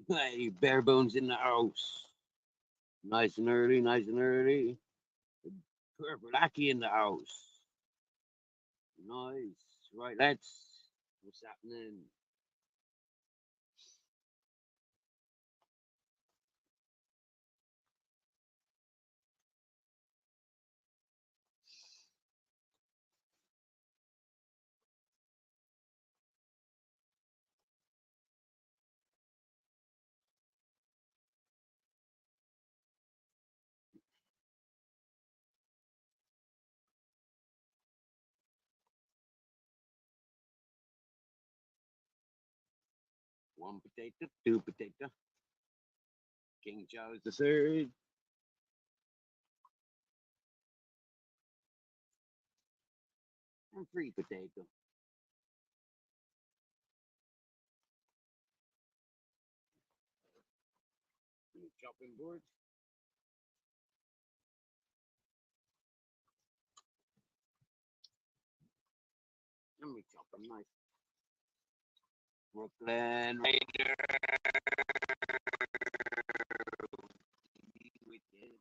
Hey, bare bones in the house. Nice and early, nice and early. Purple Aki in the house. Nice. Right, let's. What's happening? One potato, two potato. King Charles the Third. And three potato. And chopping board. And we chop them nice. Brooklyn Raiders. Wicked.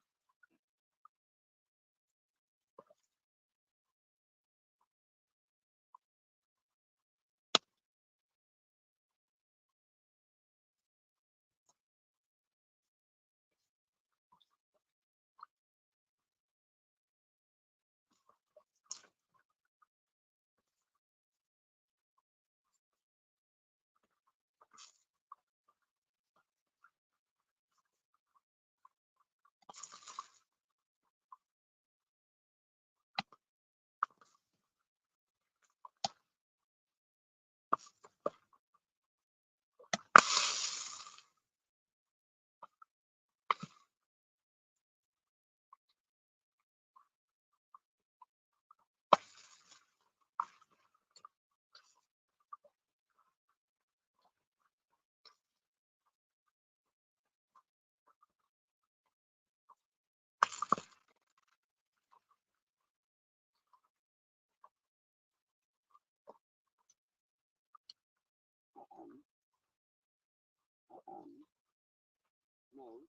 No,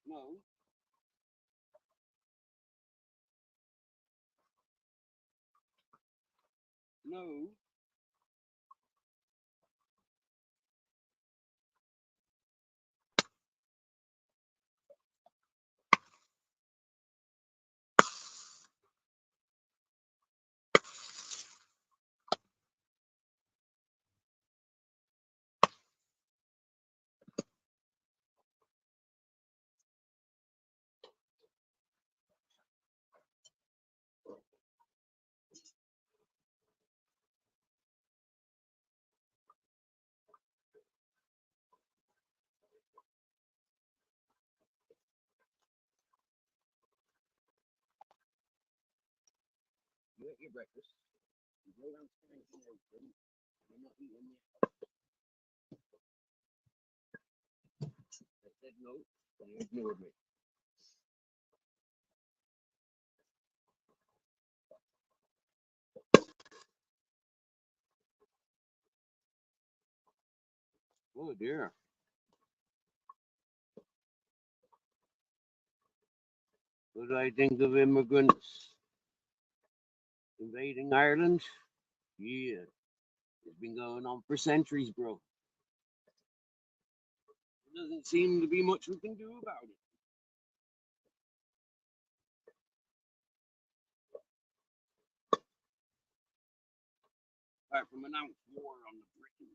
no. No. You ate your breakfast. You go downstairs and everything. You're not eating yet. I said no, and you ignored me. Oh dear. What do I think of immigrants invading Ireland? Yeah, it's been going on for centuries, bro. There doesn't seem to be much we can do about it. Apart from announce war on the Britain.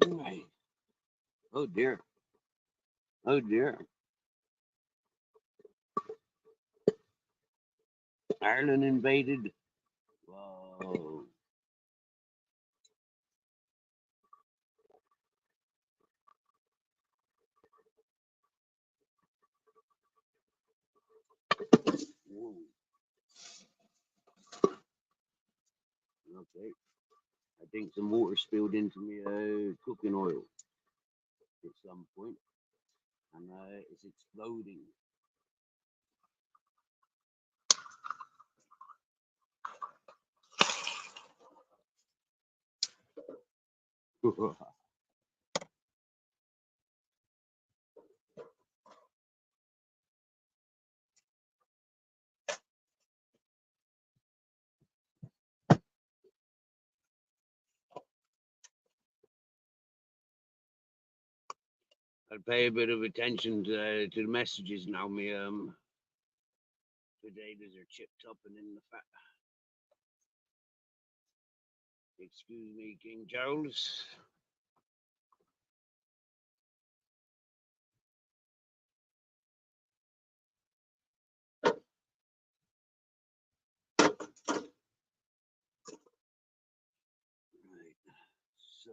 Right. Oh dear. Oh dear. Ireland invaded. Whoa. Whoa. Okay. I think some water spilled into me cooking oil at some point, and it's exploding. I'll pay a bit of attention to the messages now. Me potatoes are chipped up and in the fat. Excuse me, King Charles. Right. So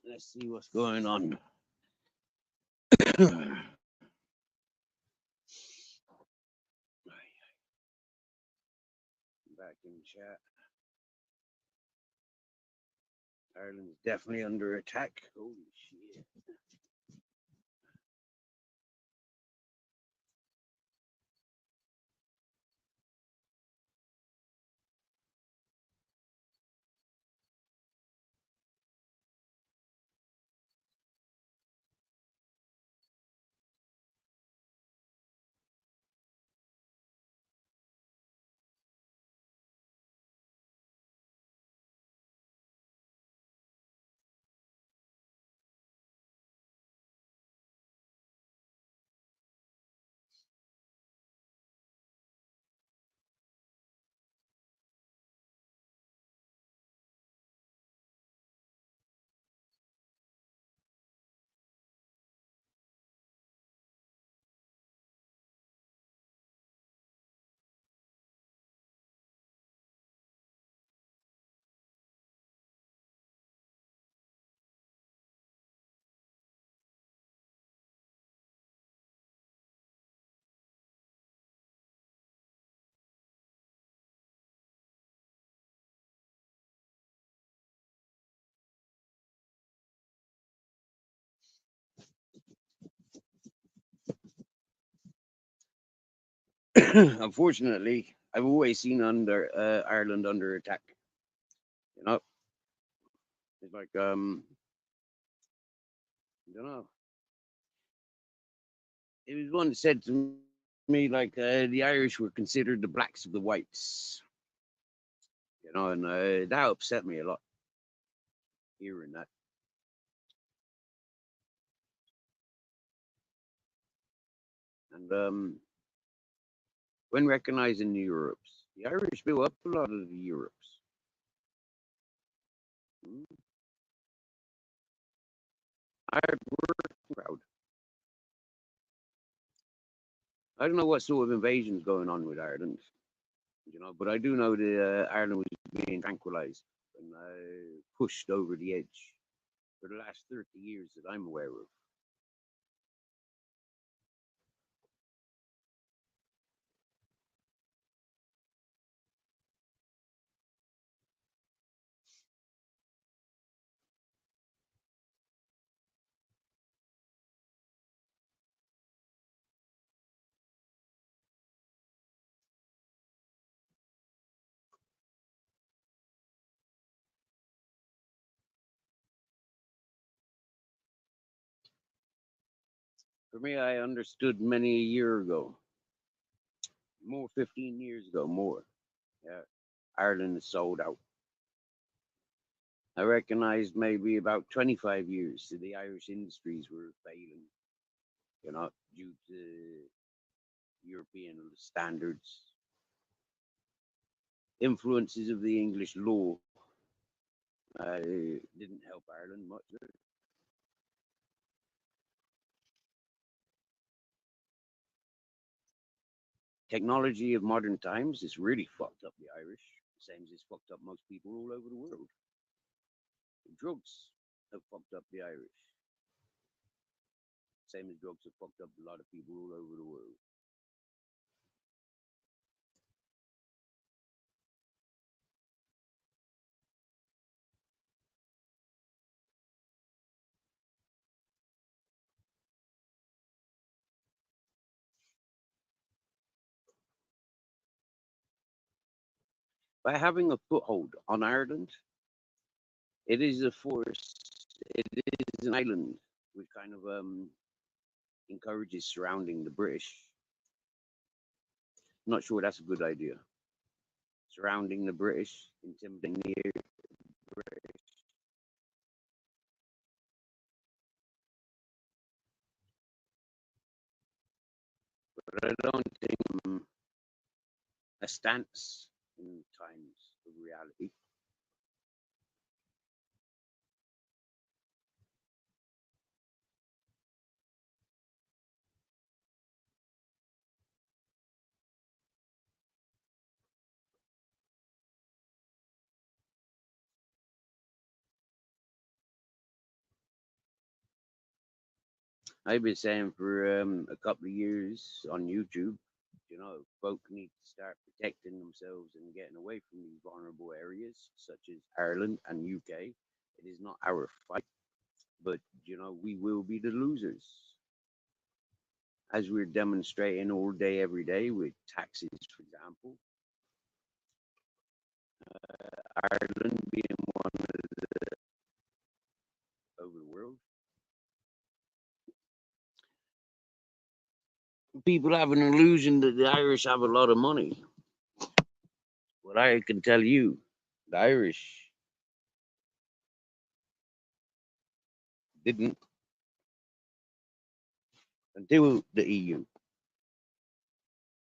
let's see what's going on. Back in chat. Ireland's definitely under attack. Holy shit. Unfortunately, I've always seen Ireland under attack. You know, it's like I don't know. It was one that said to me like the Irish were considered the blacks of the whites. You know, and that upset me a lot hearing that. And when recognizing the Europes, the Irish built up a lot of the Europes. Mm. Hard work, proud. I don't know what sort of invasion's going on with Ireland, you know, but I do know that Ireland was being tranquilized and pushed over the edge for the last 30 years that I'm aware of. For me, I understood many a year ago, more 15 years ago, more. Yeah, Ireland is sold out. I recognized maybe about 25 years that the Irish industries were failing, you know, due to European standards, influences of the English law, Didn't help Ireland much. Technology of modern times has really fucked up the Irish, same as it's fucked up most people all over the world. Drugs have fucked up the Irish, same as drugs have fucked up a lot of people all over the world. By having a foothold on Ireland, it is a force. It is an island which kind of encourages surrounding the British. I'm not sure that's a good idea. Surrounding the British, intimidating the British. But I don't think a stance in times of reality. I've been saying for a couple of years on YouTube, folk need to start protecting themselves and getting away from these vulnerable areas, such as Ireland and UK. It is not our fight, but we will be the losers, as we're demonstrating all day, every day with taxes, for example. Ireland being one over the world. People have an illusion that the Irish have a lot of money. What I can tell you, the Irish didn't until the EU.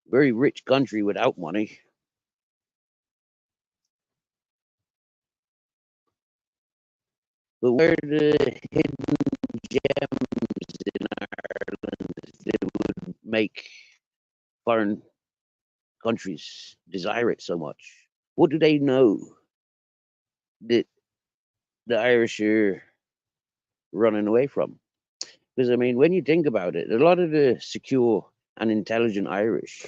Very rich country without money. But where the hidden gems in Ireland that would make foreign countries desire it so much? What do they know that the Irish are running away from? Because I mean, when you think about it, a lot of the secure and intelligent Irish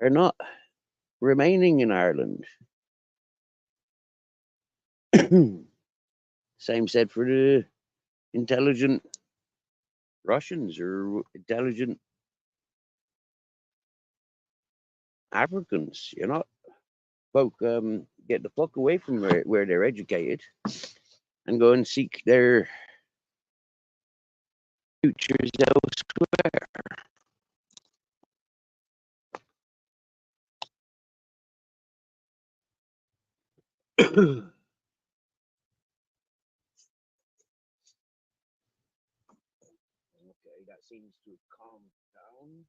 are not remaining in Ireland. Same said for the intelligent Russians or intelligent Africans. Folk get the fuck away from where they're educated and go and seek their futures elsewhere. Okay, that seems to have calmed down.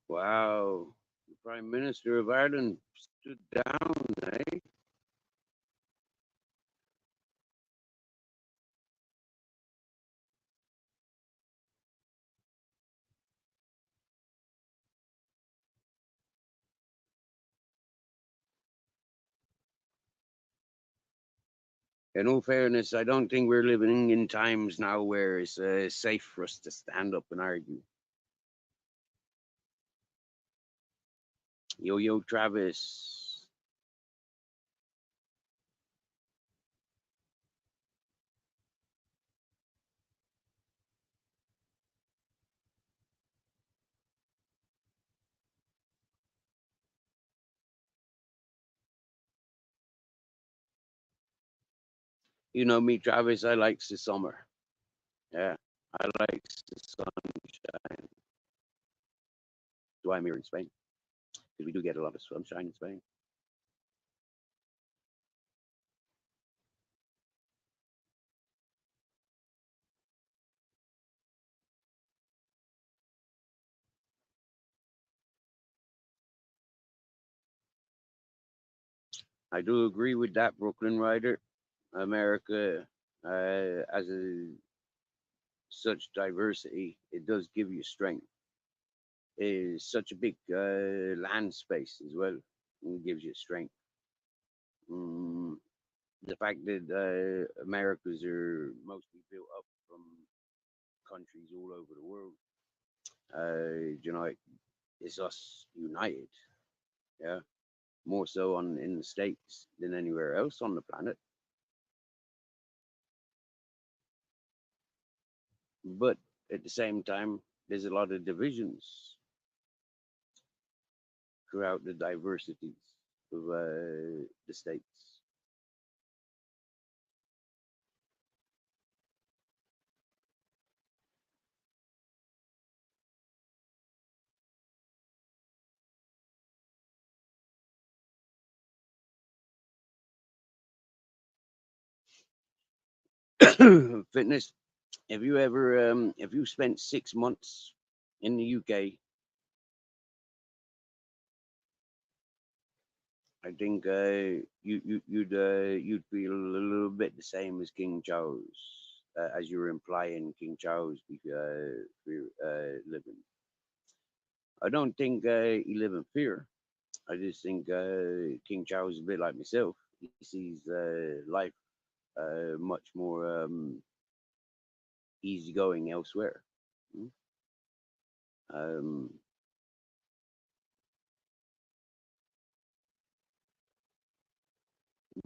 Wow. The Prime Minister of Ireland stood down, eh? In all fairness, I don't think we're living in times now where it's safe for us to stand up and argue. Yo, yo, Travis. You know me, Travis. I likes the summer. Yeah, I likes the sunshine. Do I'm here in Spain because we do get a lot of sunshine in Spain. I do agree with that, Brooklyn Rider. America, as a such diversity, it does give you strength. It is such a big land space as well. It gives you strength. Mm, the fact that Americas are mostly built up from countries all over the world, you know, it's us united. Yeah, more so on in the states than anywhere else on the planet. But at the same time, there's a lot of divisions throughout the diversities of the states. Fitness. If you spent 6 months in the UK, I think you'd feel a little bit the same as King Charles, as you were implying King Charles living. I don't think he live in fear. I just think King Charles is a bit like myself. He sees life much more easygoing elsewhere. Mm. Um,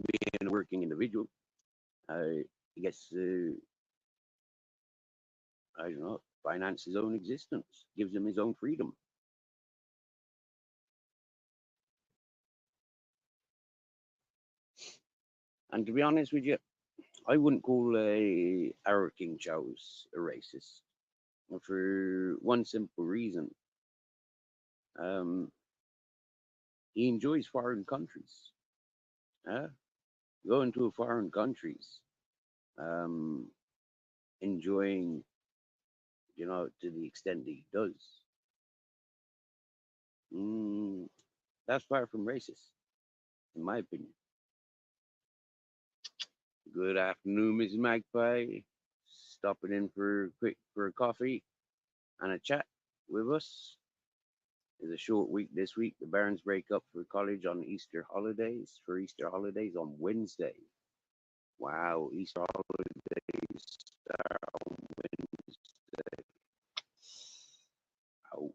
being a working individual, I guess I don't know, finance his own existence, gives him his own freedom. And to be honest with you, I wouldn't call our King Charles a racist for one simple reason. Um, he enjoys foreign countries. Uh, going to foreign countries, um, enjoying, to the extent that he does. Mm, that's far from racist, in my opinion. Good afternoon, Mrs. Magpie. Stopping in for a coffee and a chat with us. It's a short week this week. The Barons break up for college on Easter holidays. For Easter holidays on Wednesday. Wow, Easter holidays start on Wednesday. Oh.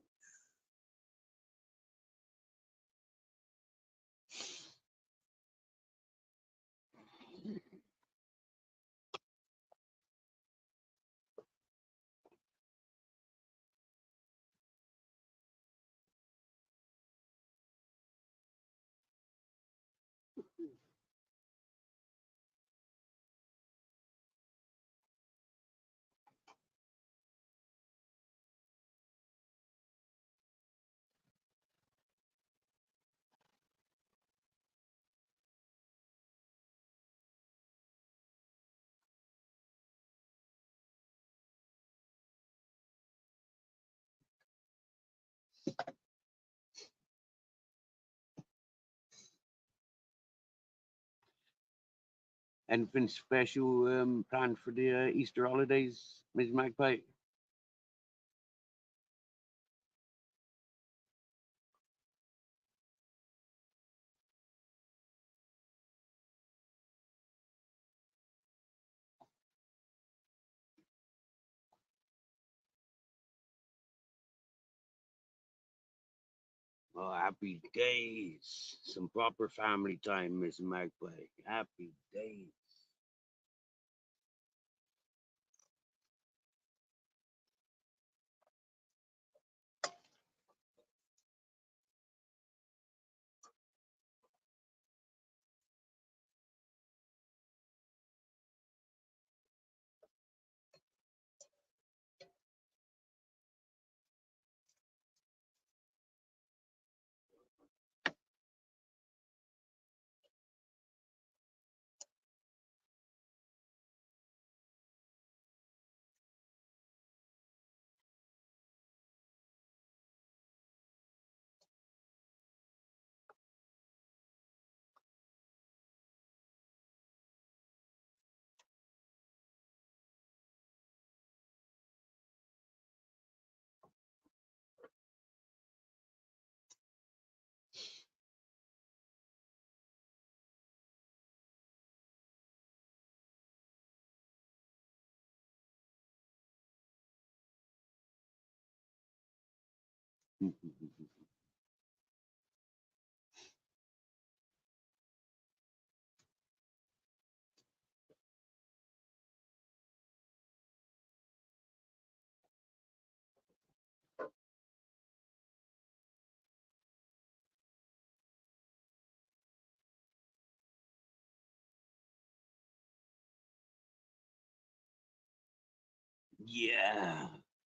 Anything special planned for the Easter holidays, Miss Magpie? Oh, happy days. Some proper family time, Miss Magpie. Happy days. Yeah.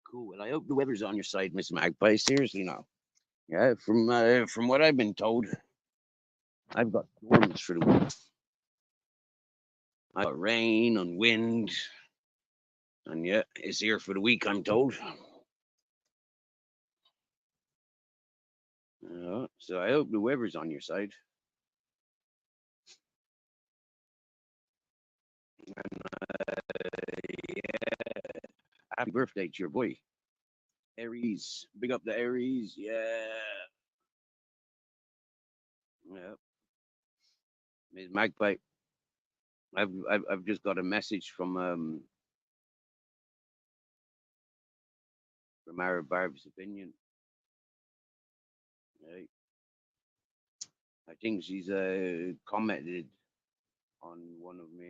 Cool. Well, I hope the weather's on your side, Miss Magpie. Seriously now. Yeah, from what I've been told, I've got storms for the week. I got rain and wind, and yeah, it's here for the week. I'm told. So I hope the weather's on your side. Yeah. Happy birthday to your boy, Aries. Big up the Aries. Yeah. Yeah. Miss Magpie. I've just got a message from our Barb's opinion. Right? I think she's commented on one of my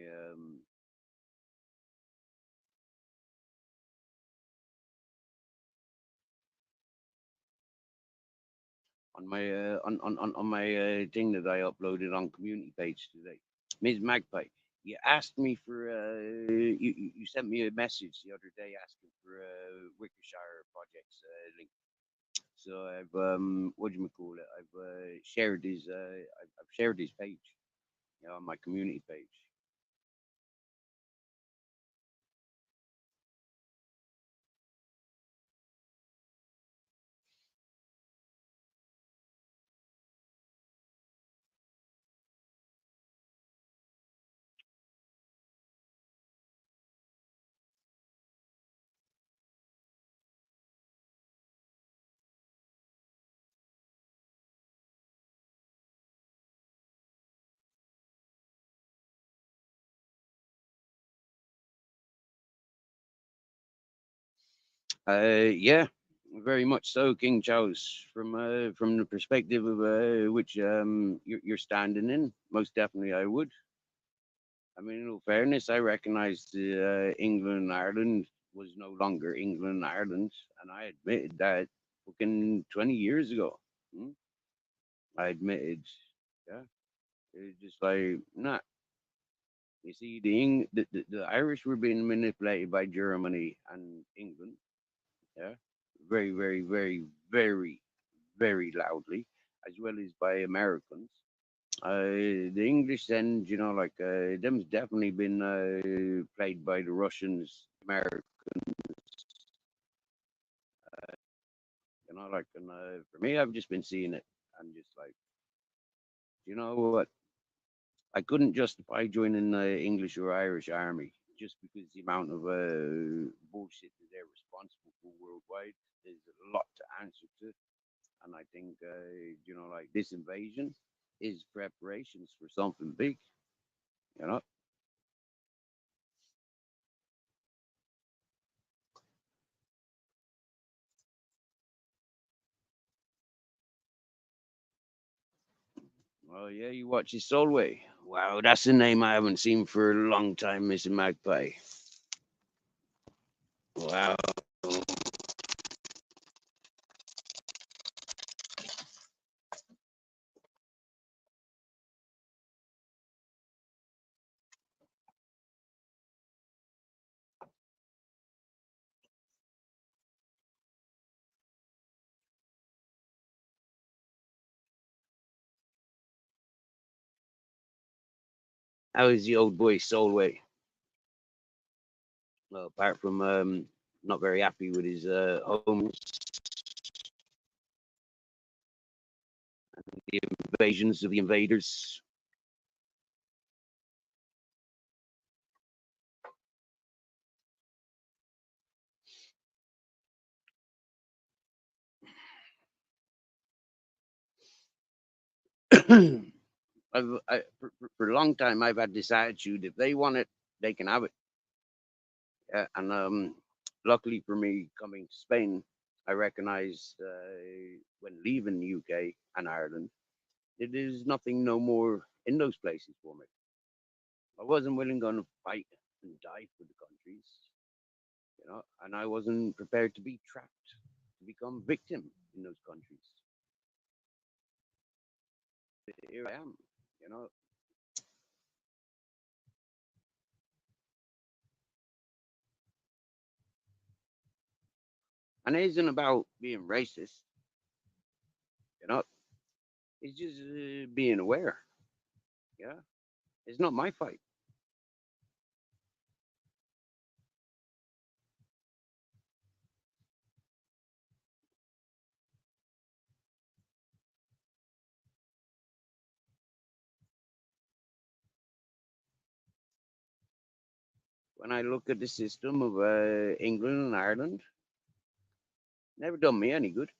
on my thing that I uploaded on community page today. Ms. Magpie, you asked me for you sent me a message the other day asking for a Wickershire projects link. So I've what do you call it? I've shared his I've shared his page, on my community page. Yeah, very much so, King Charles. From the perspective of which you're standing in, most definitely I would. I mean, in all fairness, I recognise the England and Ireland was no longer England and Ireland, and I admitted that fucking 20 years ago. Hmm? I admitted, yeah, it's just like, nah. You see, the Irish were being manipulated by Germany and England, yeah, very, very, very, very, very loudly, as well as by Americans. The English then, like them's definitely been played by the Russians, Americans. Like, and for me, I've just been seeing it and just like, you know what? I couldn't justify joining the English or Irish army just because the amount of bullshit that they're responsible for worldwide. There's a lot to answer to, and I think like this invasion is preparations for something big. You know. Well, yeah, you watch his Solway. Wow, that's a name I haven't seen for a long time, Mr. Magpie. Wow. How is the old boy Solway? Well, apart from not very happy with his homes, the invasions of the invaders. For a long time, I've had this attitude: if they want it, they can have it. And luckily for me, coming to Spain, I recognized when leaving the UK and Ireland, there is nothing no more in those places for me. I wasn't willing going to fight and die for the countries, and I wasn't prepared to be trapped, to become victim in those countries. Here I am, you know. And it isn't about being racist, you know. It's just being aware. Yeah, it's not my fight. When I look at the system of England and Ireland, never done me any good.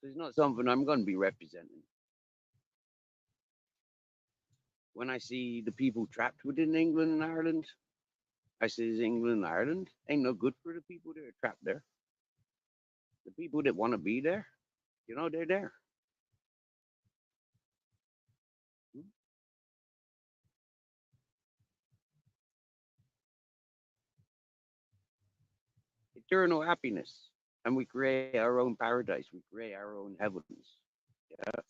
It's not something I'm going to be representing. When I see the people trapped within England and Ireland, I says England and Ireland ain't no good for the people that are trapped there. The people that want to be there, they're there. Hmm? Eternal happiness. And we create our own paradise. We create our own heavens. Yeah.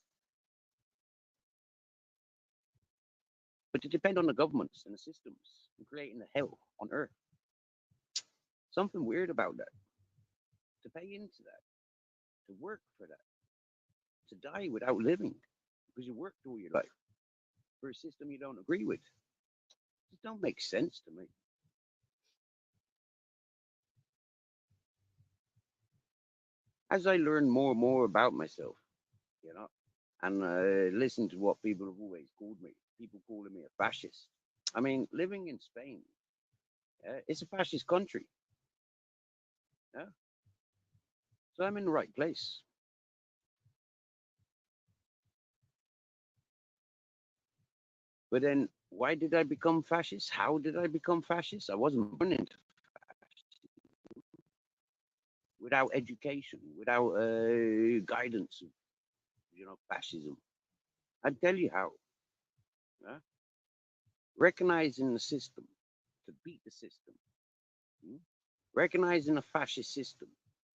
But to depend on the governments and the systems and creating the hell on earth. Something weird about that. To pay into that, to work for that, to die without living because you worked all your life for a system you don't agree with. It don't make sense to me. As I learn more and more about myself, you know, and listen to what people have always called me, people calling me a fascist. I mean, living in Spain, it's a fascist country. Yeah? So I'm in the right place. But then why did I become fascist? How did I become fascist? I wasn't born into without education, without guidance of, fascism. I'd tell you how. Yeah? Recognizing the system to beat the system. Hmm? Recognizing a fascist system,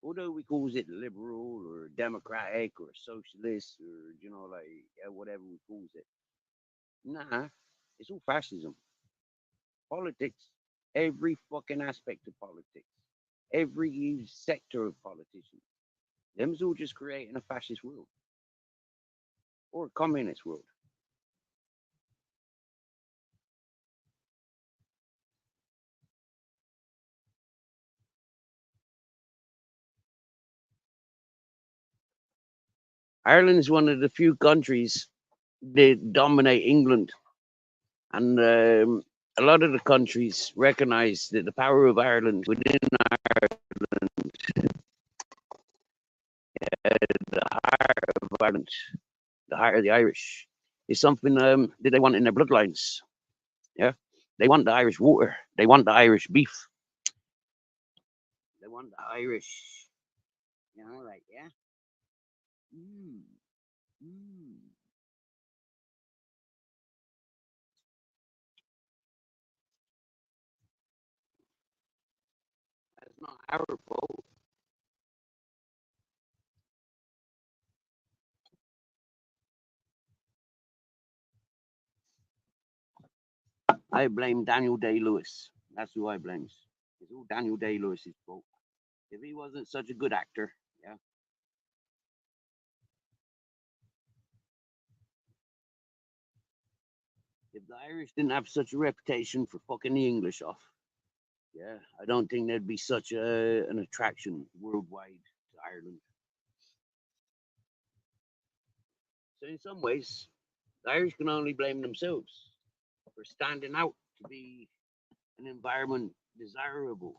although we calls it liberal or democratic or socialist or whatever we calls it. Nah, it's all fascism. Politics, every fucking aspect of politics, every sector of politicians. Them's all just creating a fascist world or a communist world. Ireland is one of the few countries that dominate England, and a lot of the countries recognise that the power of Ireland within the heart of Ireland, the heart of the Irish, is something that they want in their bloodlines. Yeah, they want the Irish water, they want the Irish beef, they want the Irish, like yeah. Mm, mm. That's not our fault. I blame Daniel Day Lewis. That's who I blame. It's all Daniel Day Lewis's fault. If he wasn't such a good actor, yeah, if the Irish didn't have such a reputation for fucking the English off, yeah, I don't think there'd be such an attraction worldwide to Ireland. So in some ways, the Irish can only blame themselves for standing out to be an environment desirable.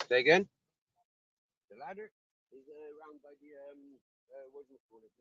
Say again. The ladder is around by the what do you call it?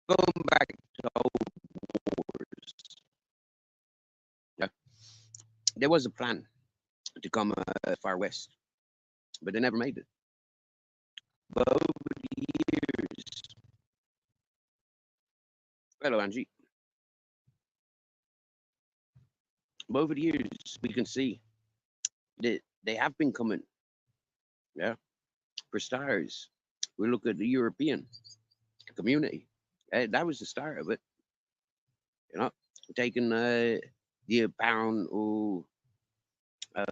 Going back to old wars, yeah, there was a plan to come far west, but they never made it. But over the years, hello Angie. But over the years, we can see that they have been coming. Yeah, for stars, we look at the European community. That was the start of it. You know, taking the pound or um,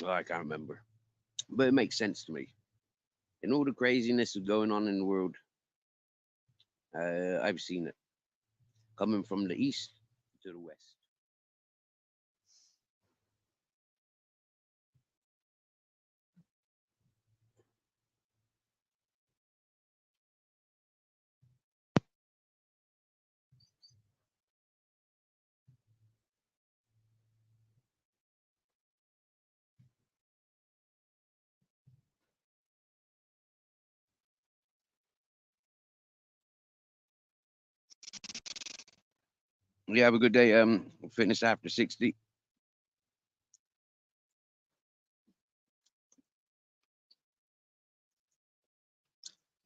oh, I can't remember, but it makes sense to me. And all the craziness that's going on in the world, I've seen it coming from the east to the west. You have a good day. Fitness after 60.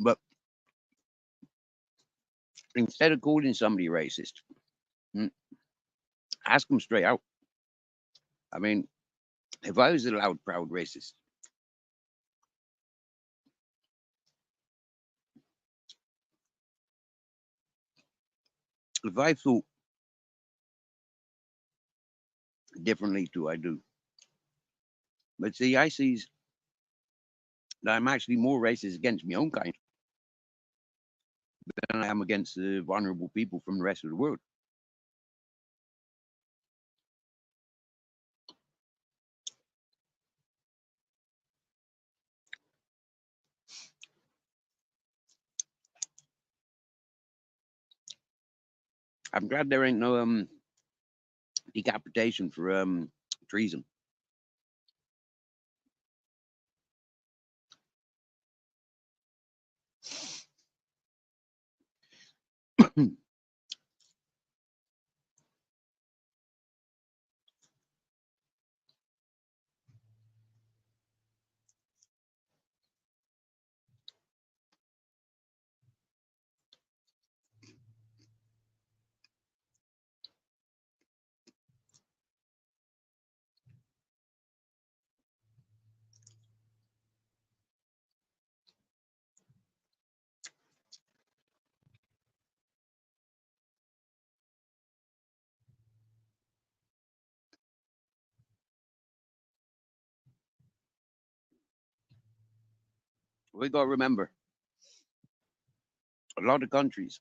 But instead of calling somebody racist, mm, ask them straight out. I mean, if I was a loud, proud racist, if I thought differently to I do, but see, I see that I'm actually more racist against my own kind than I am against the vulnerable people from the rest of the world. I'm glad there ain't no decapitation for treason. We got to remember, a lot of countries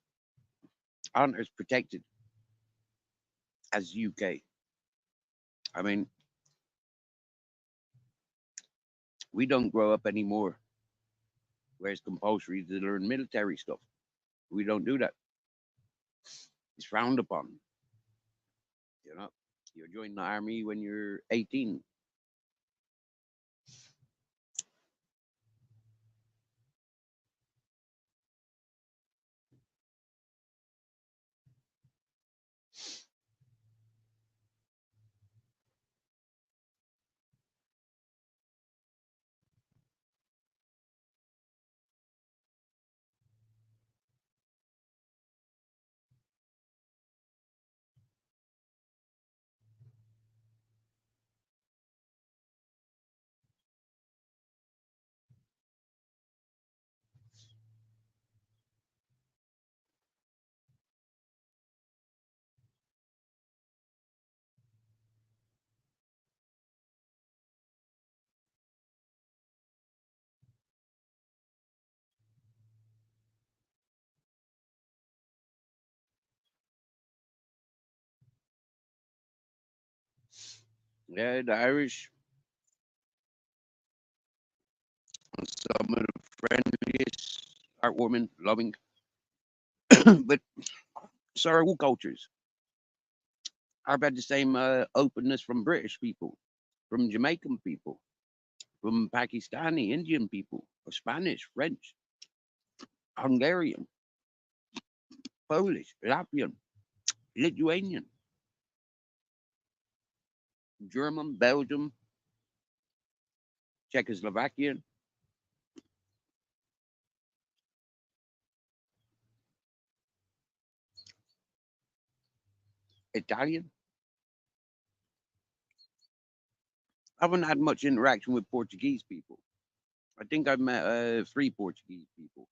aren't as protected as the UK. I mean, we don't grow up anymore where it's compulsory to learn military stuff. We don't do that. It's frowned upon. You know, you join the army when you're 18. Yeah, the Irish, some of the friendliest, heartwarming, loving, but sorry, all cultures are about the same openness from British people, from Jamaican people. from Pakistani, Indian people, or Spanish, French, Hungarian, Polish, Latvian, Lithuanian, German, Belgium, Czechoslovakian, Italian. I haven't had much interaction with Portuguese people. I think I've met three Portuguese people.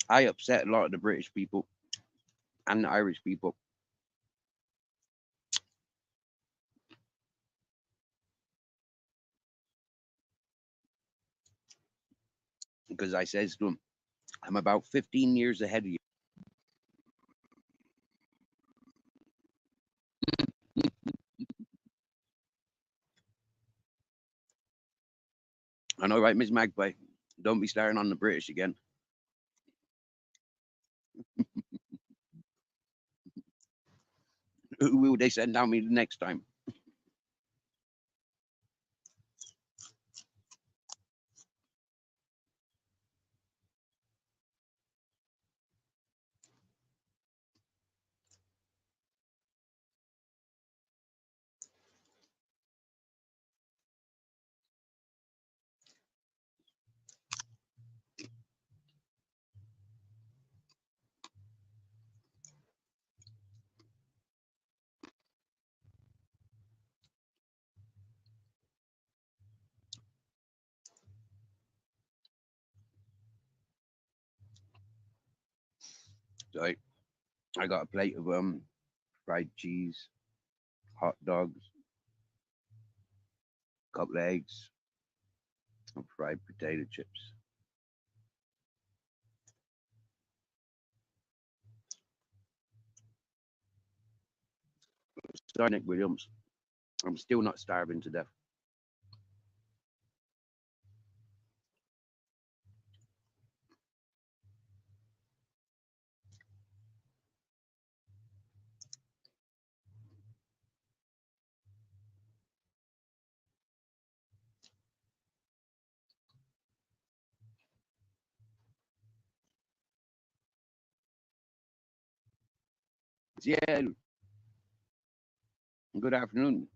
I upset a lot of the British people and the Irish people because I says to them, I'm about 15 years ahead of you. I know, right, Miss Magpie? Don't be starting on the British again. Who will they send down me the next time? So I got a plate of fried cheese, hot dogs, couple of eggs, and fried potato chips. Sorry, Nick Williams. I'm still not starving to death. Yeah, good afternoon.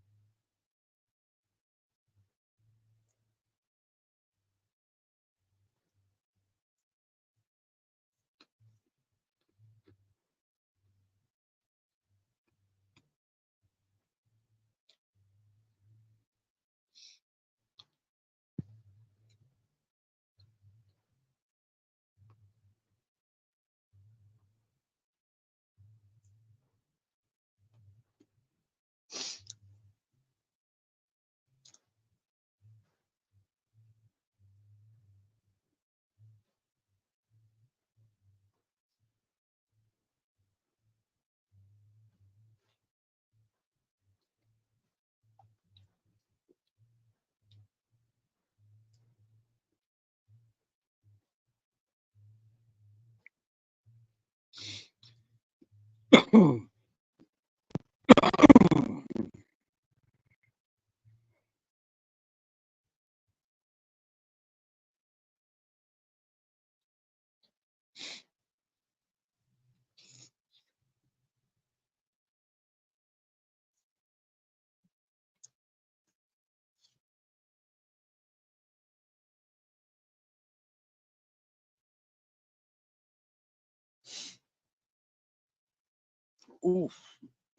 Oof.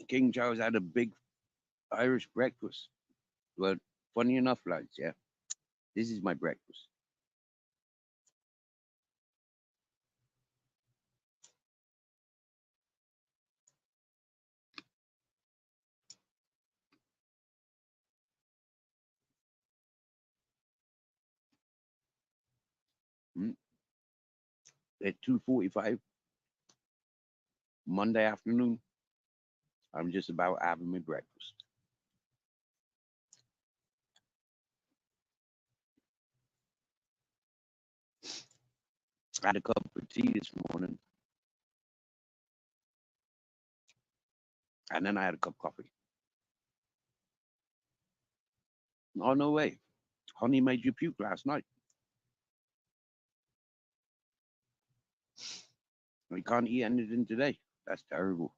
King Charles had a big Irish breakfast. Well, funny enough, lads, yeah. This is my breakfast. Mm. at 2:45 Monday afternoon. I'm just about having my breakfast. I had a cup of tea this morning, and then I had a cup of coffee. Oh no way! Honey made you puke last night. We can't eat anything today. That's terrible.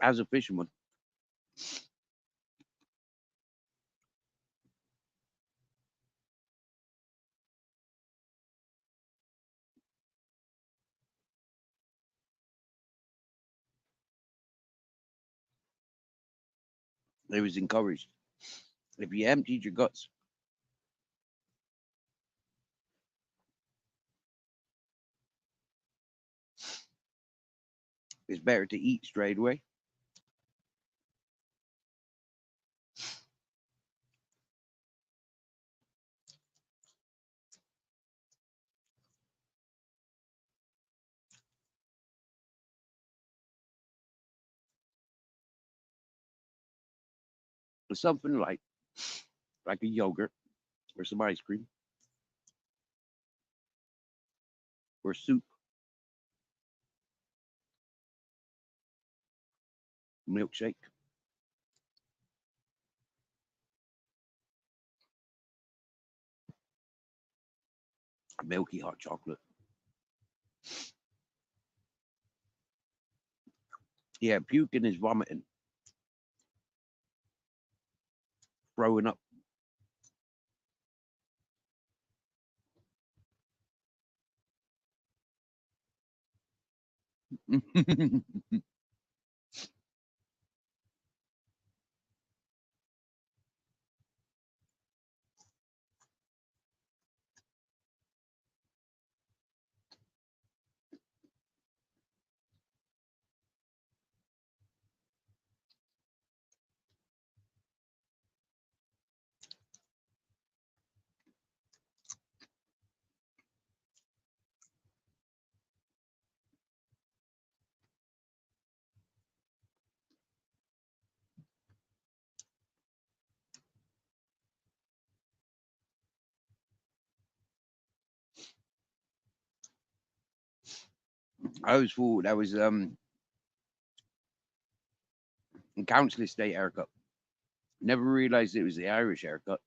As a fisherman, it was encouraged. If you emptied your guts, it's better to eat straight away. Or something like a yogurt or some ice cream or soup, milkshake, milky hot chocolate. Yeah, puking is vomiting, throwing up. I always thought that was a council estate haircut. Never realized it was the Irish haircut.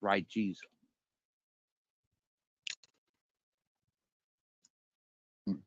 Fried cheese. Mm.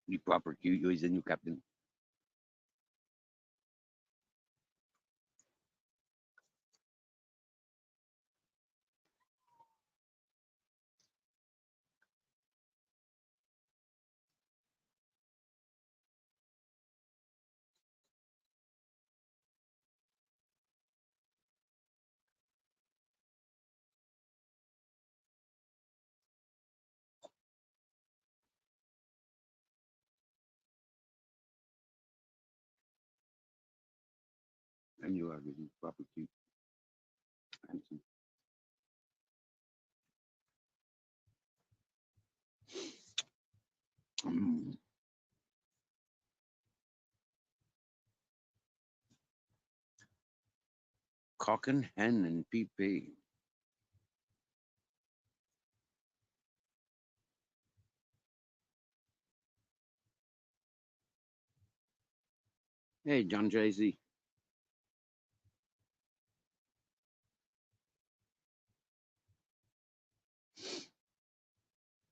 You proper cute. You're the new captain. And you are the proper cute, handsome. Mm. Cock and hen and PP. Hey, John Jay Z.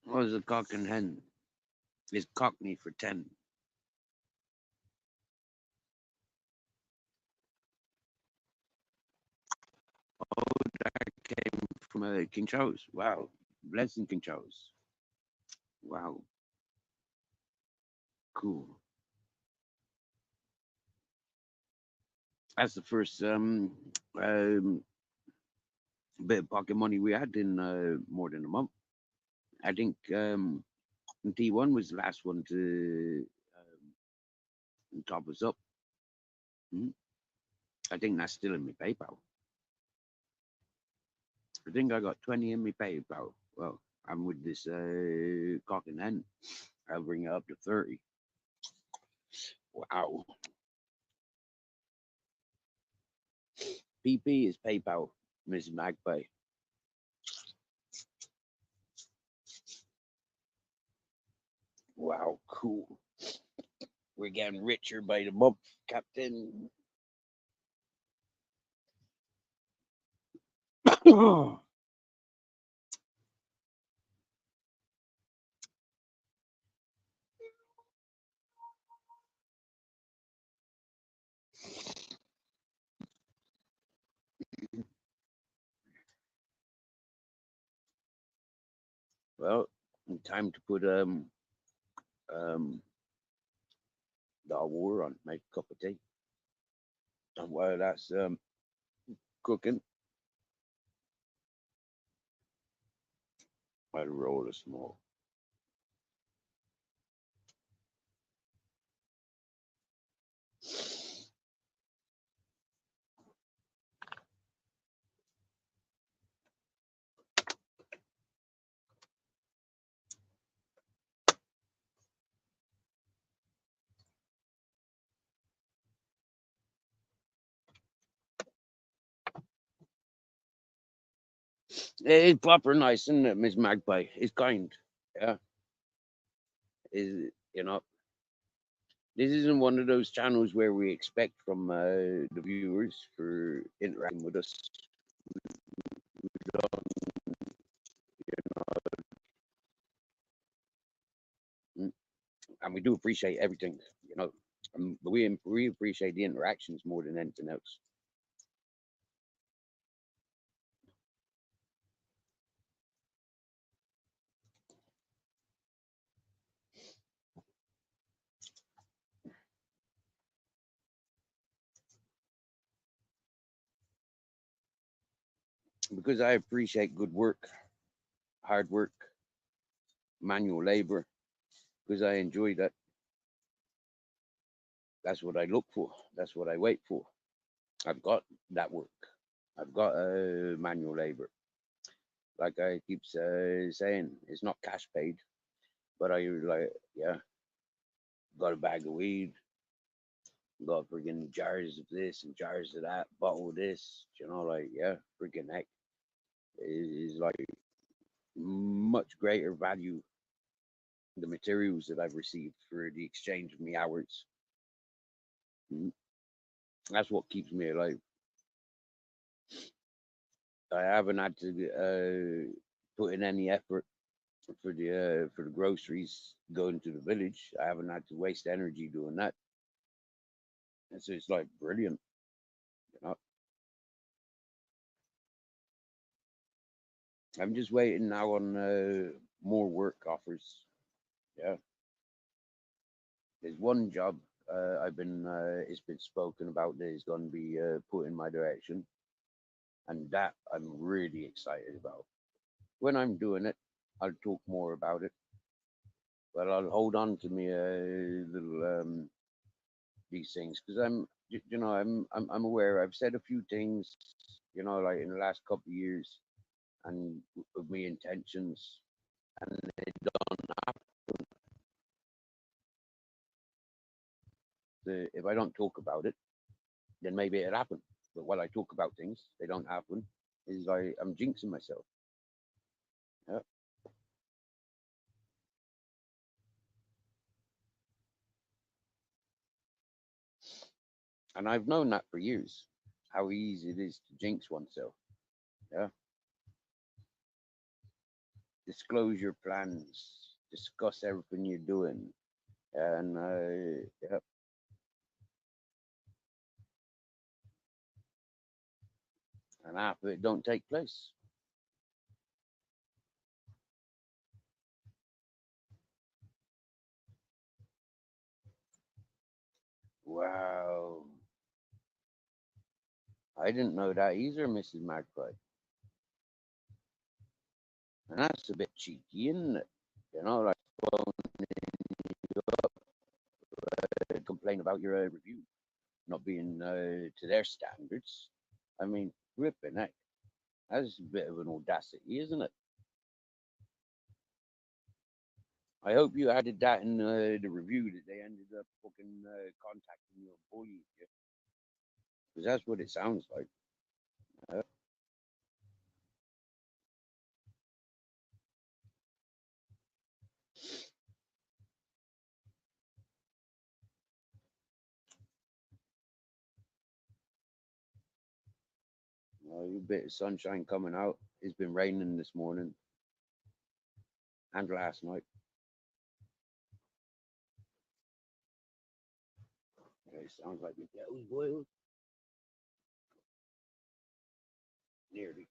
What is a cock and hen? Is Cockney for 10. Oh, that came from King Charles. Wow. Blessing King Charles. Wow. Cool. That's the first bit of pocket money we had in more than a month. I think T1 was the last one to top us up. Mhm. I think that's still in my PayPal. I think I got 20 in my PayPal. Well, I'm with this cock and hen. I'll bring it up to 30. Wow. PP is PayPal, Miss Magpie. Wow, cool. We're getting richer by the month, Captain. Well, time to put um the war on, make a cup of tea. And while that's cooking, I'll roll a small. It's proper nice, isn't it, Miss Magpie? It's kind. Yeah. Is this isn't one of those channels where we expect from the viewers for interacting with us. Mm, and we do appreciate everything, but we appreciate the interactions more than anything else. Because I appreciate good work, hard work, manual labor, because I enjoy that. That's what I look for. That's what I wait for. I've got that work. I've got manual labor. Like I keep saying, it's not cash paid, but I like, yeah, got a bag of weed, got freaking jars of this and jars of that, bottle of this, like, yeah, freaking heck. Is like much greater value the materials that I've received for the exchange of me hours. Mm, That's what keeps me alive. I haven't had to put in any effort for the groceries going to the village. I haven't had to waste energy doing that, and so it's like brilliant, you know. I'm just waiting now on more work offers. Yeah, there's one job I've been it's been spoken about that is going to be put in my direction, and that I'm really excited about. When I'm doing it, I'll talk more about it, but I'll hold on to me little these things because I'm aware I've said a few things, like in the last couple of years and of my intentions, and they don't happen. If I don't talk about it, then maybe it happen. But while I talk about things, they don't happen. Is I'm jinxing myself. Yeah. And I've known that for years, how easy it is to jinx oneself. Yeah. Disclose your plans, discuss everything you're doing, and yeah. And half of it don't take place. Wow. I didn't know that either, Mrs. Magpie. And that's a bit cheeky, isn't it? Like phoning you up, complain about your review not being to their standards. I mean, ripping heck. That's a bit of an audacity, isn't it? I hope you added that in the review that they ended up fucking contacting you and bullying you, because that's what it sounds like. Uh, a bit of sunshine coming out. It's been raining this morning and last night. Okay, sounds like it was boiled. Nearly.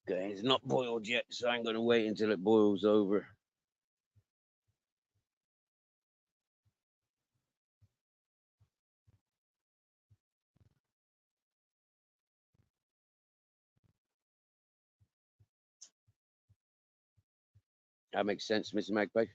Okay, it's not boiled yet, so I'm going to wait until it boils over. That makes sense, Mr. Magpie.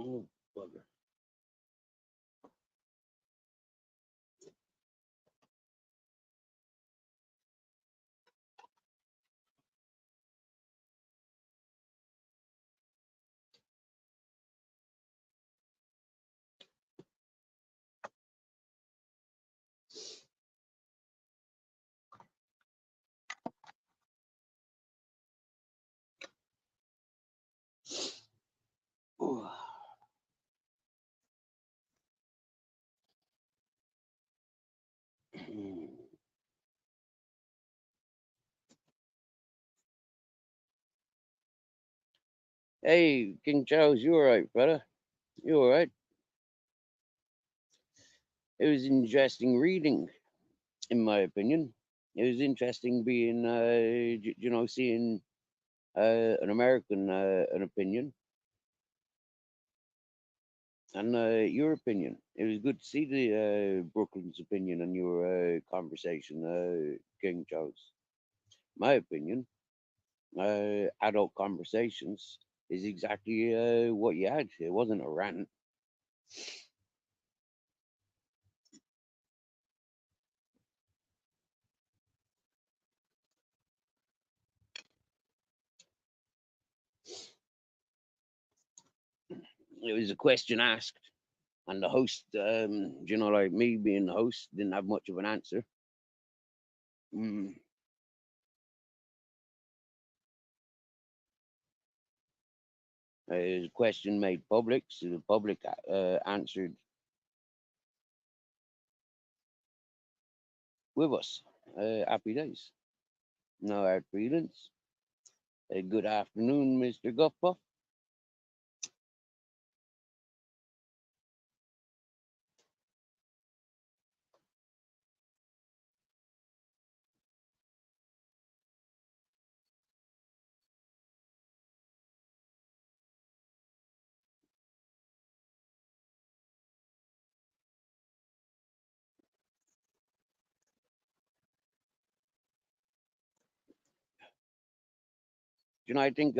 Oh, bugger. Oh. Hey, King Charles, you all right, brother? You all right? It was interesting reading, in my opinion. It was interesting being, seeing an American an opinion and your opinion. It was good to see the Brooklyn's opinion and your conversation, King Charles. My opinion, adult conversations is exactly what you had. It wasn't a rant. It was a question asked, and the host, like me being the host, didn't have much of an answer. Mm. A question made public, so the public answered with us. Happy days. No hard feelings. Good afternoon, Mr. Guffa. I think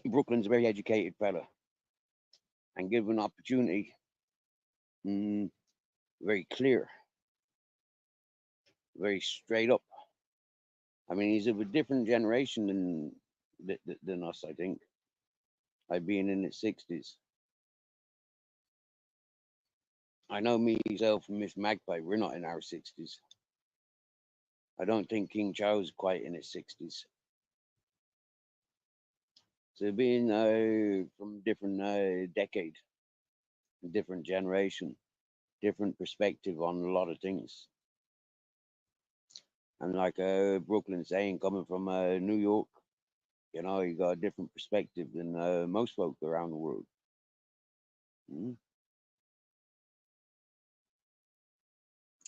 Brooklyn's a very educated fella and given opportunity, mm, very clear, very straight up. I mean, he's of a different generation than us, I think. I being in his 60s. I know me, myself, and Miss Magpie, we're not in our 60s. I don't think King Charles is quite in his 60s. So being from different decade, different generation, different perspective on a lot of things. And like Brooklyn saying, coming from New York, you got a different perspective than most folk around the world. Mm.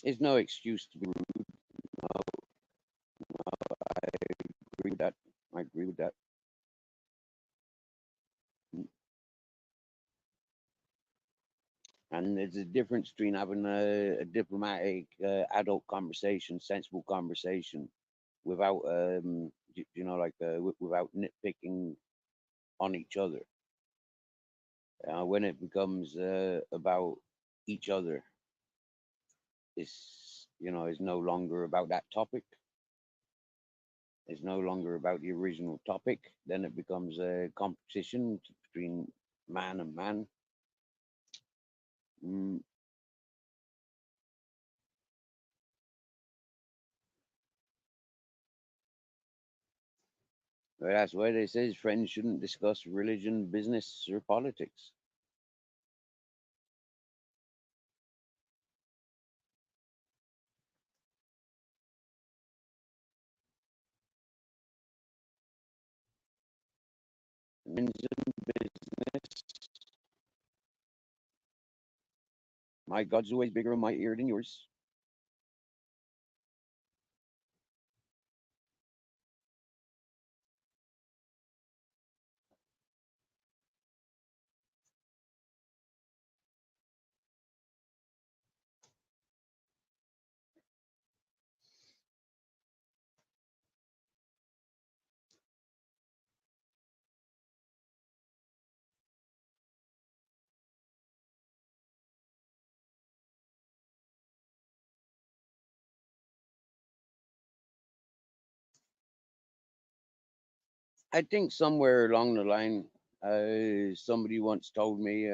It's no excuse to be rude. No, I agree with that. I agree with that. Mm. And there's a difference between having a diplomatic, adult conversation, sensible conversation, without, without nitpicking on each other. When it becomes about each other, is no longer about that topic. It's no longer about the original topic. Then it becomes a competition between man and man. Mm, but that's why they say friends shouldn't discuss religion, business, or politics. Friends and business. My God's always bigger in my ear than yours. I think somewhere along the line, somebody once told me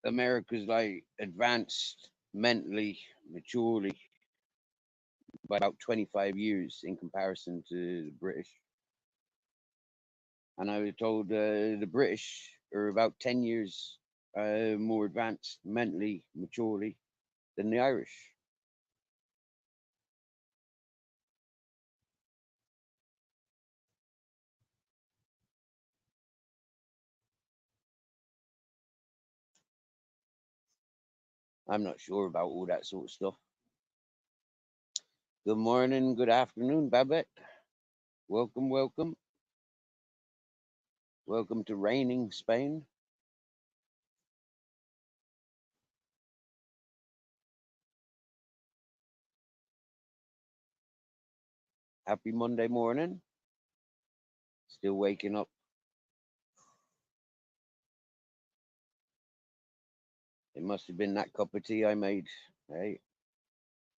America's like advanced mentally, maturely by about 25 years in comparison to the British. And I was told the British are about 10 years more advanced mentally, maturely than the Irish. I'm not sure about all that sort of stuff. Good morning, good afternoon, Babette. Welcome, welcome. Welcome to reigning Spain. Happy Monday morning. Still waking up. It must have been that cup of tea I made. Hey,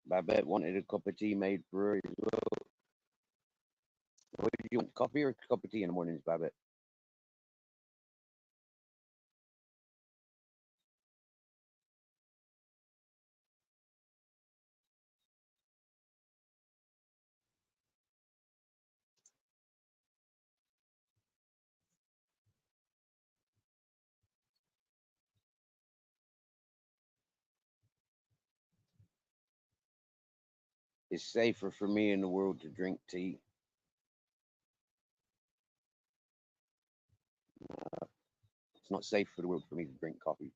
Babette wanted a cup of tea made for her as well. What do you want, coffee or a cup of tea in the mornings, Babette? It's safer for me in the world to drink tea. It's not safe for the world for me to drink coffee.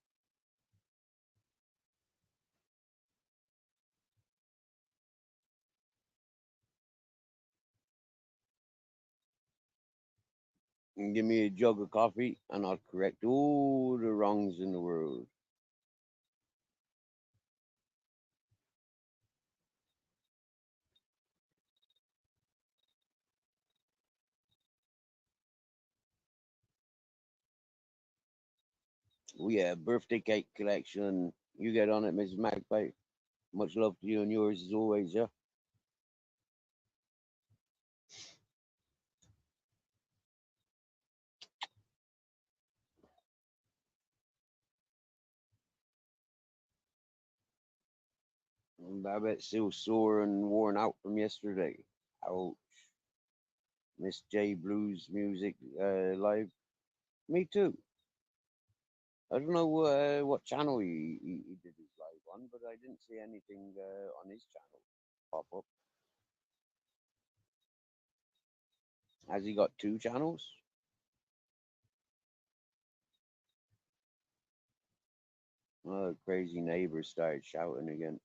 And give me a jug of coffee and I'll correct all the wrongs in the world. Oh yeah, birthday cake collection. You get on it, Mrs. Magpie. Much love to you and yours as always, yeah. Babette's still sore and worn out from yesterday. Ouch. Miss J Blues Music live. Me too. I don't know what channel he did his live on, but I didn't see anything on his channel pop up. Has he got two channels? Oh, crazy neighbors started shouting again.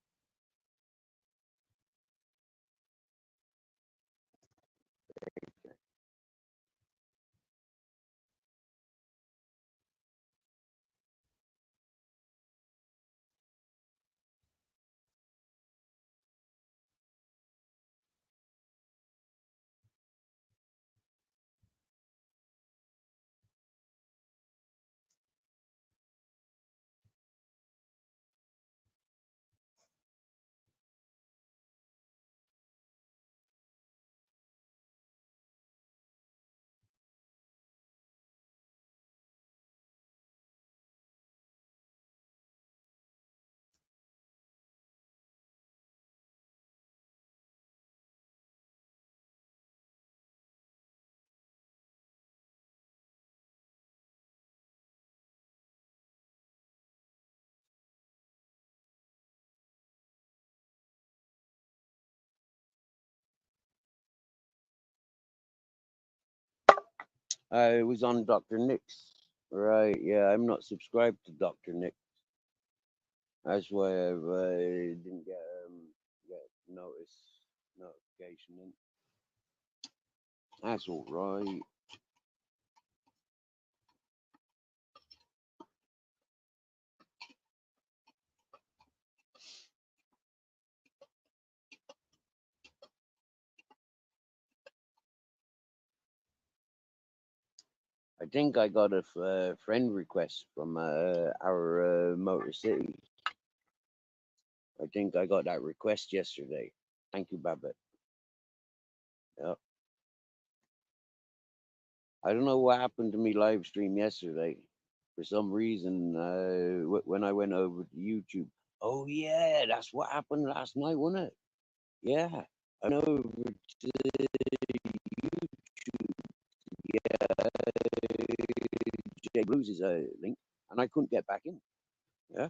I was on Dr. Nick's. Right, yeah, I'm not subscribed to Dr. Nick. That's why I didn't get notification. In. That's all right. I think I got a friend request from our Motor City. I think I got that request yesterday. Thank you, Babette. Yep. I don't know what happened to me live stream yesterday. For some reason, when I went over to YouTube, oh yeah, that's what happened last night, wasn't it? Yeah, I went over to Jay Blues' link, and I couldn't get back in. Yeah,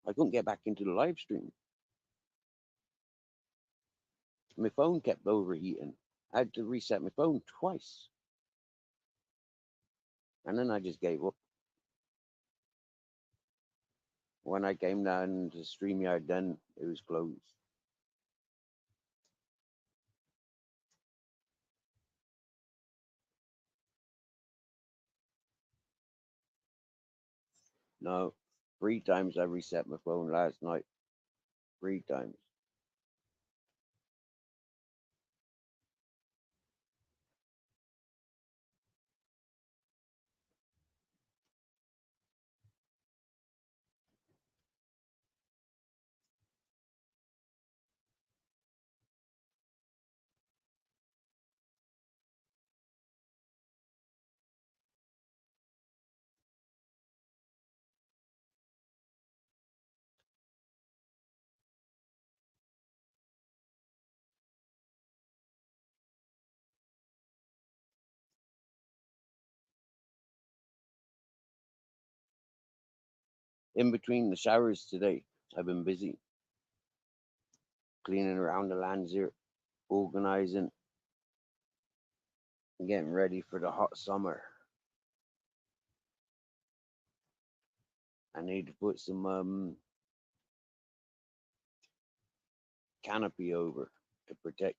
I couldn't get back into the live stream. My phone kept overheating. I had to reset my phone twice, and then I just gave up. When I came down to StreamYard, then it was closed. No, 3 times I reset my phone last night. 3 times. In between the showers today, I've been busy cleaning around the lands here, organizing, and getting ready for the hot summer. I need to put some canopy over to protect.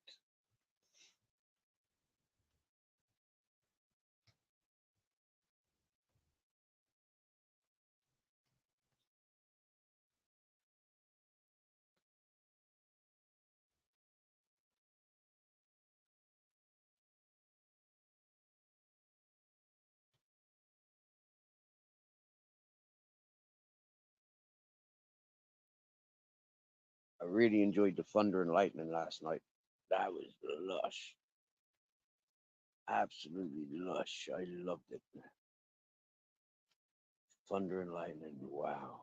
I really enjoyed the thunder and lightning last night. That was lush. Absolutely lush. I loved it. Thunder and lightning. Wow.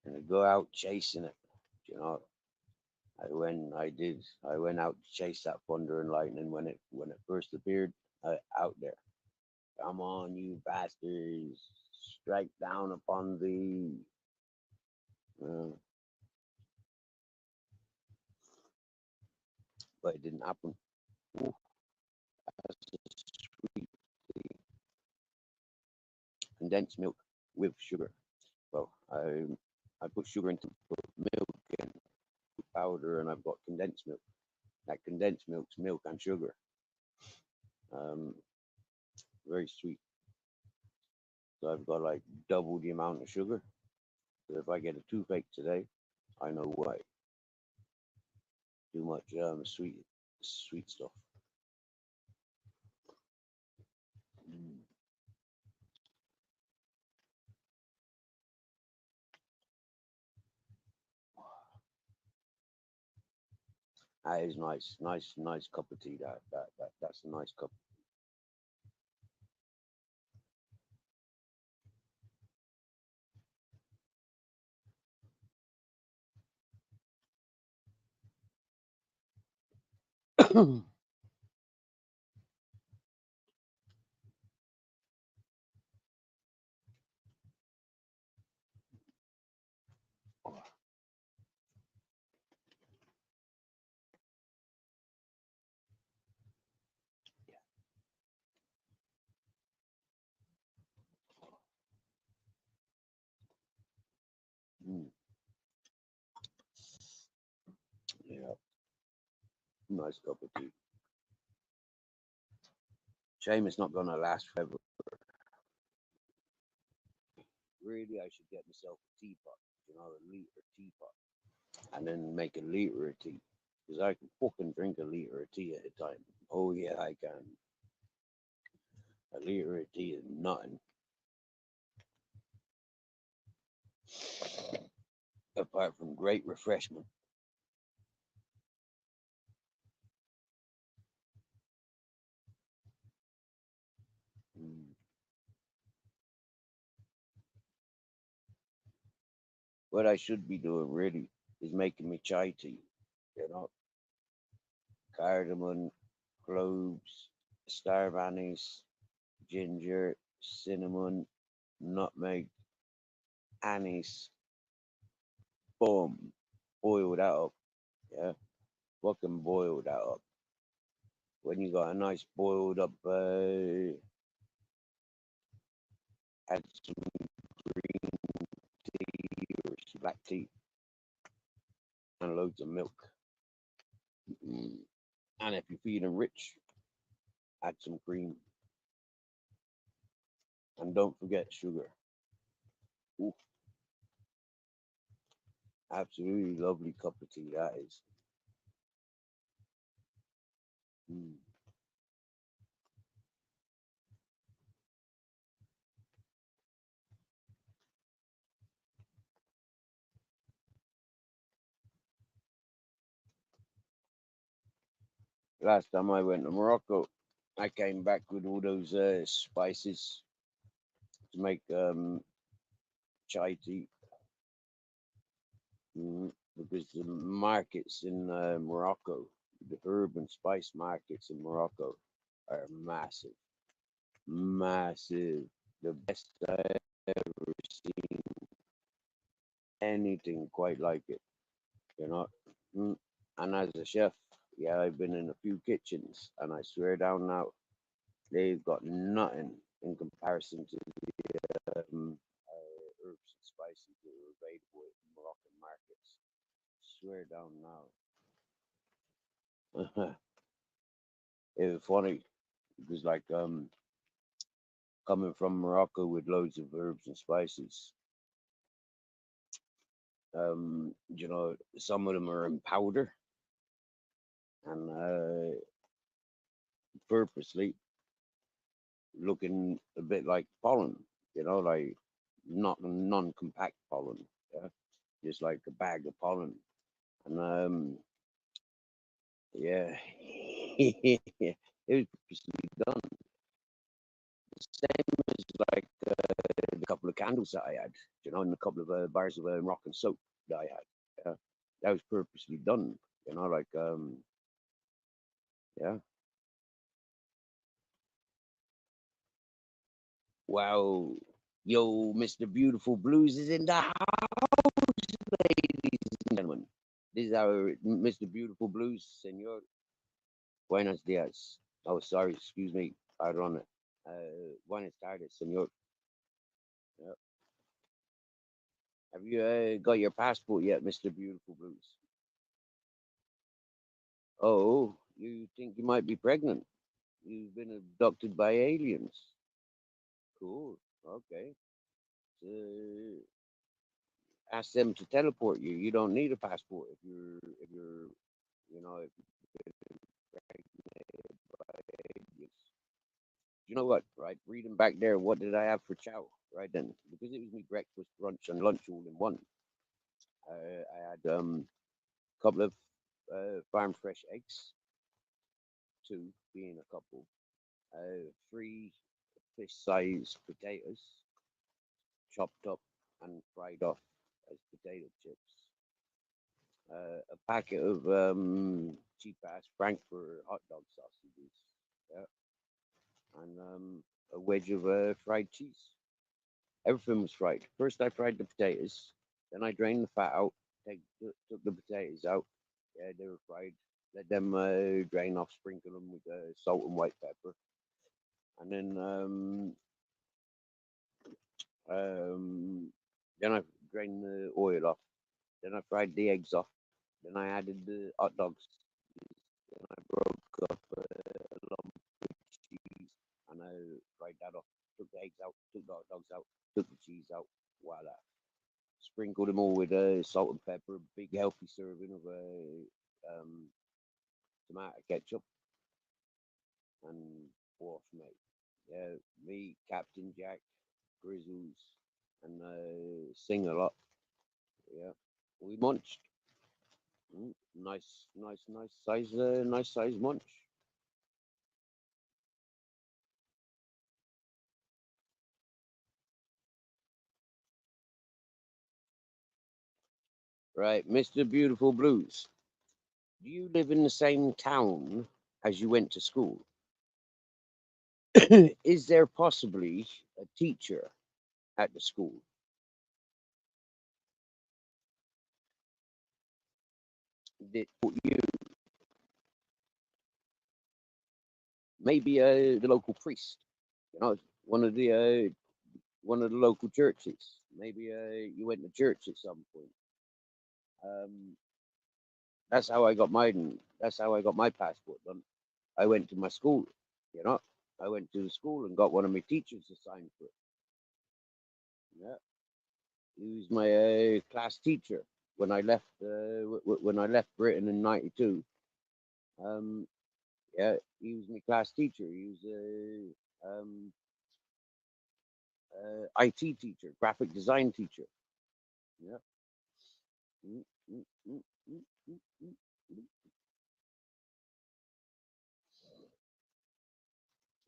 And to go out chasing it, you know. I went out to chase that thunder and lightning when it first appeared out there. Come on, you bastards! Strike down upon thee. Uh, but it didn't happen. Ooh, that's sweet condensed milk with sugar. Well, I put sugar into milk and powder, and I've got condensed milk. That condensed milk's milk and sugar. Um, very sweet. So I've got like double the amount of sugar. So if I get a toothache today, I know why. Too much sweet stuff. Mm. That is nice, nice cup of tea. That's a nice cup. Mm. Yeah, nice cup of tea. Shame it's not gonna last forever. Really, I should get myself a teapot, a liter teapot, and then make a liter of tea. Because I can fucking drink a liter of tea at a time. Oh yeah, I can. A liter of tea is nothing. Apart from great refreshment. Mm. What I should be doing really is making me chai tea. You know, cardamom, cloves, star of anise, ginger, cinnamon, nutmeg, anise. Boom. Boil that up. Yeah. Fucking boil that up. When you got a nice boiled up, add some green tea or some black tea and loads of milk. Mm. And if you're feeling rich, add some cream. And don't forget sugar. Ooh, absolutely lovely cup of tea that is. Mm. Last time I went to Morocco, I came back with all those spices to make chai tea. Because the markets in Morocco, the herb and spice markets in Morocco, are massive, massive. The best I've ever seen. Anything quite like it, you know. Mm. And as a chef, yeah, I've been in a few kitchens, and I swear down now, they've got nothing in comparison to the herbs and spices that are available in Moroccan markets. Swear down now. It was funny because, like, coming from Morocco with loads of herbs and spices, you know, some of them are in powder and purposely looking a bit like pollen, you know, like not non-compact pollen, yeah, just like a bag of pollen, and yeah, it was purposely done. Same as like the couple of candles that I had, you know, and a couple of bars of Moroccan soap that I had. Yeah, that was purposely done, you know, like yeah. Wow, yo, Mr. Beautiful Blues is in the house, ladies and gentlemen. This is our Mr. Beautiful Blues, Senor. Buenos dias. Oh, sorry, excuse me. Pardon. Buenas tardes, Senor. Yeah. Have you got your passport yet, Mr. Beautiful Blues? Oh, you think you might be pregnant? You've been abducted by aliens. Cool. Okay. So ask them to teleport you. You don't need a passport if you're you know if you're pregnant by aliens. You know what? Right, reading back there, what did I have for chow? Right then, because it was me breakfast, brunch, and lunch all in one. I had a couple of farm fresh eggs, two being a couple, three fish size potatoes, chopped up and fried off as potato chips, a packet of cheap ass Frankfurt hot dog sausages, yeah, and a wedge of fried cheese. Everything was fried. First, I fried the potatoes, then I drained the fat out, took the potatoes out. Yeah, they were fried. Let them drain off, sprinkle them with salt and white pepper, and um, then I drained the oil off. Then I fried the eggs off. Then I added the hot dogs. Then I broke up a lump of cheese and I fried that off. Took the eggs out, took the hot dogs out, took the cheese out. Voila. Sprinkled them all with salt and pepper. Big healthy serving of tomato ketchup and off, mate. Yeah, me, Captain Jack, Grizzles, and sing a lot. Yeah, we munched. Nice size munch. Right, Mr. Beautiful Blues. Do you live in the same town as you went to school? Is there possibly a teacher at the school that taught you? Maybe the local priest, you know, one of the uh, one of the local churches. Maybe you went to church at some point. Um, that's how I got mine. That's how I got my passport done. I went to my school. You know, I went to the school and got one of my teachers to sign for it. Yeah, he was my class teacher when I left. When I left Britain in '92. Um, yeah, he was my class teacher. He was a IT teacher, graphic design teacher. Yeah. Mm, mm, mm, mm, mm, mm, mm.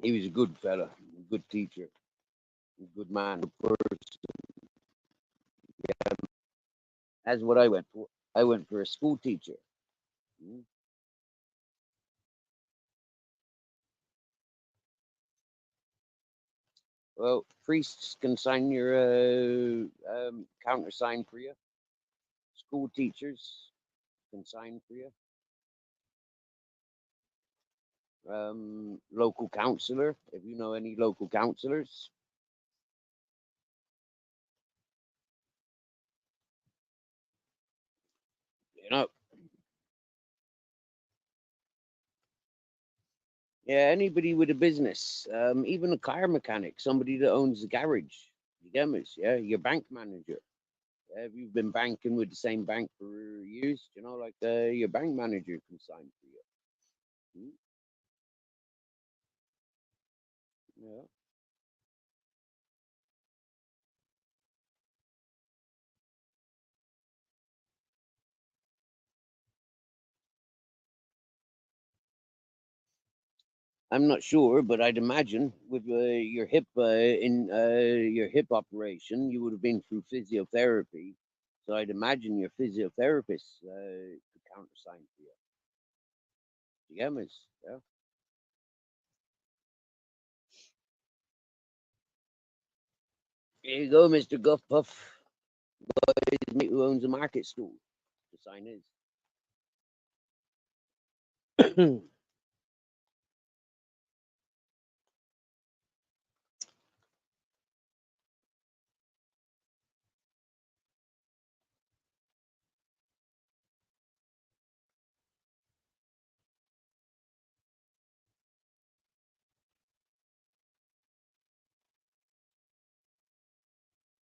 He was a good fella, a good teacher, a good man, good person. That's what I went for. I went for a school teacher. Mm. Well, priests can sign your countersign for you. School teachers can sign for you. Local counselor, if you know any local counselors, you know, yeah, anybody with a business, even a car mechanic, somebody that owns a garage, you get me? Yeah, your bank manager. Yeah, if you've been banking with the same bank for years, you know, like your bank manager can sign for you. Mm. Yeah. I'm not sure, but I'd imagine with your hip in your hip operation, you would have been through physiotherapy. So I'd imagine your physiotherapist could countersign for you. You get me? Yeah. Here you go, Mr. Guff Puff. His mate who owns a market stall. The sign is.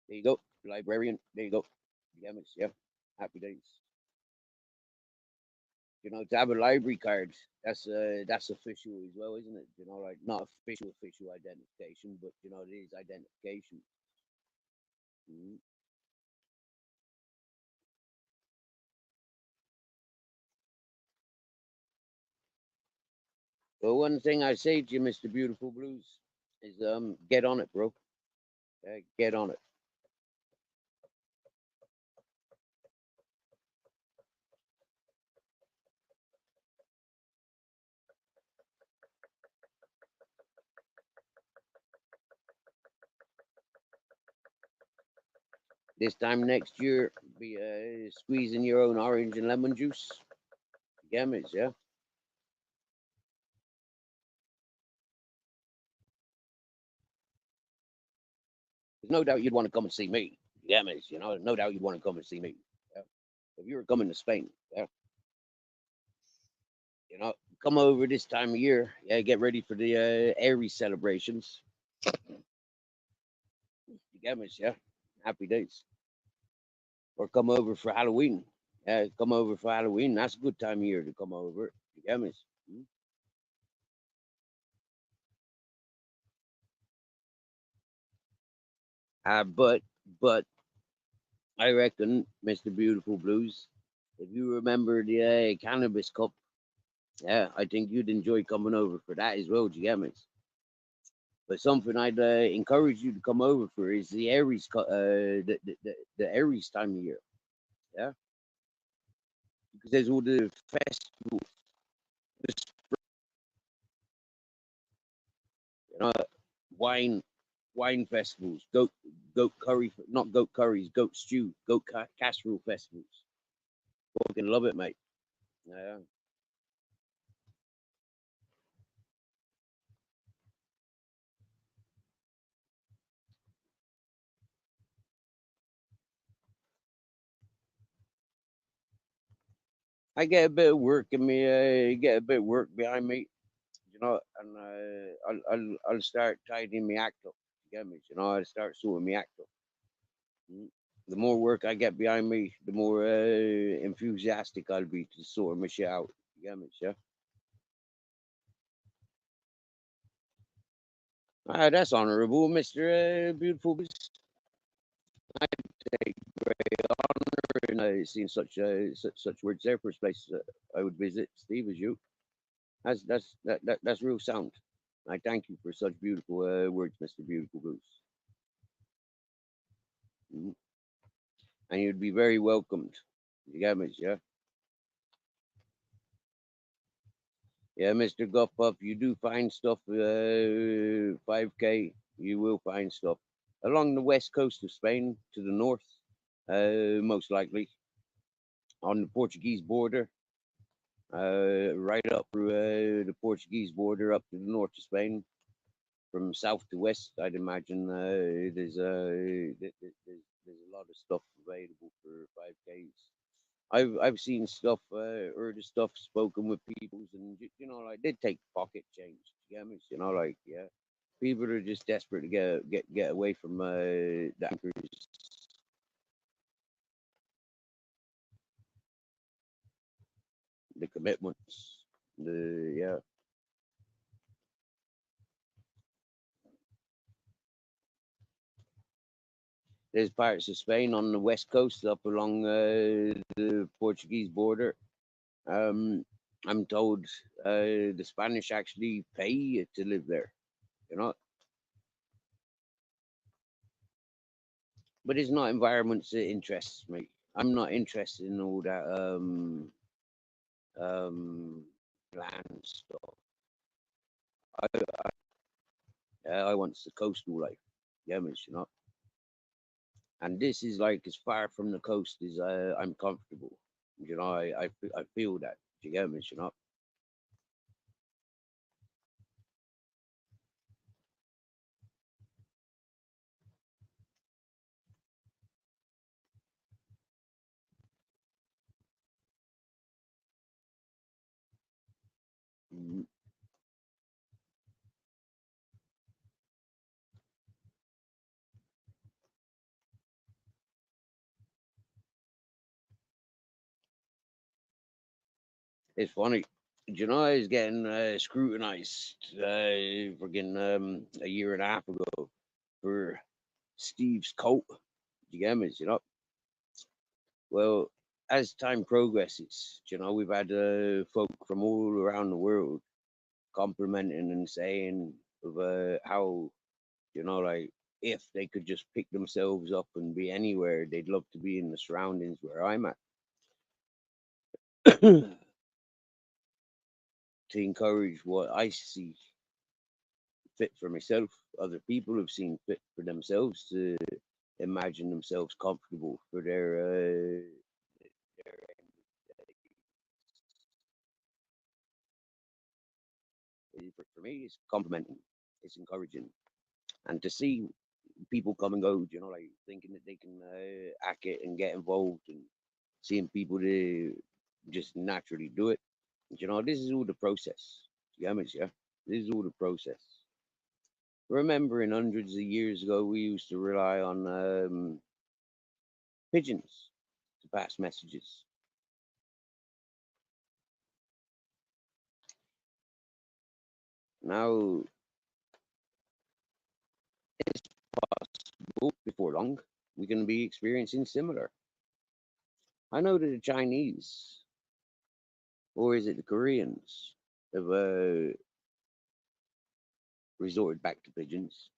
There you go, librarian. There you go. You get me? Yeah. Happy days. You know, to have a library card, that's official as well, isn't it? You know, like not official identification, but you know, it is identification. Mhm. Well, one thing I say to you, Mister Beautiful Blues, is get on it, bro. Get on it. This time next year, be squeezing your own orange and lemon juice. Gammas, yeah. There's no doubt you'd want to come and see me. Gammas, you know, no doubt you'd want to come and see me. Yeah. If you were coming to Spain, yeah, you know, come over this time of year. Yeah, get ready for the Aries celebrations. You get me? Yeah. Happy days. Or come over for Halloween. Yeah, come over for Halloween. That's a good time of year to come over. You get me? Mm. But I reckon, Mr. Beautiful Blues, if you remember the Cannabis Cup, yeah, I think you'd enjoy coming over for that as well, do you get me? But something I'd encourage you to come over for is the the Aries time of year, yeah, because there's all the festivals, you know, wine wine festivals, goat curry, not goat curries, goat stew, casserole festivals. Fucking love it, mate. Yeah. I get a bit of work in me, get a bit of work behind me, and I'll start tidying my act up. You get me? I'll start sorting my act up. Mm. The more work I get behind me, the more enthusiastic I'll be to sort my shit out. You get me? Yeah. Ah, that's honourable, Mister Beautiful. I take great honour in seeing such words there. First place I would visit, Steve, as you. That's real sound. I thank you for such beautiful words, Mister Beautiful Goose. Mhm. And you'd be very welcomed. You get me, yeah? Yeah, Mr. Guff Puff, you do find stuff, 5K, you will find stuff. Along the west coast of Spain to the north, most likely, on the Portuguese border, right up through the Portuguese border up to the north of Spain, from south to west, I'd imagine there's a lot of stuff available for 5Ks. I've seen stuff, heard of stuff spoken with peoples, and like they take pocket change. You get me? Like yeah, people are just desperate to get away from the anchors, the commitments, the yeah. There's parts of Spain on the west coast, up along the Portuguese border. Um, I'm told the Spanish actually pay to live there. You know, but it's not environments that interests me. I'm not interested in all that um land stuff. I want the coastal life. Yeah, man, And this is like as far from the coast as I'm comfortable. I feel that. You get me, Mhm. It's funny. I was getting scrutinized friggin' a year and a half ago for Steve's coat. You get me, Well, as time progresses, we've had folk from all around the world complimenting and saying of how, like if they could just pick themselves up and be anywhere, they'd love to be in the surroundings where I'm at. To encourage what I see fit for myself, other people have seen fit for themselves to imagine themselves comfortable for their for me, it's complimenting, it's encouraging, and to see people come and go, like thinking that they can hack it and get involved, and seeing people to just naturally do it. This is all the process. Yeah, yeah. This is all the process. Remembering hundreds of years ago, we used to rely on pigeons to pass messages. Now, it's but before long, we're going to be experiencing similar. I know that the Chinese, or is it the Koreans, have resorted back to pigeons.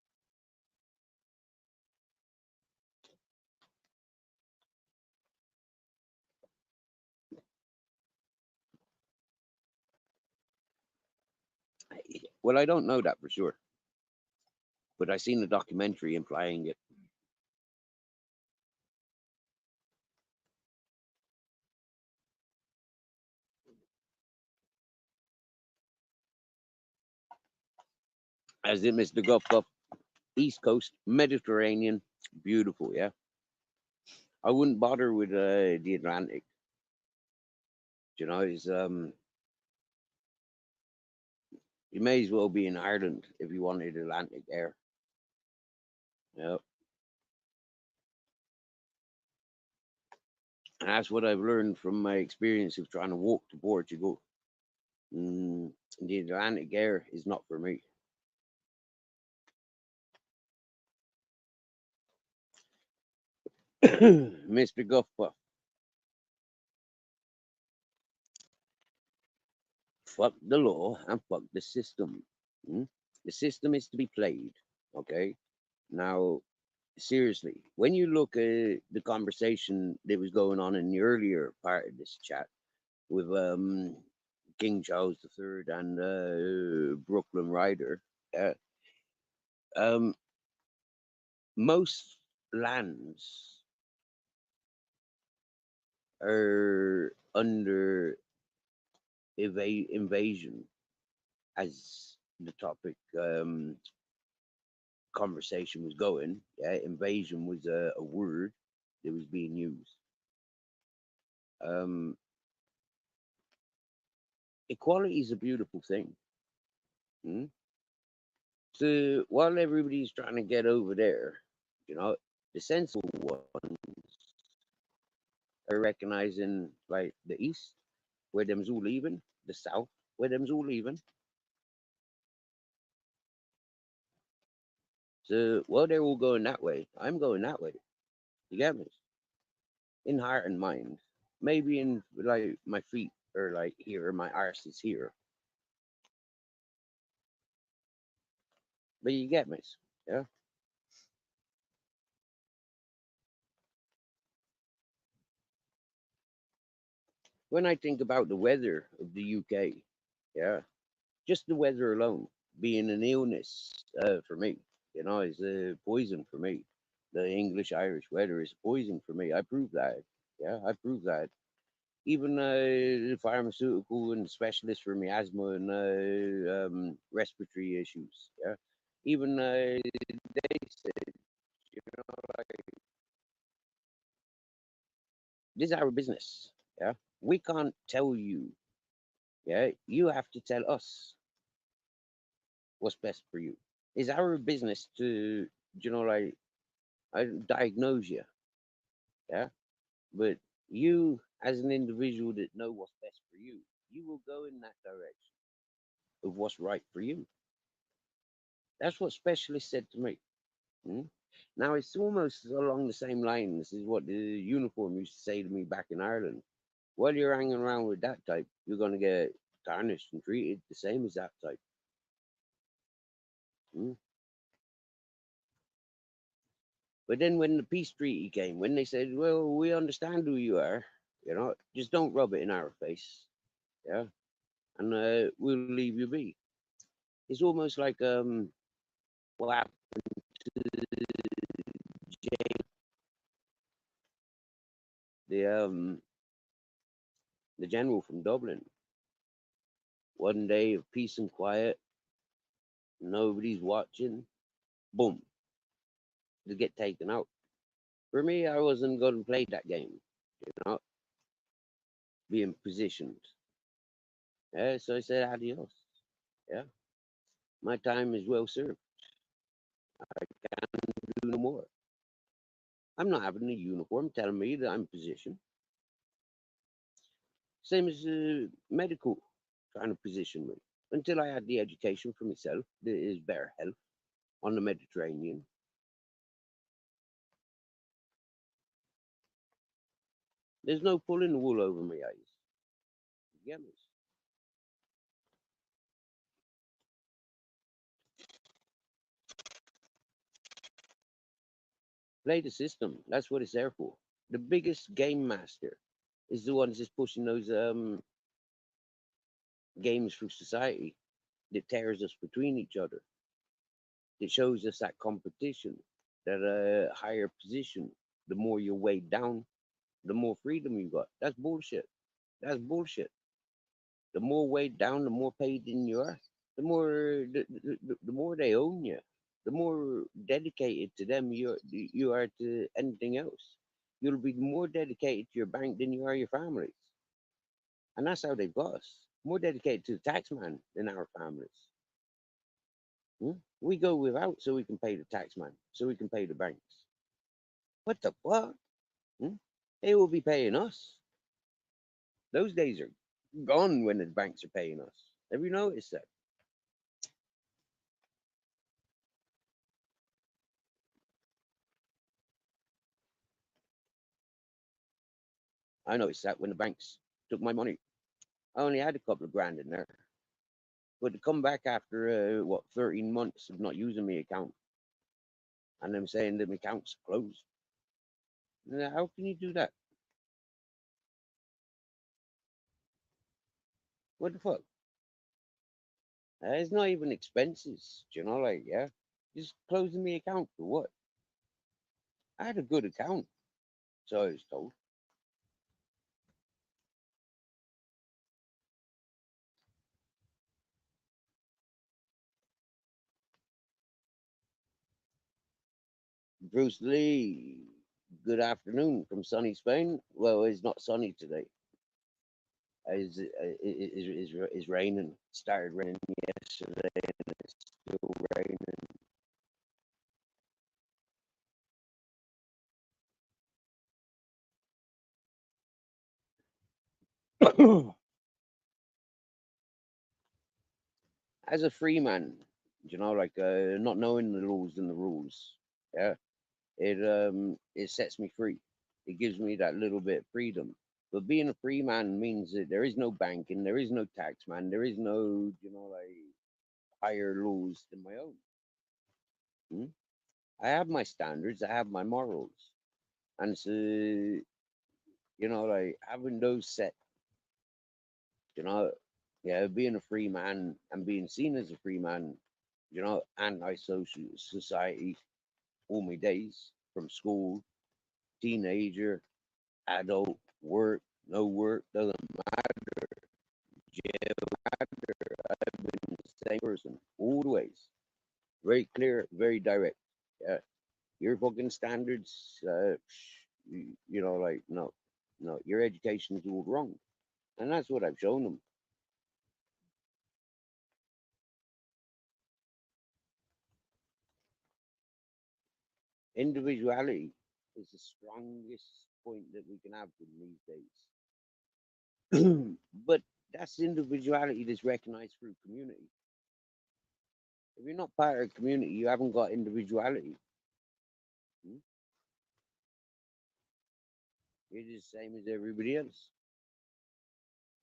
Well, I don't know that for sure, but I seen a documentary implying it. As it, Mr. Guff Guff, East Coast, Mediterranean, beautiful, yeah. I wouldn't bother with the Atlantic. You know, you may as well be in Ireland if you wanted Atlantic air. Yeah, and that's what I've learned from my experience of trying to walk to Portugal. The Atlantic air is not for me. Mr. Guffa, fuck the law and fuck the system. Mm? The system is to be played. Okay. Now, seriously, when you look at the conversation that was going on in the earlier part of this chat with King Charles III and Brooklyn Ryder, uh, um, most lands are under invasion, as the topic conversation was going. Yeah, invasion was a word that was being used. Um, Equality is a beautiful thing. Hmm? So while everybody's trying to get over there, you know, the sensible ones are recognizing like the east, where them's all leaving, the south, where them's all leaving. So well, they're all going that way. I'm going that way. You get me? In heart and mind. Maybe in like my feet are like here, or my arse is here. But you get me? Yeah. When I think about the weather of the UK, yeah, just the weather alone being an illness for me, you know, is a poison for me. The English Irish weather is poison for me. I prove that. Yeah, I prove that. Even the pharmaceutical and specialists for me asthma and respiratory issues. Yeah, even they said, you know, like, this is our business. Yeah, we can't tell you. Yeah, you have to tell us what's best for you. It's our business to, you know, like, I diagnose you, yeah. But you, as an individual that know what's best for you will go in that direction of what's right for you. That's what specialists said to me. Mm? Now it's almost along the same lines as what the uniform used to say to me back in Ireland. While you're hanging around with that type, you're going to get tarnished and treated the same as that type. Mm? But then when the peace treaty came, when they said, "Well, we understand who you are, you know, just don't rub it in our face, yeah, and we'll leave you be." It's almost like what happened to James, the um, the general from Dublin. One day of peace and quiet, nobody's watching. Boom, they get taken out. For me, I wasn't going to play that game, you know, being positioned. Yeah, so I said adios. Yeah, my time is well served. I can't do no more. I'm not having a uniform telling me that I'm positioned. Same as medical trying to position me. Until I had the education for myself, there is better health on the Mediterranean. There's no pulling the wool over my eyes. You get me? Play the system. That's what it's there for. The biggest game master is the ones that's pushing those games through society that tears us between each other. That shows us that competition, that a higher position. The more you're weighed down, the more freedom you got. That's bullshit. That's bullshit. The more weighed down, the more paid in you are. The more they own you. The more dedicated to them you are to anything else. You'll be more dedicated to your bank than you are your families, and that's how they've got us. More dedicated to the tax man than our families. Hmm? We go without so we can pay the tax man, so we can pay the banks. What the fuck? Hmm? They will be paying us. Those days are gone when the banks are paying us. Have you noticed that? I noticed that when the banks took my money. I only had a couple of grand in there. But to come back after, 13 months of not using my account and them saying that my account's closed, how can you do that? What the fuck? It's not even expenses, like, yeah. Just closing my account for what? I had a good account, so I was told. Bruce Lee, good afternoon from sunny Spain. Well, it's not sunny today. It's raining. Started raining yesterday and it's still raining. As a free man, like not knowing the laws and the rules, yeah, it sets me free. It gives me that little bit of freedom. But being a free man means that there is no banking, there is no tax man, there is no, like higher laws than my own. Hmm? I have my standards, I have my morals, and so like having those set, you know, yeah, being a free man and being seen as a free man, anti-social society all my days from school, teenager, adult, work, no work, doesn't matter, jail, I've been the same person all the ways. Very clear, very direct. Yeah. Your fucking standards, like, no, no, your education is all wrong. And that's what I've shown them. Individuality is the strongest point that we can have in these days. But that's individuality that's recognized through community. If you're not part of a community, you haven't got individuality. Hmm? You're just the same as everybody else,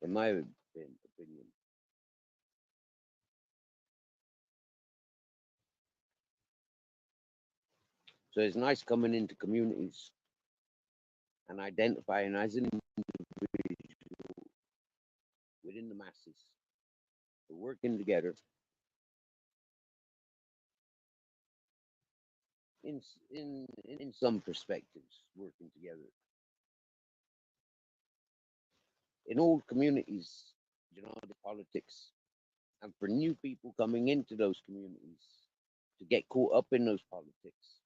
in my opinion. So it's nice coming into communities and identifying as an individual within the masses, working together in some perspectives, working together in all communities. The politics, and for new people coming into those communities to get caught up in those politics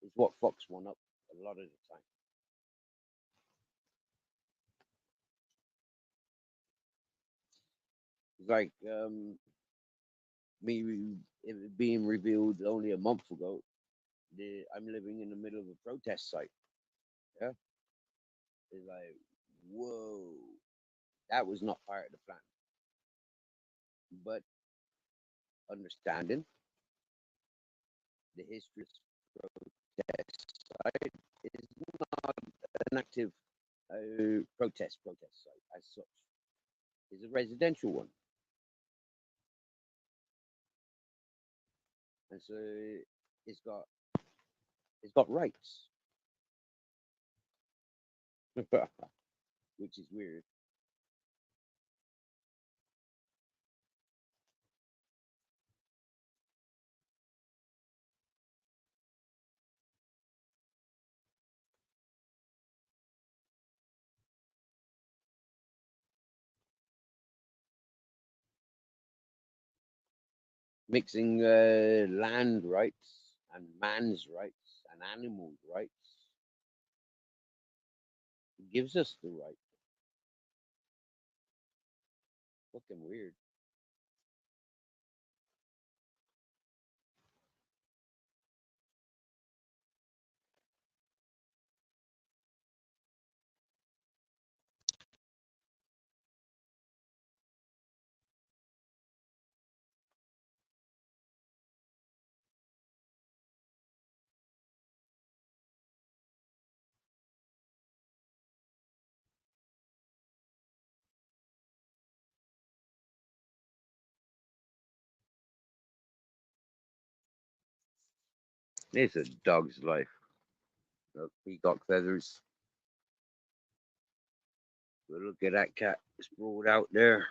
is what fucks one up a lot of the time. Like me being revealed only a month ago, I'm living in the middle of a protest site. Yeah, it's like, whoa, that was not part of the plan. But understanding the history of protest site is not an active. protest site as such. It's a residential one, and so it's got it's got rights, which is weird. Mixing land rights and man's rights and animals' rights gives us the right. Fucking weird. It's a dog's life. Look, peacock feathers. But look at that cat sprawled out there.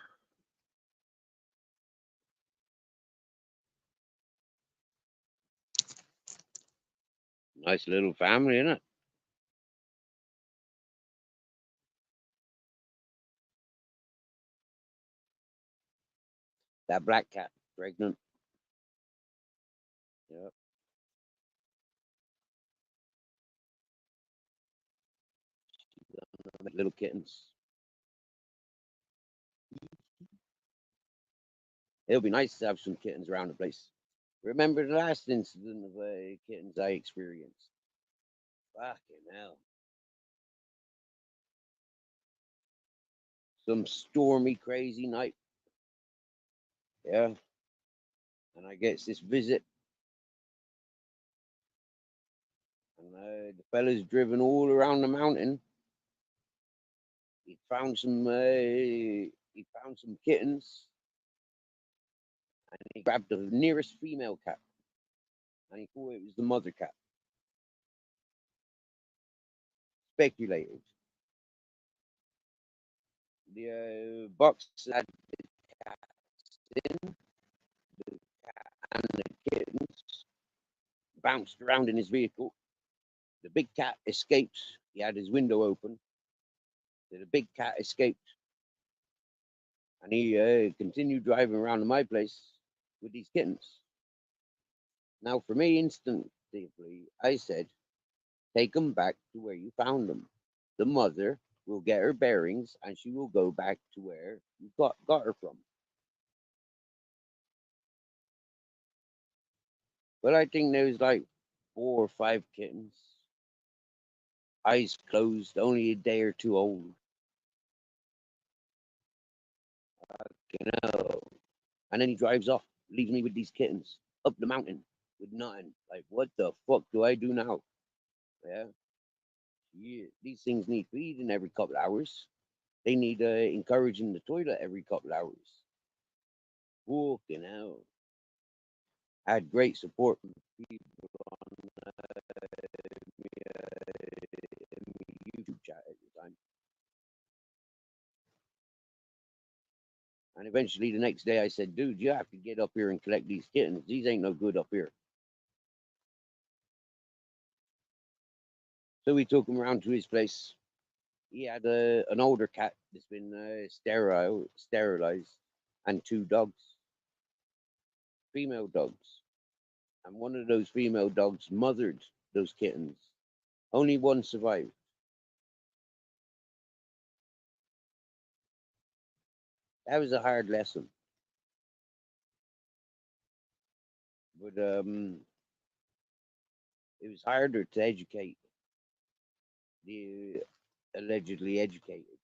Nice little family, isn't it? That black cat, pregnant. Yep. Little kittens. It'll be nice to have some kittens around the place. Remember the last incident of kittens I experienced? Fucking hell. Some stormy, crazy night. Yeah. And I gets this visit. And the fella's driven all around the mountain. He found some kittens. And he grabbed the nearest female cat. And he thought it was the mother cat. Speculated. The box had the cats in, the cat and the kittens bounced around in his vehicle. The big cat escaped. He had his window open. So the big cat escaped. And he continued driving around to my place with these kittens. Now, for me, instinctively, I said, take them back to where you found them. The mother will get her bearings and she will go back to where you got her from. But I think there's like 4 or 5 kittens, eyes closed, only a day or two old. You know. And then he drives off, leaves me with these kittens up the mountain with nothing. Like, what the fuck do I do now? Yeah. Yeah. These things need feeding every couple of hours. They need encouraging the toilet every couple of hours. Fucking hell. I had great support from people on my YouTube chat at the time. And eventually the next day I said, dude, you have to get up here and collect these kittens. These ain't no good up here. So we took him around to his place. He had an older cat that's been sterilized, and 2 dogs, female dogs. And one of those female dogs mothered those kittens. Only one survived. That was a hard lesson. But it was harder to educate the allegedly educated.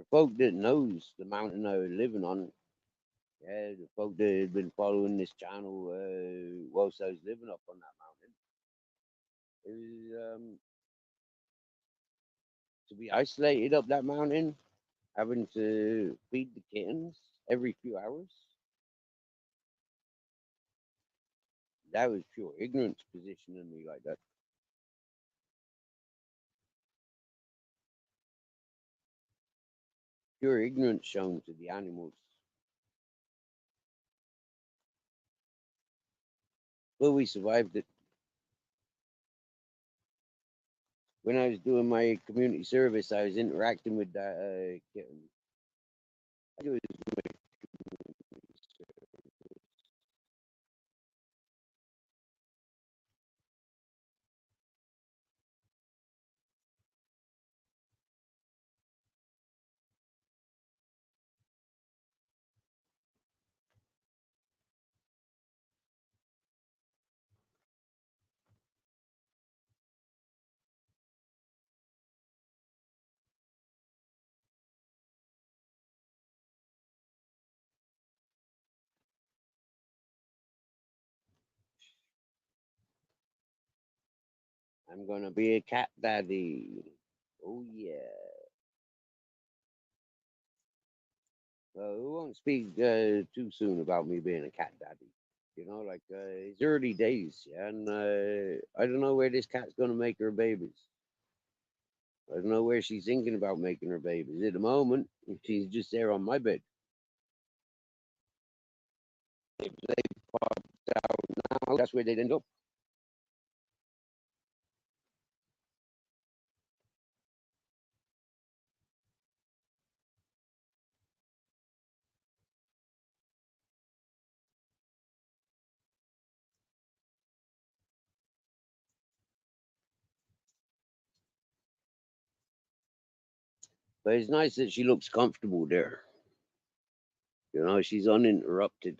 For folk that knows the mountain I was living on, yeah, the folk that had been following this channel whilst I was living up on that mountain, it was to be isolated up that mountain, having to feed the kittens every few hours. That was pure ignorance positioning me like that. Pure ignorance shown to the animals. But we survived it. When I was doing my community service, I was interacting with that kitten. I was I'm gonna be a cat daddy. Oh yeah. We won't speak too soon about me being a cat daddy. Like it's early days, yeah, and I don't know where this cat's gonna make her babies. I don't know where she's thinking about making her babies. At the moment, she's just there on my bed. If they popped out now, that's where they'd end up. But it's nice that she looks comfortable there. She's uninterrupted.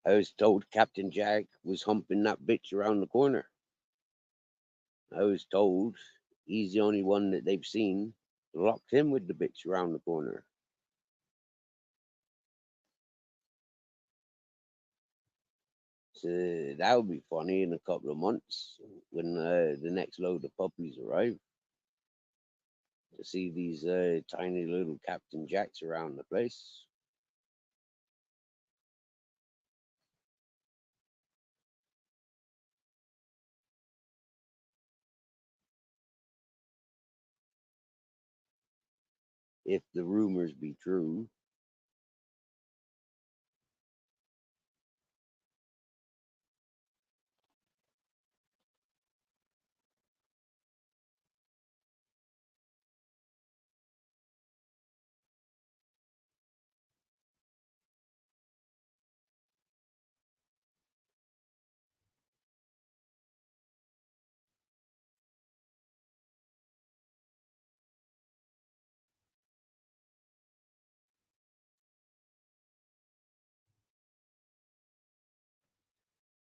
I was told Captain Jack was humping that bitch around the corner. I was told he's the only one that they've seen locked in with the bitch around the corner. So that would be funny in a couple of months when the next load of puppies arrive to see these tiny little Captain Jacks around the place. If the rumors be true.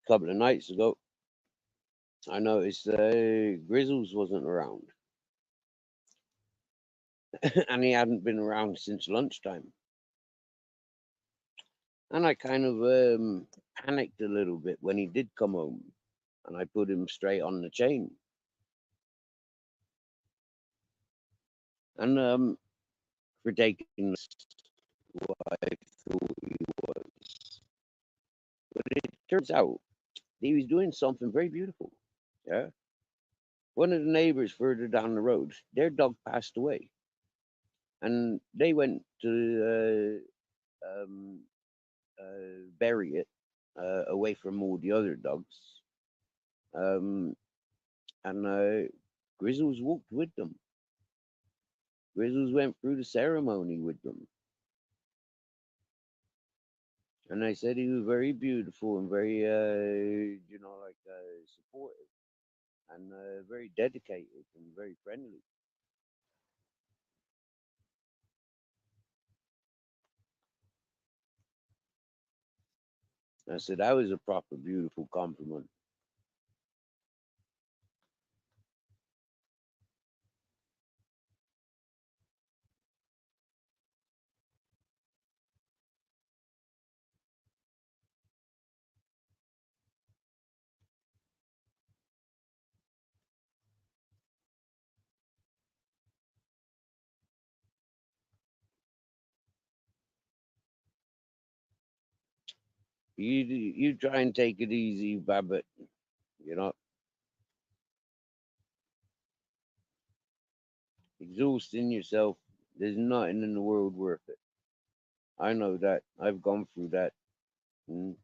A couple of nights ago, I noticed Grizzles wasn't around, and he hadn't been around since lunchtime. And I kind of panicked a little bit when he did come home, and I put him straight on the chain. And for taking what I thought he was, but it turns out he was doing something very beautiful. Yeah, one of the neighbors further down the road, their dog passed away, and they went to bury it away from all the other dogs. Um, and Grizzles walked with them. Grizzles went through the ceremony with them. And they said he was very beautiful and very, supportive and very dedicated and very friendly. I said that was a proper beautiful compliment. You try and take it easy, Babbitt. You know, exhausting yourself. There's nothing in the world worth it. I know that. I've gone through that. Mm.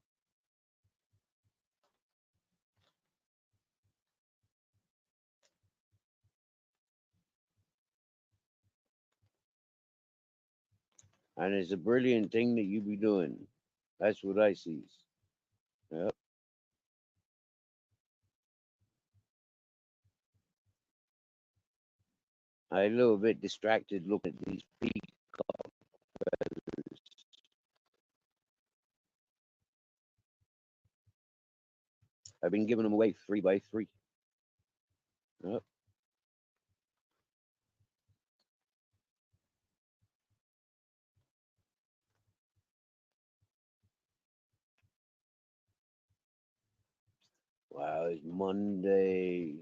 And it's a brilliant thing that you be doing. That's what I see. Yep. I a little bit distracted looking at these peaks. I've been giving them away 3 by 3. Yep. Wow, it's Monday.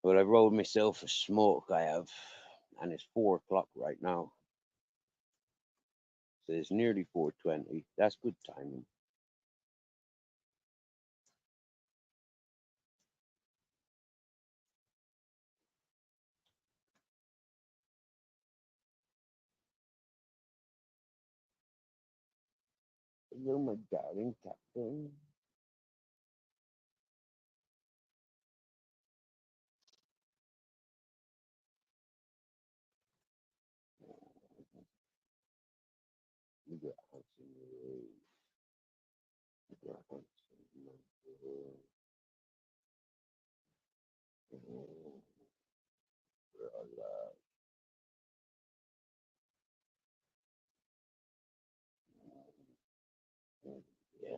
Well, I rolled myself a smoke, I have, and it's 4 o'clock right now. So it's nearly 4:20. That's good timing. Hello, my darling captain. You got Hudson Ray. You got Hudson Ray. We're alive. Yeah.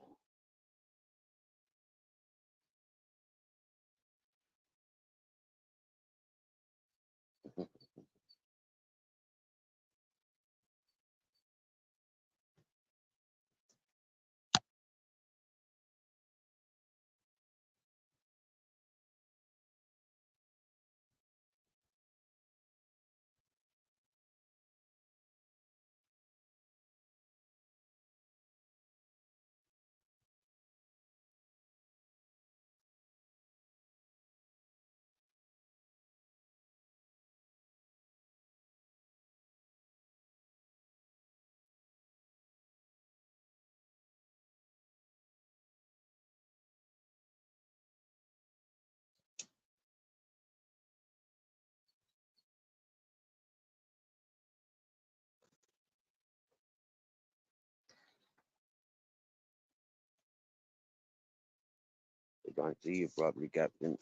They can't see you properly, Captain.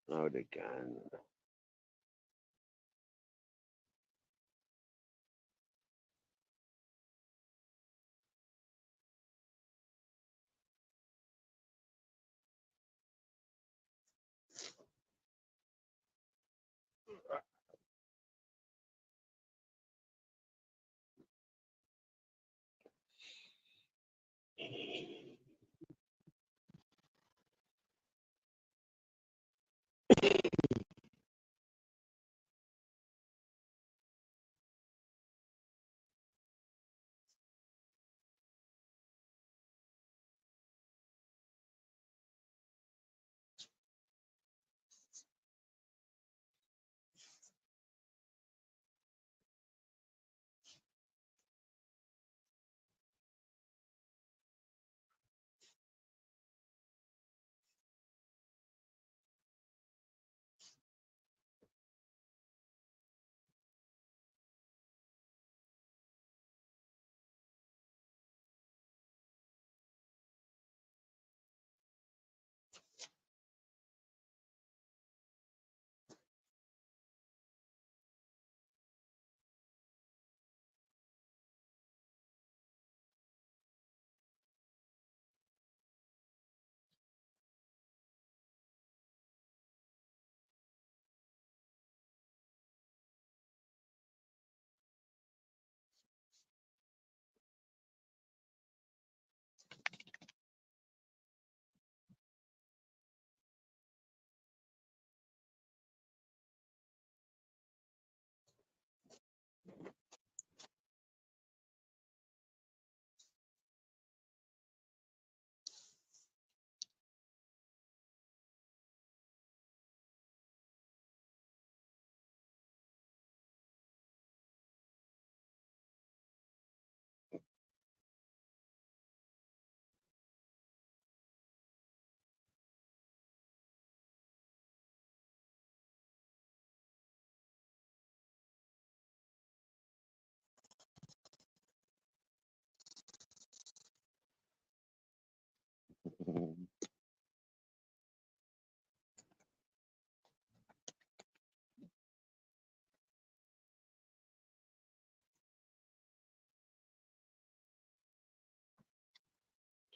No, they can.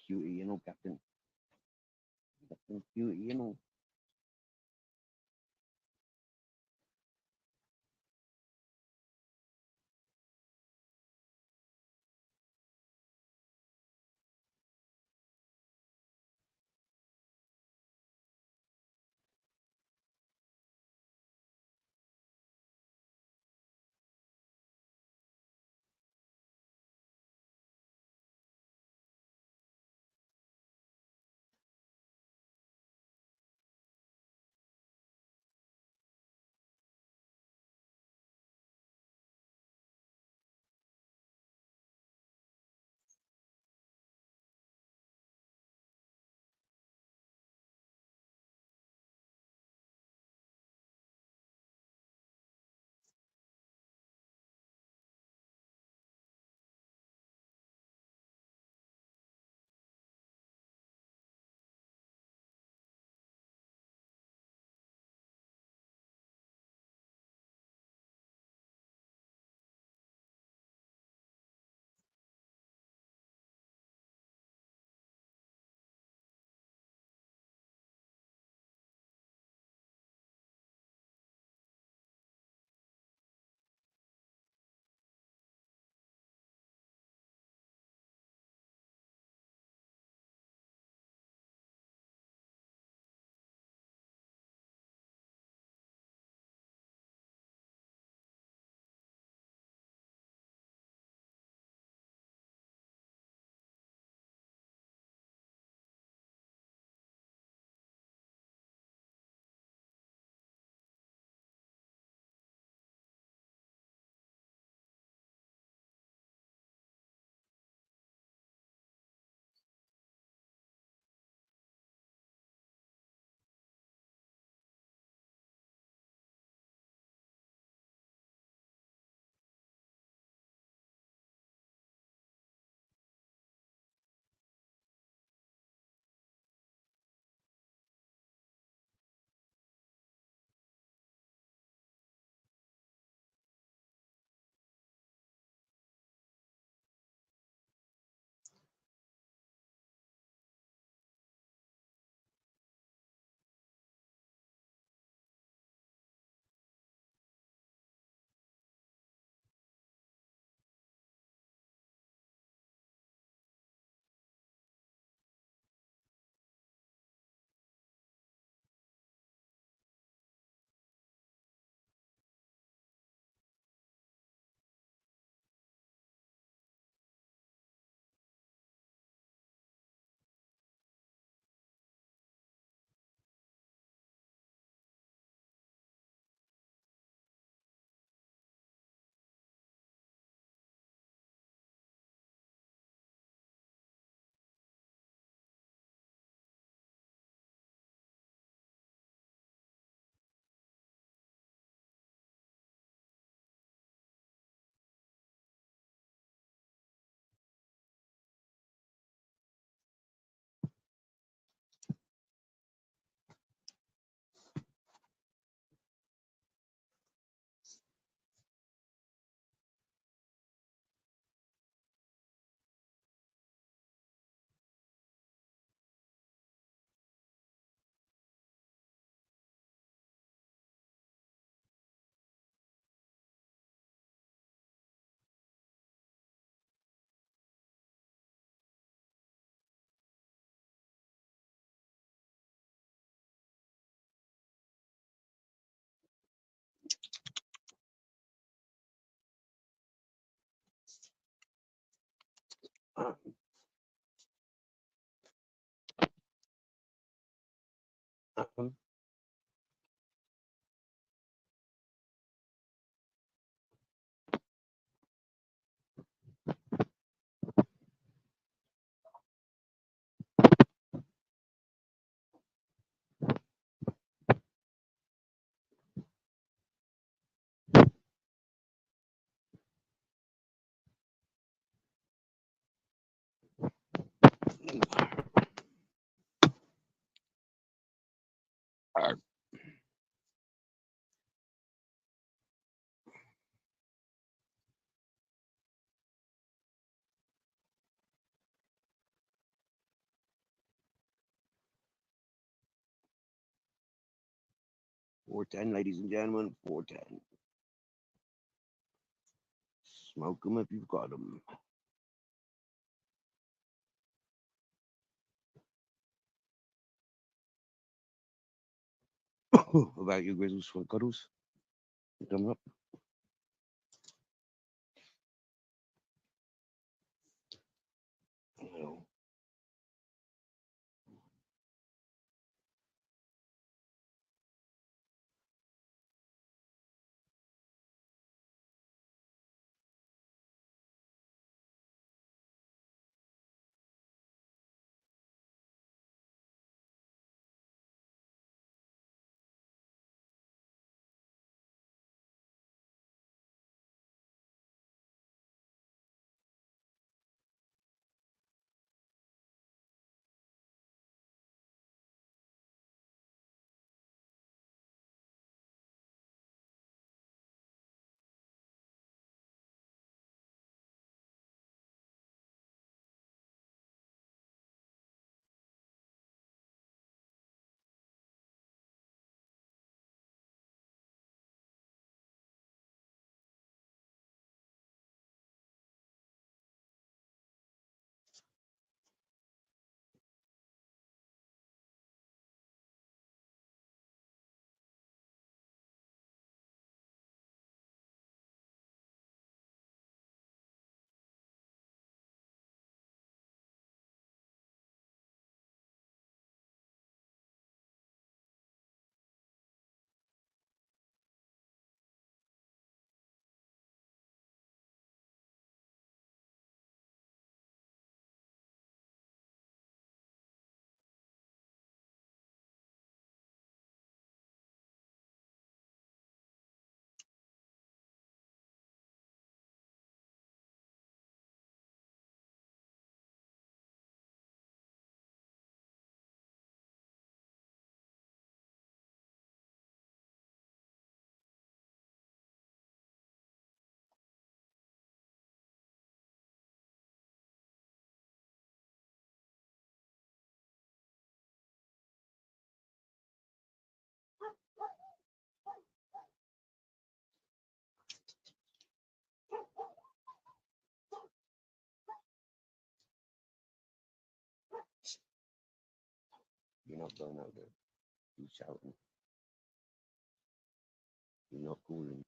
Cutie, Captain. Captain Cutie. 410, ladies and gentlemen, 410. Smoke them if you've got them. About you, Grizzles from Cuddles. Coming up. No. You're not going out there. You shouting. You're not cooling.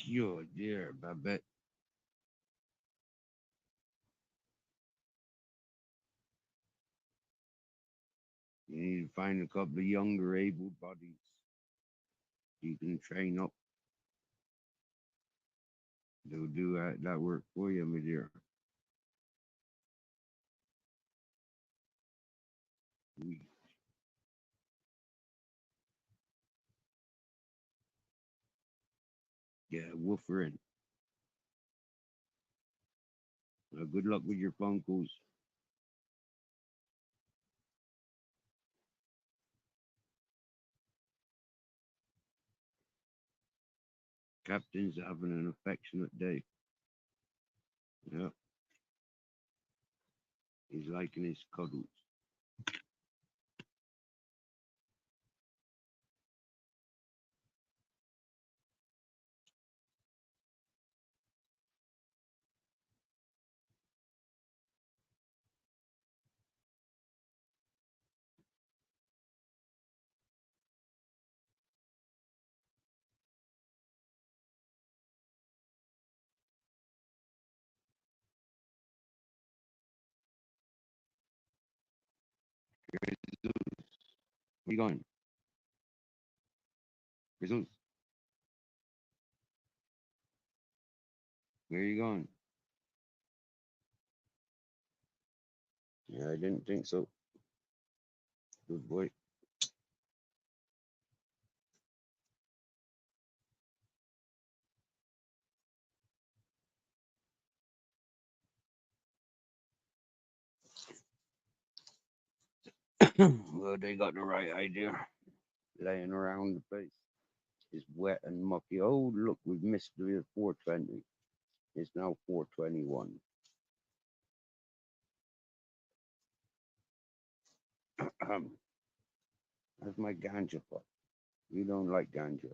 Yo, dear, Babette. You need to find a couple of younger, able bodies you can train up. They'll do that work for you, my dear. We get woofering. Good luck with your funkles. Captain's having an affectionate day. Yeah, he's liking his cuddles. Where you going? Jesus, where you going? Yeah, I didn't think so. Good boy. Well, they got the right idea. Laying around the place. It's wet and mucky. Oh, look, we've missed the 420. It's now 421. That's my ganja pot. You don't like ganja.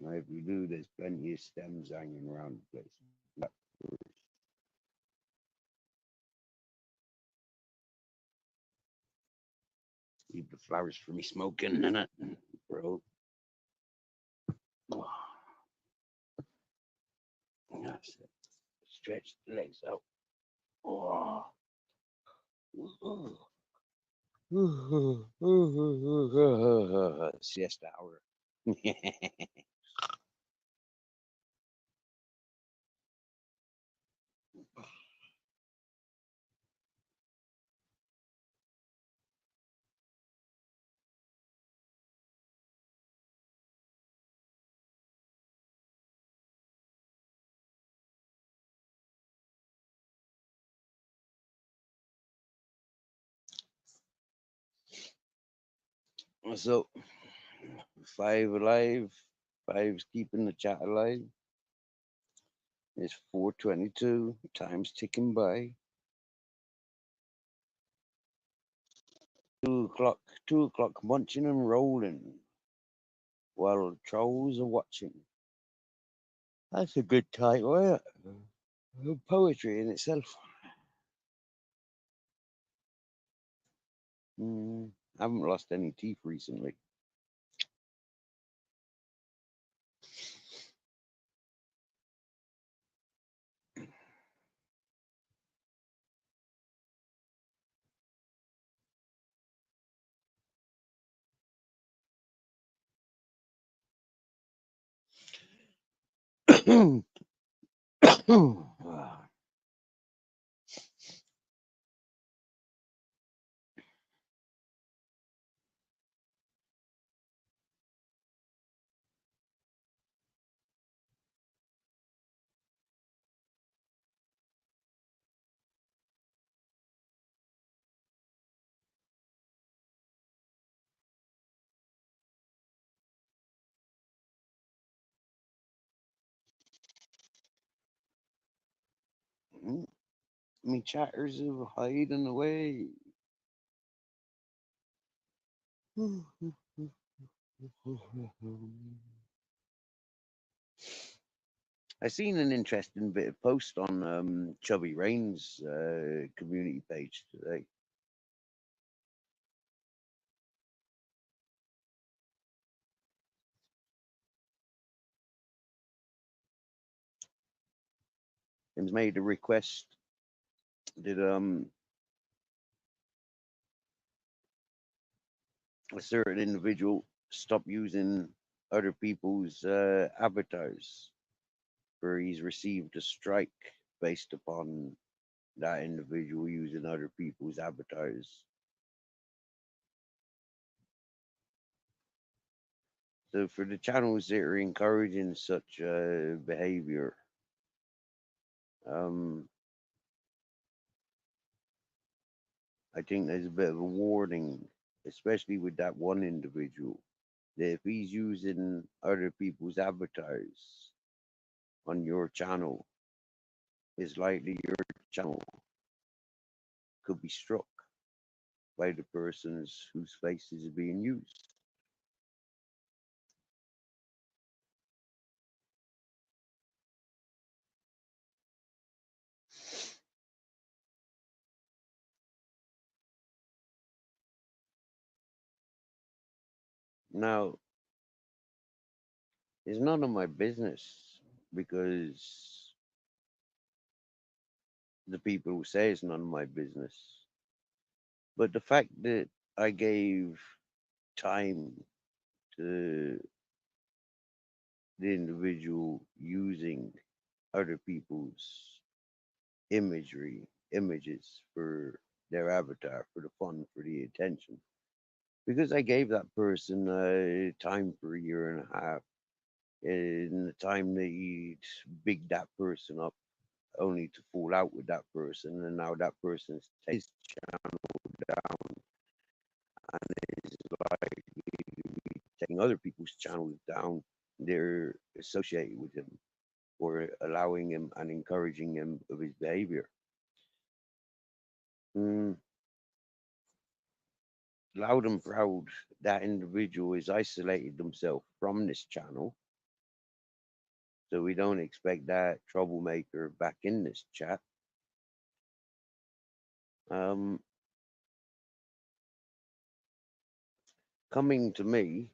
Now, if you do, there's plenty of stems hanging around the place. Black forest. Leave the flowers for me smoking, innit? Bro. That's it. Stretch the legs out. Oh. Siesta hour. So, five alive. Five's keeping the chat alive. It's 422. Time's ticking by. 2 o'clock. 2 o'clock munching and rolling while trolls are watching. That's a good title, isn't it? Poetry in itself. I haven't lost any teeth recently. Me chatters are hiding away. I seen an interesting bit of post on Chubby Rain's community page today. and made a request that a certain individual stop using other people's avatars, where he's received a strike based upon that individual using other people's avatars. So for the channels that are encouraging such behavior, um, I think there's a bit of a warning, especially with that one individual, that if he's using other people's avatars on your channel, it's likely your channel could be struck by the persons whose faces are being used. Now, it's none of my business because the people who say it's none of my business. But the fact that I gave time to the individual using other people's images for their avatar, for the fun, for the attention, because I gave that person time for a year and a half, in the time that he'd big that person up, only to fall out with that person, and now that person's taken his channel down and is like taking other people's channels down. They're associated with him or allowing him and encouraging him of his behavior. Mm, loud and proud, that individual has isolated themselves from this channel. So we don't expect that troublemaker back in this chat. Um, coming to me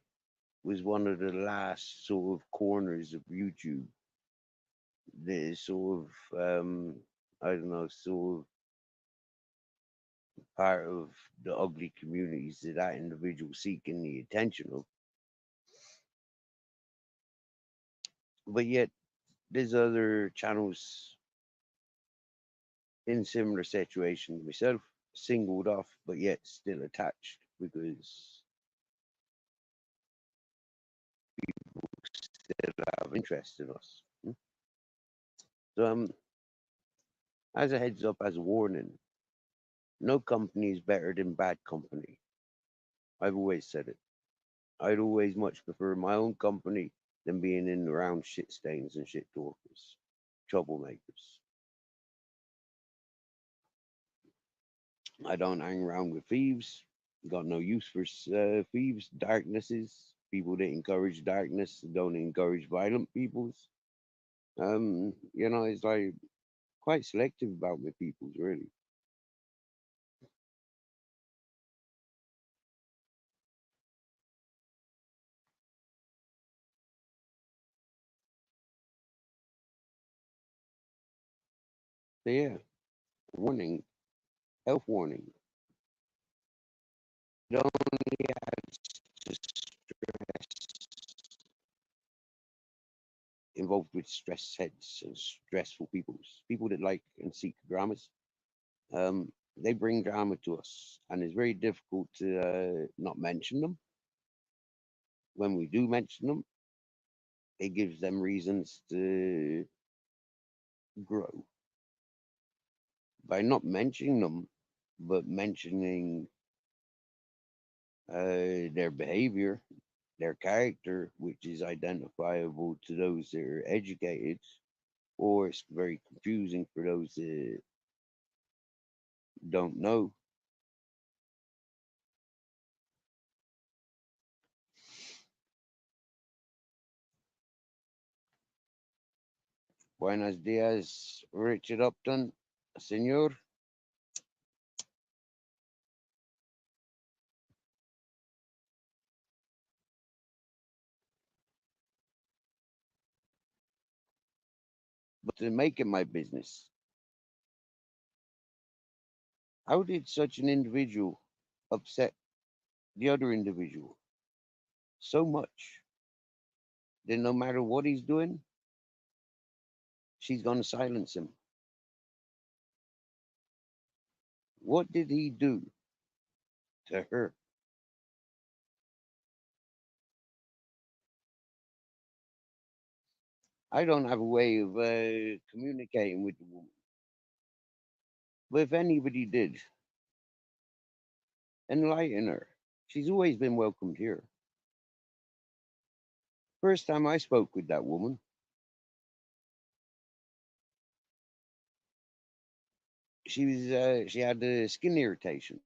was one of the last sort of corners of YouTube that is sort of, I don't know, sort of part of the ugly communities that that individual seeking the attention of. But yet, there's other channels in similar situations myself, singled off, but yet still attached because people still have interest in us. So, as a heads up, as a warning, no company is better than bad company. I've always said it. I'd always much prefer my own company than being in around shit stains and shit talkers, troublemakers. I don't hang around with thieves. Got no use for thieves, darknesses, people that encourage darkness, don't encourage violent peoples. It's like quite selective about my peoples, really. So yeah, warning, health warning. Don't involved with stress heads and stressful people that like and seek dramas. They bring drama to us, and it's very difficult to not mention them. When we do mention them, it gives them reasons to grow. By not mentioning them, but mentioning their behavior, their character, which is identifiable to those that are educated, or it's very confusing for those that don't know. Buenos dias, Richard Upton, senor. but to make it my business. How did such an individual upset the other individual so much that no matter what he's doing, she's going to silence him? What did he do to her? I don't have a way of communicating with the woman. But if anybody did, enlighten her. She's always been welcomed here. First time I spoke with that woman, she had a skin irritation,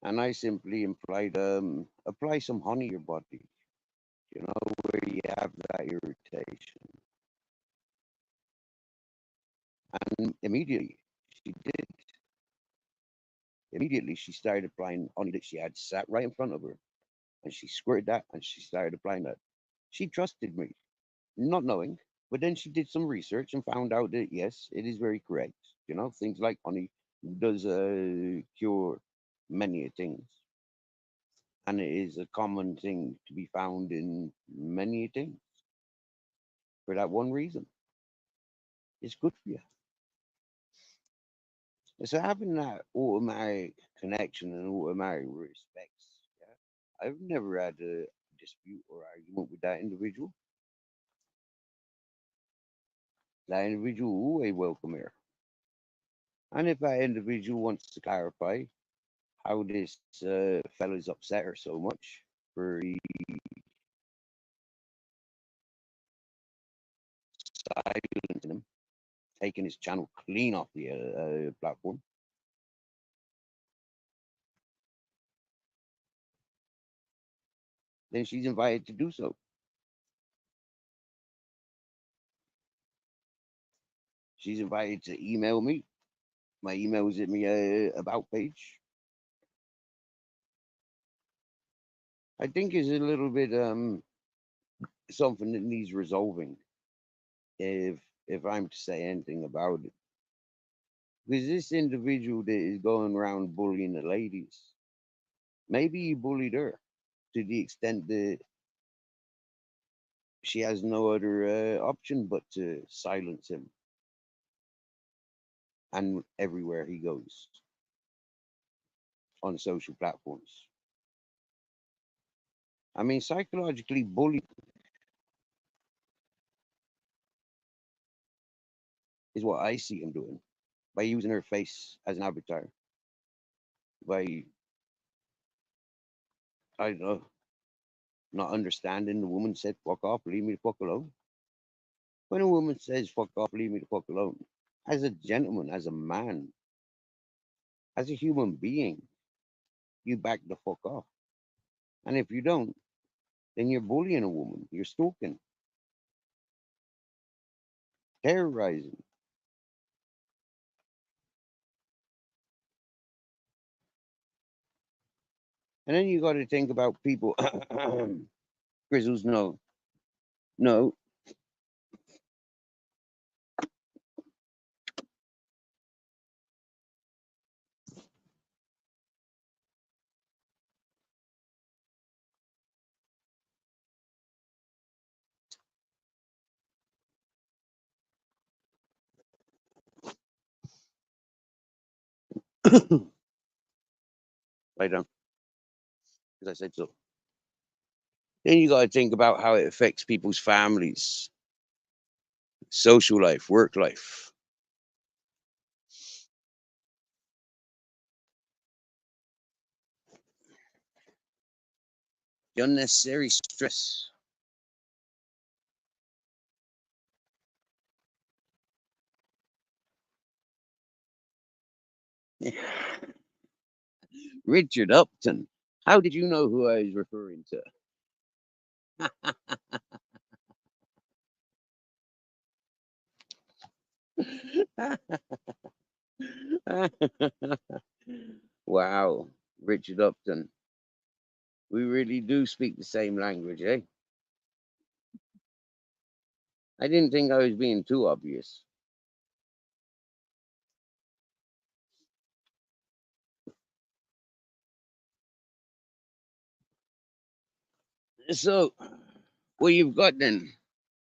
and I simply implied apply some honey to your body, where you have that irritation. And immediately she did. Immediately she started applying honey that she had sat right in front of her, and she squirted that, and she started applying that. She trusted me, not knowing, but then she did some research and found out that yes, it is very correct. Things like honey does cure many things, and it is a common thing to be found in many things. For that one reason, it's good for you. So having that automatic connection and automatic respects, yeah, I've never had a dispute or argument with that individual. That individual always welcome here. And if that individual wants to clarify how this fella's upset her so much for silencing him, taking his channel clean off the platform, then she's invited to do so. She's invited to email me. My email is in my about page. I think it's a little bit something that needs resolving if I'm to say anything about it. Because this individual that is going around bullying the ladies, maybe he bullied her to the extent that she has no other option but to silence him and everywhere he goes on social platforms. I mean, psychologically bullying is what I see him doing by using her face as an avatar. By, I don't know, not understanding the woman said, fuck off, leave me the fuck alone. When a woman says, fuck off, leave me the fuck alone, as a gentleman, as a man, as a human being, you back the fuck off. And if you don't, then you're bullying a woman, you're stalking, terrorizing. And then you got to think about people, Grizzles, no, no, I don't, because I said so. Then you got to think about how it affects people's families, social life, work life. The unnecessary stress. Richard Upton. How did you know who I was referring to? Wow, Richard Upton. We really do speak the same language, eh? I didn't think I was being too obvious. So, what you've got then?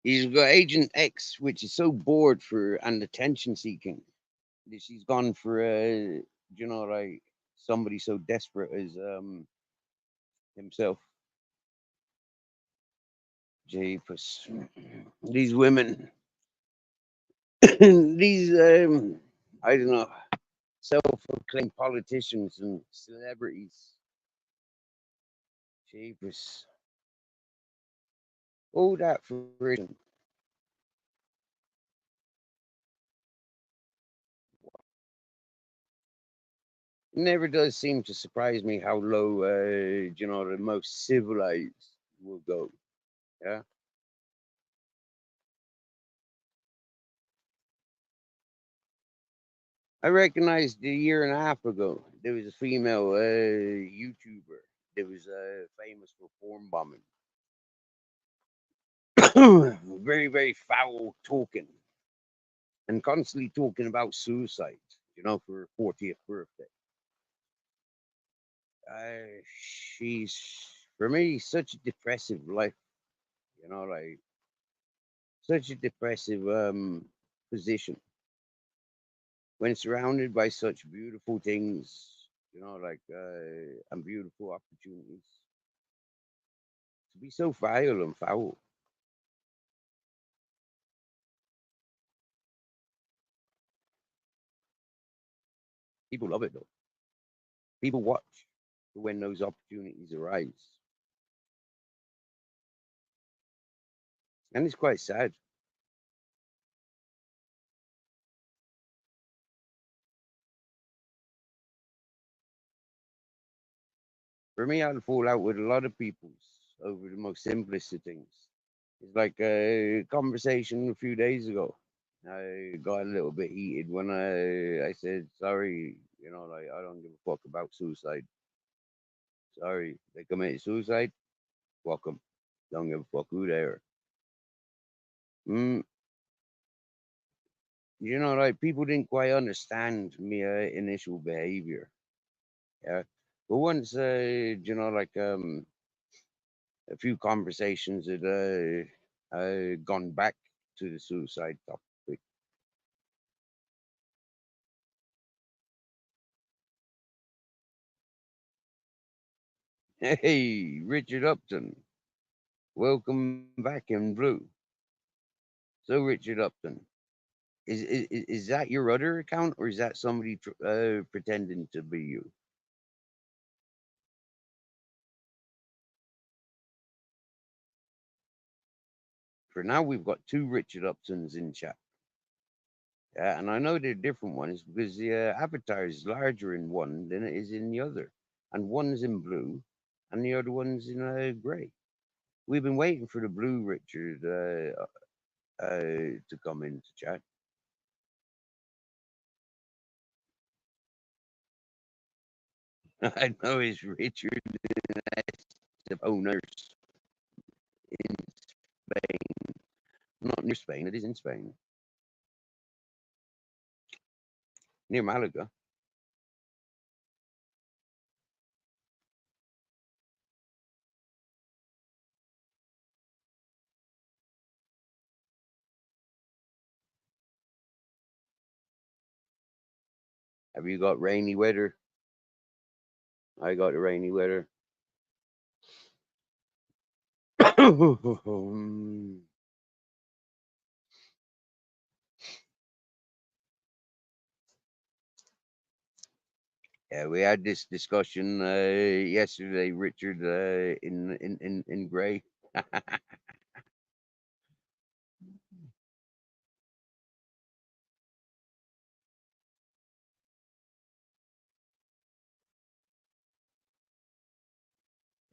You've got Agent X, which is so bored for and attention seeking that she's gone for like somebody so desperate as himself. Jeepers. These women, these I don't know, self-proclaimed politicians and celebrities. Jeepers. All that fruition. It never does seem to surprise me how low, the most civilized will go. Yeah. I recognized a year and a half ago there was a female YouTuber that was famous for porn bombing. Very, very foul talking and constantly talking about suicide, for her 40th birthday. She's, for me, such a depressive life, like such a depressive position when surrounded by such beautiful things, and beautiful opportunities to be so vile and foul. People love it though. People watch for when those opportunities arise. And it's quite sad. For me, I'll fall out with a lot of peoples over the most simplest of things. It's like a conversation a few days ago. I got a little bit heated when I said sorry, like I don't give a fuck about suicide. Sorry, they committed suicide. Fuck them. Don't give a fuck who they are. Mm, like people didn't quite understand me initial behavior. Yeah, but once a few conversations had gone back to the suicide topic. Hey, Richard Upton, welcome back in blue. So, Richard Upton, is that your other account, or is that somebody pretending to be you? For now, we've got two Richard Uptons in chat. Yeah, and I know they're different ones because the avatar is larger in one than it is in the other, and one's in blue, and the other one's in grey. We've been waiting for the blue Richard to come into chat. I know it's Richard of owners in Spain, not near Spain. It is in Spain, near Malaga. Have you got rainy weather? I got the rainy weather. Yeah, we had this discussion yesterday, Richard, in Gray.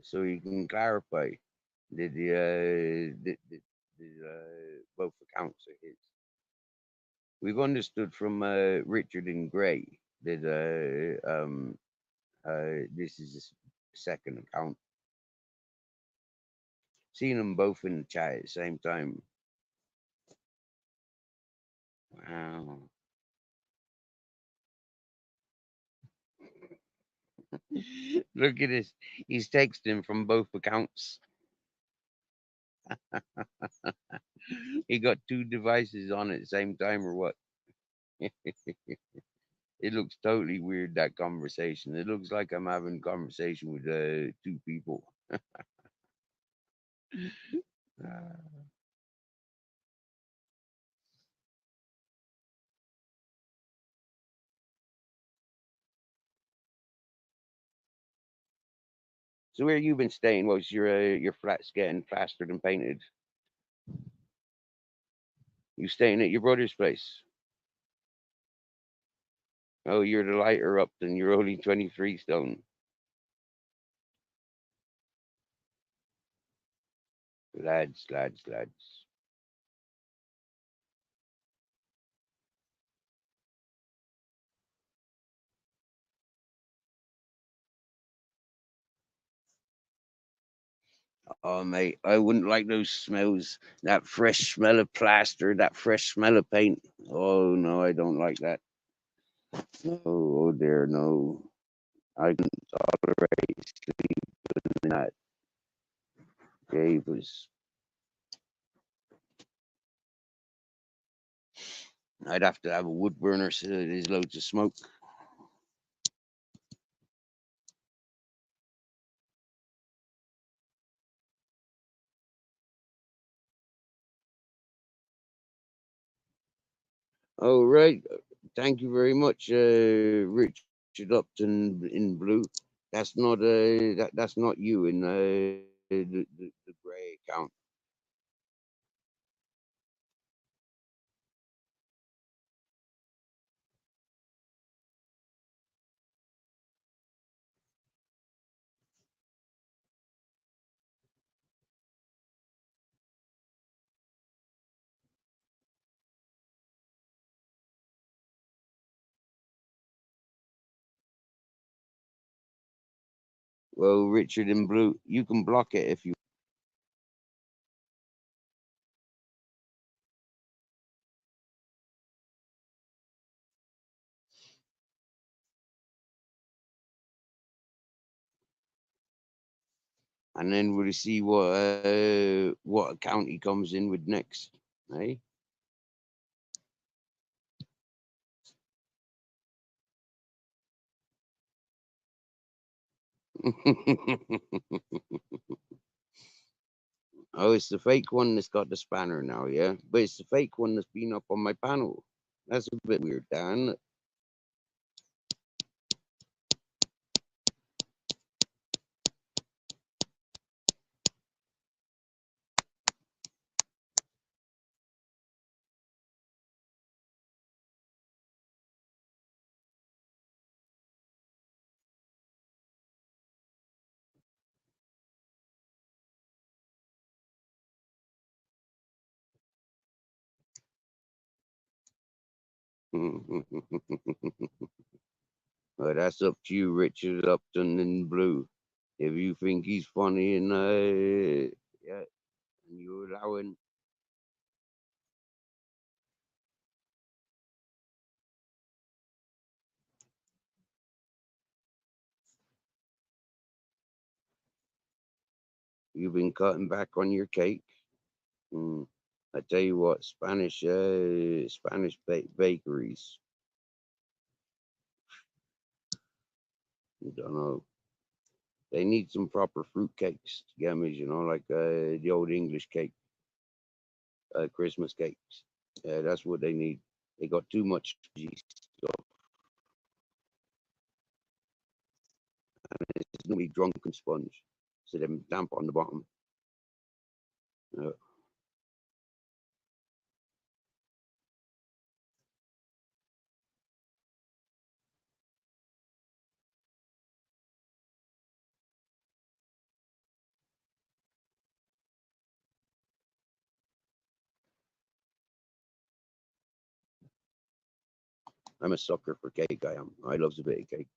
So you can clarify the both accounts are his. We've understood from Richard in Gray that this is his second account. Seeing them both in the chat at the same time. Oh. Look at this. He's texting from both accounts. He got two devices on at the same time, or what? It looks totally weird, that conversation. It looks like I'm having a conversation with two people. Uh, so where you been staying? Was your flat's getting plastered and painted? You staying at your brother's place? Oh, you're the lighter up, then you're only 23 stone. Lads, lads, lads. Oh, mate, I wouldn't like those smells. That fresh smell of plaster, that fresh smell of paint. Oh, no, I don't like that. No, oh, dear, no. I can tolerate sleeping in that cave. Was I'd have to have a wood burner so there's loads of smoke. Oh, right. Thank you very much, Richard Upton in blue. That's not you in the grey account. Well, Richard in blue, you can block it if you. And then we'll see what account he comes in with next. Eh? Oh, it's the fake one that's got the spanner now, yeah. But it's the fake one that's been up on my panel. That's a bit weird, Dan. Well, that's up to you, Richard Upton in blue. If you think he's funny and yeah, and you allow him, you've been cutting back on your cake. Mm. I tell you what, Spanish bakeries. I don't know. They need some proper fruit cakes, yummies, like the old English cake, Christmas cakes. Yeah, that's what they need. They got too much yeast, so it's normally drunken sponge, so they're damp on the bottom. Uh, I'm a sucker for cake. I am. I loves a bit of cake.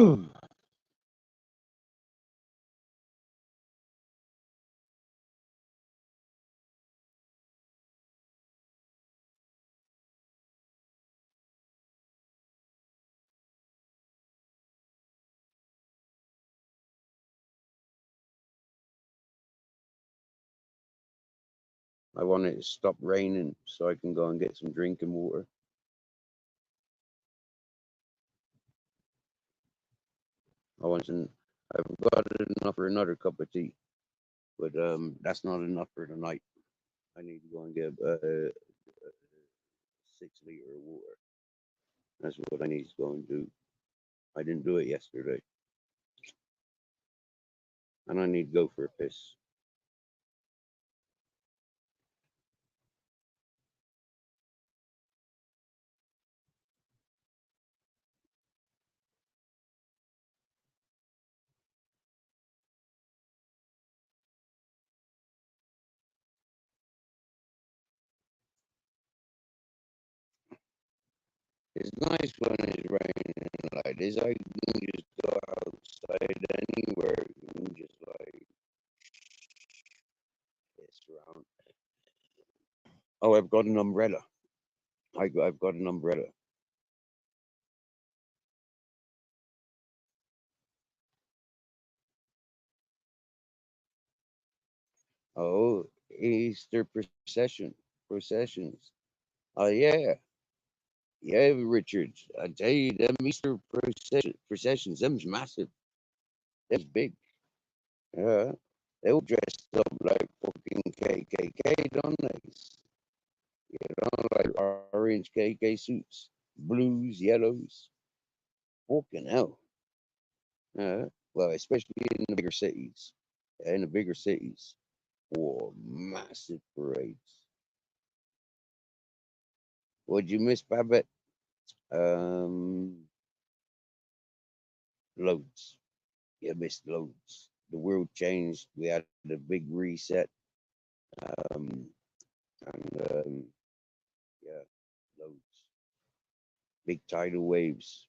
I want it to stop raining so I can go and get some drinking water. I want some. I've got enough for another cup of tea, but that's not enough for tonight. I need to go and get 6 liter of water. That's what I need to go and do. I didn't do it yesterday, and I need to go for a piss. It's nice when it's raining like this. I can just go outside anywhere and just like piss around. Oh, I've got an umbrella. I've got an umbrella. Oh, Easter processions. Oh yeah, yeah, Richard. I tell you, them Easter processions, them's massive. Them's big. Yeah, they all dressed up like fucking KKK, don't they? You know, like orange KK suits, blues, yellows. Fucking hell. Yeah. Well, especially in the bigger cities. In the bigger cities. Or massive parades. What'd you miss, Babette? Um, Loads. You missed loads. The world changed. We had a big reset. Um, and yeah, loads. Big tidal waves.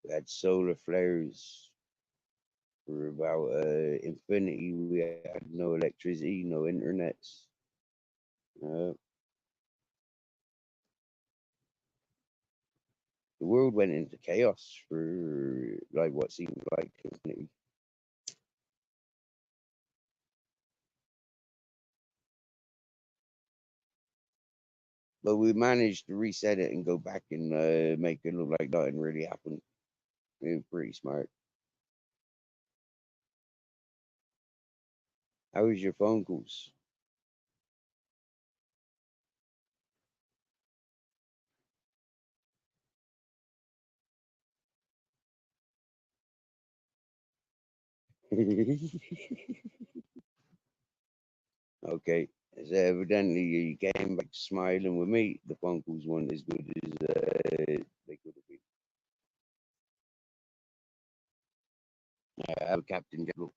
We had solar flares for about infinity. We had no electricity, no internet. Uh, the world went into chaos for like what seemed like infinity. But we managed to reset it and go back and make it look like nothing really happened. We were pretty smart. How was your phone calls? Okay. So evidently you came back smiling with me. The phone calls weren't as good as they could have been. Have Captain Jack. Look,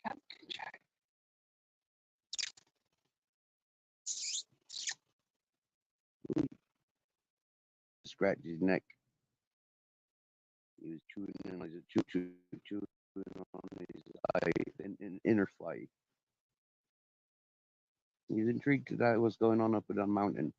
Captain Jack scratched his neck. He was chewing in like a chewing on his eye, inner thigh. He's intrigued to that what's going on up at that mountain.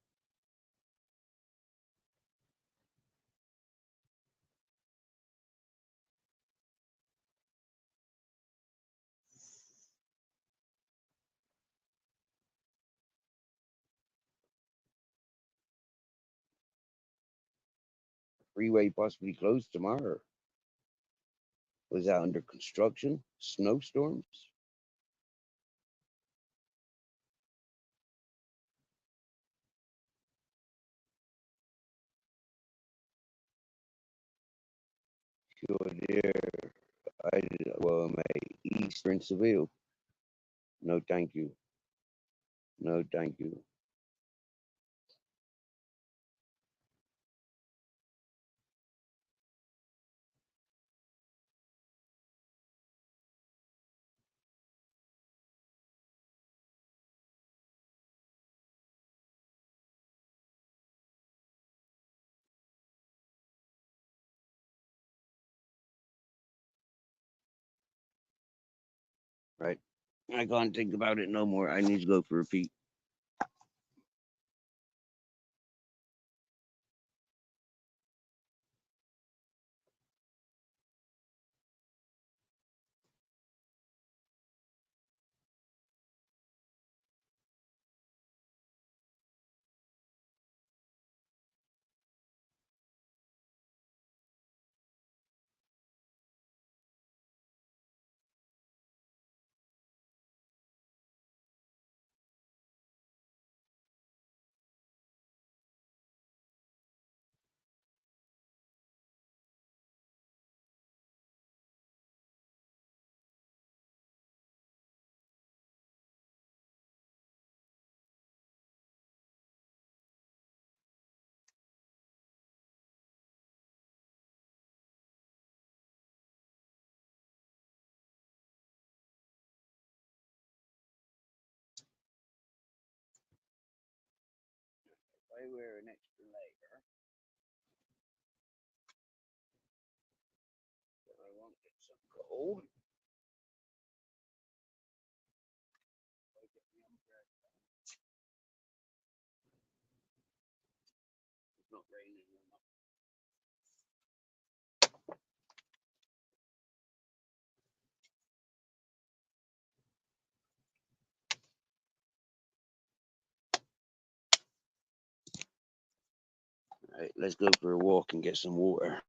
Freeway possibly closed tomorrow. Was that under construction? Snowstorms? Sure, dear. Well, my Eastern Seville. No, thank you. No, thank you. Right. I can't think about it no more. I need to go for a pee. If I wear an extra layer, then I won't get so cold. If I get the umbrella, it's not raining enough. All right, let's go for a walk and get some water.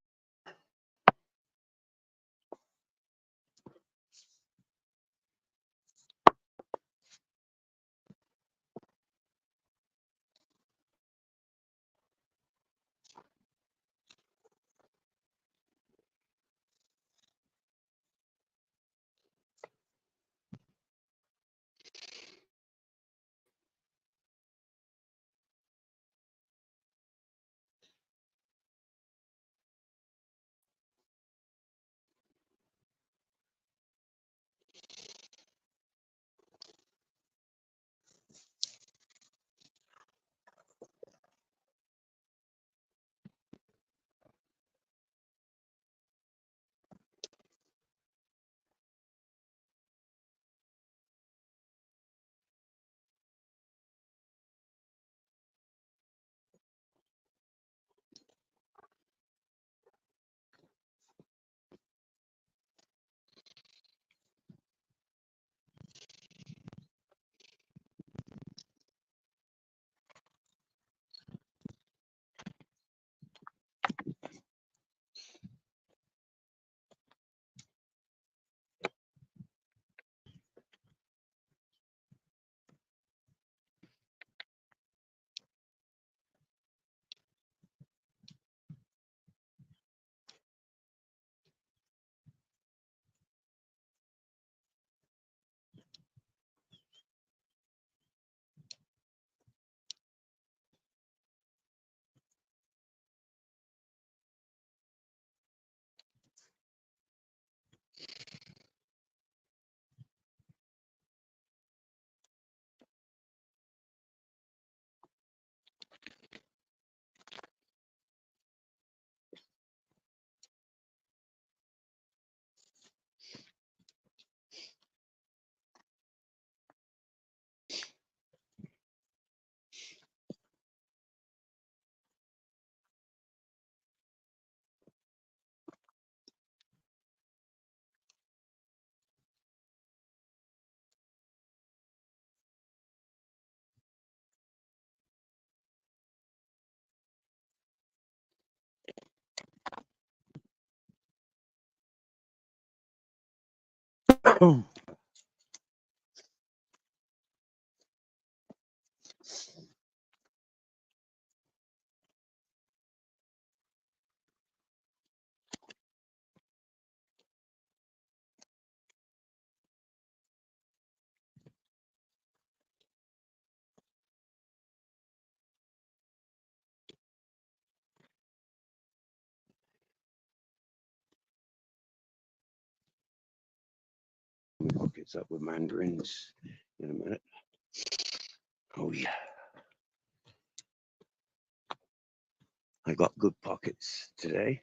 My pockets up with mandarins in a minute. Oh yeah, I got good pockets today.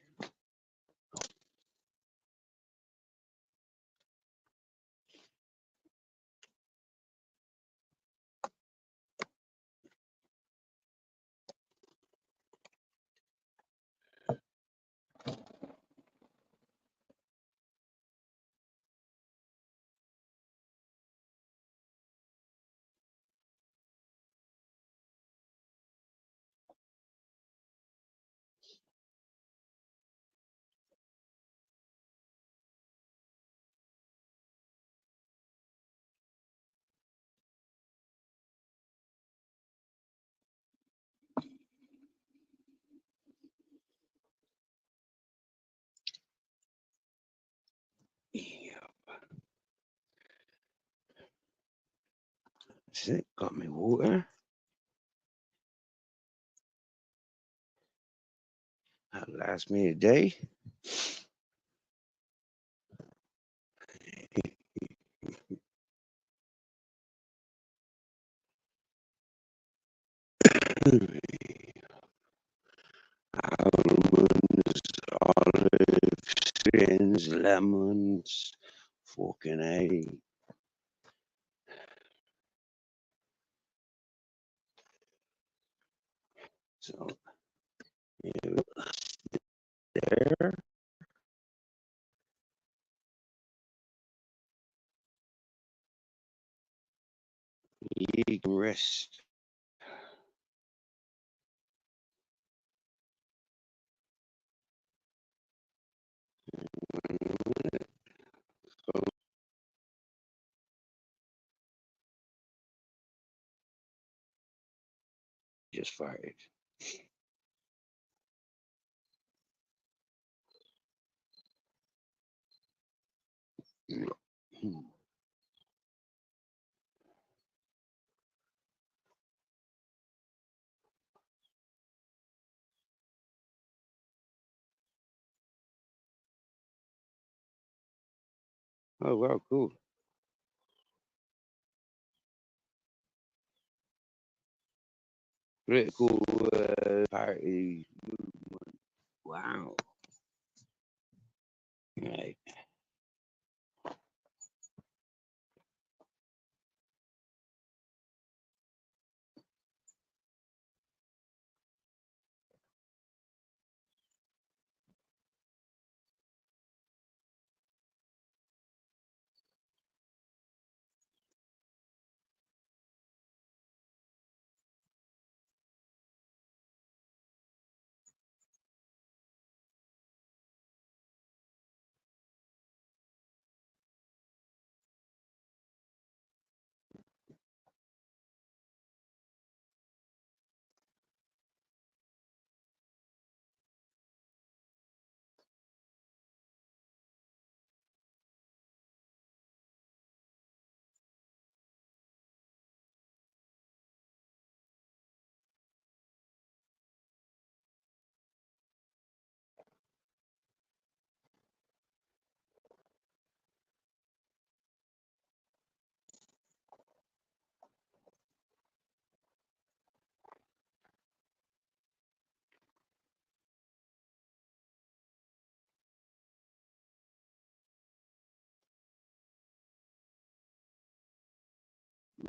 Yeah, that's it. Got me water. That'll last me a day. Almonds, olives, skins, lemons, fucking A. So, yeah, there. You can rest. Just farted. Oh, wow, cool. Political party. Wow. Right.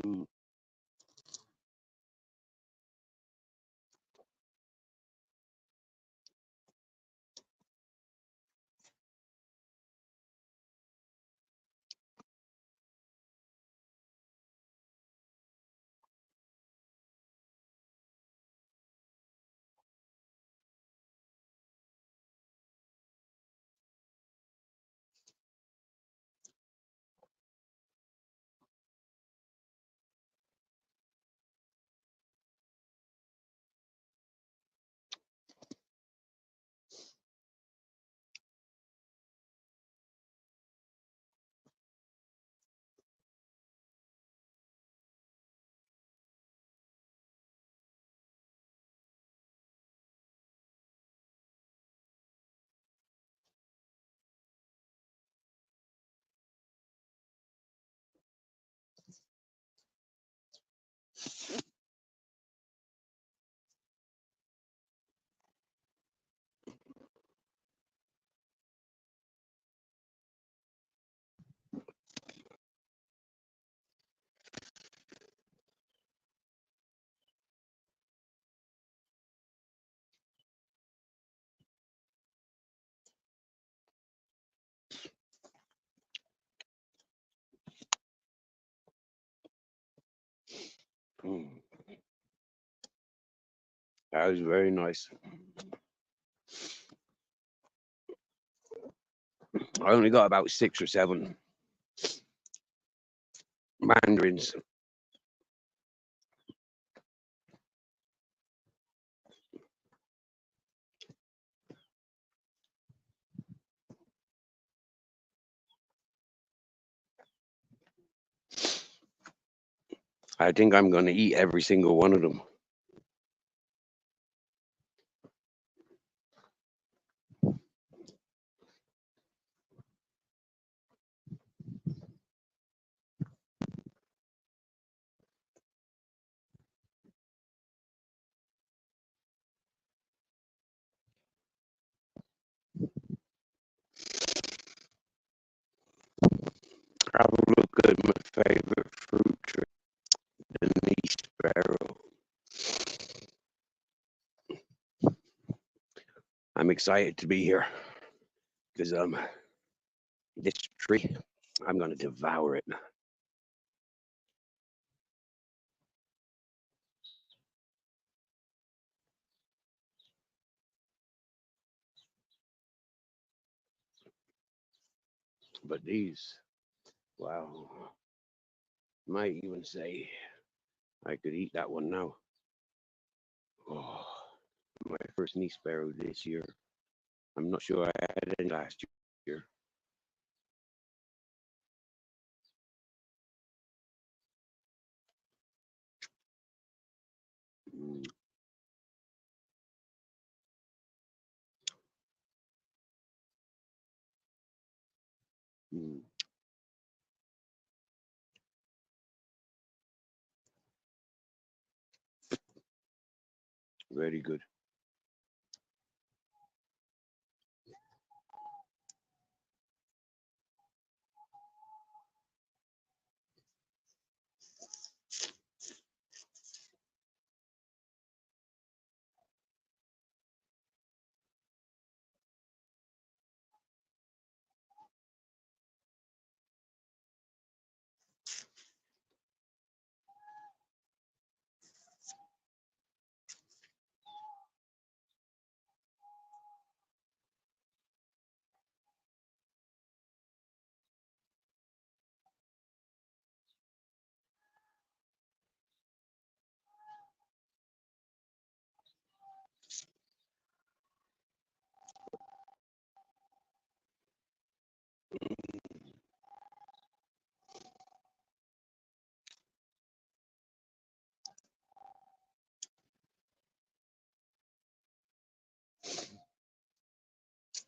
Mm. Mm. That was very nice. I only got about 6 or 7 mandarins. I think I'm going to eat every single one of them. Have a look at my favorite fruit tree, the knee sparrow. I'm excited to be here because this tree, I'm going to devour it. But these, wow, might even say I could eat that one now. Oh, my first knee sparrow this year. I'm not sure I had any last year. Mm, mm, very good.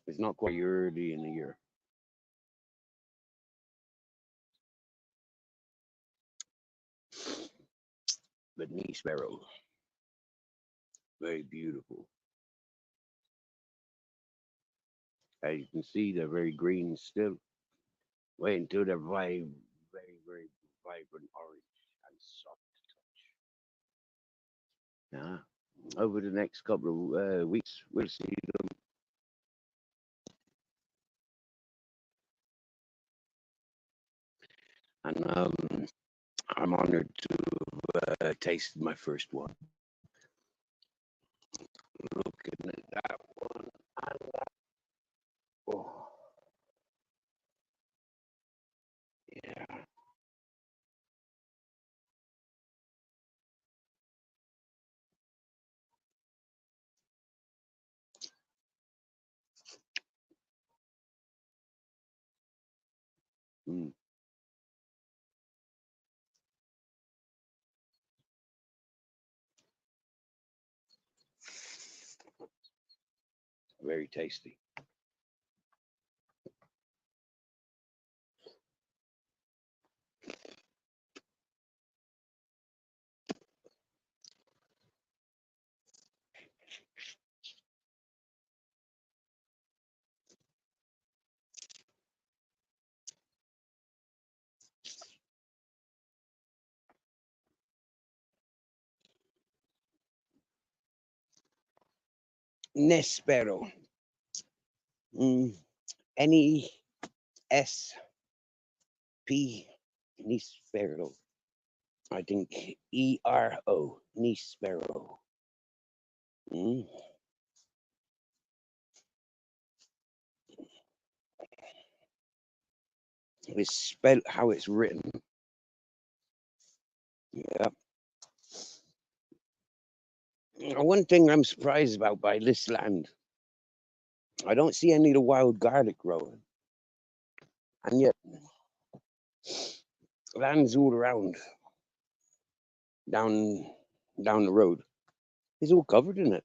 It's not quite early in the year. But knee sparrow, very beautiful. As you can see, they're very green still. Wait until they're very, very vibrant orange and soft touch. Yeah. Over the next couple of weeks, we'll see them. And I'm honored to taste my first one. Looking at that one, and oh, yeah. Mm, very tasty. Nespero. Mm, Nespero. Nispero. I think ERO. Nispero. Mm. It's spelled how it's written. Yeah. One thing I'm surprised about by this land, I don't see any of the wild garlic growing. And yet, land's all around. down down the road. It's all covered in it.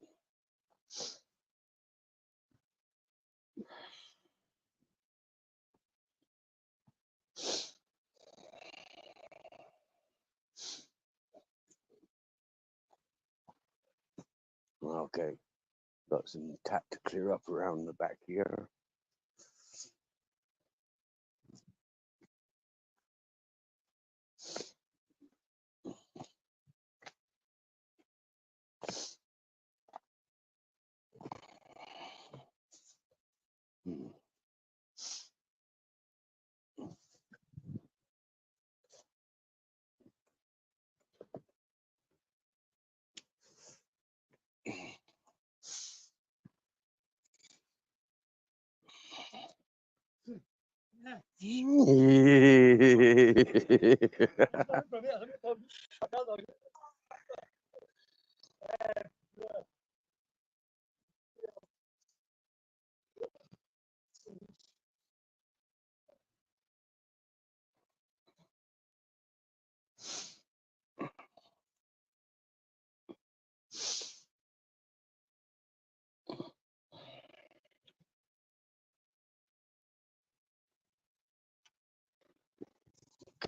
Okay, got some tap to clear up around the back here. Hmm.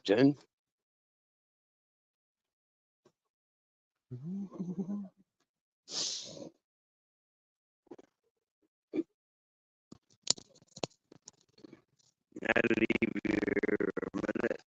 Then I'll leave here a minute.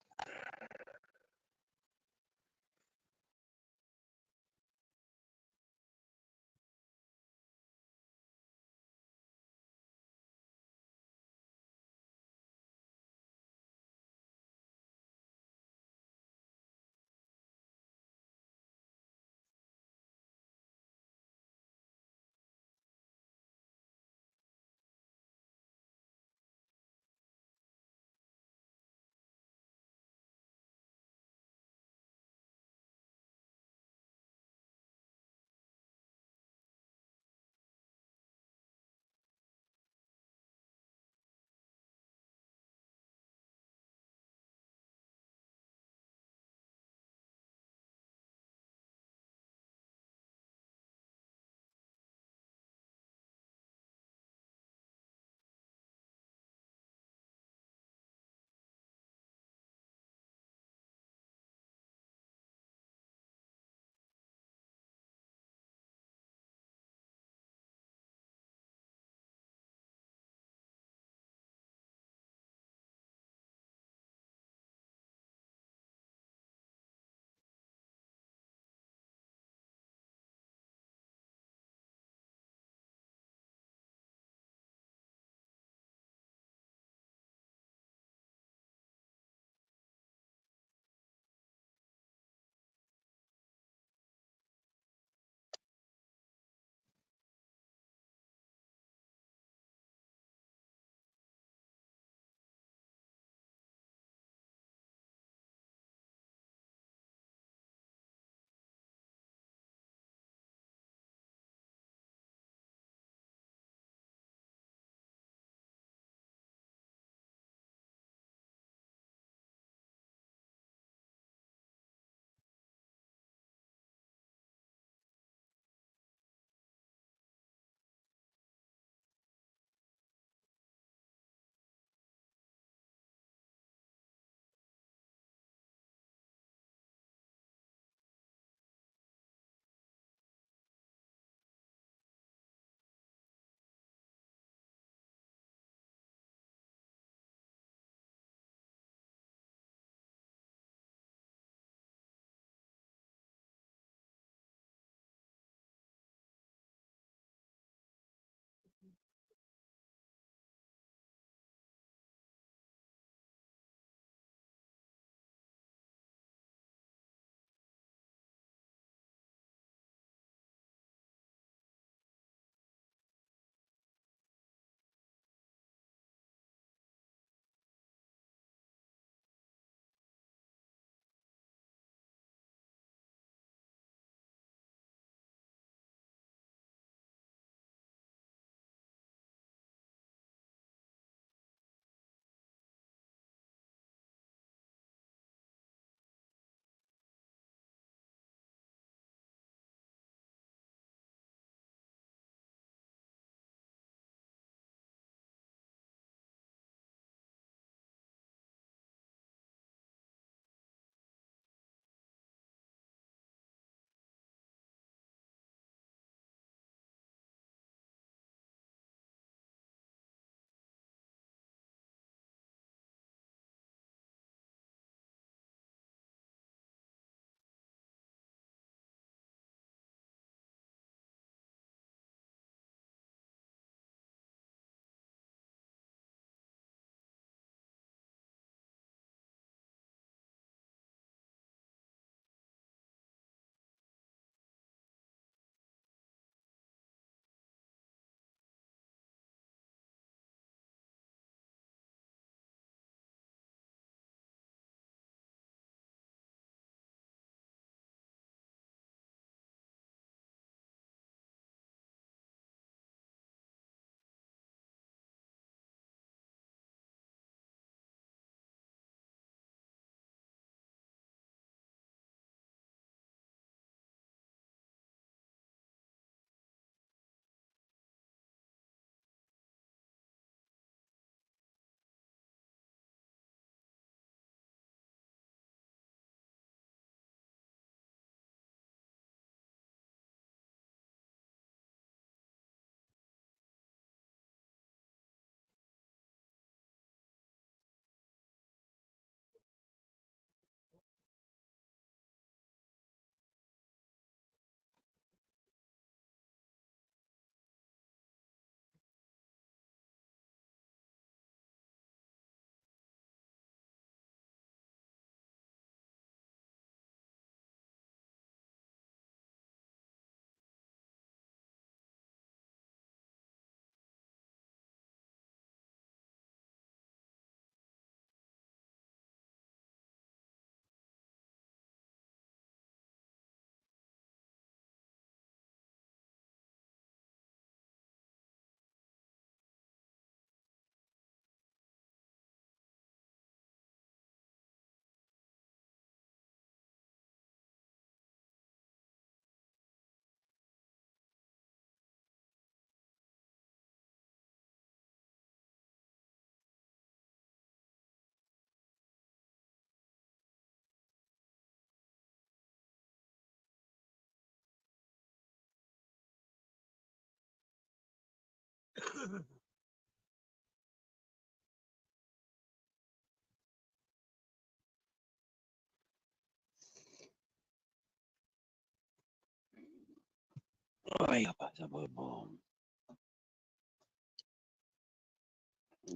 The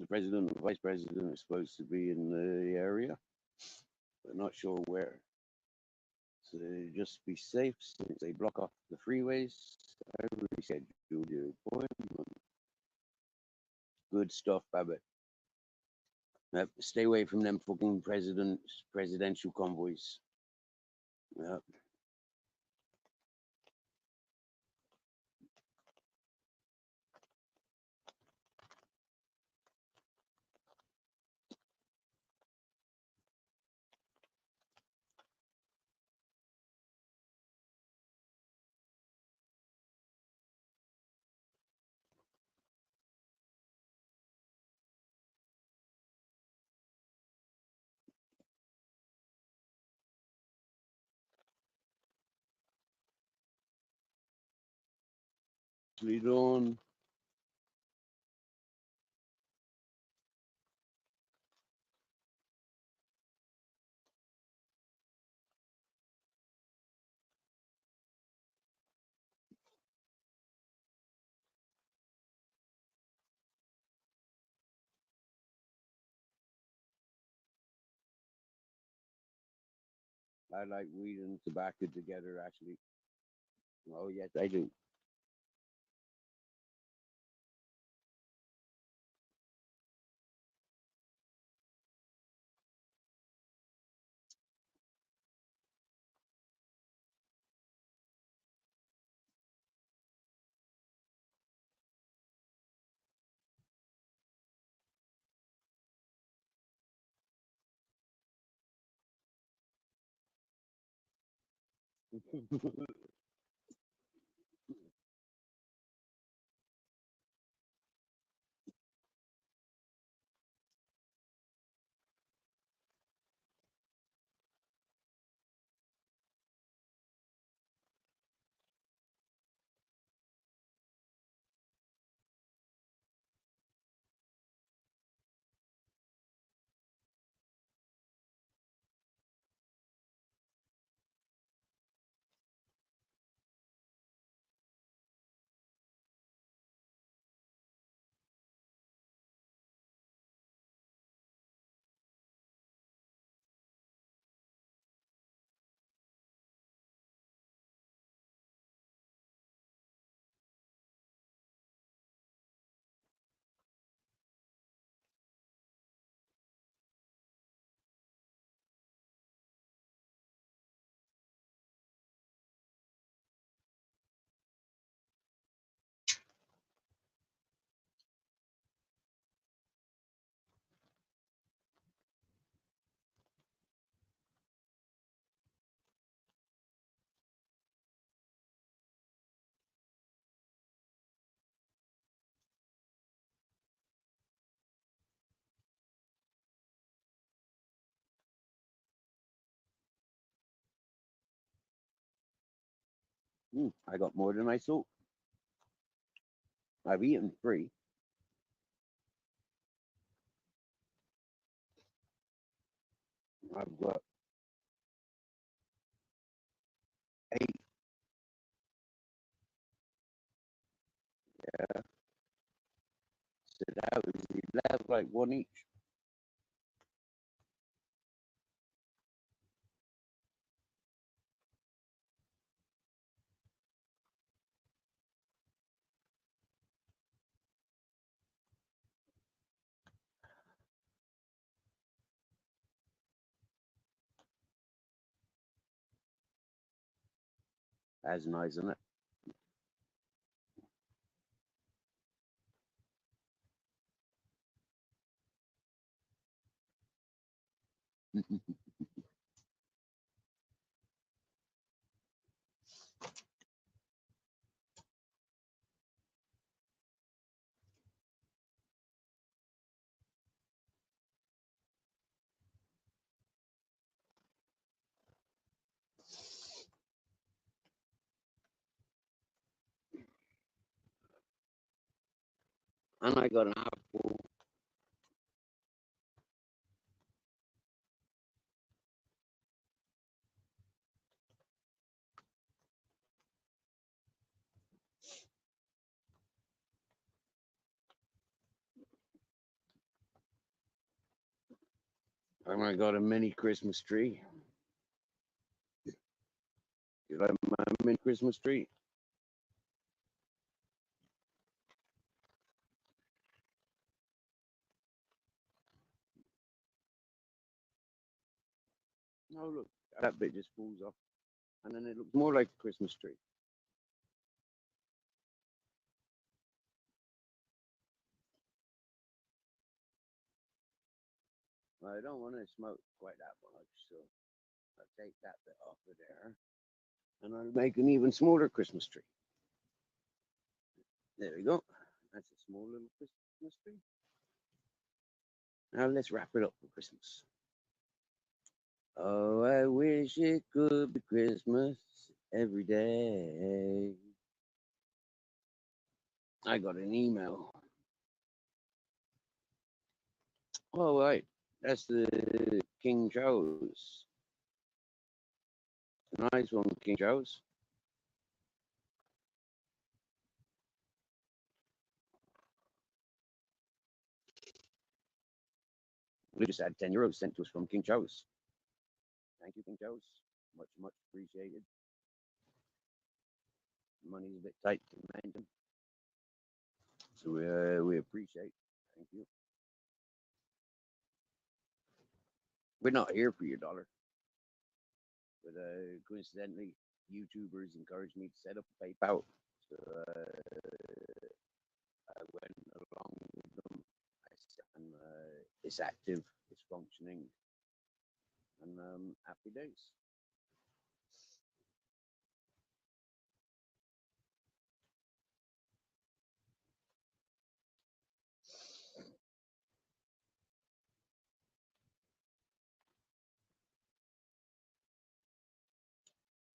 president and vice president are supposed to be in the area, but not sure where. So just be safe since they block off the freeways. I rescheduled your appointment. Good stuff, Babbitt. Stay away from them fucking presidential convoys. Yep. Lead on. I like weed and tobacco together, actually. Oh, yes, I do. I got more than I thought. I've eaten 3. I've got 8. So that was 11, like 1 each. That's nice, isn't it? And I got an apple. And I got a mini Christmas tree. You like my mini Christmas tree? Oh, look, that bit just falls off. And then it looks more like a Christmas tree. I don't want to smoke quite that much, so I'll take that bit off of there. And I'll make an even smaller Christmas tree. There we go. That's a small little Christmas tree. Now let's wrap it up for Christmas. Oh, I wish it could be Christmas every day. I got an email. Oh, right. That's the King Charles. Nice one, King Charles. We just had €10 sent to us from King Charles. Thank you, King Charles. Much, much appreciated. Money's a bit tight to mention, so we appreciate. Thank you. We're not here for your dollar, but coincidentally, YouTubers encouraged me to set up a PayPal, so I went along with them. And it's active, it's functioning, and happy days.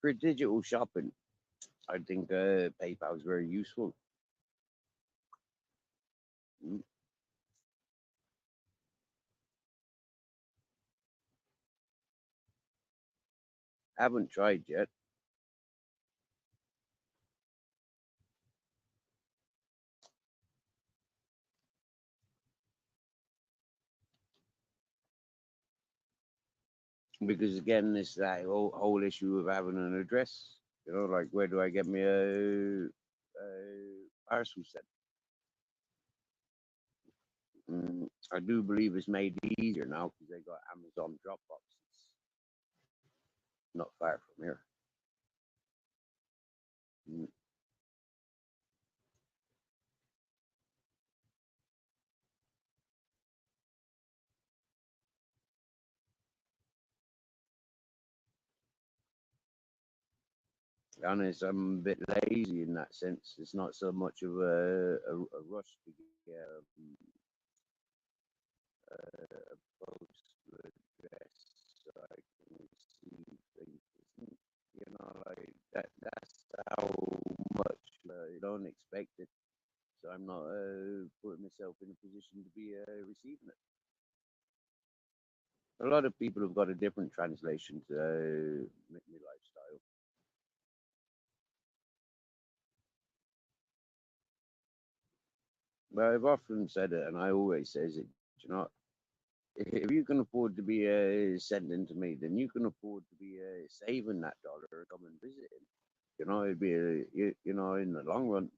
For digital shopping, I think PayPal is very useful. Mm, haven't tried yet. Because again, it's that whole issue of having an address. You know, like where do I get me a parcel sent? I do believe it's made easier now because they got Amazon drop boxes not far from here. Mm, to be honest, I'm a bit lazy in that sense. It's not so much of a rush to get postal address so I can receive things. You know, like that. That's how much you don't expect it. So I'm not putting myself in a position to be receiving it. A lot of people have got a different translation to my lifestyle. But I've often said it, and I always says it. You know, if you can afford to be sending to me, then you can afford to be saving that dollar and come and visit him. You know, it'd be you know, in the long run,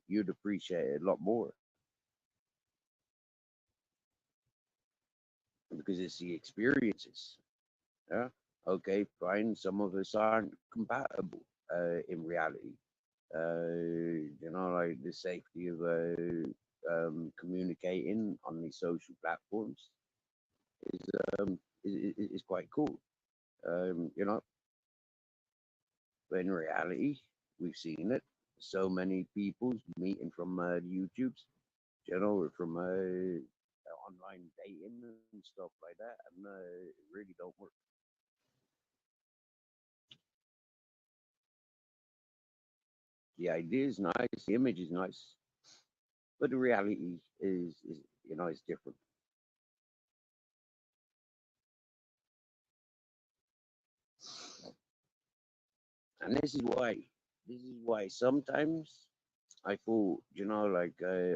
you'd appreciate it a lot more because it's the experiences. Yeah. Okay, fine. Some of us aren't compatible in reality. You know, like the safety of communicating on these social platforms is is quite cool. You know, but in reality, we've seen it. So many people meeting from YouTube's, you know, or from online dating and stuff like that, and it really don't work. The idea is nice, the image is nice, but the reality is you know, it's different. And this is why sometimes I thought, you know, like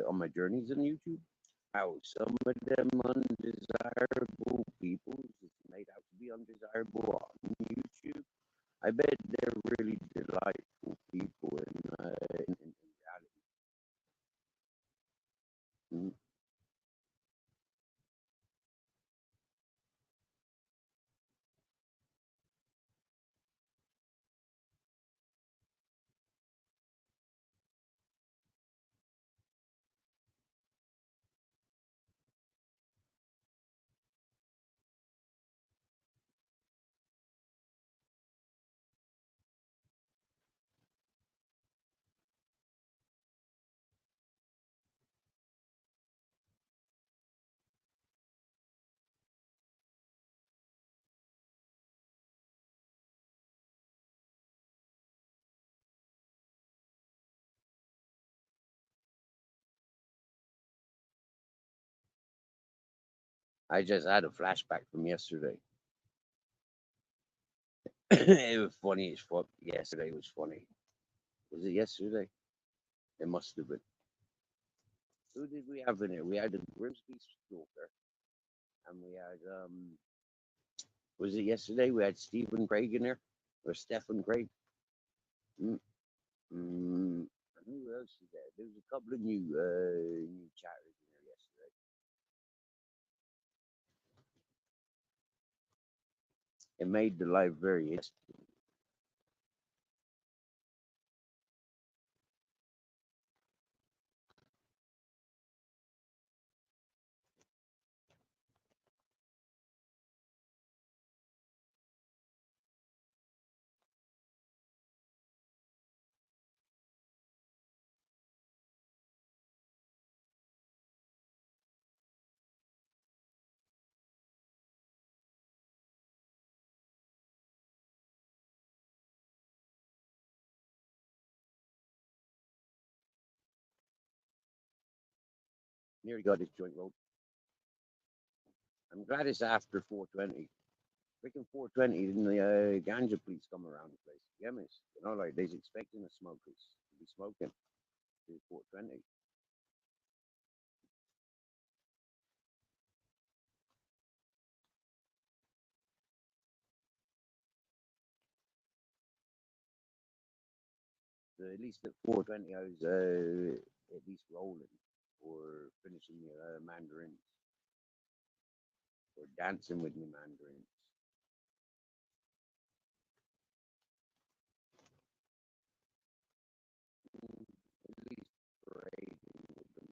on my journeys on YouTube, how some of them undesirable people is made out to be undesirable on YouTube. I bet they're really delightful people in reality. Mm. I just had a flashback from yesterday. It was funny as fuck. Yesterday was funny. Was it yesterday? It must have been. Who did we have in here? We had the Grimsby Stalker, and we had was it yesterday? We had Stephen Craig in there, or Stephen Craig. Mm, mm, and who else is there? There was a couple of new chatters in there yesterday. It made the life very interesting. Nearly got this joint rolled. I'm glad it's after 4:20. Freaking 4:20, didn't the ganja police come around the place? Yeah, miss. You know, like they's expecting the smokers to be smoking till 4:20. So at least at 4:20, I was at least rolling or finishing mandarins or dancing with me mandarins. At least parading with them.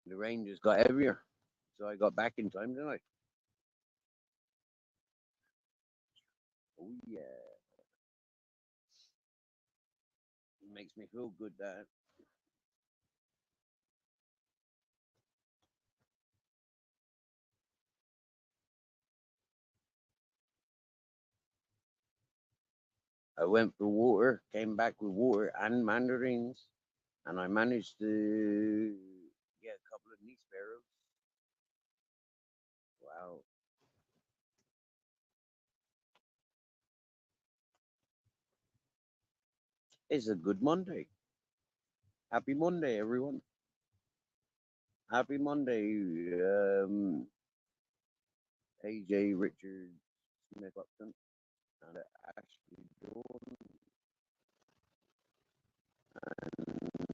The rain just got heavier, so I got back in time tonight. Oh yeah, it makes me feel good that I went for water, came back with water and mandarins, and I managed to get a couple of knee sparrows. Wow, it's a good Monday. Happy Monday, everyone. Happy Monday. AJ Richard Smith Upton, and Ashley Dawn.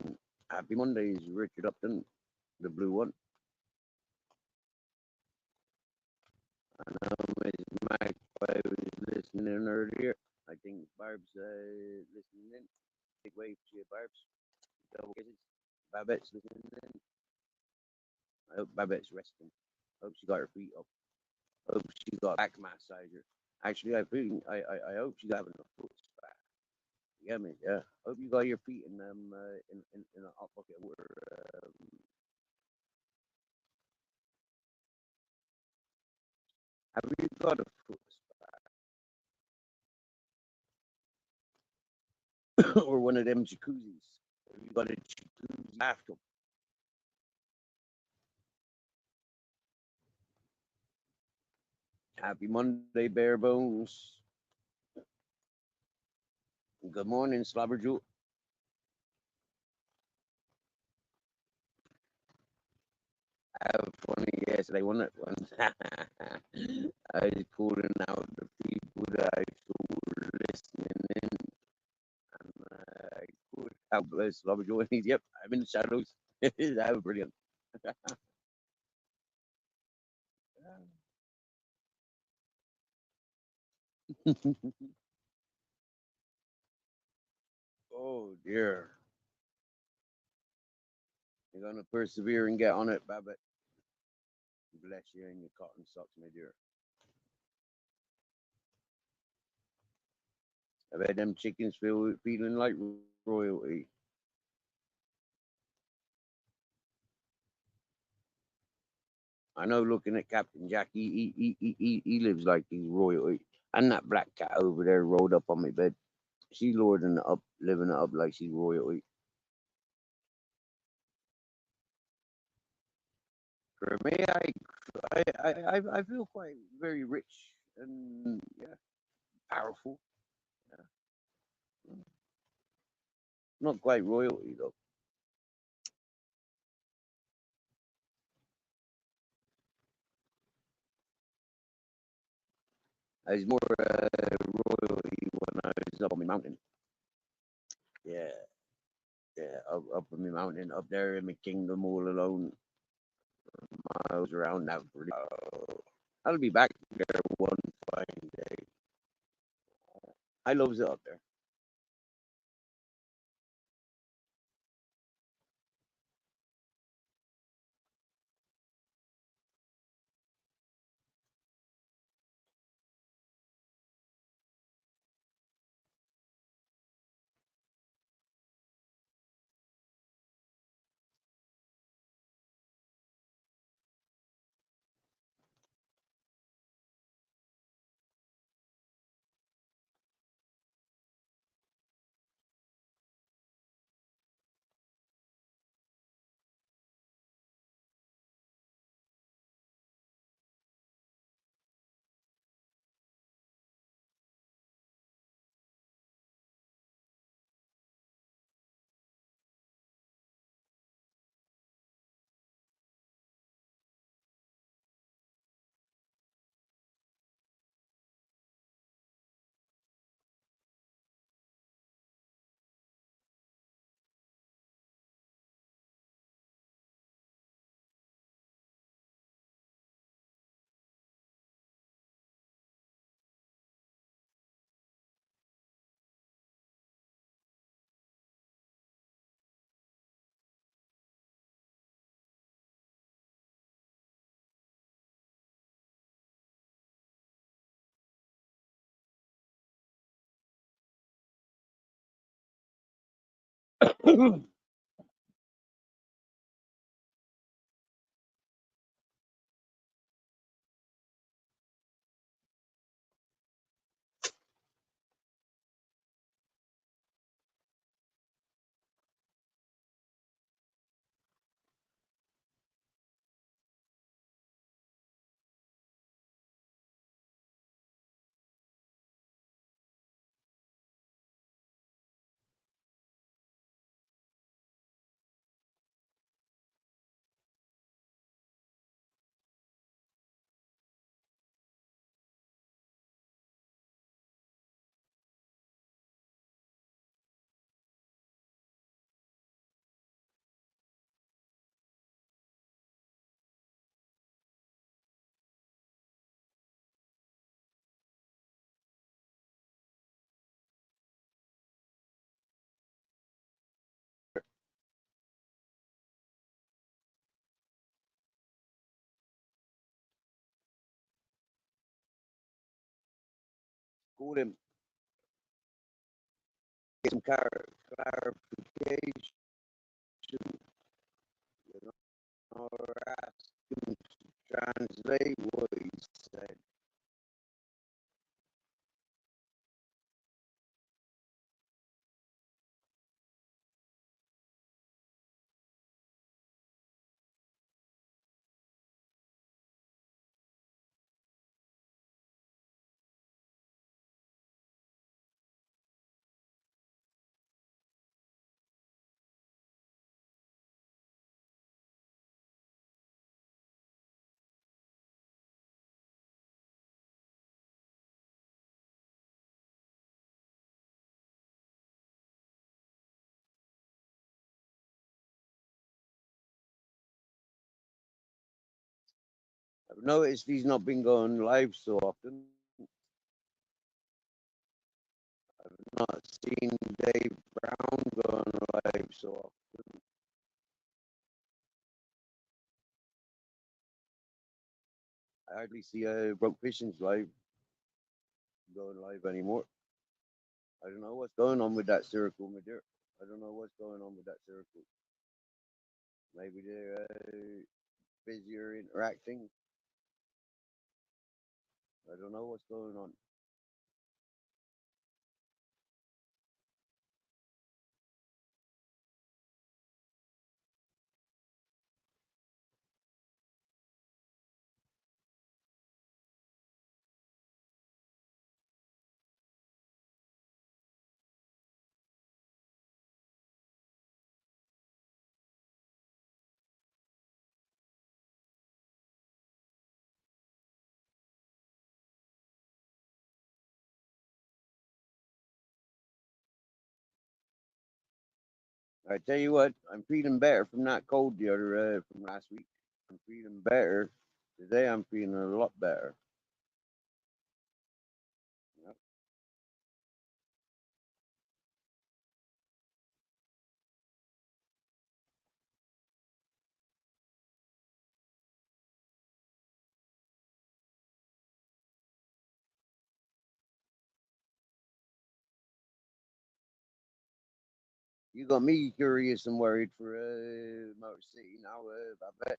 And Happy Mondays, Richard Upton, the blue one. I know Miss Magpie was listening in earlier. I think Barb's listening in. Big wave to you, Barb's. Double kisses. Babette's listening in. I hope Babette's resting. Hope she got her feet up. Hope she got a back massager. Actually, I hope she's having a foot spa. Yeah, man. Yeah. Hope you got your feet in a hot bucket of water. Have you got a foot spa or one of them jacuzzis? Have you got a jacuzzi bathtub? Happy Monday, bare bones. Good morning, Slobberjoe. I have funny yesterday, wasn't it? I was calling out the people that I saw were listening in. I called out Slobberjoe, and he's, yep, I'm in the shadows. That was brilliant. Oh, dear. You're going to persevere and get on it, Babbitt. Bless you in your cotton socks, my dear. I've had them chickens feeling like royalty. I know looking at Captain Jack, he lives like he's royalty. And that black cat over there rolled up on my bed. She lording it up, living it up like she's royalty. For me, I feel quite very rich and yeah, powerful. Yeah. Not quite royalty though. I was more royalty when I was up on my mountain. Yeah, yeah, up on my mountain, up there in my kingdom all alone, miles around that. I'll be back there one fine day. I loves it up there. call him, get some clarification, you know, or ask him to translate what he said. I've noticed he's not been going live so often. I've not seen Dave Brown going live so often. I hardly see Broke Fishing's live going live anymore. I don't know what's going on with that circle, my dear. I don't know what's going on with that circle. Maybe they're busier interacting. I don't know what's going on. I tell you what, I'm feeling better from that cold the other from last week. I'm feeling better today. I'm feeling a lot better. Yep. You got me curious and worried for Motor City now. I bet.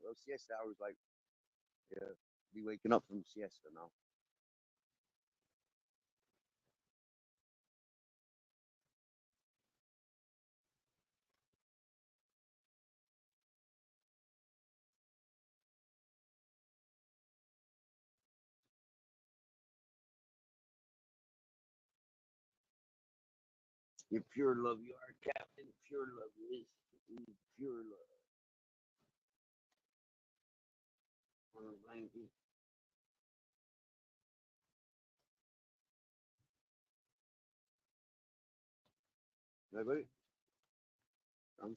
Well, siesta hours like be waking up from siesta now. You pure love, you are Captain. Pure love is pure love. Thank you. Everybody, I'm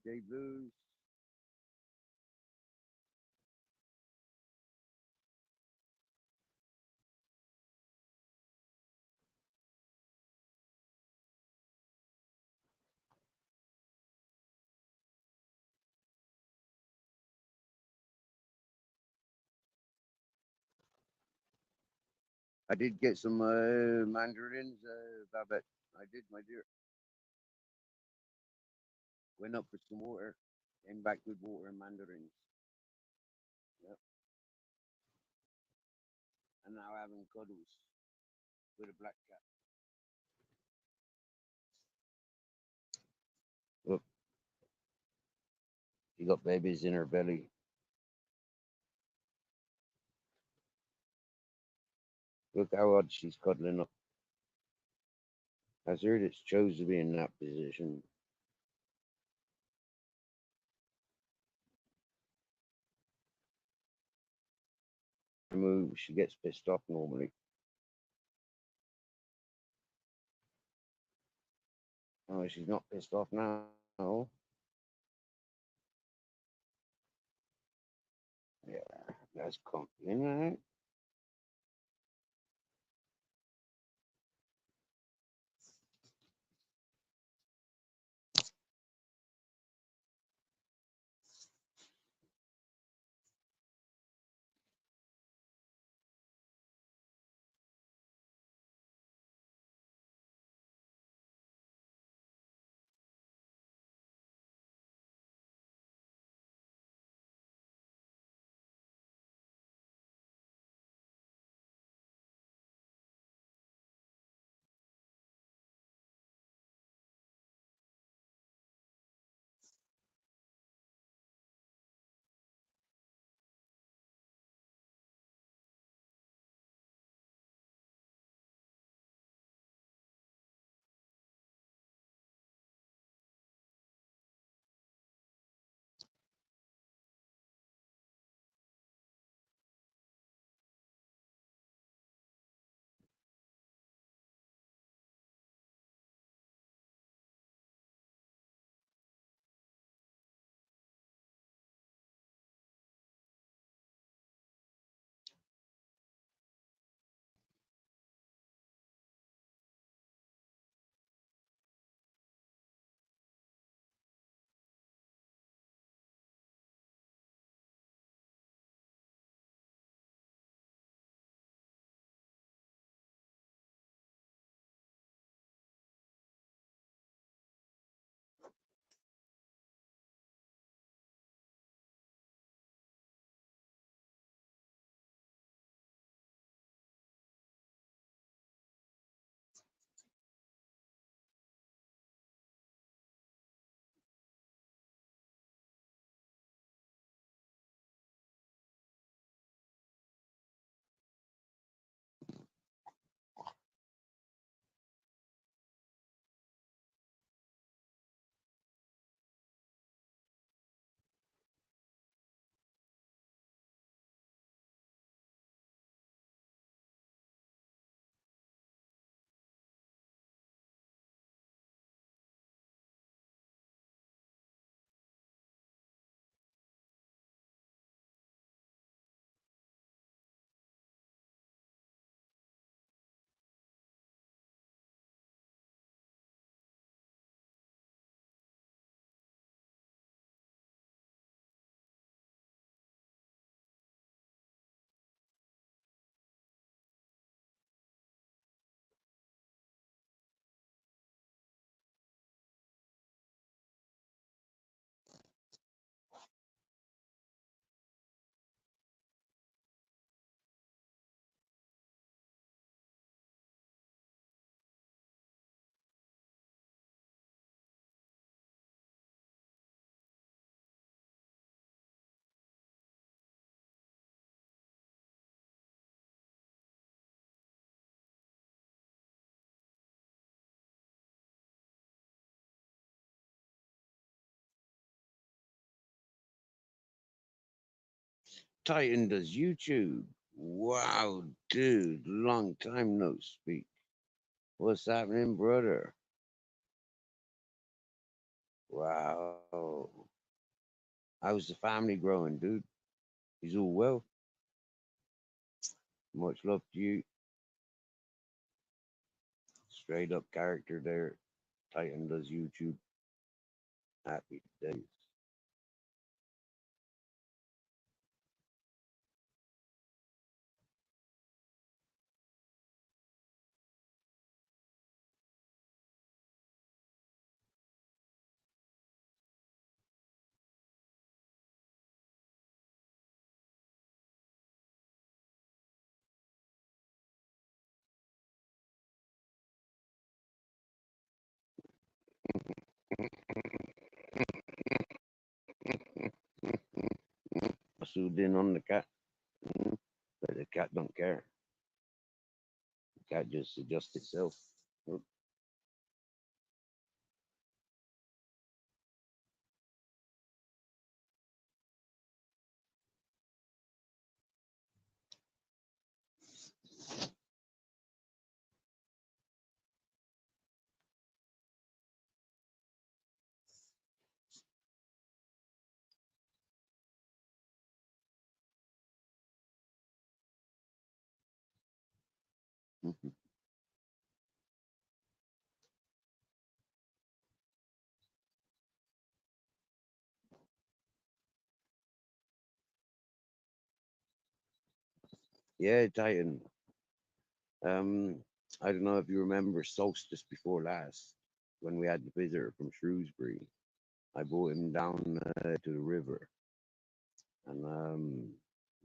J Blues. I did get some mandarins, Babette. I did, my dear. Went up for some water, came back with water and mandarins. Yep. And now having cuddles with a black cat. Look, she got babies in her belly. Look how odd she's cuddling up. Has heard it's chose to be in that position. Move, she gets pissed off normally. Oh, she's not pissed off now. Yeah, that's comfy, isn't it? Titan does YouTube. Wow, dude, long time no speak. What's happening, brother? Wow. How's the family growing, dude? He's all well. Much love to you. Straight up character there. Titan does YouTube. Happy days. Zoomed in on the cat, but the cat don't care. The cat just adjusts itself. Yeah, Titan. Um, I don't know if you remember solstice before last when we had the visitor from Shrewsbury. I brought him down to the river, and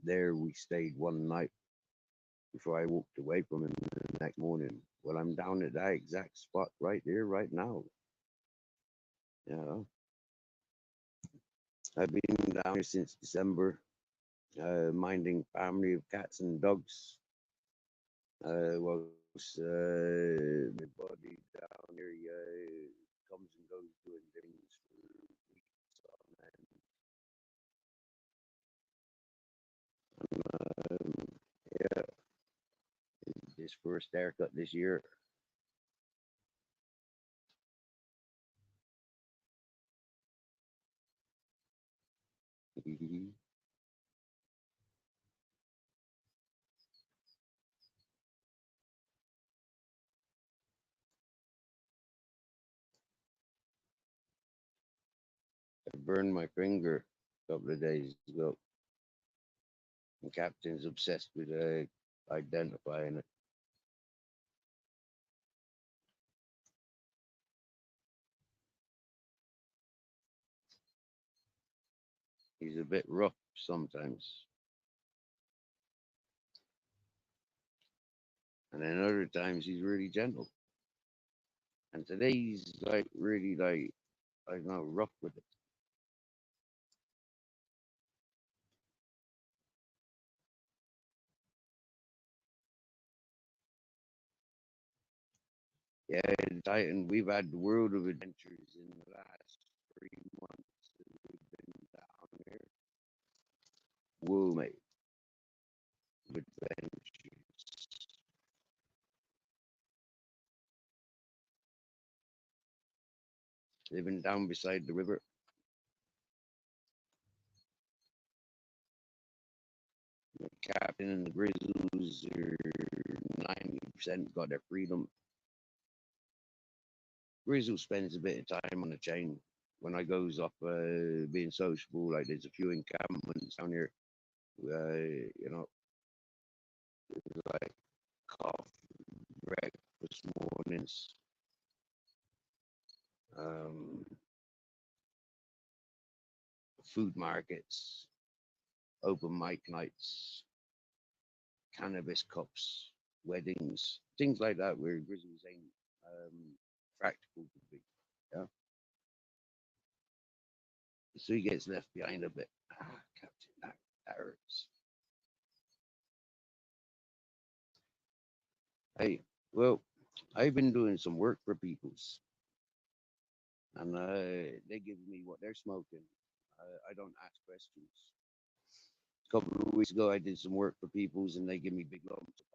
there we stayed one night before I walked away from him the next morning. Well, I'm down at that exact spot right there, right now. You know, I've been down here since December, minding family of cats and dogs. Whilst my body down here comes and goes doing things for weeks on end. Yeah, his first haircut this year. I burned my finger a couple of days ago. The captain's obsessed with identifying it. He's a bit rough sometimes, and then other times he's really gentle. And today he's like really like I don't know rough with it. Yeah, Titan, we've had the world of adventures in the last 3 months that we've been down there. Whoa, mate, adventures. Living down beside the river. The captain and the Grizzlies are 90% got their freedom. Grizzle spends a bit of time on the chain when I goes off being sociable. Like there's a few encampments down here. You know, like coffee, breakfast mornings, um, food markets, open mic nights, cannabis cups, weddings, things like that, where Grizzlies ain't practical to be. Yeah, so he gets left behind a bit. Ah, Captain, that hurts. Hey, well, I've been doing some work for peoples, and they give me what they're smoking. I don't ask questions. A couple of weeks ago, I did some work for peoples, and they give me big lumps of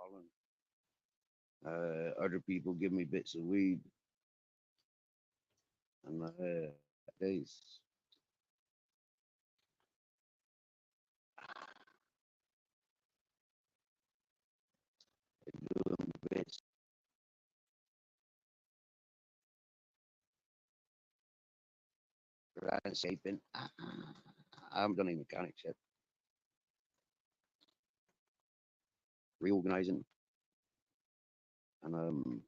pollen. Other people give me bits of weed, and Days. Doing bits, landscaping. I haven't done any mechanics yet. Reorganizing and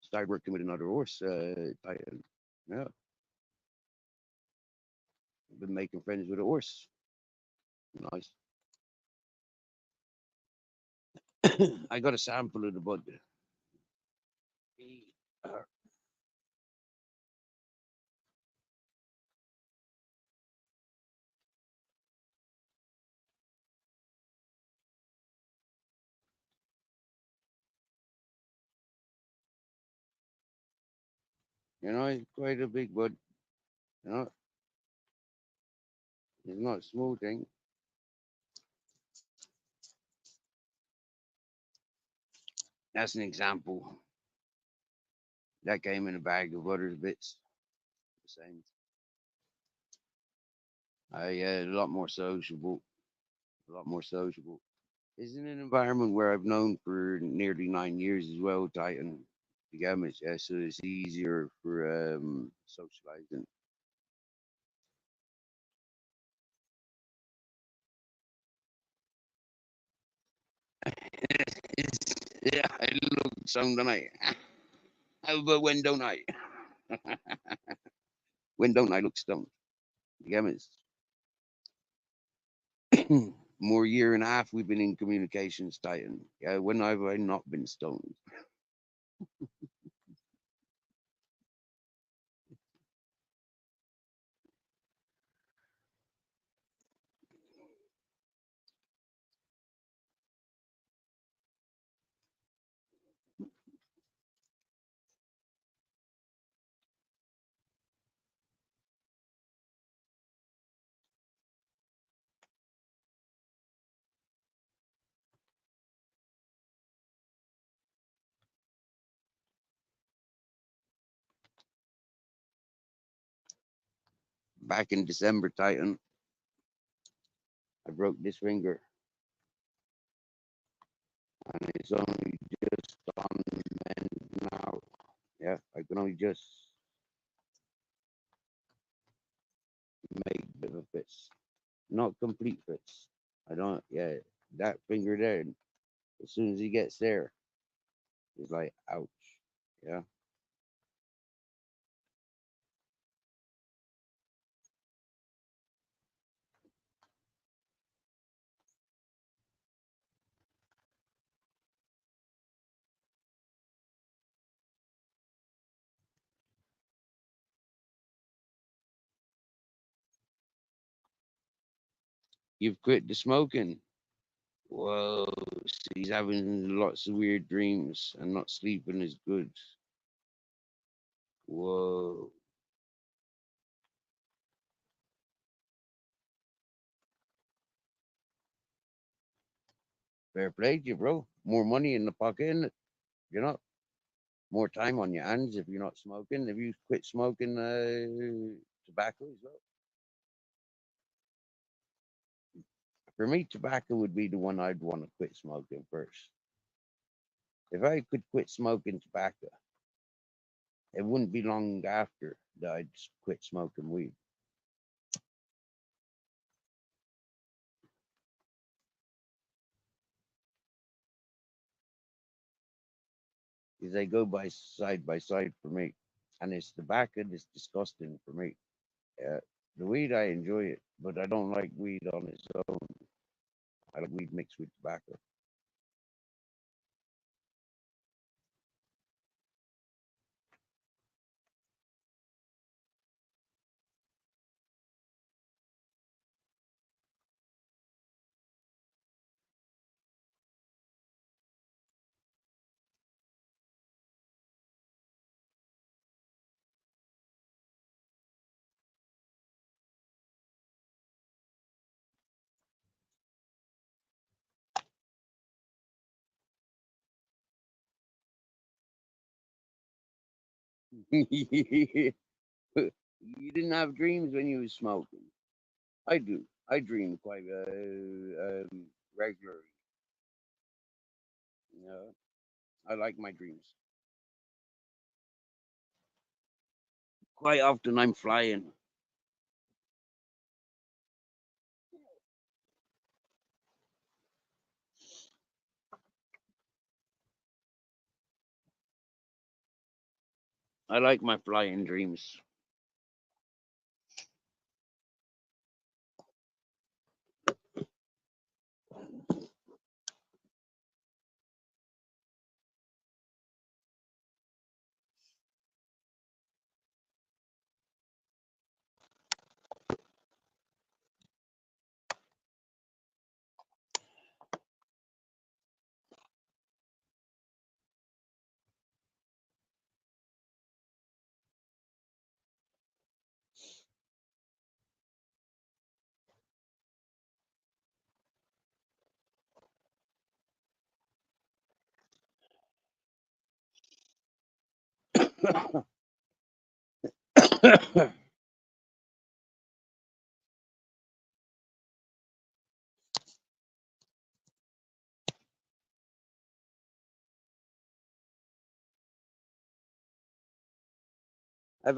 started working with another horse. Yeah, been making friends with a horse. Nice. I got a sample of the bud. It's quite a big bud. You know, it's not a small thing. That's an example. That came in a bag of other bits. The same. A lot more sociable. A lot more sociable. It's in an environment where I've known for nearly 9 years as well, Titan. You get me? Yeah, so it's easier for socializing. Yeah, I look some tonight. How about when don't I? When don't I look stoned? You get me? More year and a half we've been in communications, Titan. Yeah, when have I not been stoned? Back in December, Titan, I broke this finger, and it's only just on mend now. Yeah, I can only just make a bit of a fist, not complete fits. I don't. Yeah, that finger there. As soon as he gets there, it's like ouch. Yeah, you've quit the smoking. Whoa, so he's having lots of weird dreams and not sleeping is good. Whoa, fair play to you, bro. More money in the pocket, innit? You know, more time on your hands if you're not smoking. If you quit smoking tobacco as well. For me, tobacco would be the one I'd want to quit smoking first. If I could quit smoking tobacco, it wouldn't be long after that I'd quit smoking weed. Because they go by side for me. And it's tobacco that's disgusting for me. The weed, I enjoy it, but I don't like weed on its own. I like weed mixed with tobacco. You didn't have dreams when you was smoking. I do. I dream quite regularly. You know, I like my dreams. Quite often, I'm flying. I like my flying dreams. I've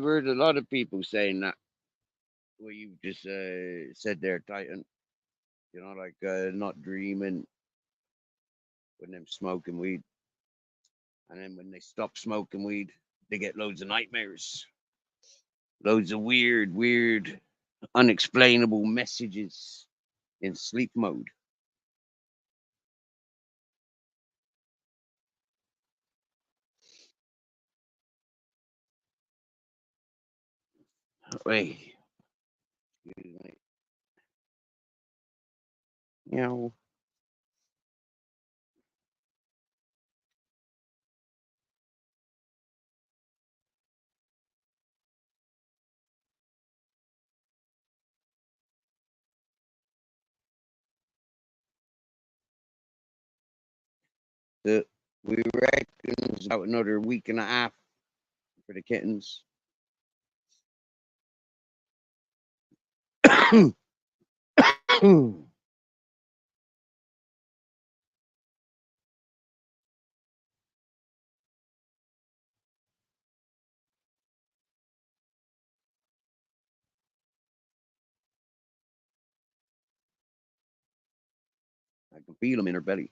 heard a lot of people saying that what you just said there, Titan. You know, like not dreaming when them smoking weed, and then when they stop smoking weed, they get loads of nightmares, loads of weird, unexplainable messages in sleep mode. Wait, excuse me. You know, the we reckon it's about another week and a half for the kittens. I can feel them in her belly.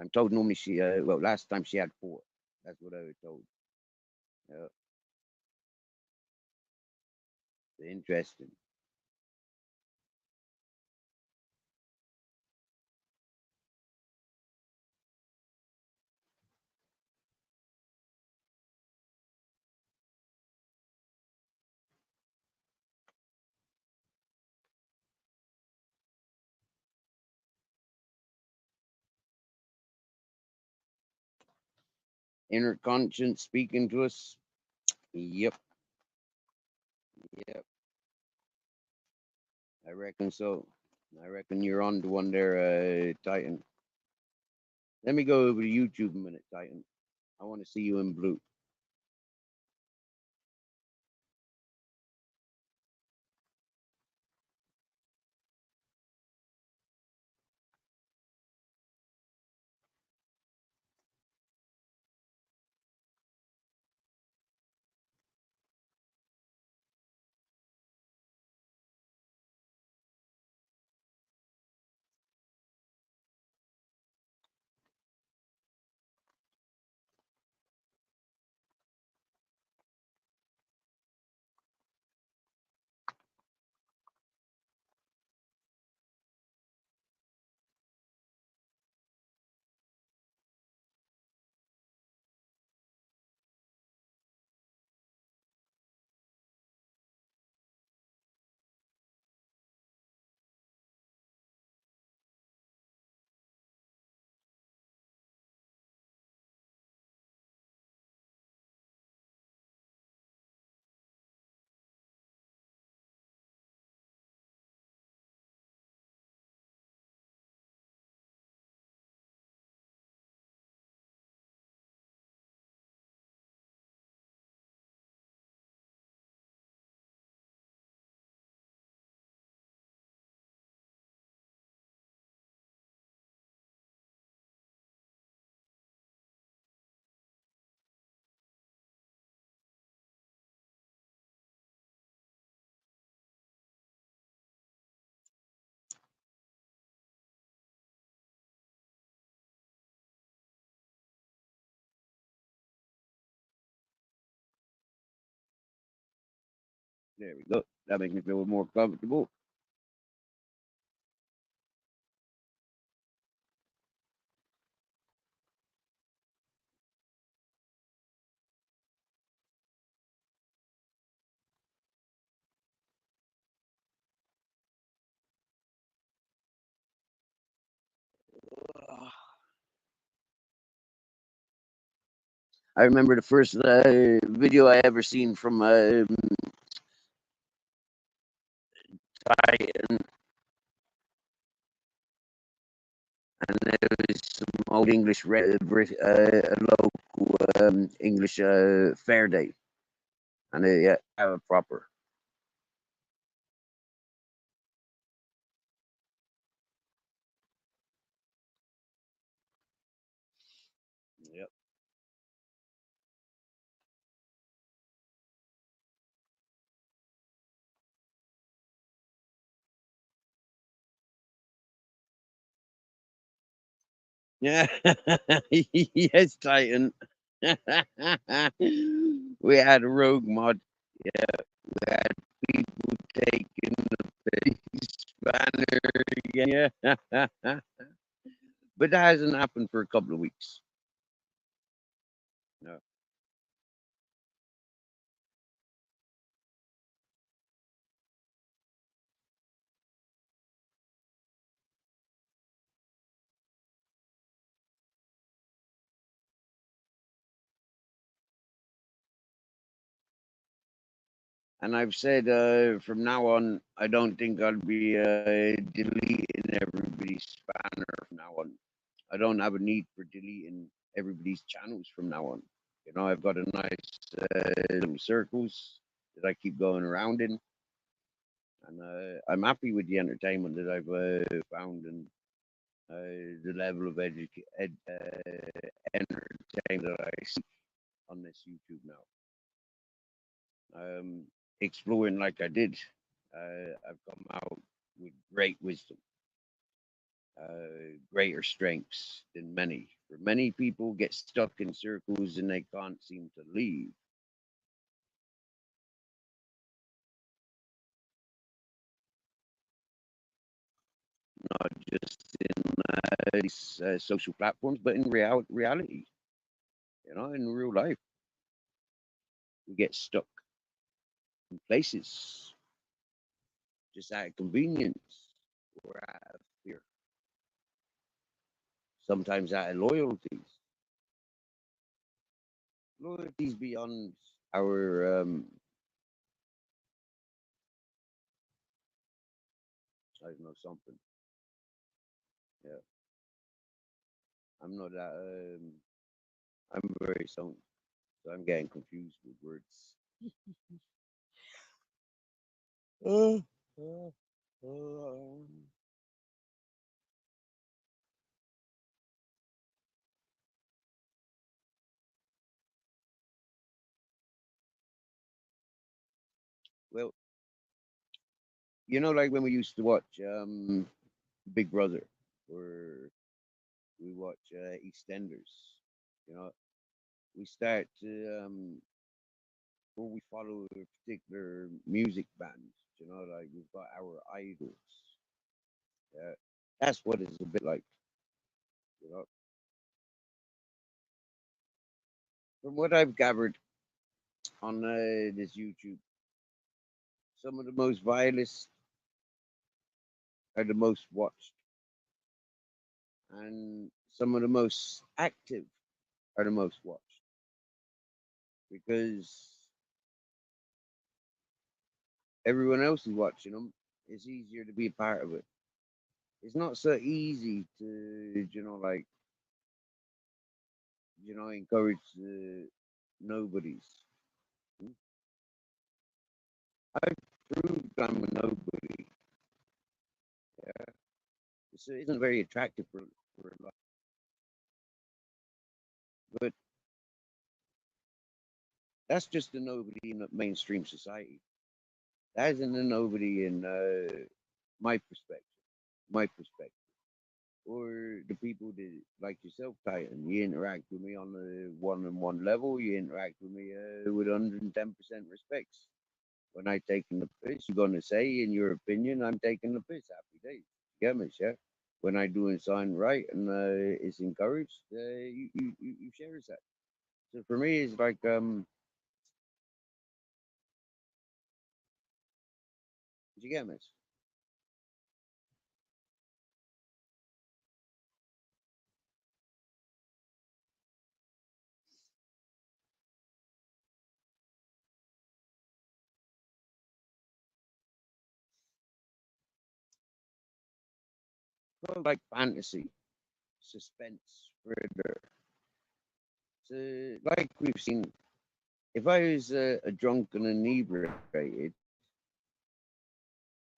I'm told normally she, well, last time she had four. That's what I was told. Yeah, interesting. Inner conscience speaking to us. Yep, yep. I reckon so. I reckon you're on to one there, Titan. Let me go over to YouTube a minute, Titan. I want to see you in blue. There we go. That makes me feel more comfortable. I remember the first video I ever seen from Titan, and it was some old English, local English fair day, and yeah, have a proper. Yep. Yeah. Yes, Titan. We had a rogue mod. Yeah, we had people taking the face banner. Yeah. But that hasn't happened for a couple of weeks. No. And I've said from now on, I don't think I'll be deleting everybody's banner from now on. I don't have a need for deleting everybody's channels from now on. You know, I've got a nice little circles that I keep going around in, and I'm happy with the entertainment that I've found and the level of entertainment that I see on this YouTube now. Exploring like I did, I've come out with great wisdom, greater strengths than many. For many people get stuck in circles and they can't seem to leave. Not just in these social platforms, but in reality. You know, in real life, we get stuck in places just out of convenience or out of fear. Sometimes out of loyalties. Loyalties beyond our I don't know something. Yeah, I'm not that. I'm very stoned, so I'm getting confused with words. Uh, uh, um, well, like when we used to watch Big Brother, or we watch EastEnders. You know, we start to or we follow a particular music band. You know, like we've got our idols. Yeah, that's what it's a bit like. You know, from what I've gathered on this YouTube, some of the most vilest are the most watched, and some of the most active are the most watched because everyone else is watching them. It's easier to be a part of it. It's not so easy to, like, encourage the nobodies. I've proved I'm a nobody. Yeah. So it isn't very attractive for a lot, but that's just a nobody in the mainstream society. That isn't a nobody in my perspective. My perspective. Or the people that like yourself, Titan. You interact with me on a one-on-one level. You interact with me with 110% respect. When I taking the piss, you're gonna say, in your opinion, I'm taking the piss. Happy days. Get me, yeah. When I doing something right and it's encouraged, you share that. So for me, it's like you get me. Kind of like fantasy, suspense, thriller. So like we've seen, if I was a drunk and inebriated,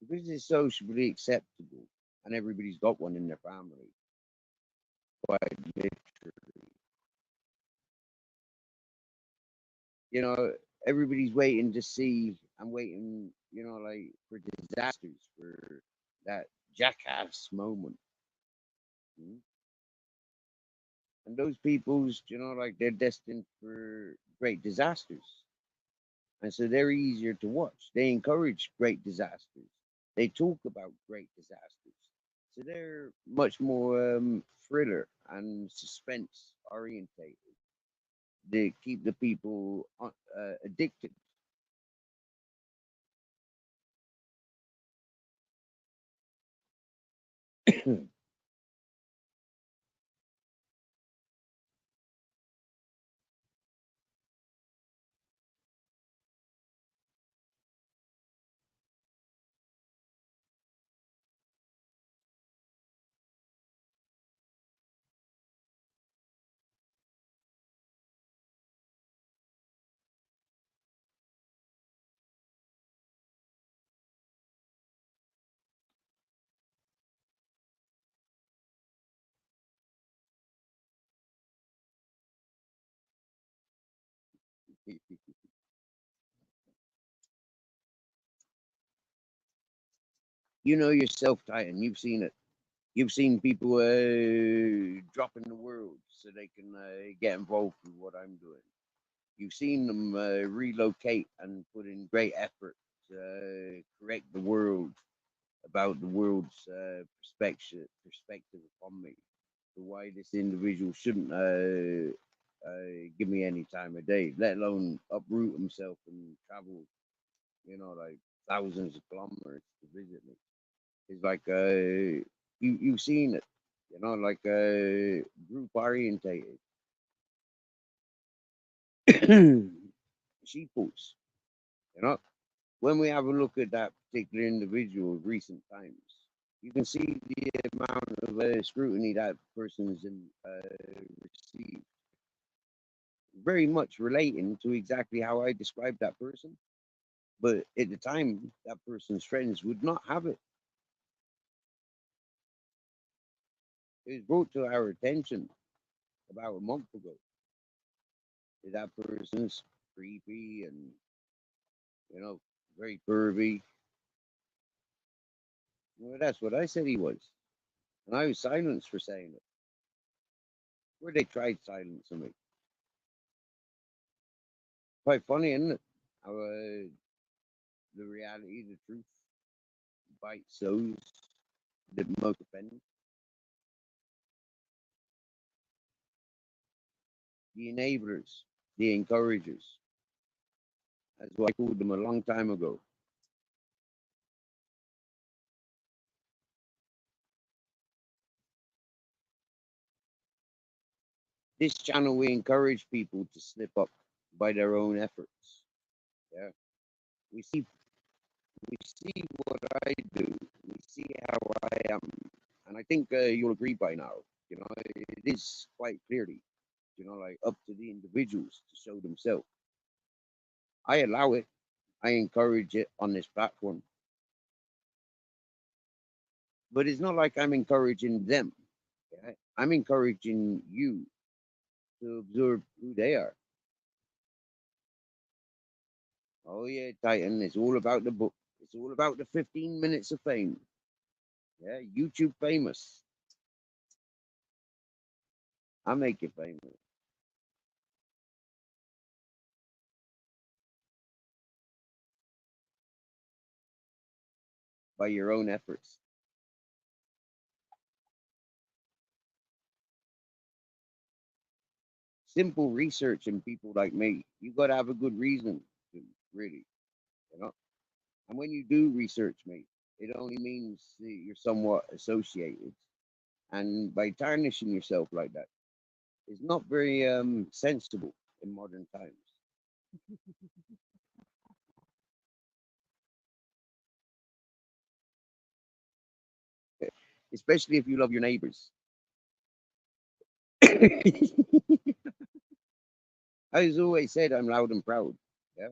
because it's socially acceptable and everybody's got one in their family, quite literally, you know, everybody's waiting to see and waiting, like for disasters, for that jackass moment. Mm. And those people's, like they're destined for great disasters. And so they're easier to watch. They encourage great disasters. They talk about great disasters. So they're much more thriller and suspense orientated. They keep the people addicted. You know yourself, Titan. You've seen it. You've seen people drop in the world so they can get involved with what I'm doing. You've seen them relocate and put in great effort to correct the world about the world's perspective upon me. So why this individual shouldn't give me any time of day, let alone uproot himself and travel, like thousands of kilometers to visit me. It's like you've seen it, like group orientated sheeples. You know, when we have a look at that particular individual of recent times, you can see the amount of scrutiny that person's received, very much relating to exactly how I described that person. But at the time, that person's friends would not have it. It was brought to our attention about a month ago that that person's creepy and, very pervy. Well, that's what I said he was. And I was silenced for saying it. Where they tried silencing me. Quite funny, isn't it? How the reality, the truth, bites those that most offend. The enablers, the encouragers. That's what I called them a long time ago. This channel, we encourage people to slip up by their own efforts. Yeah, we see we see what I do. We see how I am, and I think you'll agree by now. It is quite clearly, like up to the individuals to show themselves. I allow it. I encourage it on this platform, but it's not like I'm encouraging them. Yeah? I'm encouraging you to observe who they are. Oh yeah, Titan. It's all about the book. It's all about the 15 minutes of fame. Yeah, YouTube famous. I make it famous. by your own efforts. Simple research and people like me, you got to have a good reason to really, you know. And when you do research, mate, it only means that you're somewhat associated. And by tarnishing yourself like that, it's not very sensible in modern times. Especially if you love your neighbors. I was always said I'm loud and proud, yeah,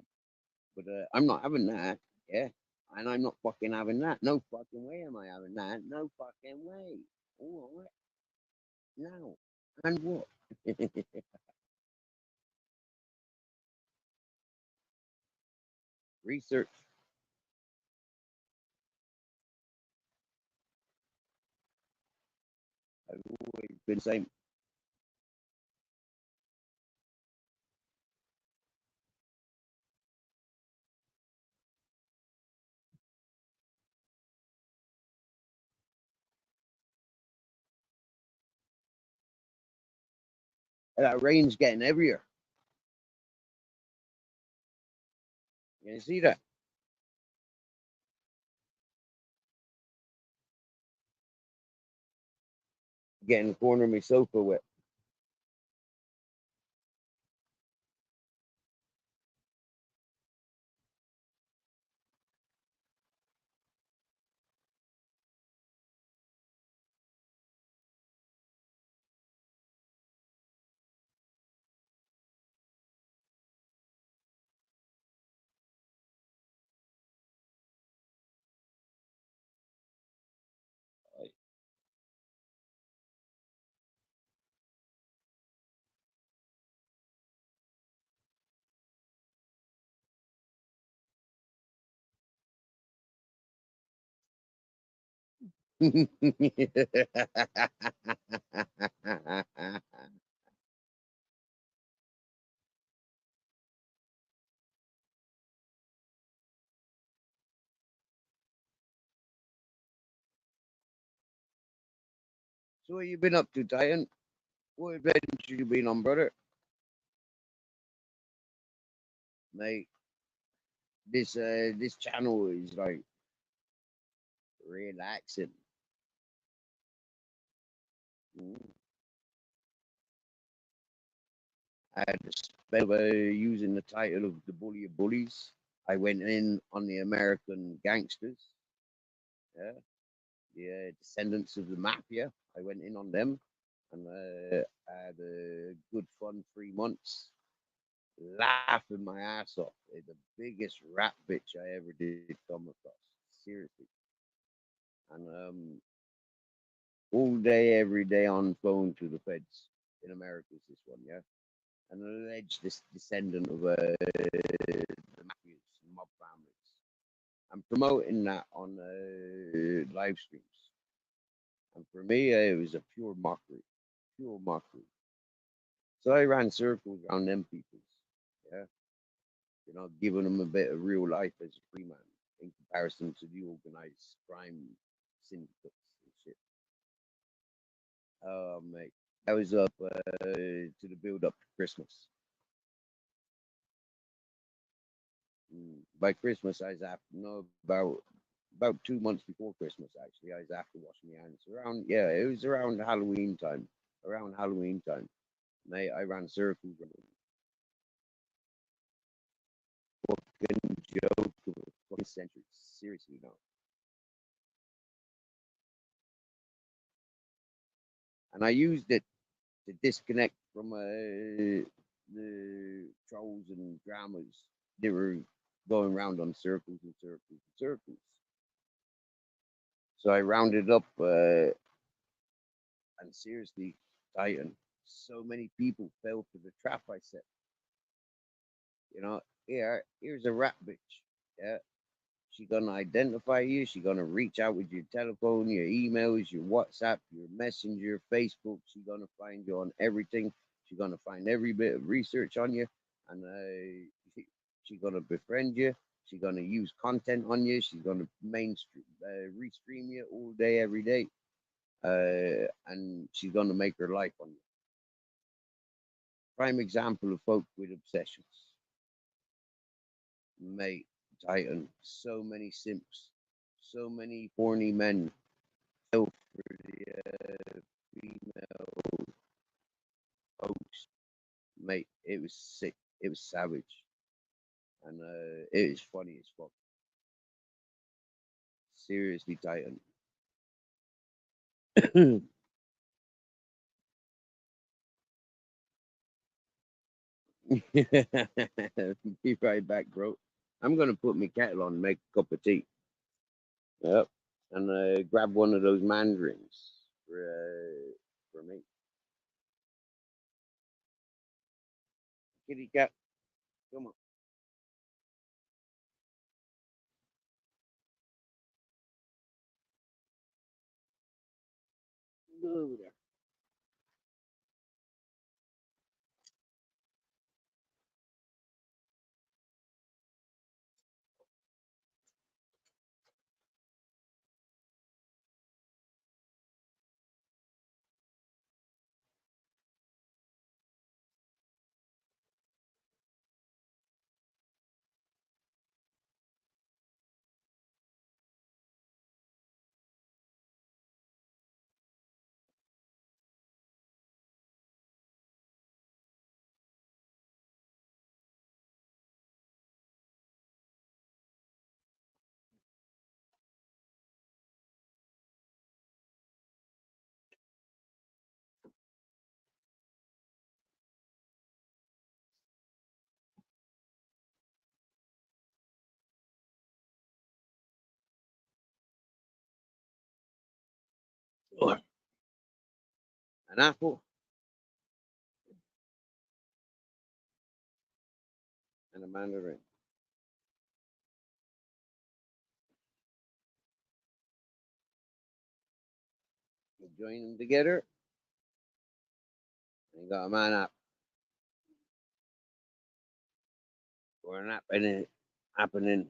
but I'm not having that, yeah, and I'm not fucking having that. No fucking way am I having that. No fucking way. All right, now and what? Research. I've always been the same. That rain's getting heavier. You see that? Getting the corner of my sofa wet. So what you been up to, Titan? What adventure you been on, brother? Mate, this channel is like relaxing. Mm. I had to spell using the title of the bully of bullies. I went in on the American gangsters, yeah, the descendants of the mafia. I went in on them, and I had a good fun 3 months, laughing my ass off. The biggest rap bitch I ever did come across, seriously. And all day, every day on phone to the feds in America is this one, yeah. An alleged descendant of the mafias, mob families. I'm promoting that on live streams. And for me, it was a pure mockery, pure mockery. So I ran circles around them peoples, yeah, giving them a bit of real life as a free man in comparison to the organized crime syndicates and shit. Oh, mate. I was up to the build up to Christmas. By Christmas, I was after, no, about 2 months before Christmas, actually. I was after washing my hands. Around, yeah, it was around Halloween time. Around Halloween time. Mate, I ran circles around the fucking joke of a fucking century. Seriously, no. And I used it to disconnect from the trolls and dramas that were going around on circles and circles and circles. So I rounded up and seriously, Titan, so many people fell for the trap I set. Here's a rat bitch. Yeah, she gonna identify you. She gonna reach out with your telephone, your emails, your WhatsApp, your Messenger, Facebook. She gonna find you on everything. She gonna find every bit of research on you, and she gonna befriend you. She's gonna use content on you. She's gonna mainstream, restream you all day, every day, and she's gonna make her life on you. Prime example of folk with obsessions, mate. Titan. So many simps, so many horny men fell for the female host, mate. It was sick. It was savage, and it was funny as fuck. Seriously, Titan. Be right back, bro. I'm gonna put my kettle on, and make a cup of tea. Yep, and grab one of those mandarins for me. Kitty cat, come on. Go over there. Oh, an apple and a mandarin. You join them together, and you got a man up or an app in it happening.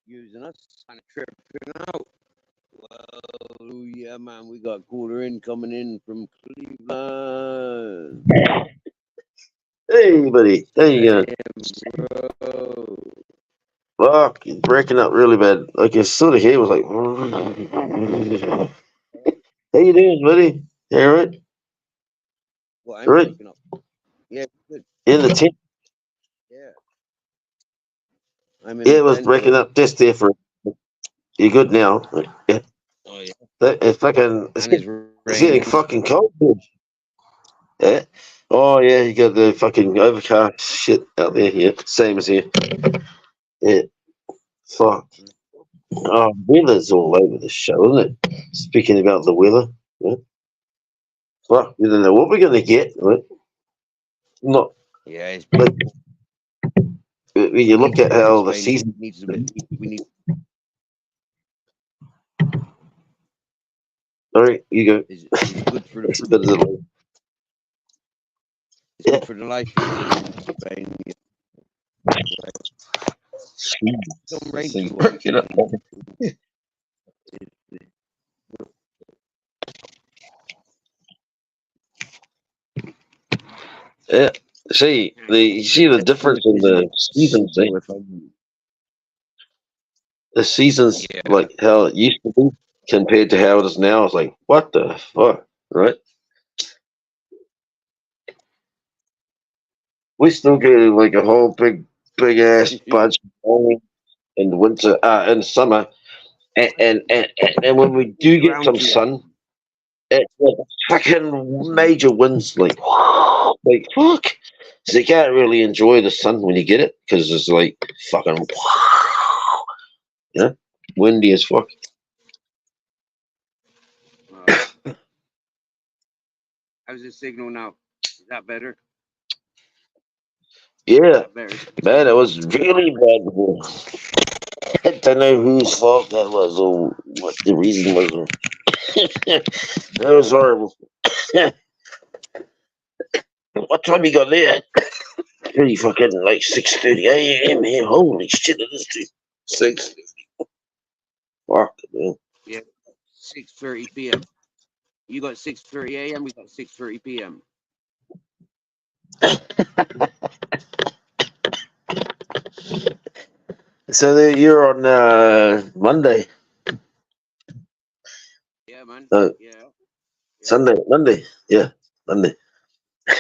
Using us, kind of tripping out. Well, yeah, man, we got quarter in coming in from Cleveland. Hey, buddy. How you going? Bro. Fuck, you're breaking up really bad. Like, I sort of hear was like. How you doing, buddy? You all right? Well, All I'm right. breaking up. Yeah, good. In the tent? I'm in Yeah, the it was breaking bendo. up just there for. You're good now. Yeah. Oh yeah, It's fucking. It's and it's getting raining. fucking cold. Yeah. Oh yeah, you got the fucking overcast shit out there. Yeah, same as here. Yeah. Fuck. Oh, weather's all over the show, isn't it? Speaking about the weather. Yeah. Fuck. We don't know what we're gonna get. Right? Not. Yeah, it's But when you look beautiful at here in how the Spain. It season. needs a bit. We need. Sorry, you go. Is good for It's a bit of the. it's Yeah. good for the life here in Spain. Don't rain So you too break it up. often. Yeah. See, you see the difference in the seasons, eh? So if I, The seasons, yeah, like how it used to be compared to how it is now. It's like, what the fuck, right? We still get like a whole big ass bunch in the winter, in the summer, and when we do get around some too sun, often. it's like fucking Mm. major winds, like fuck. So you can't really enjoy the sun when you get it because it's like fucking, windy as fuck. Uh, how's the signal now? Is that better? Is Yeah, that better? man, it was really bad before. I don't know whose fault that was or what the reason was. That was horrible. What time you got there? Pretty fucking like 6:30 a.m. here. Holy shit, it is too. 6. Fuck, man. Yeah, 6:30 p.m. You got 6:30 a.m. We got 6:30 p.m. So you're on Monday, Yeah, man. uh, Yeah, yeah. Sunday, Monday. Yeah, Monday.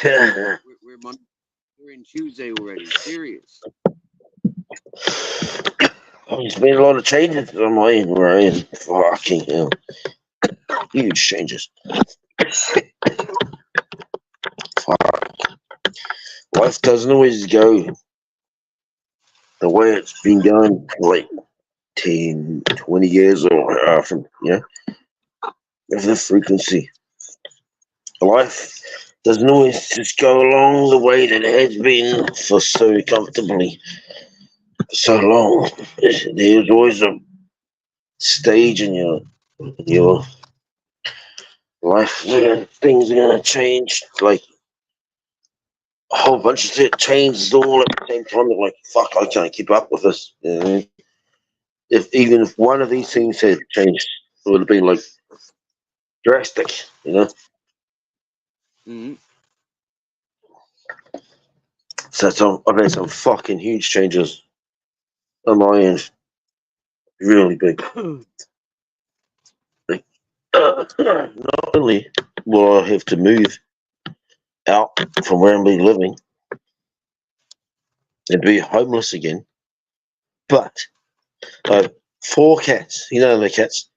We're we're in Tuesday already. Serious. There's been a lot of changes on my end where I am. Fucking hell. Huge changes. Fuck. Life doesn't always go the way it's been going for like 10, 20 years or from, of the frequency. Life doesn't always just go along the way that it has been for so comfortably for so long. There's always a stage in your life where things are gonna change, like a whole bunch of shit changes all at the same time. Like, fuck, I can't keep up with this. You know what I mean? Even if one of these things had changed, it would have been like drastic, Mm-hmm. So I've made some fucking huge changes on my end, really big. Like, not only will I have to move out from where I'm living and be homeless again, but I have 4 cats. You know the cats.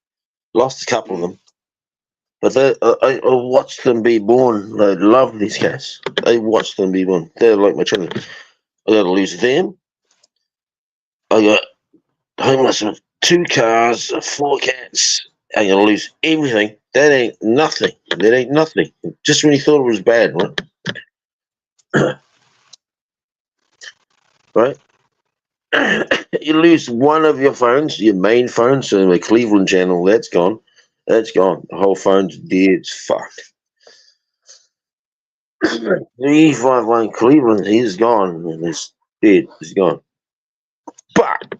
Lost a couple of Mm-hmm. them, but I watched them be born. I love these cats. I watched them be born. They're like my children. I got to lose them. I got homeless with 2 cars, 4 cats. I'm gonna lose everything. That ain't nothing. That ain't nothing. Just when you thought it was bad, right? Right? You lose one of your phones, your main phone, so the Cleveland channel, that's gone. That's gone. The whole phone's dead. It's fucked. 351 Cleveland, he's gone. And he's dead. He's gone. But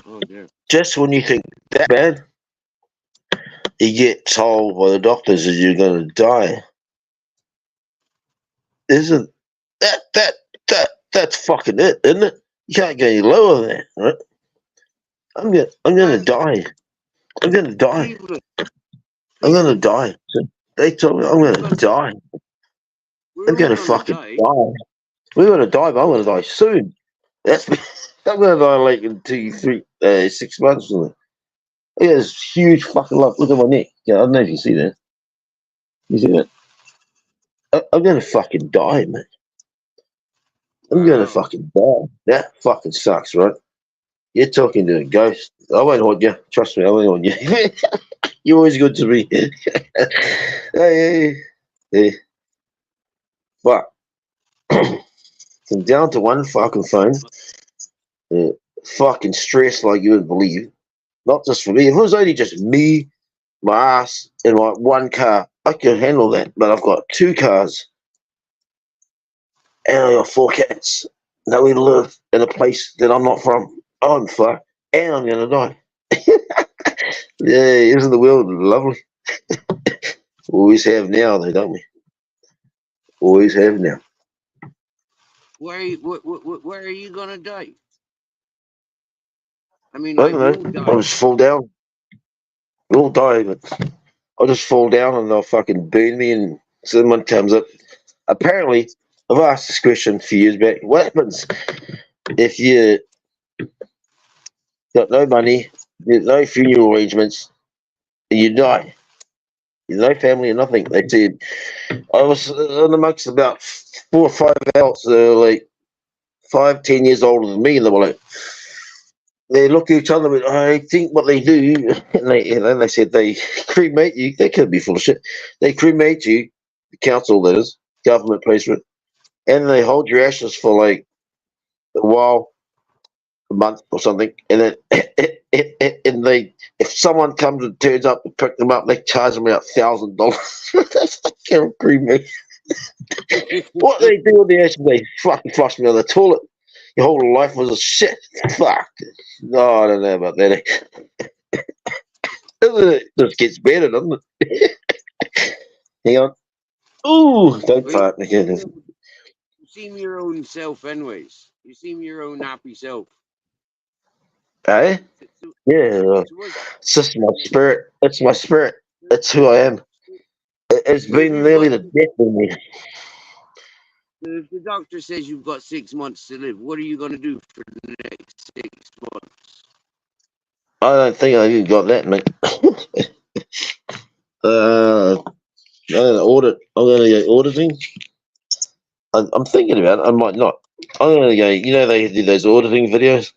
Oh dear. just when you think that bad, you get told by the doctors that you're going to die. Isn't that's fucking it, isn't it? You can't go any lower than that, right? I'm gonna Man, die. I'm gonna die. Cleveland, I'm gonna Cleveland. die. They told me I'm We're all gonna gonna die. I'm we're all gonna gonna fucking die. die. We're gonna die, but I'm gonna die soon. That's I'm gonna die like in 6 months. Or something. Look at this huge fucking lump. Look at my neck. Yeah, I don't know if you see that. You see that? I'm gonna fucking die, man. I'm gonna Wow. fucking die. That fucking sucks, right? You're talking to a ghost. I won't haunt you. Trust me, I won't haunt you. You're always good to me. Hey, hey. But I'm down to one fucking phone. Fucking stressed like you would believe. Not just for me. If it was only just me, my ass, and my one car, I could handle that. But I've got two cars, and I got four cats. That we live in a place that I'm not from. I'm fucked, and I'm gonna die. Yeah, isn't the world lovely? Always have now, though, don't we? Always have now. Where are you gonna die? I mean, I like, don't who know. I'll died? just fall down. We'll die, but I'll just fall down and they'll fucking burn me and someone comes up. Apparently, I've asked this question a few years back. What happens if you got no money, there's no funeral arrangements, and you die? There's no family or nothing. They said, I was in amongst about 4 or 5 adults that are like 5, 10 years older than me, and they were like, they look at each other and I think what they do, and then they said they cremate you. They could be full of shit. They cremate you, the council that is, government pays for it, and they hold your ashes for like a while, a month or something, and then and they, if someone comes and turns up to pick them up, they charge them about $1,000. That's like cremate. What they do with the ashes, they fucking flush me on the toilet. Your whole life was a shit. Fuck. No, I don't know about that. It just gets better, doesn't it? Hang on. Ooh, don't Well, fart again. you seem your own self, anyways. You seem your own happy self. Eh? So, Yeah. so what? It's just my spirit. It's my spirit. It's who I am. It's So if been you've nearly got, the death of me. if the doctor says you've got 6 months to live, what are you gonna do for the next 6 months? I don't think I even got that, mate. I'm gonna audit. I'm gonna go auditing. I'm thinking about it. I might not. I'm gonna go. You know they do those auditing videos.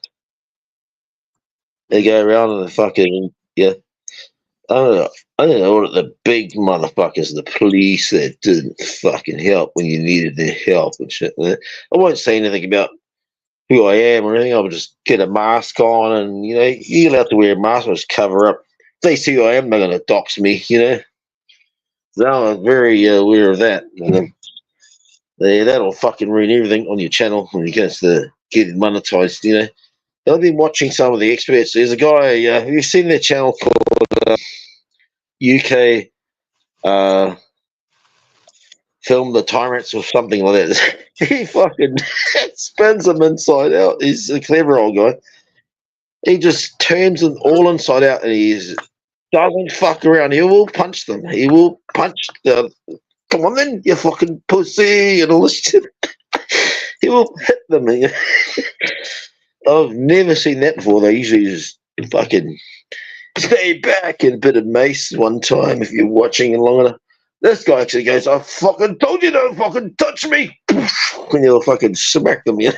They go around and they fucking yeah. I'm gonna audit the big motherfuckers, the police that didn't fucking help when you needed their help and shit. I won't say anything about who I am or anything. I'll just get a mask on, and you're allowed to wear a mask, or just cover up. If they see who I am, they're gonna dox me. So I'm very aware of that. That'll fucking ruin everything on your channel when it gets to getting monetized. I've been watching some of the experts. There's a guy. Have you seen their channel called UK? Film the tyrants or something like that. He fucking spins them inside out. He's a clever old guy. He just turns them all inside out, and he doesn't fuck around. He will punch them. He will punch the. Come on then, you fucking pussy, and all this shit. He will hit them. I've never seen that before. They usually just fucking stay back and a bit of mace one time if you're watching it long enough. This guy actually goes, I fucking told you don't fucking touch me. When you'll fucking smack them, yeah.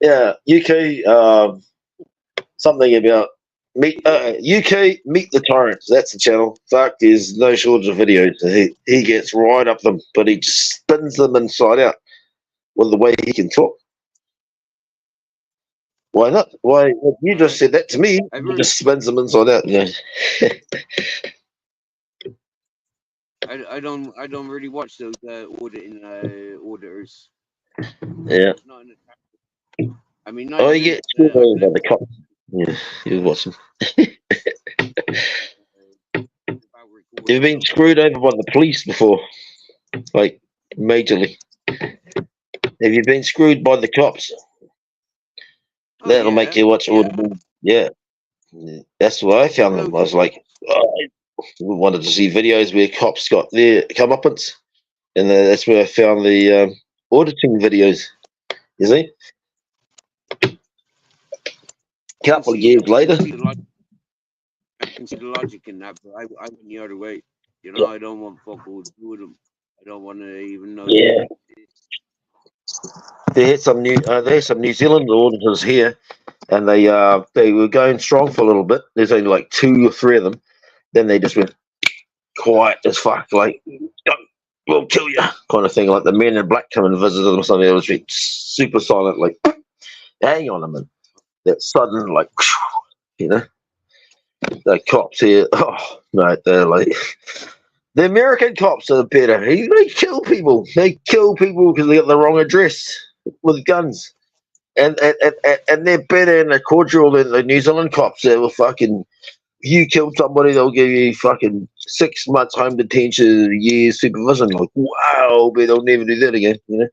Yeah, UK, something about UK Meet the Tyrants. That's the channel. Fuck, there's no shortage of videos. He gets right up them, but he spins them inside out with the way he can talk. Why not? Why? You just said that to me. I've He heard, just spins them inside out. Yeah. I don't really watch those auditors. Yeah. It's not an I mean, Oh, I've you lived. get screwed I've over by lived the cops. Yeah, you watch them. about You've recording been those things. screwed over by the police before, like majorly. Have you been screwed by the cops? Oh That'll make yeah, you watch all yeah. the. Yeah, that's why I found them. I Loads of was like, oh, I wanted to see videos where cops got their comeuppance, and that's where I found the auditing videos. You see? I can Couple of see, years I can later, see the logic. I can see the logic in that, but I went the other way. You know, yeah, I don't want fuck all to do with them. I don't want to even know they yeah. exist. They had some New Zealand auditors here, and they were going strong for a little bit. There's only like 2 or 3 of them. Then they just went quiet as fuck, like "Don't- we'll kill you," kind of thing. Like the men in black come and visit them or something. It was super silent, like hang on a minute. That sudden, like you know, the cops here. Oh no, they're like the American cops are better. They kill people. They kill people because they got the wrong address with guns. And they're better and they're cordial than the New Zealand cops. They were fucking. If you killed somebody, they'll give you fucking 6 months home detention, a year's supervision. Like, wow, but they'll never do that again, you know.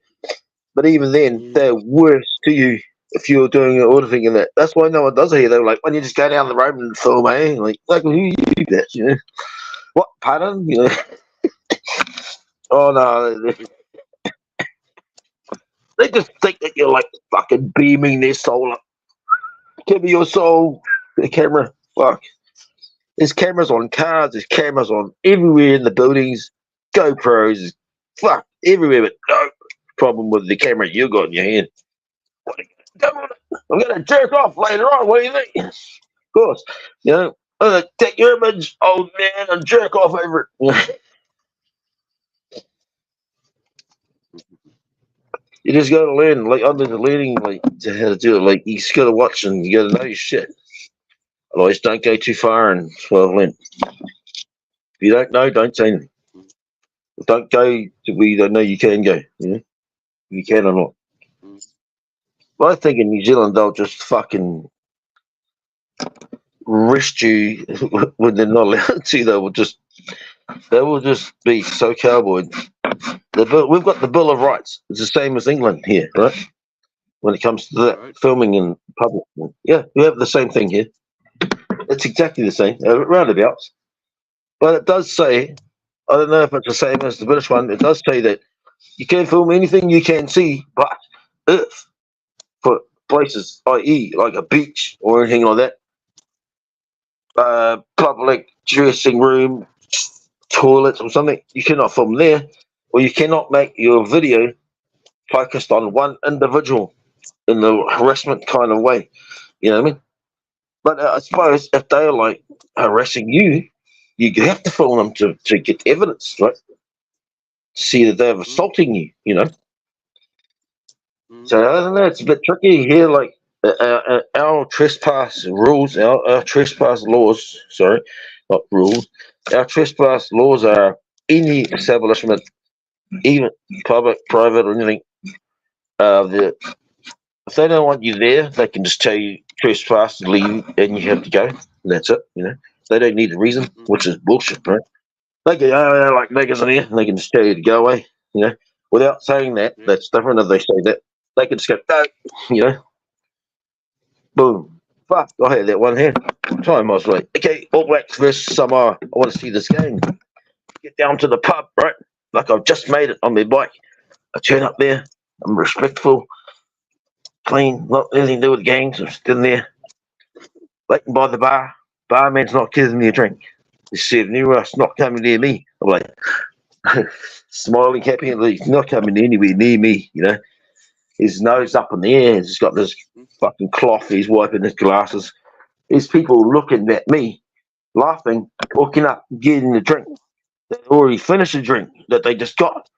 But even then, Mm. they're worse to you if you're doing auditing and that. That's why no one does it here. They're like, when you just go down the road and film, eh? Like who you do that, you know? What pattern, you know? Oh no, they just think that you're like fucking beaming their soul up. Give me your soul, the camera. Fuck. There's cameras on cars. There's cameras on everywhere in the buildings. GoPros, fuck everywhere. But no problem with the camera you got in your hand. I'm gonna jerk off later on. What do you think? Of course, you know. I'm gonna take your image, old man, and jerk off over it. You just gotta learn, like under the learning, like to how to do it. Like you just gotta watch and you gotta know your shit. Otherwise, don't go too far and well, learn. If you don't know, don't say anything. Don't go to where you don't know you can go. You know, if you can or not. Mm. But I think in New Zealand they'll just fucking arrest you when they're not allowed to. They will just be so cowboyed. We've got the Bill of Rights. It's the same as England here, right? When it comes to that Right. filming in public, yeah, we have the same thing here. It's exactly the same, roundabouts. But it does say, I don't know if it's the same as the British one. It does say that you can film anything you can see, but if for places, i.e., like a beach or anything like that, public dressing room, toilets, or something, you cannot film there, or you cannot make your video focused on one individual in the harassment kind of way. You know what I mean? But I suppose if they're like harassing you, you have to film them to get evidence, right? To see that they're Mm. assaulting you, you know? Mm. So I don't know, it's a bit tricky here. Like our trespass rules, our trespass laws, sorry, not rules, our trespass laws are any establishment, even public, private, or anything, the if they don't want you there, they can just tell you trespass, leave, and you have to go. And that's it. You know, they don't need a reason, Mm. which is bullshit, right? They go, oh, they like niggas in here, and they can just tell you to go away. You know, without saying that, Yeah. that's different. If they say that, they can just go, no, you know, boom. Fuck, I had that one hand. Time I was like, okay, All Blacks versus Samoa. I want to see this game. Get down to the pub, right? Like I've just made it on my bike. I turn up there. I'm respectful, clean, not anything to do with gangs. I'm sitting there, waiting by the bar. Barman's not giving me a drink. He said, "Nero's not coming near me." I'm like, smiling, happy, and he's not coming anywhere near me, you know. His nose up in the air. He's got this Mm. fucking cloth. He's wiping his glasses. There's people looking at me, laughing, walking up, getting the drink. They already finished the drink that they just got.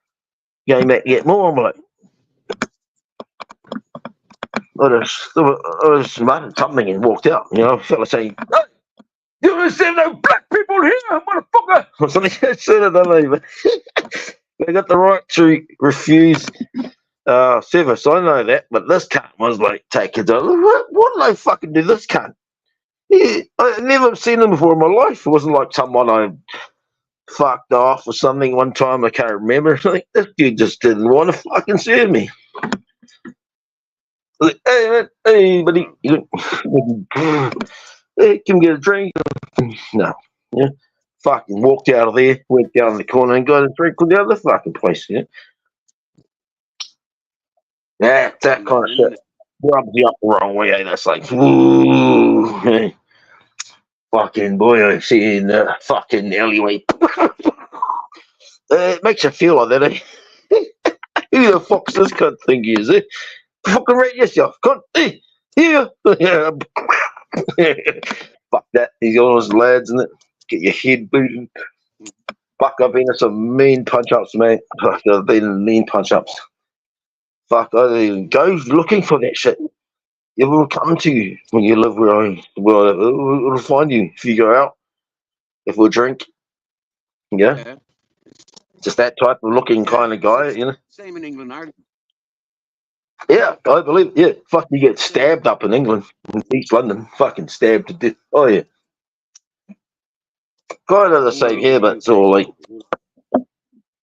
Going back to get more. I'm like, I just muttered something and walked out. You know, a fella saying, "Hey, you understand no black people here, motherfucker," or something. I don't know, but they got the right to refuse service. I know that, but this cunt was like, take it. What did I fucking do this cunt? Yeah, I never seen him before in my life. It wasn't like someone I fucked off or something one time. I can't remember. Like, this dude just didn't want to fucking serve me. Like, hey, man, hey, buddy, hey, can we get a drink? No. Yeah. Fucking walked out of there, went down the corner and got a drink with the other fucking place. Yeah. That kind of shit rubs you up the wrong way. And it's like, ooh, hey, fucking boy, I see in the fucking alleyway. It makes you feel like that, eh? Who the fuck's this cunt think he is, eh? Fucking rate yourself, cunt. Hey, here. Fuck that. He's all those lads, and it. Get your head booted. Fuck, I've been in some mean punch ups, mate. Fuck, I've been in mean punch ups. Fuck, I go looking for that shit. It will come to you when you live where I. Well, it'll find you if you go out. If we drink, yeah. Yeah. Just that type of looking kind of guy, you know. Same in England, Ireland. Yeah, I believe. Yeah, fuck, you get stabbed up in England, in East London, fucking stabbed to death. Oh yeah, kind of the same here, but it's all like,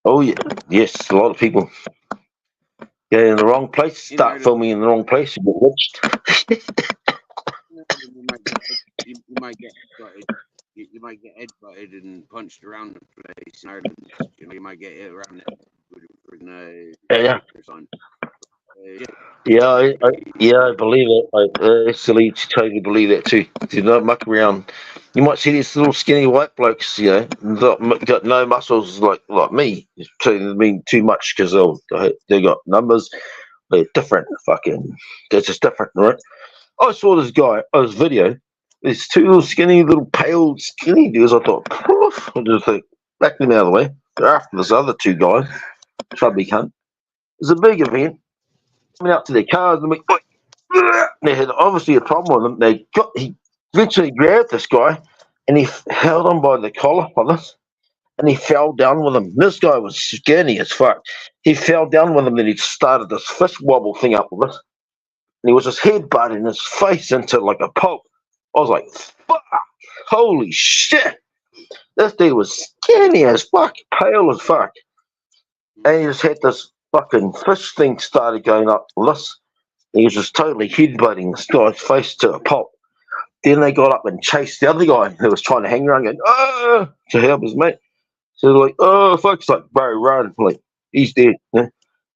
oh yeah, yes, a lot of people get in the wrong place, start filming in the wrong place, you get lynched. You might get gutted. You might get head butted and punched around the place in Ireland. You know, you might get hit around it with Yeah. son. I believe it. I actually totally believe that too. Do not muck around. You might see these little skinny white blokes, you know, got no muscles like me. I mean, too much because they got numbers. They're different. Fucking, they're just different, right? I saw this guy, this video. There's two little skinny, little pale, skinny dudes. I thought, I just think, back them out of the way. They're after this other two guys, chubby cunt. It's a big event. Coming out to their cars and they had obviously a problem with them. He eventually grabbed this guy and he held him by the collar on this and he fell down with him. This guy was skinny as fuck. He fell down with him and he started this fist wobble thing up with us. And he was just headbutting his face into like a pulp. I was like, fuck, holy shit. This dude was skinny as fuck, pale as fuck. And he just had this fucking fish thing started going up with this. He was just totally headbutting this guy's face to a pulp. Then they got up and chased the other guy who was trying to hang around going, oh, to help his mate. So they're like, oh, fuck, it's like, bro, run. Like, he's dead. Yeah?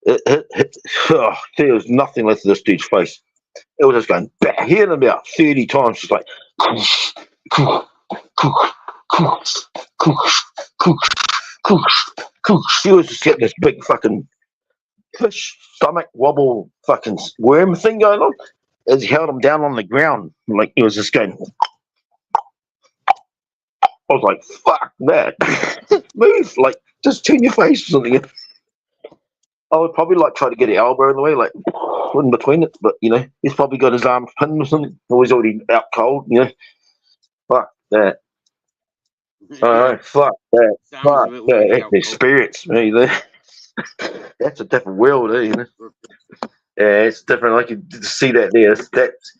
There was nothing left of this dude's face. It was just going back. He hit him about 30 times, just like, he was just getting this big fucking fish stomach wobble fucking worm thing going on as he held him down on the ground. Like, he was just going. I was like, fuck that. Move, like, just turn your face or something. I would probably like try to get an elbow in the way, like in between it, but you know, he's probably got his arm pinned or something, or he's already out cold, you know. Fuck that. Fuck that. Fuck that experience, me. That's a different world, you know. Yeah, it's different. Like you see that there. That's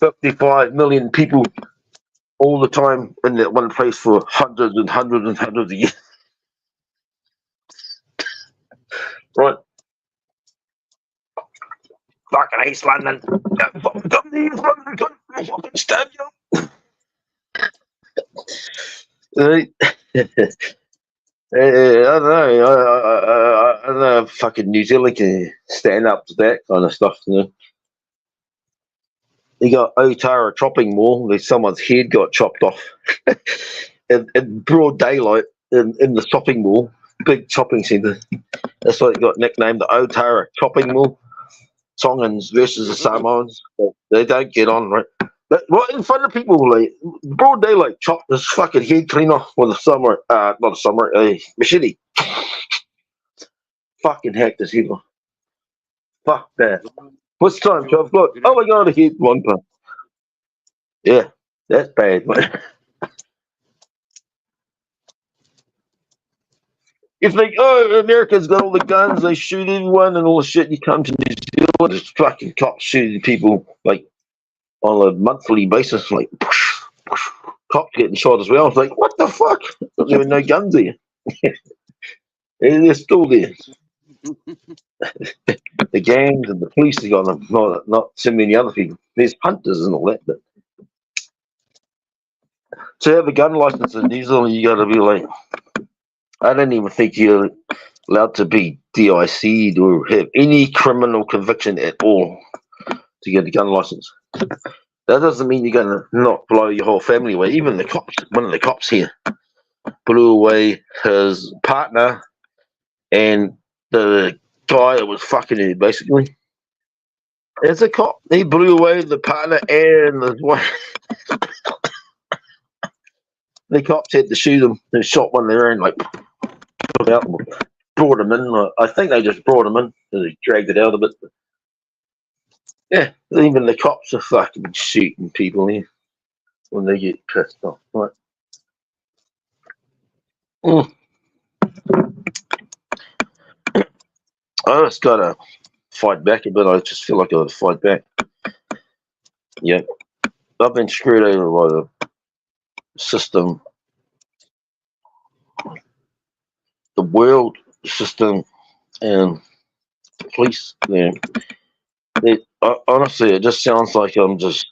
55 million people all the time in that one place for hundreds and hundreds and hundreds of years. Right. Fucking East London. Fucking stab you. I don't know. I don't know if fucking New Zealand can stand up to that kind of stuff, you know. You got Otara chopping mall. There's someone's head got chopped off in broad daylight in the shopping mall, big shopping centre. That's why it got nicknamed the Otara chopping mall. Tongans versus the Samoans. They don't get on, right? But right in front of people, like broad daylight, chop this fucking head clean off with a machete. Fucking hacked his head off. Fuck that. What's the time, 12 o'clock? Oh my god, I hit one pump. Yeah, that's bad, man. You think, oh, America's got all the guns, they shoot everyone and all the shit. You come to New Zealand, there's fucking cops shooting people like on a monthly basis, like cops getting shot as well. It's like, what the fuck? There's even no guns there. They're still there. The gangs and the police have got them, not so many other people. There's hunters and all that, but to have a gun license in New Zealand, you got to be like, I don't even think you're allowed to be DIC or have any criminal conviction at all to get a gun license. That doesn't mean you're going to not blow your whole family away. Even the cops, one of the cops here blew away his partner and the guy that was fucking him, basically. As a cop, he blew away the partner and his wife. The cops had to shoot him. They shot one of their own, like, out, brought him in. I think they just brought him in. They dragged it out a bit. Yeah, even the cops are fucking shooting people here when they get pissed off. Right. I just gotta fight back a bit. I just feel like I gotta fight back. Yeah. I've been screwed over by the system, the world system, and the police. Yeah. Honestly, it just sounds like I'm just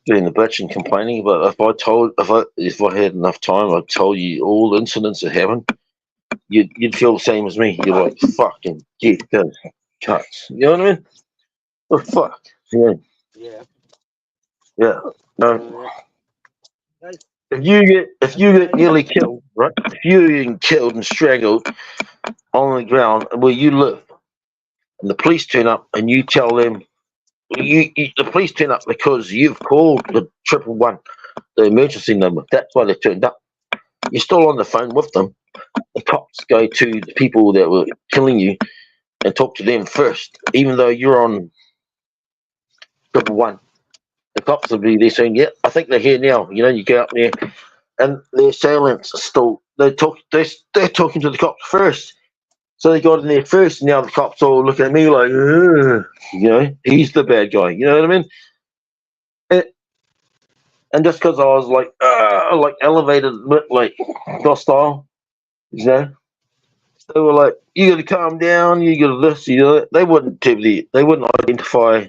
being a bitch and complaining. But if I had enough time, I'd tell you all the incidents that happened. You'd feel the same as me. You're like, fucking get those cuts. You know what I mean? Oh fuck. Yeah. Yeah. Yeah. No. If you get nearly killed, right? If you get killed and strangled on the ground where you live, and the police turn up and you tell them, the police turn up because you've called the 111, the emergency number. That's why they turned up. You're still on the phone with them. The cops go to the people that were killing you and talk to them first, even though you're on 111. The cops will be there saying, "Yeah, I think they're here now." You know, you go up there, and the assailants are still they're talking to the cops first. So they got in there first, and now the cops all looking at me like, ugh. You know, he's the bad guy. You know what I mean? And just because I was like elevated, like hostile, you know, they were like, "You got to calm down. You got to this. You know." They wouldn't identify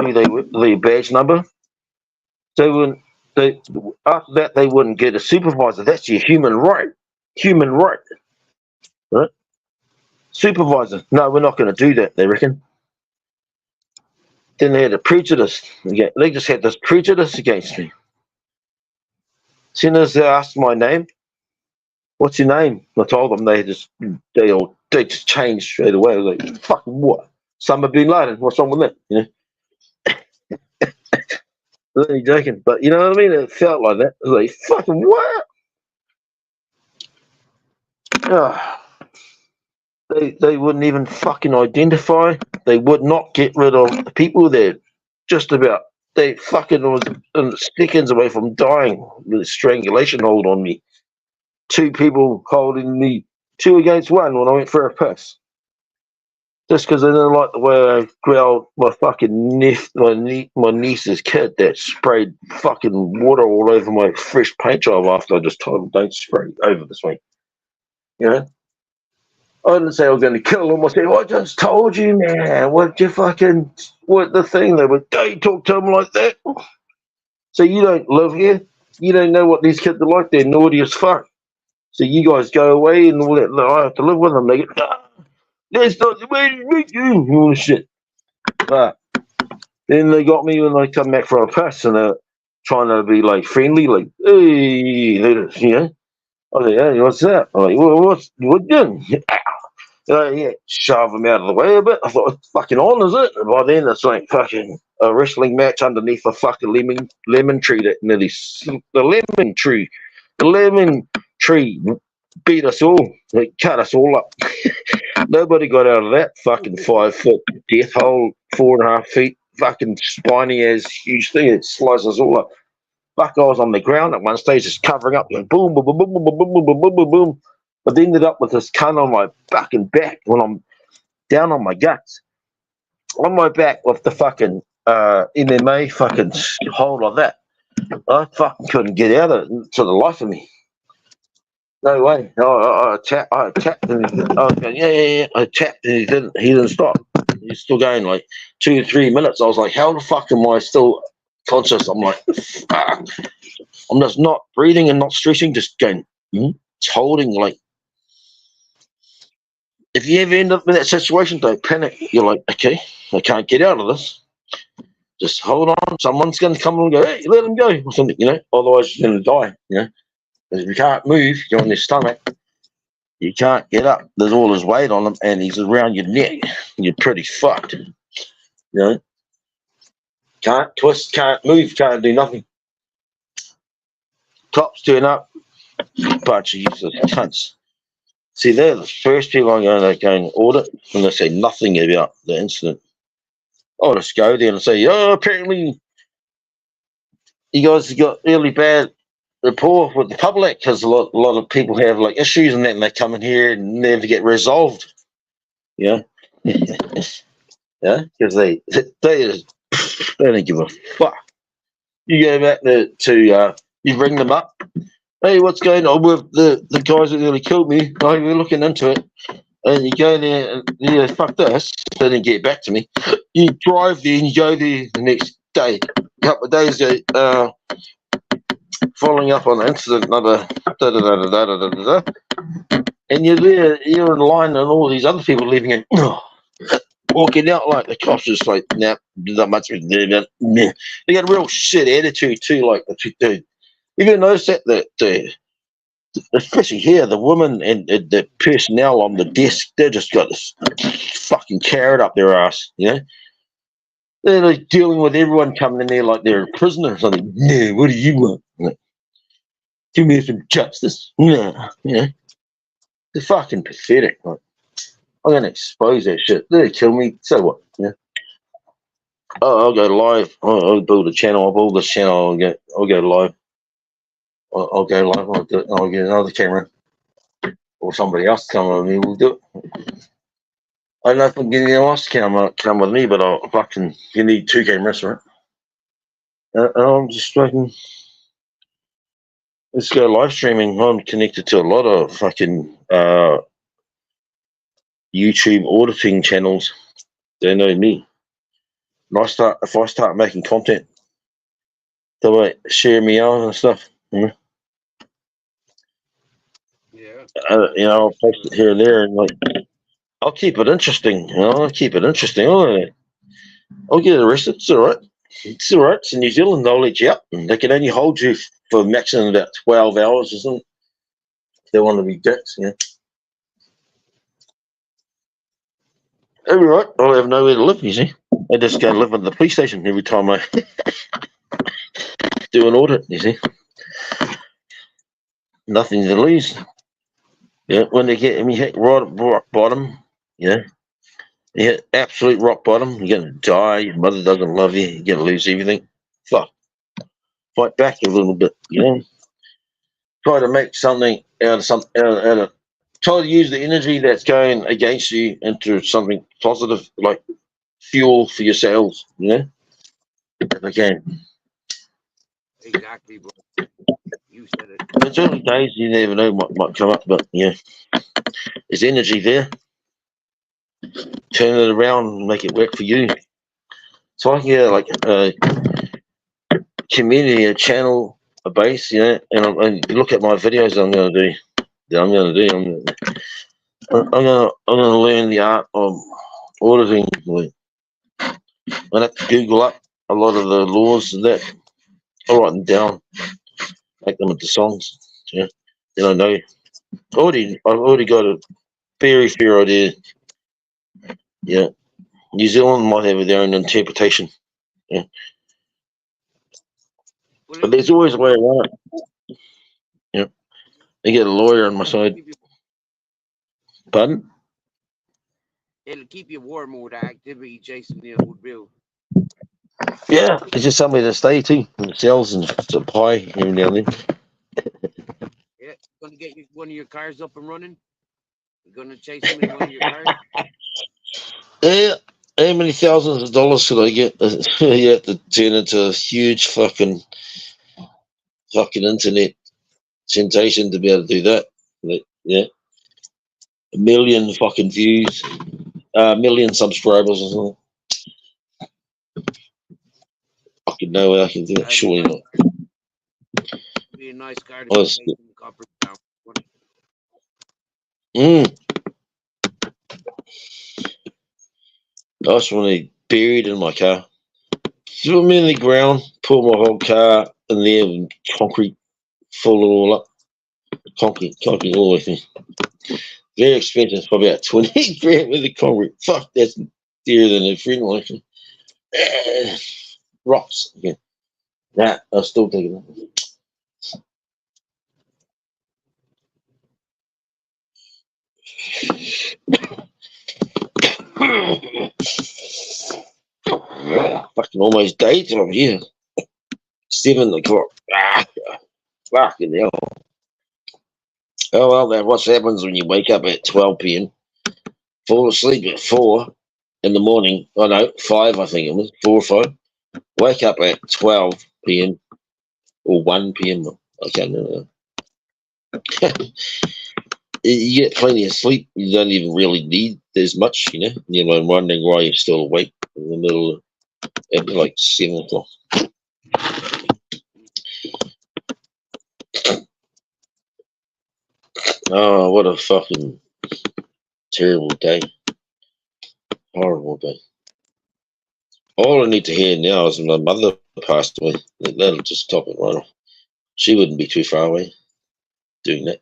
who they were, their badge number. After that they wouldn't get a supervisor. That's your human right. Human right. Right? Supervisor. No, we're not going to do that, they reckon. Then they had a prejudice. Yeah, they just had this prejudice against me. As soon as they asked my name, "What's your name?" I told them. They just changed straight away. I was like, "Fucking what? Osama bin Laden? What's wrong with that?" You know? Really joking, but you know what I mean? It felt like that. I was like, "Fucking what?" They wouldn't even fucking identify. They would not get rid of the people there. Just about. They fucking was seconds away from dying with a strangulation hold on me. 2 people holding me 2 against 1 when I went for a piss. Just because they didn't like the way I growled my fucking my niece's kid that sprayed fucking water all over my fresh paint job after I just told them don't spray over this way. You know? I didn't say I was going to kill them. I said, "I just told you, man. What the thing?" They were, "Don't talk to them like that." So you don't live here. You don't know what these kids are like. They're naughty as fuck. So you guys go away and all that. I have to live with them. They go, "That's not the way to make you." All this shit. But then they got me when they come back for a piss and they're trying to be like friendly, like, "Hey," you know. I was like, "Hey, what's that?" I'm like, "Well, what you doing?" Yeah, shove them out of the way a bit. I thought, "It's fucking on, is it?" And by then, it's like fucking a wrestling match underneath a fucking lemon tree that nearly the lemon tree beat us all. They cut us all up. Nobody got out of that fucking 5-foot death hole, 4.5 feet, fucking spiny as huge thing. It slices us all up. Fuck, I was on the ground at one stage, just covering up, going boom, boom, boom, boom, boom, boom, boom, boom, boom, boom, boom. But they ended up with this cunt on my fucking back when I'm down on my guts. On my back with the fucking MMA fucking hold on that. I fucking couldn't get out of it to the life of me. No way. I tapped and I was going, yeah. I tapped and he didn't stop. He's still going like 2 or 3 minutes. I was like, how the fuck am I still conscious? I'm like, fuck. I'm just not breathing and not stressing, just going, It's holding like if you ever end up in that situation, don't panic. You're like, okay, I can't get out of this. Just hold on. Someone's going to come and go, hey, let him go, or something, Otherwise, you're going to die, Because if you can't move, you're on your stomach. You can't get up. There's all his weight on him, and he's around your neck. You're pretty fucked, Can't twist, can't move, can't do nothing. Cops turn up, bunch of useless cunts. See, they're the first people I'm going to go and audit, and they say nothing about the incident. I'll just go there and say, oh, apparently you guys have got really bad rapport with the public because a lot of people have like issues and that, and they come in here and never get resolved. Yeah, because they don't give a fuck. You go back to you bring them up. Hey, what's going on with the guys that nearly killed me? Oh, we're looking into it. And you go there and fuck this. They didn't get back to me. You drive there and you go there the next day. A couple of days ago, following up on the incident, another and you're there, you're in line, and all these other people leaving it, walking out like the cops just like, nah, not much we can do about it. They got a real shit attitude too, like the dude. You ever notice that especially here, the woman and the personnel on the desk, they just got this fucking carrot up their ass, They're like dealing with everyone coming in there like they're a prisoner or something. Yeah, what do you want? Like, give me some justice. Yeah, they're fucking pathetic. Like, I'm gonna expose that shit. They kill me. So what? Oh, I'll go live. I'll build a channel. I'll build this channel. I'll go live. I'll go live. I'll get another camera, or somebody else come with me. We'll do it. I don't know if I'm getting anyone else to come with me, but you need 2 cameras, right? I'm just fucking. Let's go live streaming. I'm connected to a lot of fucking YouTube auditing channels. They know me. And if I start making content, they might share me out and stuff. Yeah. I'll post it here and there, and like, I'll keep it interesting. I'll keep it interesting. I'll get arrested. It's all right. It's all right. It's in New Zealand. They'll let you out. And they can only hold you for maximum about 12 hours or something. If they want to be dicks, It'll be right. I'll have nowhere to live, you see. I just go live in the police station every time I do an audit, you see. Nothing to lose. When they get me hit rock bottom, you hit absolute rock bottom, you're going to die. Your mother doesn't love you. You're going to lose everything. Fuck. Fight back a little bit, Try to make something out of something. Try to use the energy that's going against you into something positive, like fuel for yourselves, If I can. Exactly, bro. You said it. It's early days, you never know what might come up, but there's energy there. Turn it around and make it work for you. So I can like a community, a channel, a base, and look at my videos I'm going to do. I'm going to learn the art of auditing. I have to Google up a lot of the laws and that. I'll write them down, make them into songs. Then I know. I've already got a very fair idea. New Zealand might have their own interpretation. But there's always a way around it. I get a lawyer on my side. Pardon? It'll keep you warm with activity, Jason the old Bill. Yeah, it's just somewhere to stay too. And sells and some pie every now and then. Yeah, gonna get one of your cars up and running. You're gonna chase them in one of your cars. Yeah. How many thousands of dollars should I get? You have to turn into a huge fucking internet sensation to be able to do that. But, a million fucking views, a million subscribers or something. Fucking no way I can do it. Surely not. Be a nice car to take in the copper town. I just want to bury it in my car. Throw them in the ground, pull my whole car in there and concrete, fill it all up. Concrete all the way through. Very expensive, probably about 20 grand with the concrete. Fuck, that's dearer than a friend like it. Rocks again. Nah, I'll still take it. Fucking almost daytime here. 7 o'clock. Fucking hell. Oh well, then what happens when you wake up at 12 p.m., fall asleep at 4 in the morning? Oh no, 5 I think it was, 4 or 5. Wake up at 12 p.m. or 1 p.m. I can't remember. You get plenty of sleep. You don't even really need as much, you know. You're wondering why you're still awake in the middle at like 7 o'clock. Oh, what a fucking terrible day. Horrible day. All I need to hear now is my mother passed away. That'll just top it right off. She wouldn't be too far away doing that.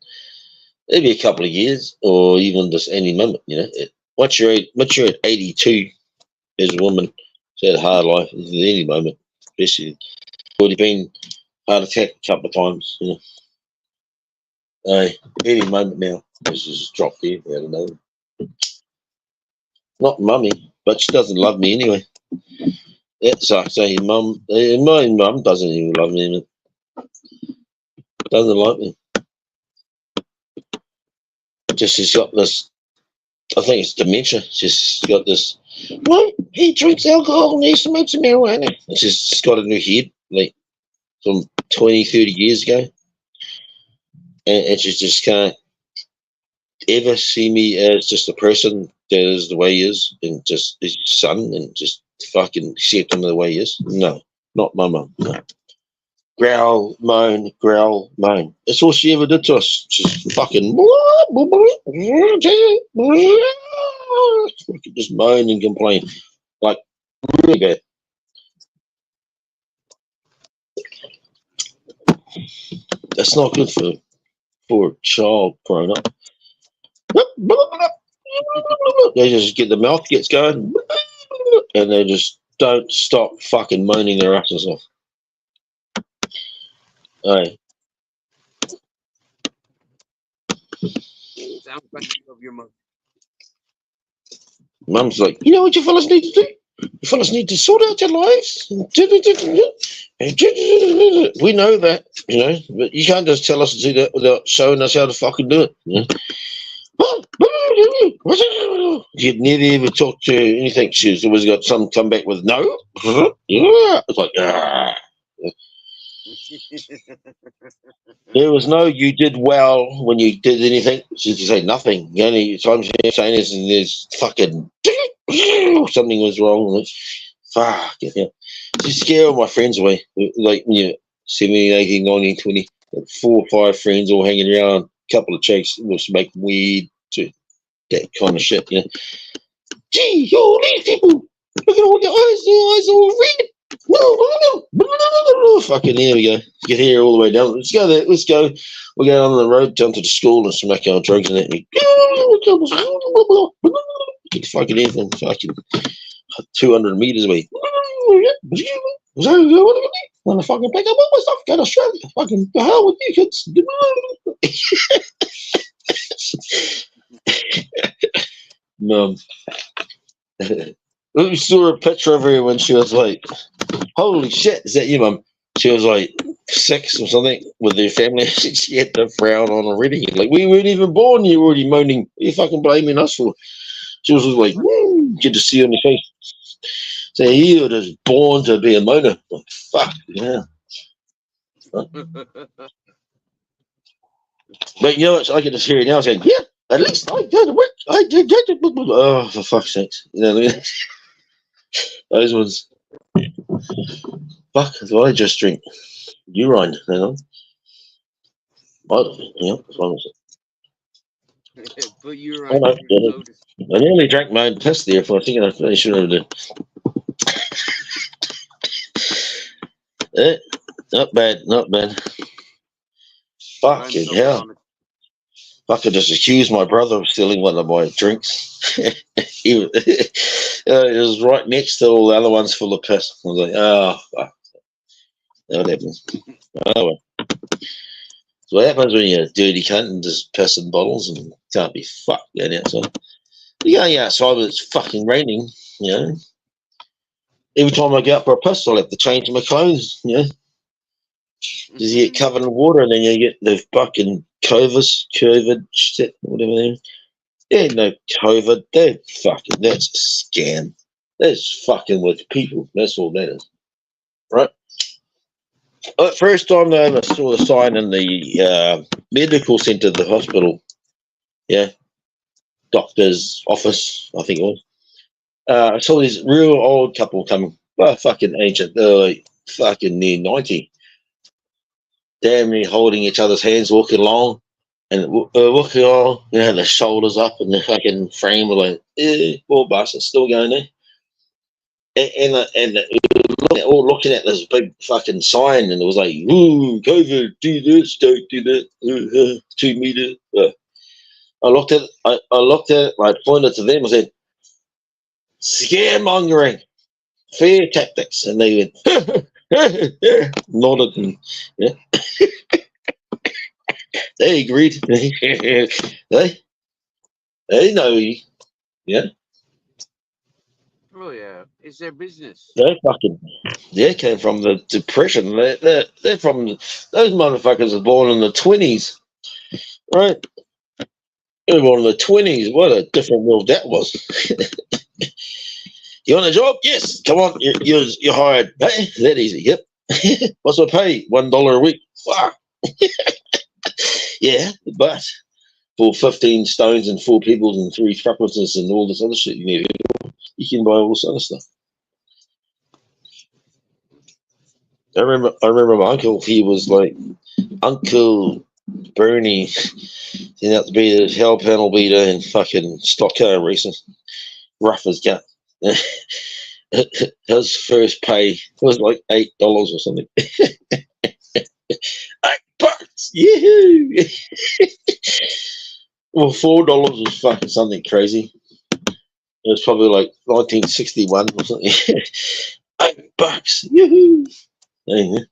Maybe a couple of years, or even just any moment, you know. Once you're at 82 as a woman, she's had a hard life at any moment, especially already been heart attack a couple of times, you know. Any moment now, she's just dropped there out of nowhere. Not mummy, but she doesn't love me anyway. That sucks. My mum doesn't even love me. Doesn't like me. Just she's got this. I think it's dementia. She's got this. Well, he drinks alcohol and he smokes marijuana. She's got a new head, like from 20, 30 years ago, and she just can't ever see me as just a person that is the way he is, and just his son, and just fucking accept him the way he is. No, not my mum. No. Growl, moan, growl, moan. That's all she ever did to us. Just fucking just moan and complain. Like, really bad. That's not good for a child growing up. They just get the mouth gets going, and they just don't stop fucking moaning their asses off. Hey. Sounds like you love your mum. Mum's like, you know what you fellas need to do? You fellas need to sort out your lives. We know that, you know, but you can't just tell us to do that without showing us how to fucking do it. You know? You'd never ever talk to anything. She's always got some come back with no. It's like, there was no you did well when you did anything. She just say nothing. The only time she's saying is and there's fucking something was wrong. Fuck yeah. She scared all my friends away. Like, you know, 17, 18, 19, 20, 4 or 5 friends all hanging around, a couple of chicks was making weed, that kind of shit, you know. Gee, all these people, look at all the eyes all red. Fucking here we go. Get here all the way down. Let's go there. Let's go. We'll go on the road down to the school and smack our drugs and that. Get fucking anything. Fucking 200 meters away. Want to fucking pick up all my stuff? Go to Australia. Fucking the hell with you kids. Mum. We saw a picture of her when she was like, holy shit, is that you, Mum? She was like 6 or something with her family. She had the frown on already. Like, we weren't even born, you're already moaning. What are you fucking blaming us for? She was just like, woo, get to see on your face. So you're just born to be a moaner. Like, fuck, yeah. But you know what? I can just hear it now saying, yeah, at least I go to work. I did get it. Oh, for fuck's sakes. You know, those ones. Fuck, do I just drink urine? Hang on. I don't know. Hang on. What's wrong with it? But you're Oh, right. no, I didn't notice. I nearly drank my own piss there for a second. I should have done. Not bad, not bad. But I'm Fucking sober hell. on it. I could just accuse my brother of stealing one of my drinks. It was right next to all the other ones full of piss. I was like, oh, fuck. That happens. Oh, well. So what happens when you're a dirty cunt and just piss in bottles and can't be fucked going outside? You're going outside when it's fucking raining, you know. Every time I go out for a piss, I'll have to change my clothes, you know. Because you get covered in water and then you get the fucking COVID shit, whatever they are. Yeah, no COVID. That's a scam. That's fucking with people. That's all that is. Right? First time I saw the sign in the medical centre of the hospital. Yeah. Doctor's office, I think it was. I saw this real old couple coming. Well, fucking ancient. They're like fucking near 90. Damn near holding each other's hands, walking along. And walking along, you know, their shoulders up and the fucking frame were like, poor bastards, still going there. And all looking at this big fucking sign, and it was like, "Ooh, COVID, do this, don't do that, 2 meter." I looked at it, I pointed to them, I said, "Scaremongering, fear tactics," and they went, nodded, and yeah, they agreed. they know, yeah, Oh yeah, it's their business. they came from the depression. They're from those motherfuckers were born in the 20s, right? They were born in the 20s. What a different world that was. You want a job? Yes. Come on, you're hired. Hey, that easy. Yep. What's my pay? $1 a week. Fuck. Yeah, but for 15 stones and 4 people and 3 preferences and all this other shit you need, you can buy all this other stuff. I remember my uncle. He was like Uncle Bernie. He had to be the hell panel beater and fucking stock car racing, rough as gut. His first pay was like $8 or something. $8, yahoo! Well, $4 was fucking something crazy. It was probably like 1961 or something. $8, yahoo! $8,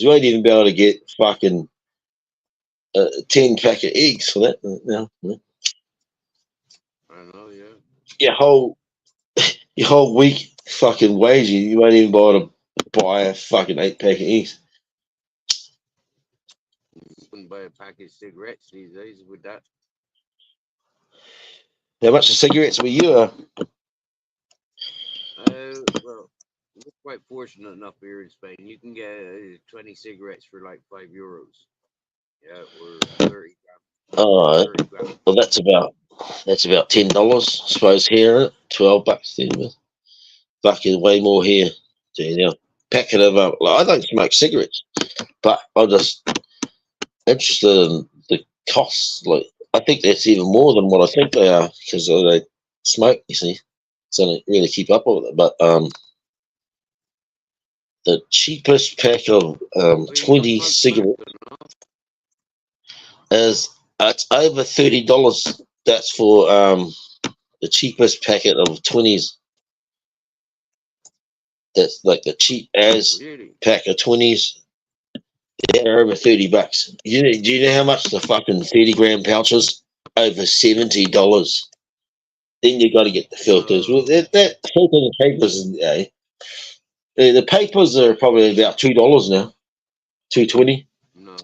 you ain't even be able to get fucking 10 pack of eggs for that. No. I know, yeah. Your whole week fucking wage, you won't even be able to buy a fucking 8 pack of eggs. You couldn't buy a pack of cigarettes these days with that. How much of cigarettes were you? Well, we're quite fortunate enough here in Spain. You can get 20 cigarettes for like €5. Yeah, or 30 Oh, 30 grams. well, that's about $10, I suppose. Here, $12 then. Fucking way more here. You know, packet of I don't smoke cigarettes, but I'm just interested in the costs. Like, I think that's even more than what I think they are because they smoke. You see, so I don't really keep up with it. But the cheapest pack of Well, you 20 don't smoke cigarettes tobacco, no? is it's over $30. That's for the cheapest packet of 20s. That's like the cheap as Really? pack of 20s. They're over $30. Do you know how much the fucking 30-gram pouch is? Over $70. Then you got to get the filters. Well, that filter and papers, the papers are probably about $2 now, $2.20, No.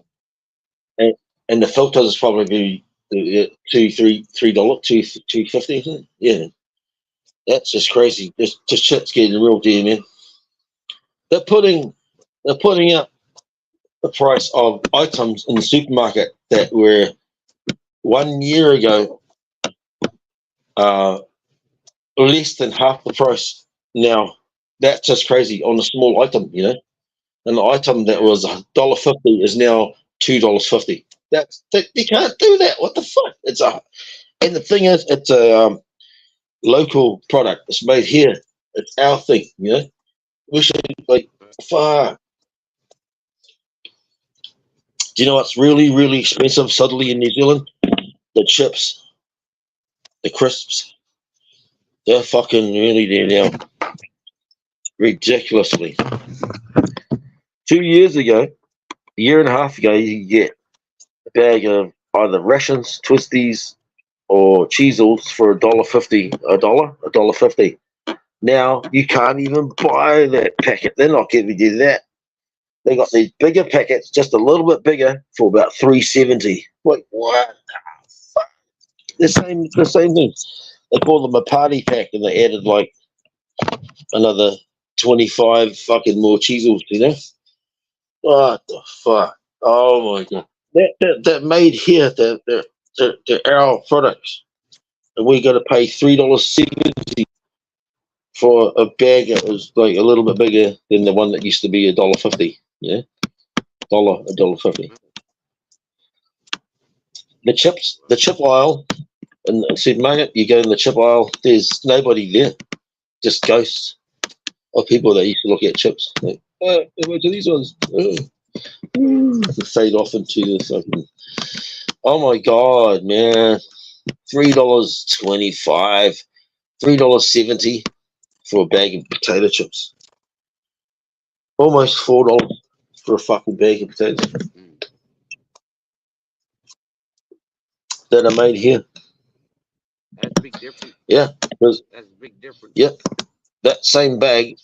and the filters is probably $3, $2.50. Yeah, that's just crazy. Just shit's getting real dear, man. They're putting up the price of items in the supermarket that were 1 year ago less than half the price now. That's just crazy on a small item, you know. An item that was $1.50 is now $2.50. You can't do that. What the fuck? And the thing is, it's a local product. It's made here. It's our thing. We should like far. Do you know what's really, really expensive suddenly in New Zealand? The chips, the crisps. They're fucking really there now. Ridiculously. 2 years ago, a year and a half ago, you could get a bag of either rations, twisties, or cheezels for $1.50. $1.50. Now you can't even buy that packet. They're not giving you that. They got these bigger packets, just a little bit bigger, for about $3.70. Like what? The same thing. They call them a party pack, and they added like another 25 fucking more cheezels. What the fuck? Oh my god! That made here the our products, and we got to pay $3.70 for a bag that was like a little bit bigger than the one that used to be $1.50. Yeah, $1.50. The chip aisle in the supermarket. You go in the chip aisle. There's nobody there. Just ghosts of people that used to look at chips. Like, where do these ones? Fade off into the fucking. Oh my god, man! $3.25, $3.70 for a bag of potato chips. Almost $4 for a fucking bag of potatoes that are made here. That's a big difference. Yeah, That's a big difference. Yeah, that same bag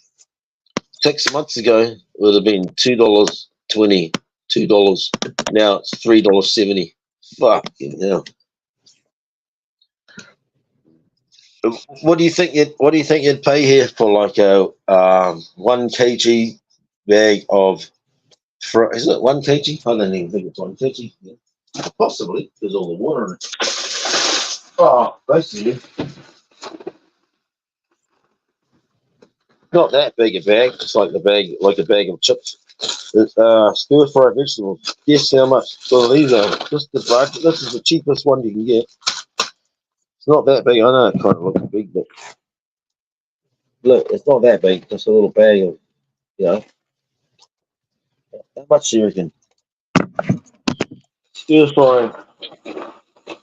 6 months ago would have been $2.20, $2. Now it's $3.70. Fucking hell. What do you think you'd pay here for like a 1 kg bag of? Is it 1 kg? I don't even think it's 1 kg. Yeah. Possibly, there's all the water in it. Oh, basically, not that big a bag. It's like a bag of chips. It's stir fried vegetables. Guess how much? So these are just the budget. This is the cheapest one you can get. It's not that big. I know it kind of looks big, but look, it's not that big. Just a little bag of, how much do you reckon? Stir fry.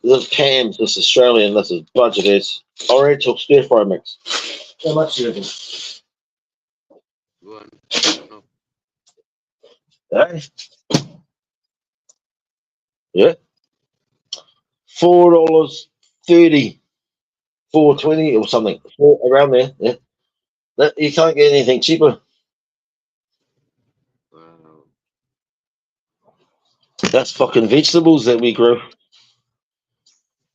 This Pam's, this Australian, this is budget. It's Oriental stir fry mix. How much do you reckon? Hey? Yeah. $4.30, $4.20 or something. Around there. Yeah. You can't get anything cheaper. Wow. That's fucking vegetables that we grow.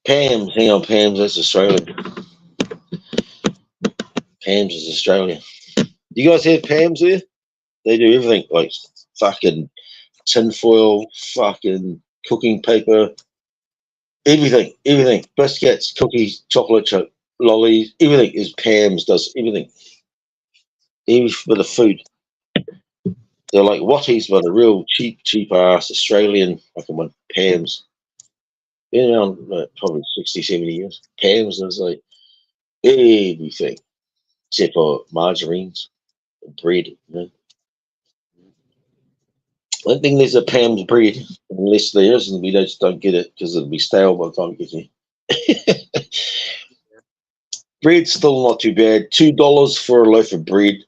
Pam's, hang on, Pam's, that's Australia. Pam's is Australia. You guys have Pam's there? They do everything, like fucking tinfoil, fucking cooking paper, everything. Biscuits, cookies, chocolate chip, lollies, everything is Pam's, does everything. Even for the food. They're like Watties, but a real cheap ass Australian fucking one. Pam's. Been around probably 60, 70 years. Pam's is like everything. Except for margarines and bread. I don't think there's a Pam's bread. Unless there is, and we just don't get it because it'll be stale by the time we get here. Bread's still not too bad. $2 for a loaf of bread.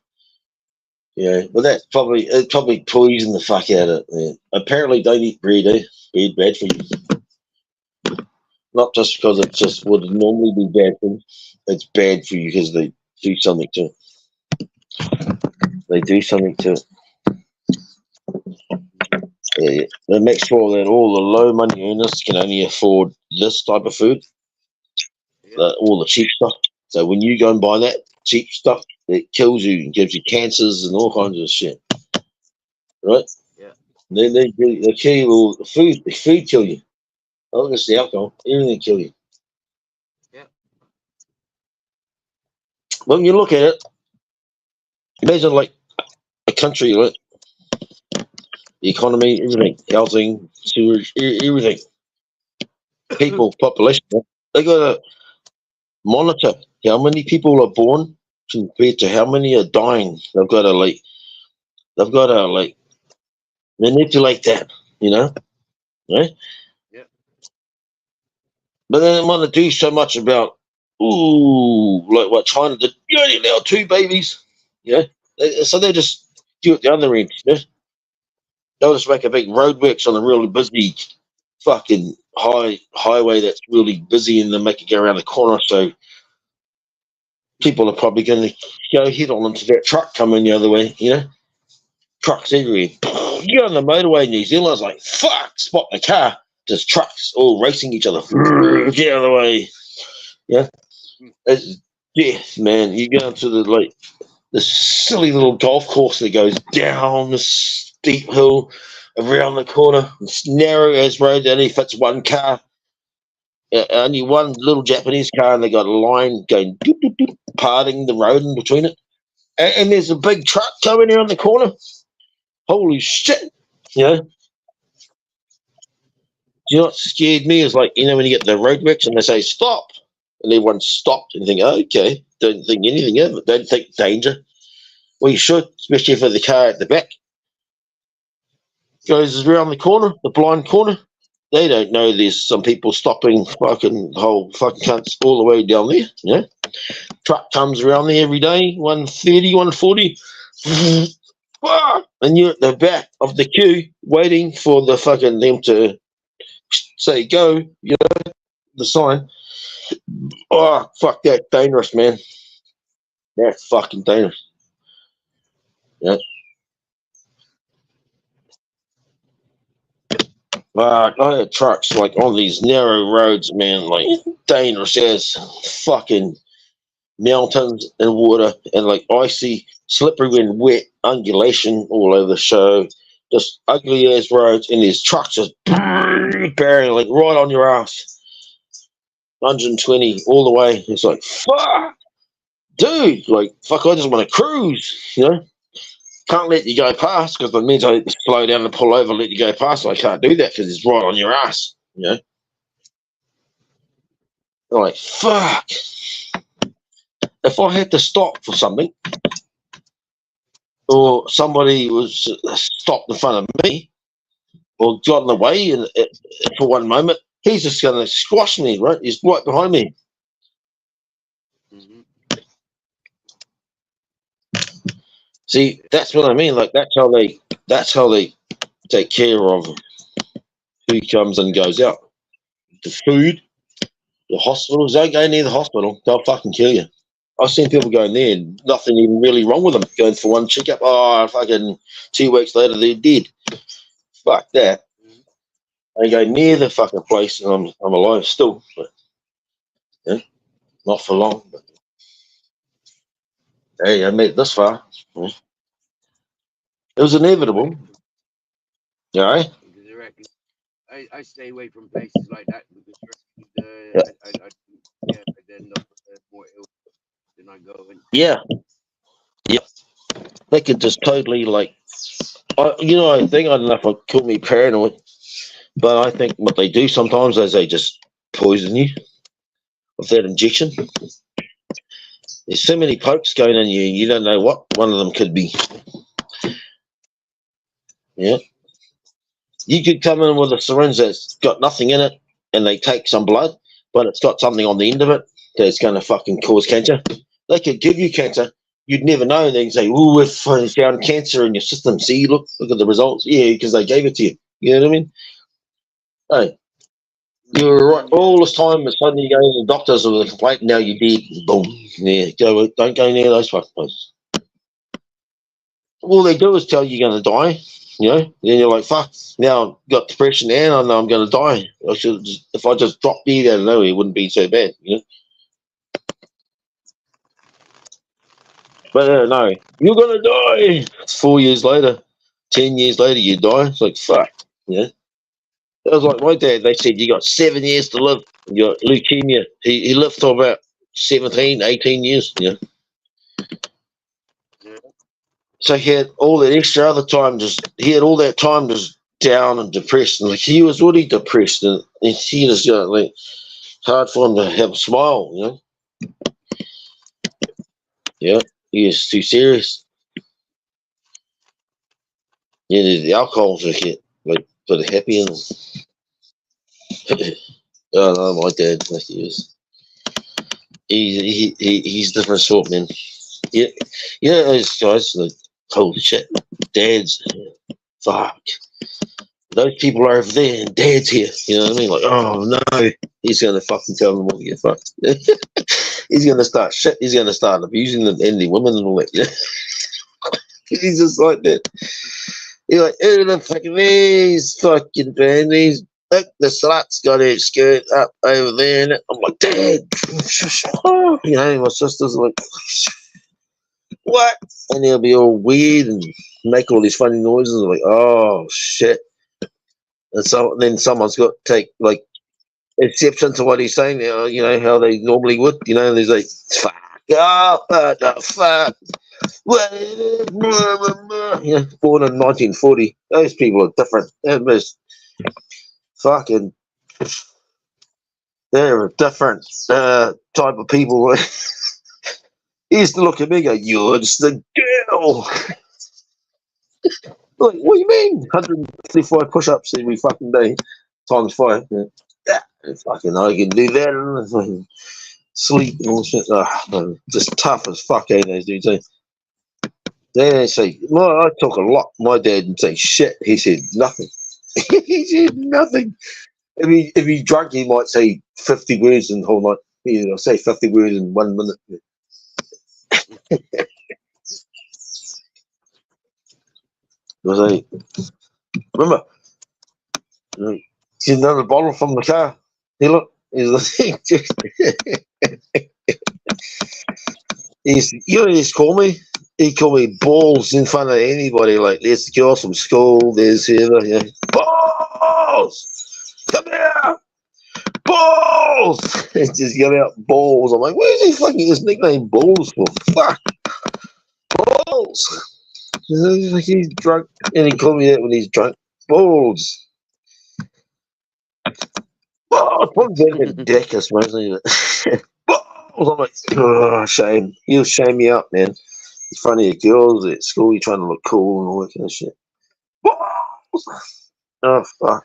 Yeah, but that's probably poison the fuck out of it. Yeah. Apparently, don't eat bread. Bread bad for you. Not just because it just would normally be bad for you. It's bad for you because they do something to it. They do something to it. Yeah. They make sure that all the low money earners can only afford this type of food. All the cheap stuff. So when you go and buy that cheap stuff, it kills you and gives you cancers and all kinds of shit. Right? Yeah. They kill you. All the food kill you. Not just the alcohol. Everything kill you. Yeah. When you look at it, imagine like a country, right? the economy, everything, housing, sewage, everything. People, population. They got to monitor how many people are born compared to how many are dying. They've got to manipulate that, right? Yeah. But they don't want to do so much about, like what China did. You only allow 2 babies, so they just do it the other end. They'll just make a big roadworks on a really busy fucking highway that's really busy, and they make it go around the corner. So people are probably going to go head on into that truck coming the other way. Trucks everywhere. You go on the motorway in New Zealand, it's like fuck, spot the car. Just trucks all racing each other. Get out of the way. Yeah, it's death, man. You go into the silly little golf course that goes down the steep hill around the corner. It's narrow as road that only fits one car. Only one little Japanese car, and they got a line going doop, doop, doop, parting the road in between it. And there's a big truck coming around the corner. Holy shit! You know what scared me is when you get the roadworks and they say stop, and everyone stopped, and you think, oh, okay, don't think anything of it, don't think danger. Well, you should, especially for the car at the back. Goes around the corner, the blind corner. They don't know there's some people stopping whole fucking cunts all the way down there. Truck comes around there every day, 130, 140. And you're at the back of the queue waiting for the fucking them to say go, the sign. Oh, fuck, that's dangerous, man. That's fucking dangerous. Yeah. I had trucks on these narrow roads, man, dangerous as fucking mountains and water, and icy, slippery and wet undulation all over the show. Just ugly ass roads, and these trucks just barreling right on your ass. 120 all the way. It's like, fuck, dude, fuck, I just want to cruise, Can't let you go past, because that means I need to slow down and pull over and let you go past. I can't do that because it's right on your ass, Like, fuck. If I had to stop for something, or somebody was stopped in front of me, or got in the way and for one moment, he's just going to squash me, right? He's right behind me. Mm-hmm. See, that's what I mean. That's how they take care of who comes and goes out. The food, the hospitals. Don't go near the hospital. They'll fucking kill you. I've seen people going there and nothing even really wrong with them. Going for one checkup. Oh, fucking 2 weeks later they're dead. Fuck that. I go near the fucking place and I'm alive still. But, not for long. But, hey, I made it this far. It was inevitable. Yeah. I stay away from places like that because I'd end up more ill than I go. Yeah. They could just totally I think, I don't know if I'd call me paranoid, but I think what they do sometimes is they just poison you with that injection. There's so many pokes going in you don't know what one of them could be. Yeah. You could come in with a syringe that's got nothing in it, and they take some blood, but it's got something on the end of it that's going to fucking cause cancer. They could give you cancer. You'd never know. They can say, "Oh, we've found cancer in your system. See, look at the results." Yeah, because they gave it to you. You know what I mean? Hey, you were right all this time, and suddenly you go to the doctors with a complaint. Now you're dead. Boom. Yeah, don't go near those fucking places. All they do is tell you you're going to die. Then you're like, fuck, now I've got depression and I know I'm going to die. If I just dropped dead out of nowhere, it wouldn't be so bad, But no, you're going to die. It's 4 years later, 10 years later, you die. It's like, fuck, It was like my dad, they said, you got 7 years to live. You got leukemia. He lived for about 17, 18 years, So he had all that extra other time, he had all that time just down and depressed, and like he was already depressed, and he just like hard for him to have a smile, you know. Yeah, he is too serious. Yeah, the alcohol's like put a happy in him. Oh no, my dad, like he is. He's a different sort, man. Yeah, those guys like holy shit, dads, fuck. Those people are over there and dad's here. You know what I mean? Like, oh no, he's gonna fucking tell them all to get fucked. He's gonna start shit. He's gonna start abusing them, ending women and all that. Yeah. He's just like that. He's like, oh, the fucking these fucking bandies. Look, the slut's got her skirt up over there. And I'm like, Dad, you know, my sister's like, what? And he'll be all weird and make all these funny noises. I'm like, oh shit. And so then someone's got to take like exception to what he's saying. You know how they normally would. You know, there's like, fuck up, what the fuck. You know, born in 1940. Those people are different. They're just fucking. They're a different type of people. He used to look at me and go, "You're just a girl." Like, what do you mean? 155 push-ups every fucking day, times 5. Yeah, fucking, I can do that. And sleep and all shit. Just tough as fuck, eh, those dudes. Eh? They say, well, I talk a lot. My dad didn't say shit. He said nothing. He said nothing. If he's drunk, he might say 50 words in the whole night. He'll say 50 words in 1 minute. Was like, remember, he's another bottle from the car. He look, he's like, you know, he's call me. He called me balls in front of anybody. Like, there's the girls from school. There's here, you know, balls. Come here, balls. He just yell out balls. I'm like, where's he fucking his nickname balls for? Fuck, balls. He's drunk, and he called me that when he's drunk. Balls. Balls. Probably better than dick, I suppose. Balls. I'm like, oh, shame. You'll shame me up, man. In front of your girls at school, you're trying to look cool and all that kind of shit. Balls. Oh, fuck.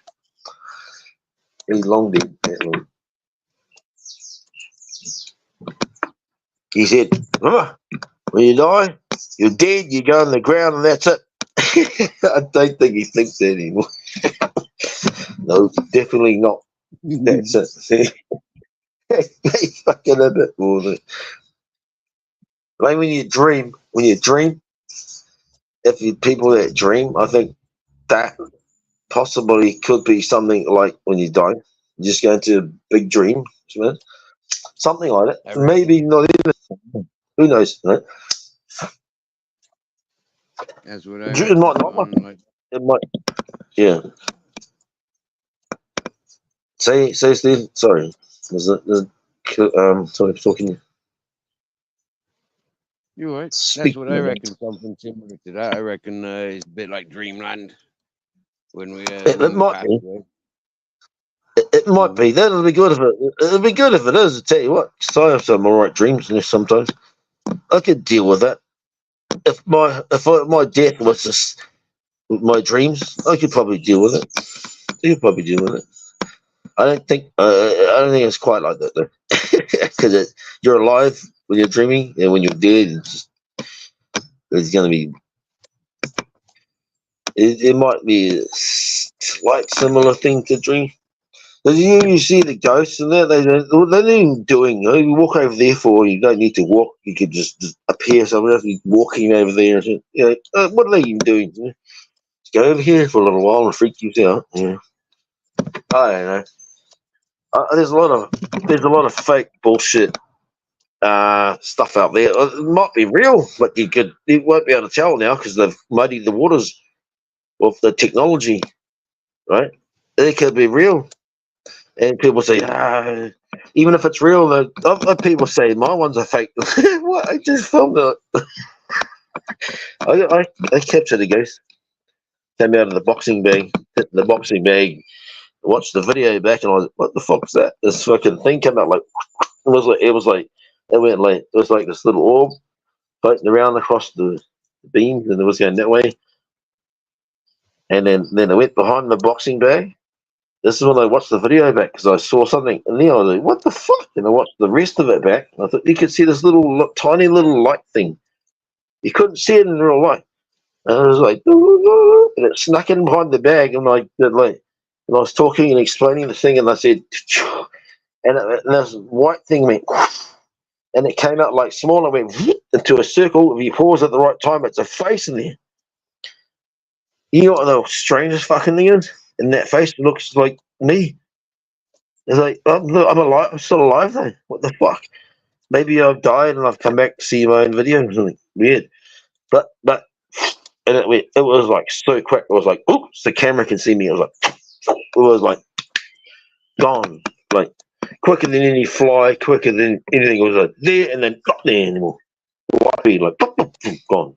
He's long dead. He said, remember, when you die, you're dead, you go on the ground, and that's it. I don't think he thinks that anymore. No, definitely not. That's it. They fucking a bit more than it. Like when you dream, if you people that dream, I think that possibly could be something like when you die, you just go into a big dream, something like it. Maybe not even. Who knows? You know? That's what I It might not. It might. Yeah. Say, Steve. Sorry. Sorry for talking. You're right. That's what I reckon. Something similar to that. I reckon it's a bit like Dreamland when we. It might be. It might be. That'll be good if it. It'll be good if it is. I tell you what. I have some alright dreams sometimes. I could deal with that. If my death was just my dreams, I could probably deal with it. I could probably deal with it. I don't think it's quite like that though, because you're alive when you're dreaming, and when you're dead, it's going to be. It might be a slight similar thing to dream. Because you see the ghosts and that they're not even doing. You know, you walk over there you don't need to walk. You could just appear somewhere else. You're walking over there. You know, what are they even doing? You know? Just go over here for a little while and freak you out. Yeah. I don't know. There's a lot of fake bullshit stuff out there. It might be real, but you won't be able to tell now because they've muddied the waters of the technology, right? It could be real, and people say, even if it's real, other people say my ones are fake. What? I just filmed it. I captured a ghost. Came out of the boxing bag, hit the boxing bag, watched the video back, and I was, what the fuck's that? This fucking thing came out like it was like this little orb floating around across the beams, and it was going that way. And then it went behind the boxing bag. This is when I watched the video back because I saw something, and then I was like, "What the fuck?" And I watched the rest of it back. And I thought you could see this tiny little light thing. You couldn't see it in real life. And I was like, and it snuck in behind the bag, and and I was talking and explaining the thing, and I said, and this white thing went, and it came out like small and went into a circle. If you pause at the right time, it's a face in there. You know what the strangest fucking thing is? And that face looks like me. It's like I'm alive. I'm still alive though. What the fuck? Maybe I've died and I've come back to see my own video or something weird. But and it was like so quick. It was like, oops, the camera can see me. It was like gone, like quicker than any fly, quicker than anything. It was like there and then not there anymore. Wipey, like gone.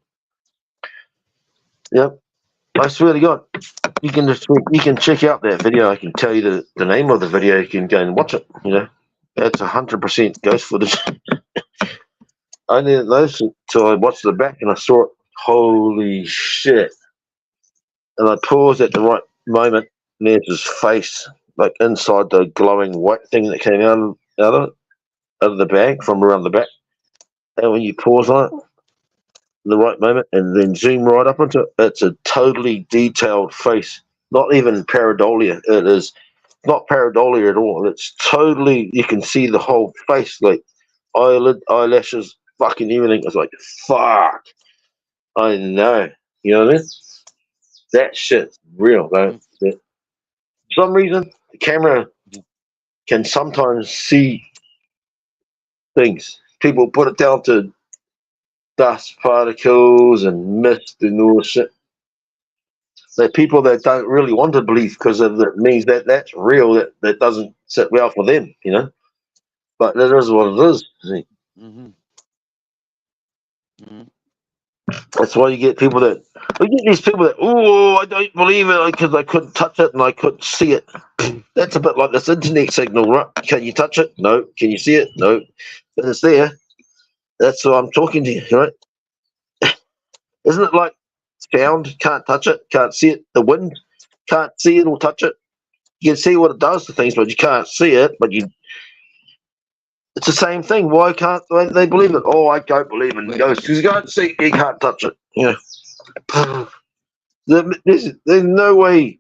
Yep. I swear to God, you can check out that video. I can tell you the name of the video. You can go and watch it. You know, that's 100% ghost footage. I didn't notice it till I watched the back and I saw it. Holy shit! And I paused at the right moment. And there's his face, like inside the glowing white thing that came out of the bag from around the back. And when you pause on it, the right moment, and then zoom right up into it, it's a totally detailed face. Not even pareidolia. It is not pareidolia at all. It's totally, you can see the whole face, like eyelid, eyelashes, fucking everything. It's like, fuck. I know. You know what I mean? That shit's real, though. For some reason, the camera can sometimes see things. People put it down to dust particles and mist and all this shit. There are people that don't really want to believe because it means that that's real. That doesn't sit well for them, you know. But it is what it is. See? Mm-hmm. Mm-hmm. That's why you get people that we get these people that I don't believe it because I couldn't touch it and I couldn't see it. That's a bit like this internet signal, right? Can you touch it? No. Can you see it? No. But it's there. That's why I'm talking to you, right? Isn't it like sound? Can't touch it, can't see it. The wind, can't see it or touch it. You can see what it does to things, but you can't see it. But it's the same thing. Why can't they believe it? Oh, I don't believe in ghosts because you can't see, you can't touch it. You know, there's no way.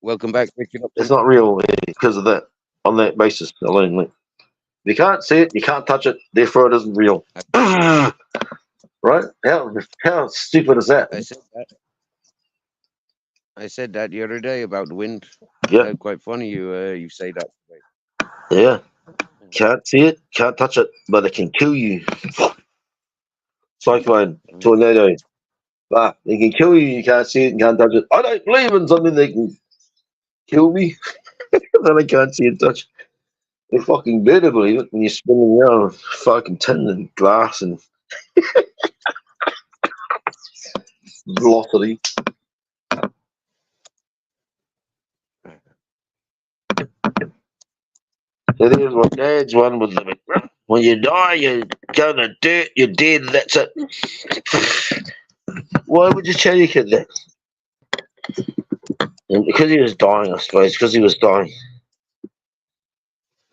Welcome back. It's not real because of that. On that basis alone, like, you can't see it, you can't touch it, therefore it isn't real. Right? How stupid is that? I said that the other day about the wind. Yeah. Quite funny you say that today. Yeah. Can't see it, can't touch it, but it can kill you. Cyclone, tornado. But it can kill you, you can't see it and can't touch it. I don't believe in something that can kill me. Then I can't see and touch. They fucking better believe it when you're spinning around with fucking tin and glass and velocity. So there's my dad's one with the when you die, you go in the dirt, you're dead, that's it. Why would you tell your kid that? And because he was dying, I suppose, because he was dying.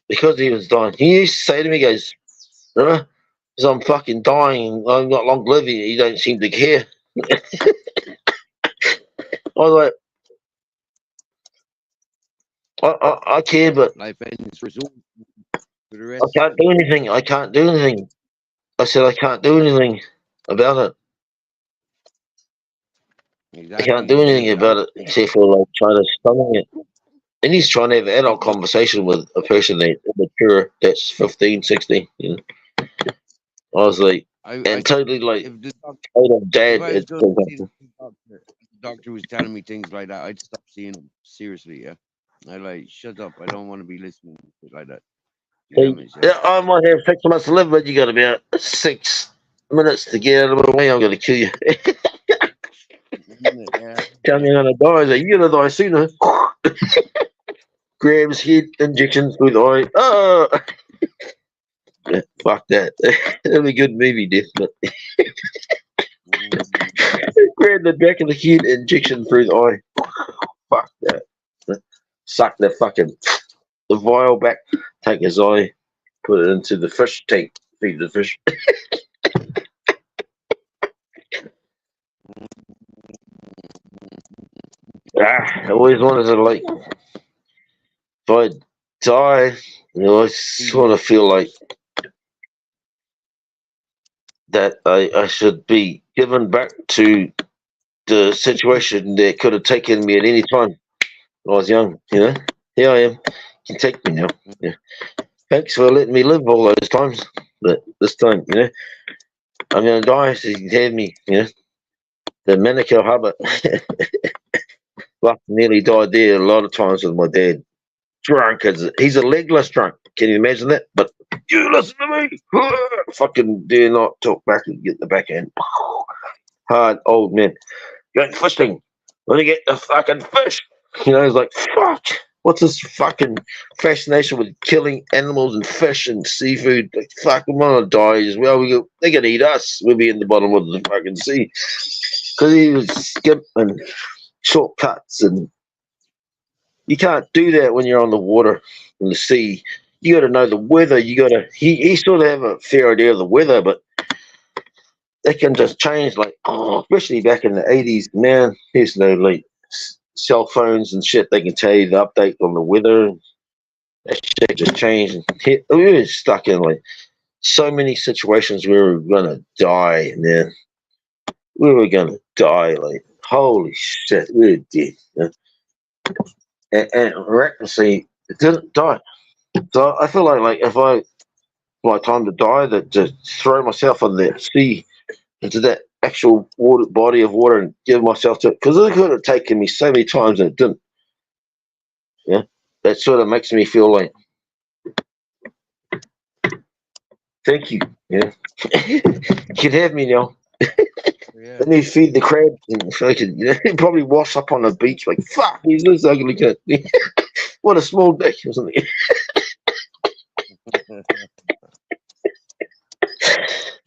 Because he was dying. He used to say to me, he goes, because I'm fucking dying, I'm not long living, you don't seem to care. I was like, I care, but life ends result for the rest. I can't do anything. I can't do anything. I said I can't do anything about it. Exactly. I can't do anything about it except for like trying to stomach it. And he's trying to have an adult conversation with a person that's immature, that's 15, 16. You know? I was like, totally like, if the doctor was telling me things like that, I'd stop seeing him. Seriously, yeah. I like, shut up. I don't want to be listening to shit like that. I might have 6 months to live, but you got about 6 minutes to get out of my way, I'm going to kill you. Yeah. Tell me I'm going to die. He's like, you're going to die sooner. Grab his head, injections with eye. Oh! Fuck that. That'd be a good movie, death. But grab the back of the head, injection through the eye. Fuck that. Suck the fucking the vial back, take his eye, put it into the fish tank, feed the fish. I always wanted to, like, if I die, I sort of feel like that I should be given back to the situation that could have taken me at any time when I was young, Here I am. You can take me now. Yeah. Thanks for letting me live all those times. But this time, I'm going to die, so you can have me, The manicure habit. Fuck, nearly died there a lot of times with my dad. Drunk as he's a legless drunk. Can you imagine that? But you listen to me. Fucking dare not talk back and get the backhand. Hard old man. Going fishing. Let me get the fucking fish. He's like, fuck. What's this fucking fascination with killing animals and fish and seafood? Like, fuck, we want to die as well. They're going to eat us. We'll be in the bottom of the fucking sea. Because he was skipping shortcuts, and you can't do that when you're on the water in the sea. You got to know the weather. He sort of have a fair idea of the weather, but it can just change, like, especially back in the 80s, man. There's no, like, cell phones and shit. They can tell you the update on the weather. That shit just changed. We were stuck in, like, so many situations where we were gonna die, man. We were gonna die, like, holy shit, we were dead. And miraculously, it didn't die. So I feel like if my time to die, that to throw myself in the sea into that actual body of water and give myself to it, because it could have taken me so many times and it didn't. Yeah, that sort of makes me feel like, thank you. Yeah, you can have me now. Yeah. Let me feed the crabs and fucking, probably wash up on the beach like, fuck, he's this ugly kid. What a small dick or something.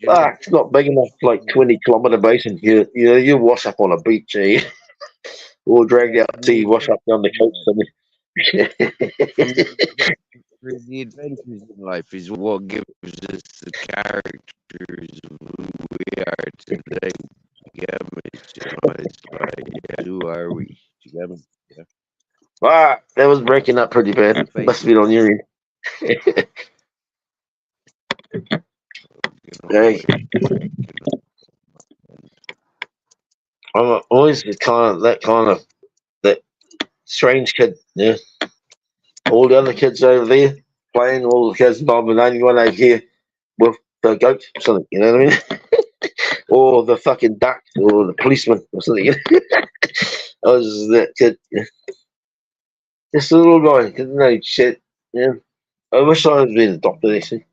Fuck, it's not big enough, like 20-kilometer basin. You wash up on a beach, or dragged out to you, wash up down the coast. The adventures in life is what gives us the characters of who we are today. It's like, who are we? Together. Yeah. Ah, that was breaking up pretty bad. Must be on your end. Hey, I'm always that strange kid. Yeah, all the other kids over there playing, all the kids, Bob, and only one over here with the goat or something. You know what I mean? Or the fucking duck, or the policeman or something. I was that kid. Yeah. Just a little guy, didn't know shit. Yeah. I wish I had been adopted, actually.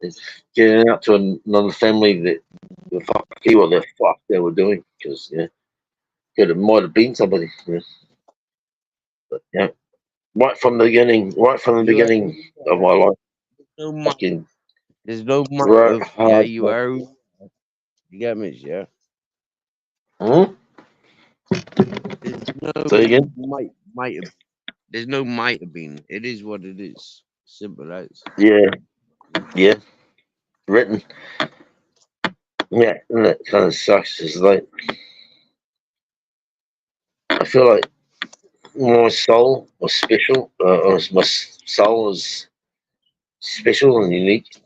It's getting out to another family that the fuck what the fuck they were doing, because it might have been somebody. Yeah. But right from the You are, beginning of my life, no fucking there's no right motive. Yeah, hard. you are. You get me? Yeah. Hmm? There's Say no again? might have. There's no might have been. It is what it is. Simple as. Yeah, yeah, written. Yeah, and that kind of sucks. It's like I feel like my soul was special. My soul was special and unique.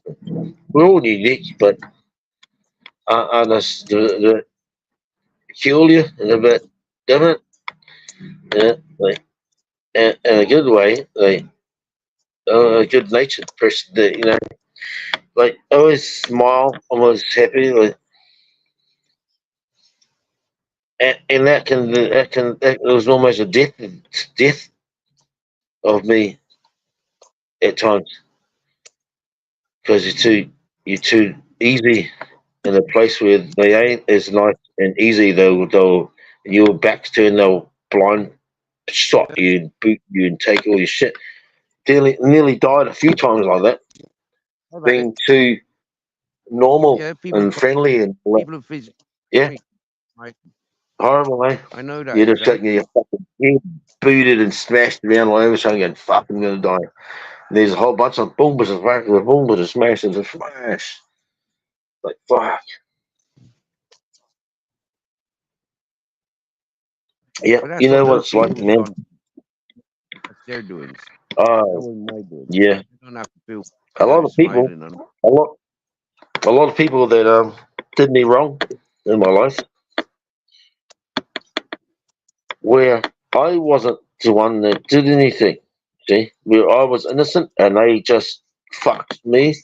We're all unique, but I just the peculiar and a bit different. Yeah, like in a good way, like a good natured person that like always smile, always happy, like, and that was almost a death of me at times, because you're too easy in a place where they ain't as nice and easy. They'll your back's turned. They'll blind shot you, and boot you, and take all your shit. Nearly died a few times like that. I've had it. Being too normal Yeah, people and friendly and all that. people are physically Yeah, weak. Right? horrible, eh? I know that You're because just sitting there, fucking head booted and smashed around all over, saying, "And fuck, I'm gonna die." And there's a whole bunch of boomers and whackers, boomers and smashes and smash. Like fuck. Yeah, but you that's know what what those it's like, people man. done. That's their doings. That Oh, was my doing. yeah. I don't have to feel A lot guys of people, smiling on. a lot, a lot of people that did me wrong in my life, where I wasn't the one that did anything. See, where I was innocent and they just fucked me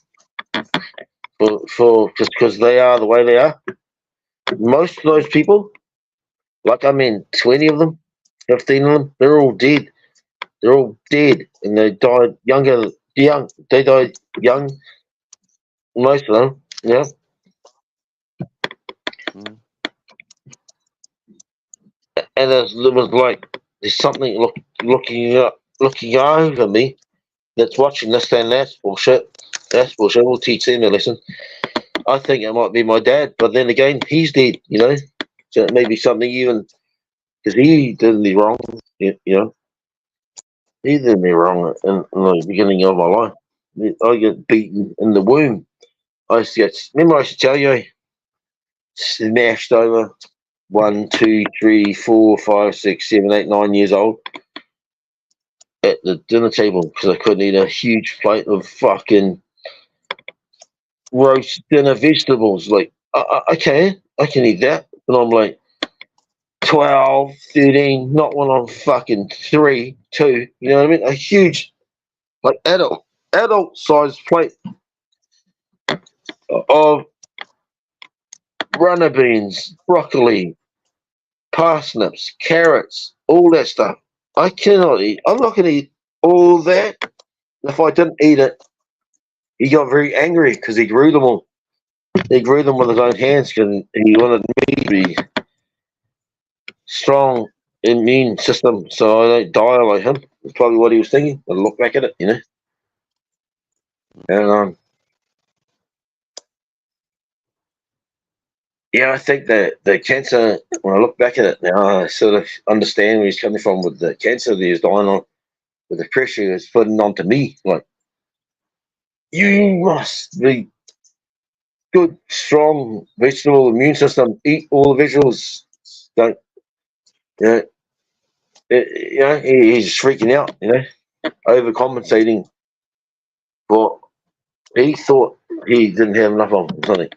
for just because they are the way they are. Most of those people, like I mean, 20 of them, 15 of them, they're all dead. They're all dead, and they died young. They died young, most of them. Yeah, Mm. and it was like there's something looking over me that's watching this and that's bullshit. That's bullshit. We'll teach them a lesson. I think it might be my dad, but then again, he's dead. You know, so it may be something even because he did me wrong. You know, he did me wrong in the beginning of my life. I get beaten in the womb. I used to get. Remember, I used to tell you, smashed over. 1, 2, 3, 4, 5, 6, 7, 8, 9 years old at the dinner table because I couldn't eat a huge plate of fucking roast dinner vegetables. Like, I can eat that. And I'm like 12, 13, not when I'm fucking 3, 2. You know what I mean? A huge, like adult sized plate of runner beans, broccoli, parsnips, carrots, all that stuff. I cannot eat. I'm not going to eat all that. If I didn't eat it, he got very angry because he grew them all. He grew them with his own hands because he wanted me to be strong immune system so I don't die like him. That's probably what he was thinking. I look back at it, you know. And yeah, I think that the cancer, when I look back at it now, I sort of understand where he's coming from with the cancer that he's dying on, with the pressure he was putting onto me. Like, you must be good, strong vegetable immune system. Eat all the vegetables. Don't, you know, he's freaking out, you know, overcompensating. But he thought he didn't have enough of them, something.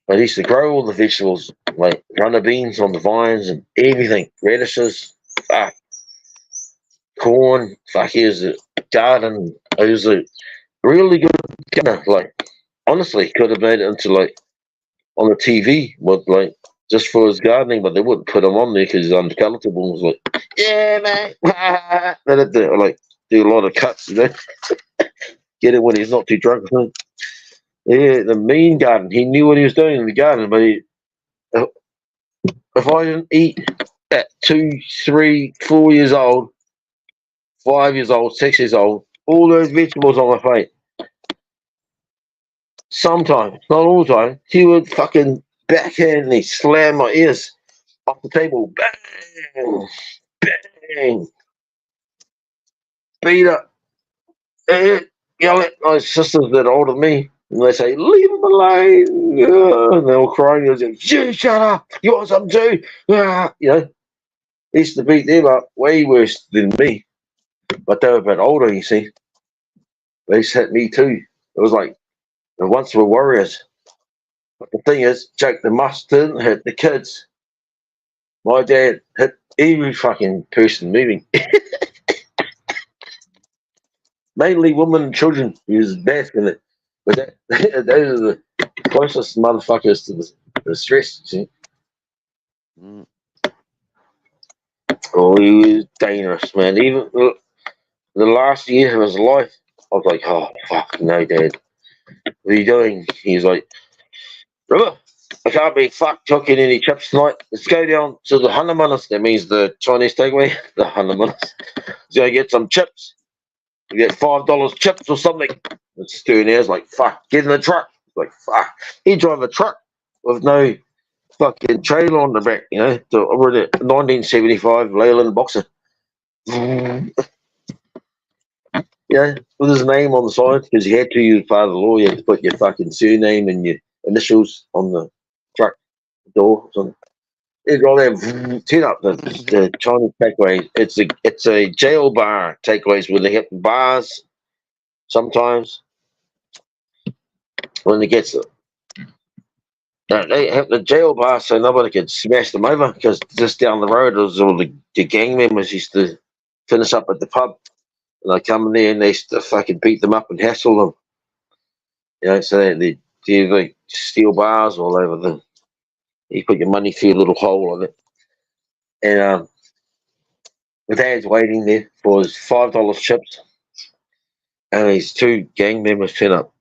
But he used to grow all the vegetables, like runner beans on the vines and everything, radishes, fuck, corn, fuck, he was a garden. He was a really good gardener. Like, honestly, could have made it into like on the TV with like just for his gardening, but they wouldn't put him on there because he's unpalatable. It was like, yeah, mate. They had to like do a lot of cuts, you know, get it when he's not too drunk. Yeah, the mean garden. He knew what he was doing in the garden, but if I didn't eat at 2, 3, 4 years old, 5 years old, 6 years old, all those vegetables on my plate, sometimes, not all the time, he would fucking backhand me, slam my ears off the table, bang, bang, beat up, yell at my sisters that are older than me. And they say, leave him alone. And they're all crying. They say, you shut up. You want something too? You know, he used to beat them up way worse than me. But they were a bit older, you see. They used to hit me too. It was like, the once were warriors. But the thing is, Jake the Muss didn't hit the kids. My dad hit every fucking person moving. Mainly women and children. He was basking it. But those are the closest motherfuckers to the stress, you see. Mm. Oh, he was dangerous, man. Even the last year of his life, I was like, oh, fuck, no, Dad. What are you doing? He's like, Remember, I can't be fucked cooking any chips tonight. Let's go down to the Hanamanas. That means the Chinese takeaway. The Hanamanas. Let's go get some chips. We get $5 chips or something. It's Stu there's like, fuck, get in the truck. Like, fuck. He drive a truck with no fucking trailer on the back, you know. The 1975 Leyland Boxer. Yeah, with his name on the side, because you had to use part of the law, you had to put your fucking surname and your initials on the truck door. So he'd roll there, turn up the Chinese takeaway. It's a jail bar takeaways where they have bars sometimes when they get they have the jail bar so nobody could smash them over, because just down the road was all the gang members used to finish up at the pub. And they come in there and they used to fucking beat them up and hassle them. You know, so they like steel bars all over them. You put your money through a little hole on it. And my dad's waiting there for his $5 chips. And these two gang members turn up.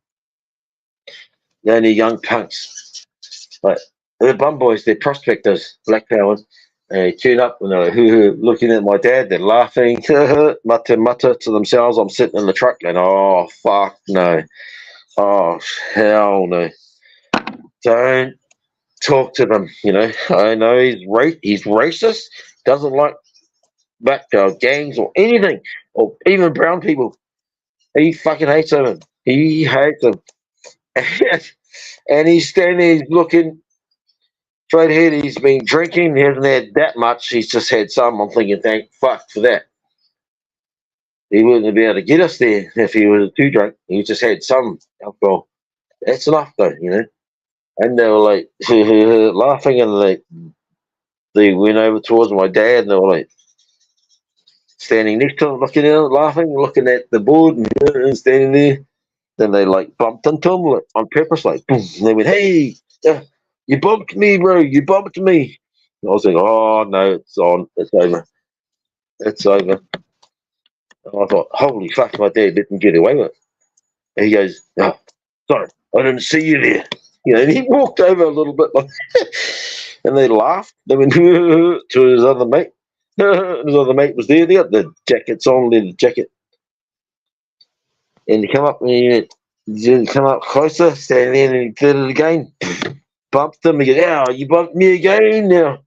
They're only young punks. But they're bum boys, they're prospectors, black powers. And they turn up and they're like, looking at my dad, they're laughing, mutter to themselves. I'm sitting in the truck and, oh, fuck no. Oh, hell no. Don't talk to them, you know. I know he's racist, doesn't like black gangs or anything, or even brown people. He fucking hates them. He hates them. And he's standing there, he's looking straight ahead. He's been drinking. He hasn't had that much. He's just had some. I'm thinking, thank fuck for that. He wouldn't be able to get us there if he was too drunk. He just had some alcohol. That's enough, though, you know. And they were like laughing, and they went over towards my dad, and they were like standing next to him, looking at him, laughing, looking at the board, and standing there. Then they like bumped into him like, on purpose, like boom. And they went, "Hey, you bumped me, bro! You bumped me!" And I was like, "Oh no, it's on. It's over. It's over." And I thought, "Holy fuck, my dad didn't get away with it." And he goes, "Oh, sorry, I didn't see you there." You know, and he walked over a little bit, like, and they laughed. They went to his other mate. His other mate was there. They got the jackets on, the jacket, and he come up and he come up closer, standing there, and he did it again. Bumped him. He goes, "Yeah, you bumped me again now."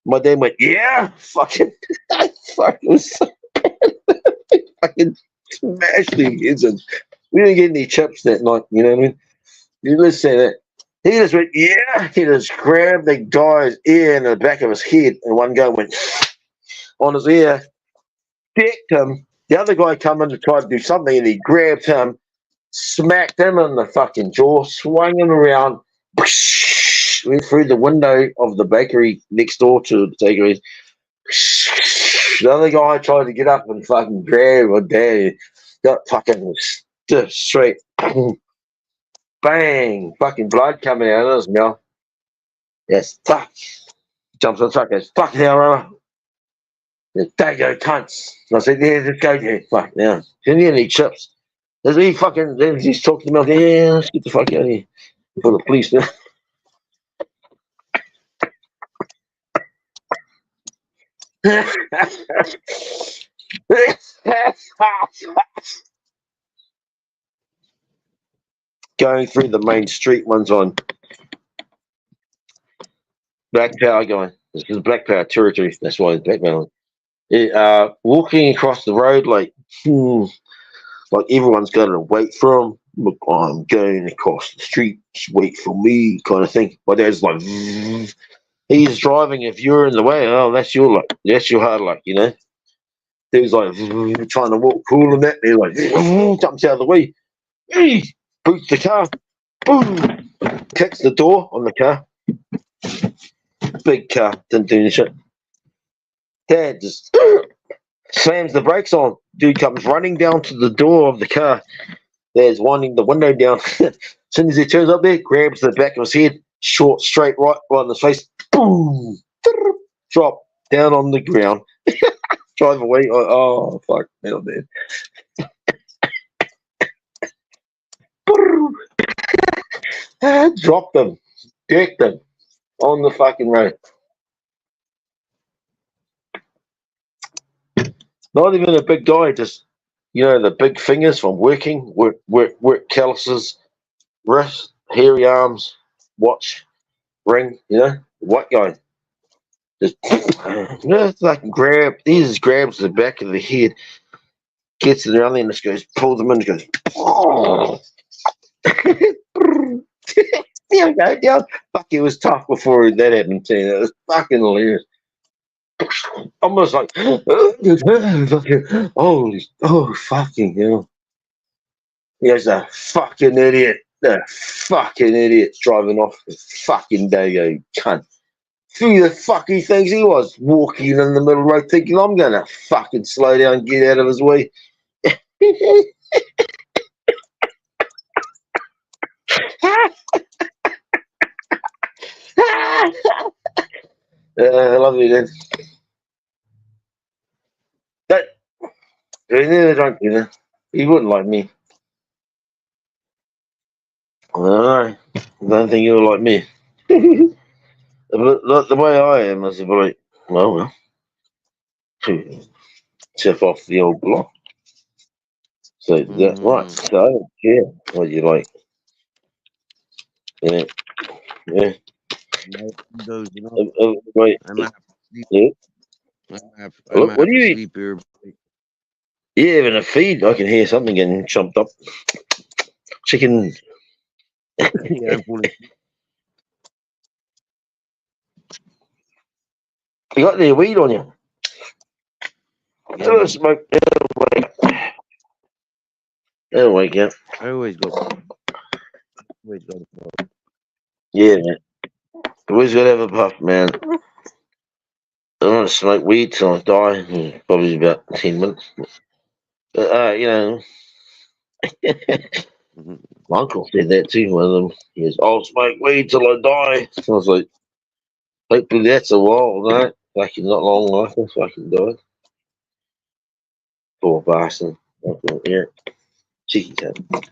My dad went, "Yeah, fucking, fuck, it was so fucking smashed him. We didn't get any chips that night. You know what I mean? You let's say that. He just went, "Yeah." He just grabbed the guy's ear in the back of his head, and one guy went on his ear, decked him. The other guy come in to try to do something, and he grabbed him, smacked him in the fucking jaw, swung him around, went through the window of the bakery next door to the takeaway. The other guy tried to get up and fucking grab my dad. Got fucking stiff straight. Bang! Fucking blood coming out of his mouth. Yes, fuck. Jumps on the truck, goes, "Fuck hell, brother. There you go, cunts." And I said, "Yeah, just go there. Fuck now. Didn't need any chips." There's he fucking, then he's talking to me, "Yeah, let's get the fuck out of here." For the police now. Going through the main street, one's on Black Power going. This is Black Power territory. That's why it's Black Power. Walking across the road like everyone's got to wait for him. Look, I'm going across the street. Just wait for me, kind of thing. My dad's like, he's driving. If you're in the way, oh, that's your luck. That's your hard luck, you know. He's like trying to walk cool and that. He's like jumps out of the way. Hey, boots the car. Boom. Kicks the door on the car. Big car. Didn't do any shit. Dad just slams the brakes on. Dude comes running down to the door of the car. Dad's winding the window down. As soon as he turns up there, grabs the back of his head, short, straight, right in his face. Boom. Drop down on the ground. Drive away. Oh, fuck. Hell, man. Dropped him. Decked him on the fucking road. Not even a big guy, just the big fingers from working, work calluses, wrist, hairy arms, watch, ring, white guy. Just fucking he just grabs the back of the head, gets it around there and just goes, pulls them in and goes, oh. There we go, down. Fuck, it was tough before that happened too. It was fucking hilarious. Almost like, oh, fucking hell. He's a fucking idiot. The fucking idiot's driving off the fucking dago cunt. Who the fuck he thinks he was? Walking in the middle of the road thinking I'm going to fucking slow down and get out of his way. I love you, then. He's never drunk, He wouldn't like me. I don't think he'll like me. But the way I am, I said, like, well, tip off the old block. So that's right. So I don't care what you like. Yeah. Yeah. Those, Wait. I'm Look, what do you eat? sleep here. Yeah, having a feed. I can hear something getting chomped up. Chicken. Yeah, I'm falling. You got the weed on you. Don't smoke. That'll wake you up. I always got. Yeah, man. Always gotta have a puff, man. I don't want to smoke weed till I die. Probably about 10 minutes. But, my uncle said that too. One of them. He goes, I'll smoke weed till I die. So I was like, hopefully that's a while, no? Fucking not long life. I fucking died. Poor bastard. Yeah. Cheeky cunt.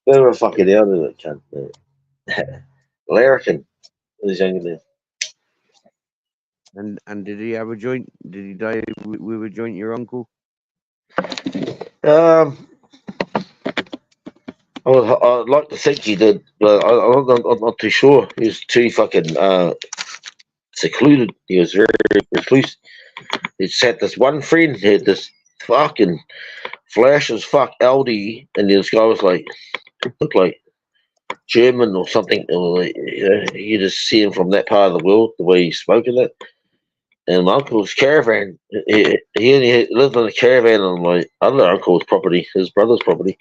Never fucking out of it, cunt. Larrikin. He's younger than. And did he have a joint? Did he die with a joint, your uncle? I'd like to think he did, but I'm not too sure. He was too fucking secluded. He was very recluse. He had this one friend, he had this fucking flash as fuck Aldi, and this guy was like, looked like German or something. Or like, you just see him from that part of the world, the way he spoke in it. And my uncle's caravan, he lived in a caravan on my other uncle's property, his brother's property.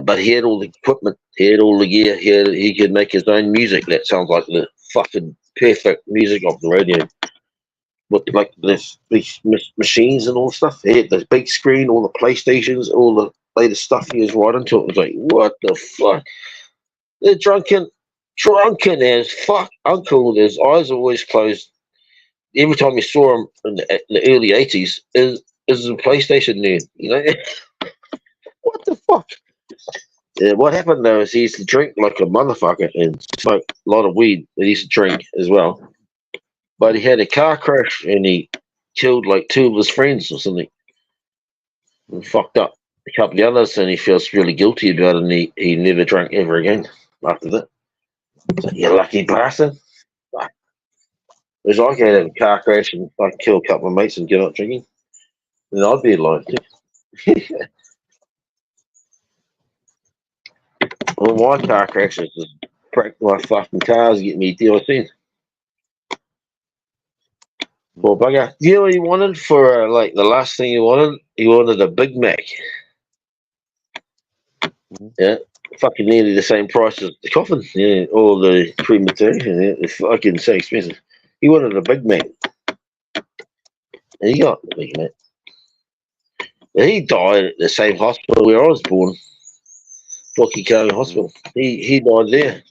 But he had all the equipment, he had all the gear, he could make his own music. That sounds like the fucking perfect music off the radio. With like these machines and all the stuff. He had this big screen, all the PlayStations, all the latest stuff he was right into it. It was like, what the fuck? The drunken as fuck uncle, his eyes are always closed. Every time you saw him in the early 80s, is a PlayStation nerd, What the fuck? What happened though is he used to drink like a motherfucker and smoke a lot of weed. He used to drink as well. But he had a car crash and he killed like 2 of his friends or something. And fucked up a couple of others, and he feels really guilty about it, and he never drank ever again after that. So, you lucky bastard. It was like I had a car crash and I'd kill a couple of mates and get out drinking. And I'd be alive too. Well, my car crashes just break my fucking cars, get me DIC. Poor bugger. You know what he wanted for like the last thing he wanted? He wanted a Big Mac. Yeah. Fucking nearly the same price as the coffin, all the cremation, it's fucking so expensive. He wanted a Big Mac. And he got the Big Mac. But he died at the same hospital where I was born. Rocky County Hospital. He died there.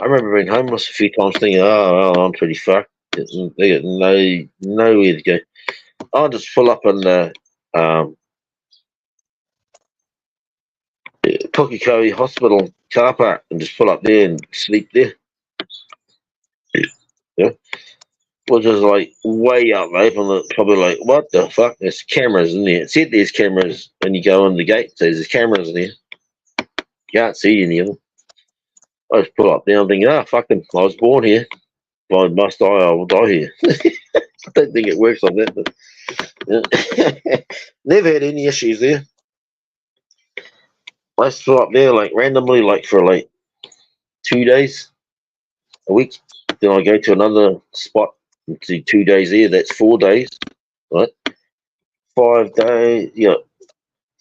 I remember being homeless a few times thinking, oh, I'm pretty fucked. They got nowhere to go. I'll just pull up and Pukekohe Hospital car park and just pull up there and sleep there. Yeah. Which is like way up there from the, probably like, what the fuck? There's cameras in there. It said there's cameras when you go in the gate. It says there's cameras in there. You can't see any of them. I just pull up there and think, fucking, I was born here. If I must die, I will die here. I don't think it works like that, but yeah. Never had any issues there. I just pull up there like randomly, like for like 2 days a week. Then I go to another spot and do 2 days there. That's 4 days, right? 5 days,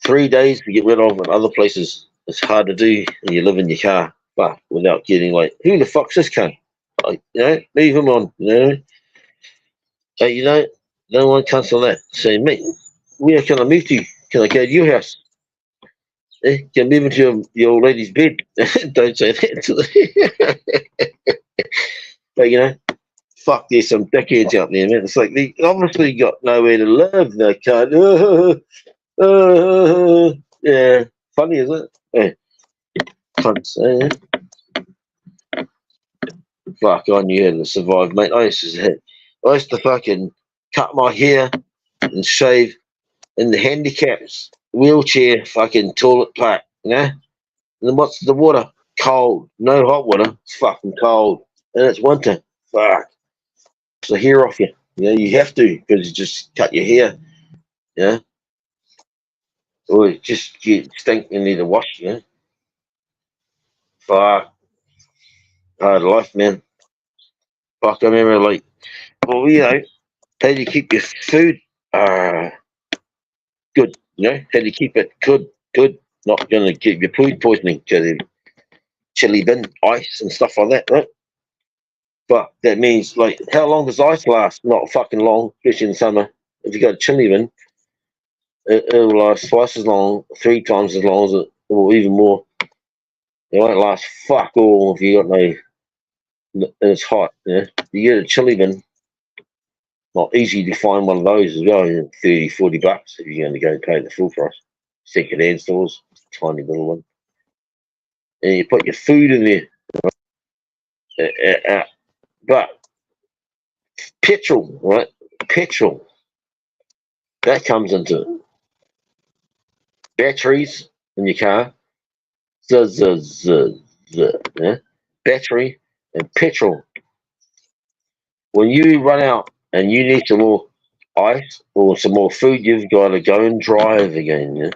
3 days to get rid of, and other places it's hard to do, and you live in your car, but without getting like, who the fuck's this cunt? Like, leave him on, But no one comes on that. Say, mate, where can I move to? Can I go to your house? Can I move into your old lady's bed? Don't say that to them. But fuck, there's some dickheads out there, man. It's like they obviously got nowhere to live. They can't. Yeah, funny, isn't it? Yeah. Cunts, Fuck, I knew how to survive, mate. I used to fucking cut my hair and shave in the handicaps wheelchair fucking toilet park, And then what's the water? Cold. No hot water. It's fucking cold. And it's winter. Fuck. It's the hair off you. You have to because you just cut your hair. Or just you stink and need to wash, Fuck. Hard life, man. Fuck, I remember like, well, how do you keep your food good, How do you keep it good? Not going to give you food poisoning to the chili bin, ice and stuff like that, right? But that means, like, how long does ice last? Not fucking long, especially in summer. If you got a chili bin, it'll last twice as long, 3 times as long as it, or even more. It won't last fuck all if you got no, and it's hot, You get a chili bin, not easy to find one of those as well, $30-40 if you're going to go and pay the full price. Second-hand stores, tiny little one. And you put your food in there. But petrol, right? Petrol, that comes into it. Batteries in your car, battery and petrol. When you run out and you need some more ice or some more food, you've got to go and drive again.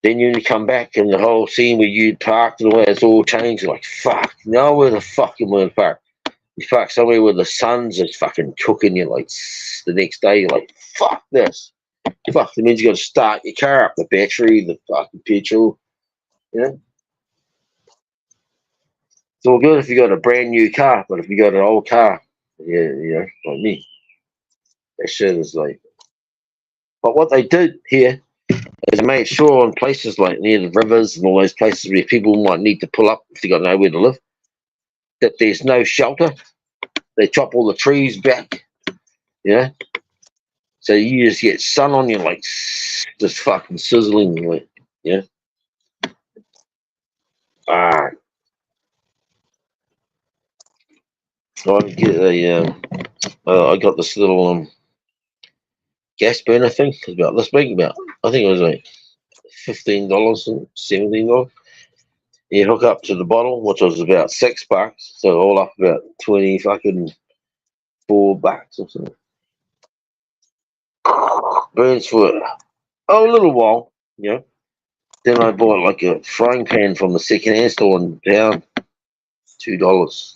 Then you come back and the whole scene where you parked and the way it's all changed. Like, fuck, now where the fuck am I parked? You park somewhere where the sun's just fucking cooking you. Like, the next day, you're like, fuck this. Fuck, that means you got to start your car up, the battery, the fucking petrol. It's all good if you got a brand new car, but if you got an old car, like me, that shit is like. But what they did here is made sure in places like near the rivers and all those places where people might need to pull up if they got nowhere to live, that there's no shelter. They chop all the trees back, so you just get sun on you, like just fucking sizzling, like, I got this little gas burner thing. It's about this big. I think it was like $15 and $17. You hook up to the bottle, which was about $6, so all up about 20 fucking $4 or something. Burns for a little while, Then I bought like a frying pan from the second-hand store and down $2.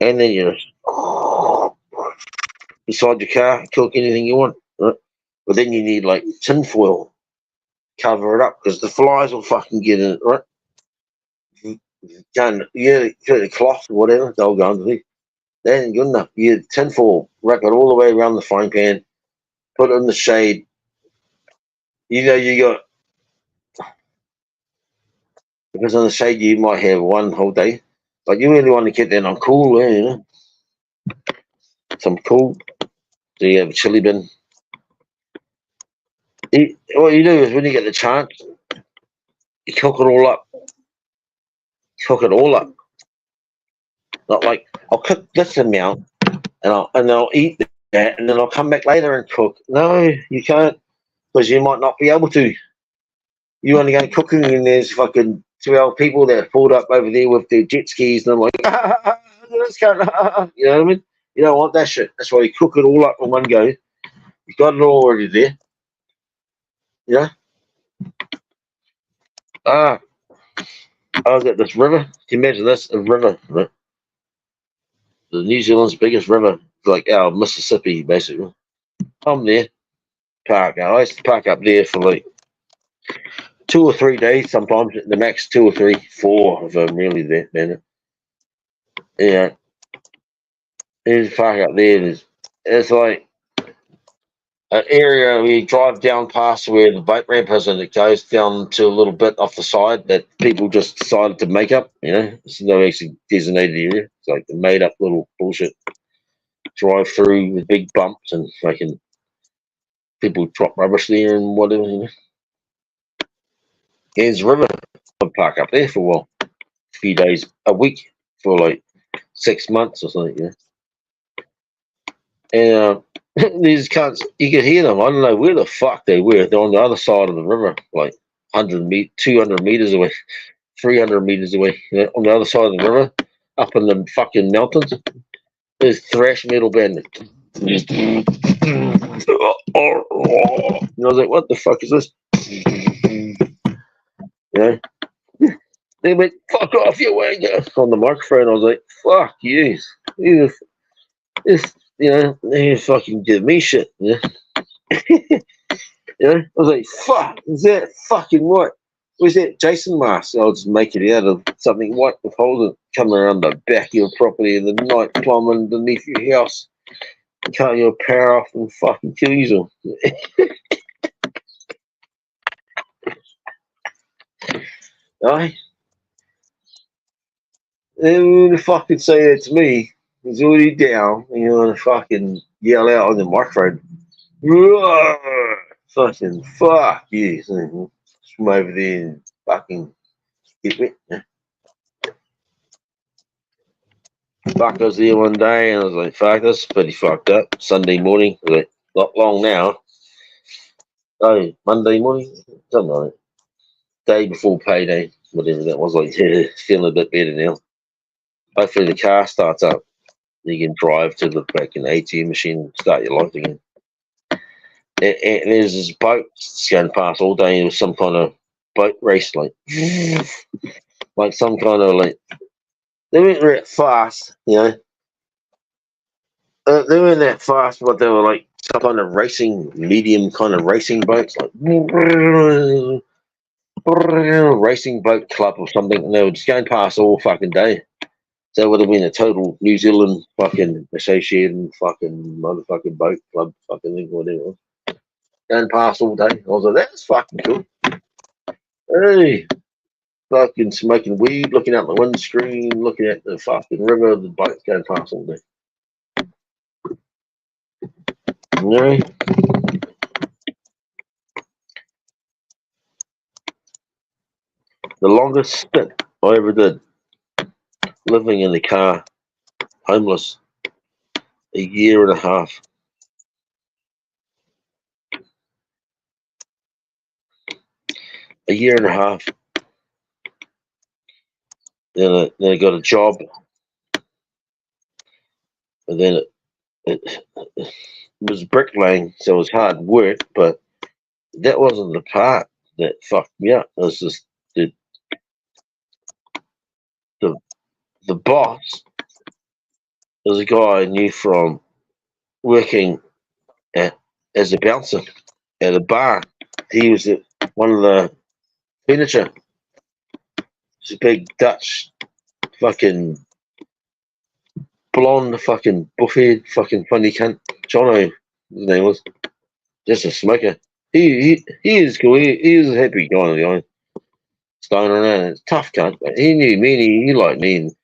And then you just inside your car, cook anything you want, right? But then you need like tin foil, cover it up because the flies will fucking get in it, right? The cloth or whatever, they'll go underneath. That ain't good enough. You get tin foil, wrap it all the way around the frying pan, put it in the shade. You got, because in the shade you might have one whole day. But you really want to get that on cool, some cool. So you have a chili bin. What you do is when you get the chance, you cook it all up. Cook it all up. Not like I'll cook this amount and I'll eat that and then I'll come back later and cook. No, you can't because you might not be able to. You only go cooking and there's fucking 12 people that are pulled up over there with their jet skis and I'm like, let's go. You know what I mean? You don't want that shit. That's why you cook it all up in one go. You got it all already there. Yeah. I was at this river. Can you imagine this? A river, right? The New Zealand's biggest river, like our Mississippi, basically. I'm there, park. I used to park up there for like 2 or 3 days, sometimes the max 2 or 3, 4 if I'm really there, man. Yeah, there's a park up there. It's like an area where you drive down past where the boat ramp is and it goes down to a little bit off the side that people just decided to make up, It's no actually designated area. It's like a made up little bullshit. Drive through with big bumps and fucking people drop rubbish there and whatever, There's a river. I'd park up there for a while. A few days a week for like 6 months or something, And these cunts, you could hear them. I don't know where the fuck they were. They're on the other side of the river, like 200 meters away, 300 meters away. On the other side of the river, up in the fucking mountains, there's thrash metal band. And I was like, what the fuck is this? They went, fuck off, you wanker, on the microphone. I was like, fuck you. They fucking give me shit, I was like, fuck, is that fucking what? Was that Jason mask? I'll just make it out of something white with holes coming around the back of your property in the night, climbing underneath your house, cut your power off and fucking kill you all. Aye. Who the fuck could say that to me? He's already down, and you want to fucking yell out on the microphone. Fucking fuck you. From over there and fucking get wet. Fuck, I was there one day and I was like, fuck, this is pretty fucked up. Sunday morning, I was like, not long now. Oh, Monday morning? Something like that. Day before payday, whatever that was. Like, yeah, feeling a bit better now. Hopefully the car starts up. You can drive to the back in the ATM machine and start your life again. And there's this boat going past all day. It was some kind of boat race, like some kind of like. They weren't that fast, They weren't that fast, but they were like some kind of racing, medium kind of racing boats, like racing boat club or something. And they were just going past all fucking day. So it would have been a total New Zealand fucking associated fucking motherfucking boat club fucking thing, whatever. Going past all day. I was like, that's fucking cool. Hey, fucking smoking weed, looking out the windscreen, looking at the fucking river, the boat going past all day. The longest stint I ever did, living in the car, homeless, 1.5 years. A year and a half. Then I got a job, and then it was bricklaying, so it was hard work, but that wasn't the part that fucked me up. It was just the boss was a guy I knew from working as a bouncer at a bar. He was at one of the furniture. It's a big Dutch fucking blonde fucking buffhead fucking funny cunt. Jono, his name was. Just a smoker. He is cool. He was a happy guy, Stone around. Tough cunt, but he knew me and he liked me. And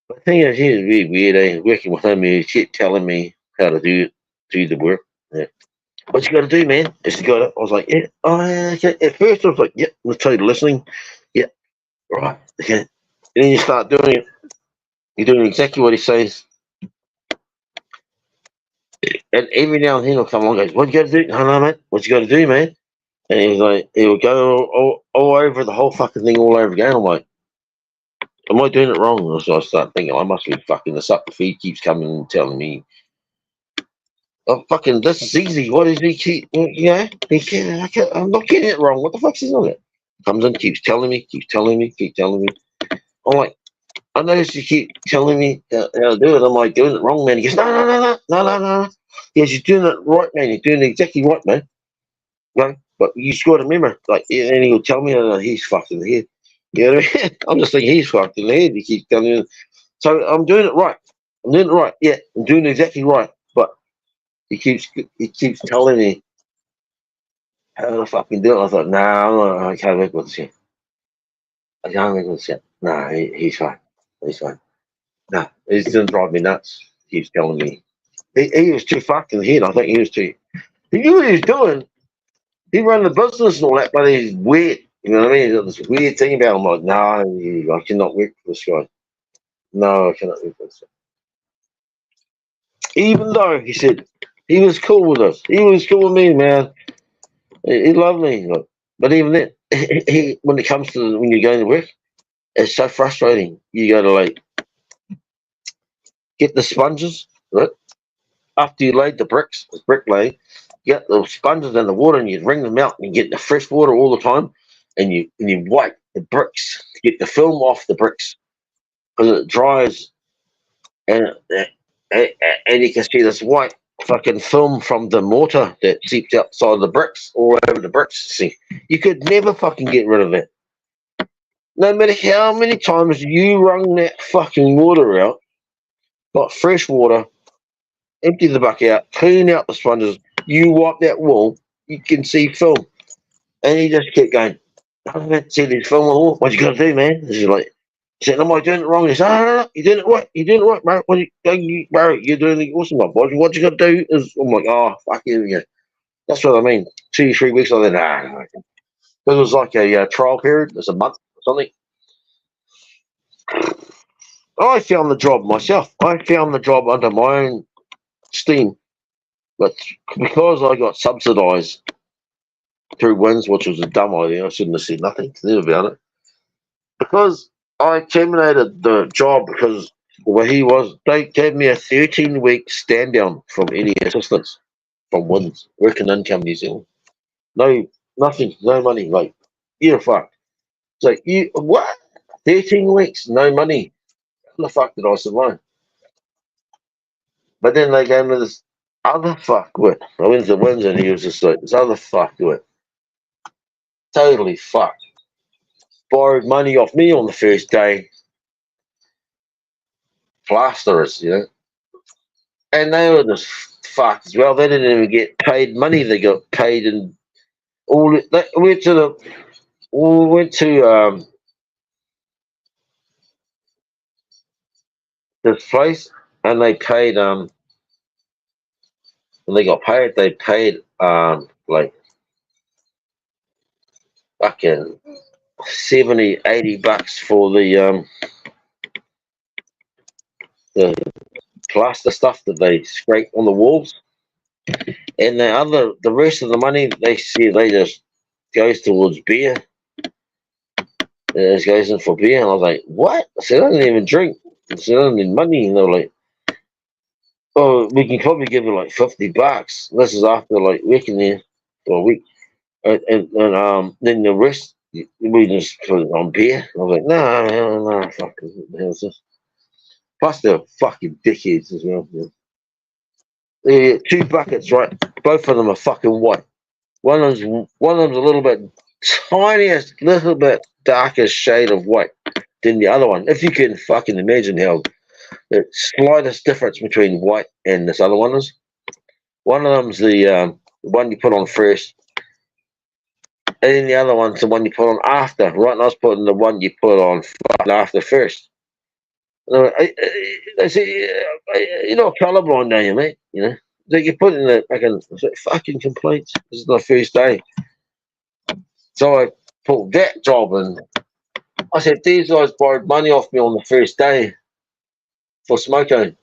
the thing is, he was really weird, Working with him, he kept telling me how to do the work. Yeah. what you got to do, man? Just got it. I was like, yeah, oh, yeah, okay. At first, I was like, yeah, I'm totally listening. Yeah, right, okay. And then you start doing it. You're doing exactly what he says. And every now and then he'll come along and goes, what you got to do? No, no, mate. What you got to do, man? And he's like, he'll go all over the whole fucking thing all over again. I'm like, am I doing it wrong? So I start thinking, I must be fucking this up. The feed keeps coming and telling me, oh, fucking, this is easy. What does he keep, you know? I'm not getting it wrong. What the fuck's he on it? Comes in, keeps telling me, keeps telling me, keeps telling me. I'm like, I noticed you keep telling me how to do it. Am I doing it wrong, man? He goes, no, no, no, no, no, no, no. He goes, you're doing it right, man. You're doing it exactly right, man. No, but you just got to remember, like, and he'll tell me, he's fucked in the head. You know what I mean? I'm just thinking he's fucked in the head. He keeps telling me, so I'm doing it right. I'm doing it right. Yeah, I'm doing it exactly right. But he keeps telling me how to fucking do it. I thought, nah, I can't make with this. I can't make with this. Nah, he's fine. He's fine. Nah, he's gonna drive me nuts. He keeps telling me he was too fucked in the head. I think he was too. He knew what he was doing. He ran the business and all that, but he's weird. You know what I mean? He's got this weird thing about him. Like, no, I cannot work for this guy. No, I cannot work for this guy. Even though he said he was cool with us, he was cool with me, man. He loved me. Like, but even then, when it comes to when you're going to work, it's so frustrating. You got to like get the sponges, right? After you laid the bricks, the brick lay, you get the sponges in the water and you wring them out and you get the fresh water all the time and you wipe the bricks to get the film off the bricks because it dries and and you can see this white fucking film from the mortar that seeps outside the bricks all over the bricks. See, you could never fucking get rid of it. No matter how many times you wrung that fucking water out, got fresh water, empty the bucket out, clean out the sponges, you wipe that wall, you can see film. And he just kept going, I don't see this film at all. What you got to do, man? This is like, I said, am I doing it wrong? He said, no, you're doing it right. You're doing it right, bro. Bro, you're doing it awesome, my boy. What you got to do is, I'm like, oh, fuck you. Yeah. That's what I mean. 2 3 weeks, I said, nah. Because it was like a trial period. It's a month or something. I found the job myself. I found the job under my own steam. But because I got subsidised through wins, which was a dumb idea, I shouldn't have said nothing to them about it. Because I terminated the job because where he was, they gave me a 13-week stand down from any assistance from wins, working income New Zealand. No, nothing, no money. Like, you're fucked. It's like, you, what? 13 weeks, no money. How the fuck did I survive? But then they gave me this other fuck with. I went to wins and he was just like, this other fuck with. Totally fucked. Borrowed money off me on the first day. Plasterers, you know. And they were just fucked as well. They didn't even get paid money. They got paid in all. They went to this place and they paid when they got paid they paid like fucking 70 80 bucks for the plaster stuff that they scrape on the walls, and the rest of the money they see they just goes towards beer. It just goes in for beer, and I was like, what? I said, I don't even drink. I said, I don't need money, and they were like, oh, we can probably give you like 50 bucks. This is after like working there for a week, and then the rest we just put it on beer. I was like, no, fuck, what the hell's this? Plus they're fucking dickheads as well. Yeah. 2 buckets, right? Both of them are fucking white. One of them's a little bit tiniest, little bit darker shade of white than the other one. If you can fucking imagine how the slightest difference between white and this other one is. One of them's the one you put on first, and then the other one's the one you put on after. Right, and I was putting the one you put on after first. I say, you're not colorblind, are you, mate? You know, that you put in the fucking complaints. This is my first day. So I pulled that job and I said, these guys borrowed money off me on the first day for smoking.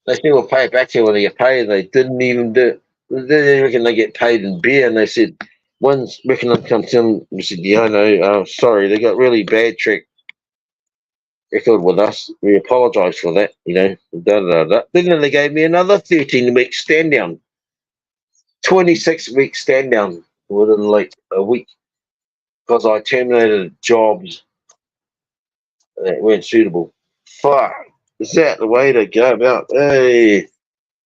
They said we'll pay it back to you when they get paid. They didn't even do it. They reckon they get paid in beer, and they said, one's reckon I'd come to them and said, yeah, no, sorry, they got really bad track record with us. We apologise for that, you know. Da, da, da. Then they gave me another 13-week stand down, 26-week stand down within like a week because I terminated jobs that weren't suitable. Fuck, is that the way to go about? Hey,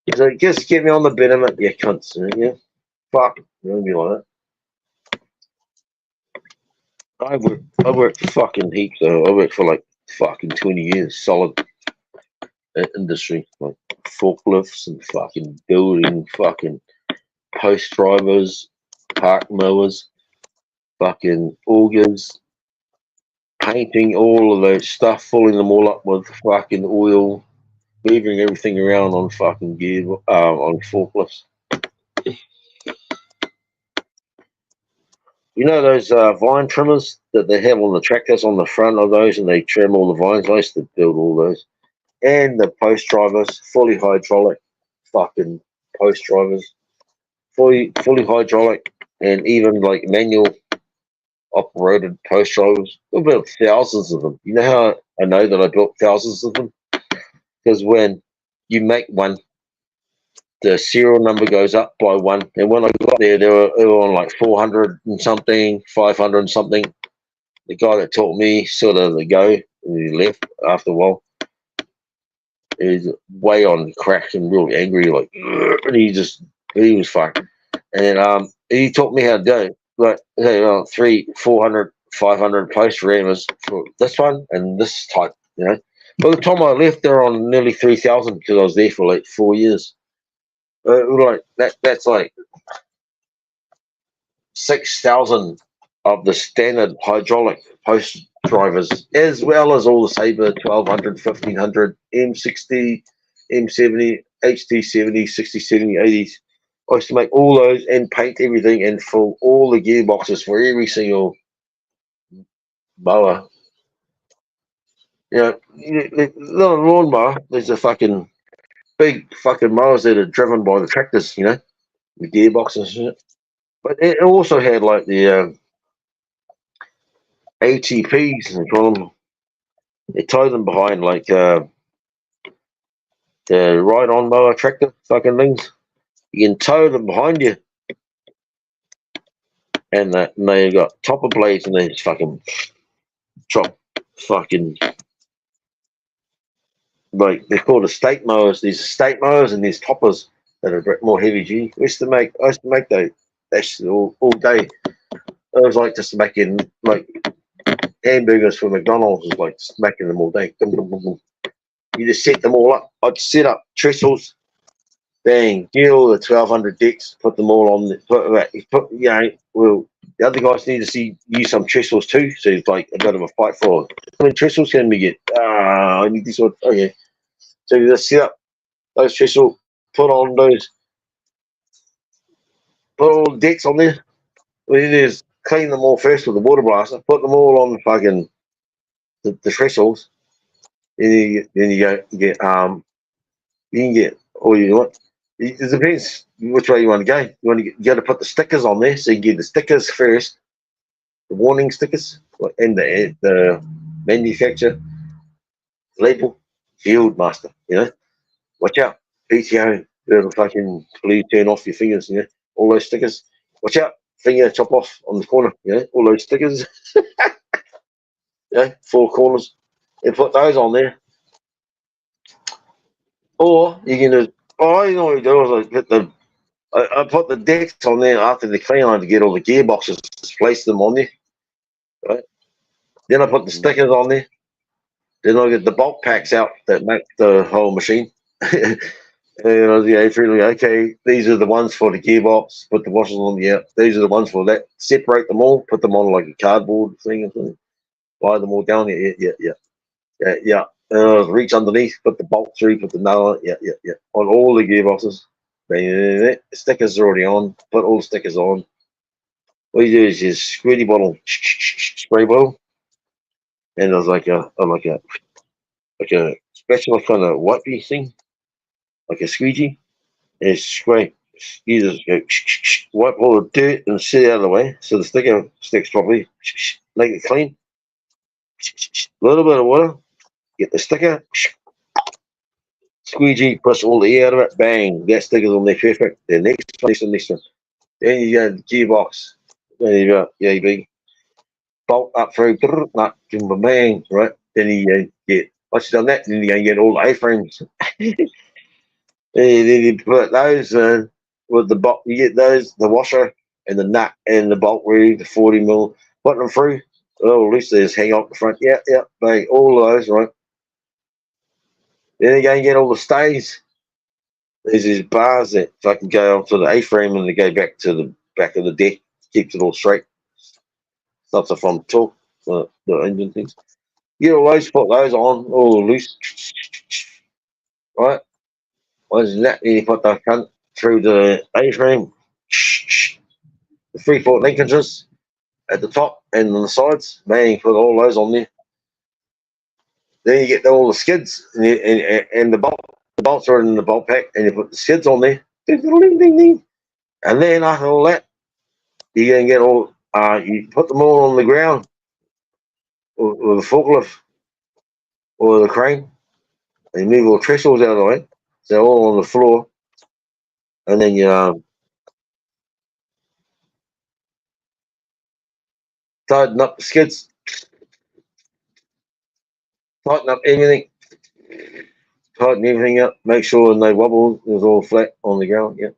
he's like, just get me on the betterment, you cunts. Yeah, fuck, don't be like that. I worked fucking heaps though. I worked for like fucking 20 years solid industry, like forklifts and fucking building, fucking post drivers, park mowers, fucking augers, painting, all of those stuff, filling them all up with fucking oil, moving everything around on fucking gear, on forklifts. You know those vine trimmers that they have on the tractors on the front of those, and they trim all the vines. I used to build all those. And the post drivers, fully hydraulic, fucking post drivers, fully hydraulic, and even like manual operated post drivers. I built thousands of them. You know how I know that I built thousands of them? Because when you make one, the serial number goes up by one. And when I got there, they were on like 400 and something, 500 and something. The guy that taught me sort of the go, and he left after a while. He was way on crack and real angry, like, and he was fucked. And he taught me how to do it. Like, hey, 300, 400, 500 post rammers for this one and this type, you know. By the time I left, they're on nearly 3,000 because I was there for like 4 years. Like that's like 6,000 of the standard hydraulic post drivers, as well as all the Sabre 1200, 1500, M60, M70, HT70, 60, 70, 80s. I used to make all those and paint everything and fill all the gearboxes for every single mower. You know, not a lawnmower, there's a fucking big fucking mowers that are driven by the tractors, you know, the gearboxes and shit. But it also had like the ATPs, they call them. They tie them behind like the ride-on mower tractor fucking things. You can tow them behind you, and they got topper blades, and they just fucking chop fucking, like they're called estate mowers. There's estate mowers and there's toppers that are a bit more heavy duty. I used to make those. That's all day. It was like just making like hamburgers for McDonald's. Is like just making them all day. You just set them all up. I'd set up trestles, bang, get all the 1200 decks, put them all on. You know, well, the other guys need to use some trestles too. So it's like a bit of a fight for how many trestles can we get? I need this one. Okay, so you just set up those trestles, put all the decks on there. What you do is clean them all first with the water blaster, put them all on fucking the trestles. Then you get you can get all you want. It depends which way you want to go. You got to put the stickers on there, so you get the stickers first, the warning stickers, and the manufacturer label, field master. You know, watch out, PTO. It'll fucking please turn off your fingers. You know, all those stickers. Watch out, finger chop off on the corner. You know, all those stickers. Yeah, 4 corners. And put those on there. Or you can just, all you know what you do is I put the decks on there after the clean line to get all the gearboxes, just place them on there, right? Then I put the stickers on there. Then I get the bulk packs out that make the whole machine. And I was okay, these are the ones for the gearbox, put the washers on the out. These are the ones for that. Separate them all, put them on like a cardboard thing or something. Lie them all down. Yeah. Reach underneath, put the bolt through, put the nail on. Yeah. On all the gearboxes. The stickers are already on. Put all the stickers on. What you do is just squirty bottle, spray bottle, and there's like a special kind of wipey thing, like a squeegee, and it's spray. You just go wipe all the dirt and shit out of the way so the sticker sticks properly. Make it clean. A little bit of water. Get the sticker. Squeegee, push all the air out of it. Bang. That sticker's on there perfect. The next one. Then you go to the gearbox. Then you go, yeah, you big bolt up through. Bang. Right. Then you get, once you've done that, then you go and get all the A-frames. And then you put those with the bolt. You get those, the washer and the nut and the bolt rig, the 40mm. Put them through. Oh, at least they just hang off the front. Yeah, bang. All of those, right. Then you go and get all the stays. There's these bars that fucking go onto the A-frame and they go back to the back of the deck, keeps it all straight. Stuff the front torque, the engine things. You get all those, put those on, all loose, right? Once that, then you put the cunt through the A-frame, the 3/4 linkages at the top and on the sides. Bang, put all those on there. Then you get all the skids and the bolt. The bolts are in the bolt pack, and you put the skids on there. Ding, ding, ding, ding. And then after all that, you're going to get all, you put them all on the ground with a forklift or the crane, and you move all the trestles out of the way. So they're all on the floor. And then you tighten up the skids, tighten up everything, tighten everything up, make sure no wobble, it was all flat on the ground, yeah.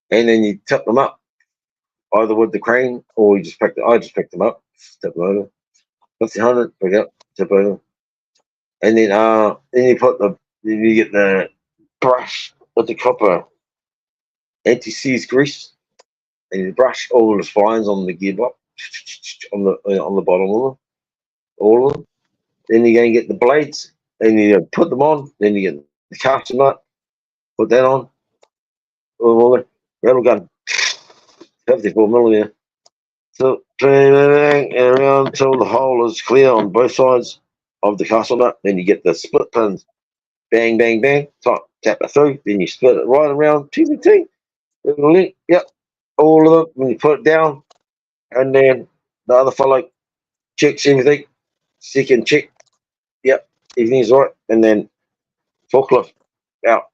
And then you tip them up, either with the crane or you just pick them. I just picked them up, tip them over. 1500, pick up, tip over. And then you put then you get the brush with the copper anti-seize grease, and you brush all the spines on the gearbox on the bottom of them, all of them. Then you go and get the blades, and you put them on. Then you get the caster nut, put that on. Rattle gun, 54mm. So turn everything around until the hole is clear on both sides of the castle nut. Then you get the split pins. Bang, bang, bang. Tap it through. Then you split it right around. Ting, ting. Yep. All of them. When you put it down, and then the other fellow checks everything. Second check. Yep. Everything's right. And then forklift out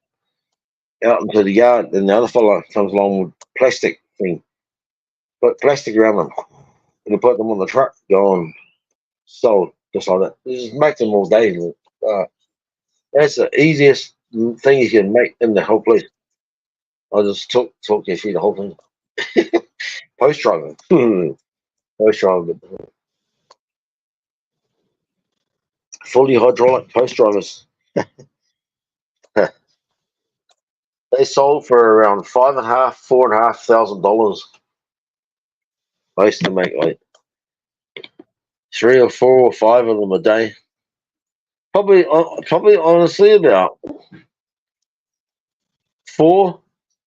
into the yard. Then the other fellow comes along with plastic thing. Put plastic around them. And you put them on the truck. Going sold. Just like that. You just make them all day. That's the easiest thing you can make in the whole place. I just talk you through the whole thing. Post driving. Post driving. Fully hydraulic post drivers. They sold for around $4,500. I used to make like 3 or 4 or 5 of them a day. Probably honestly about 4,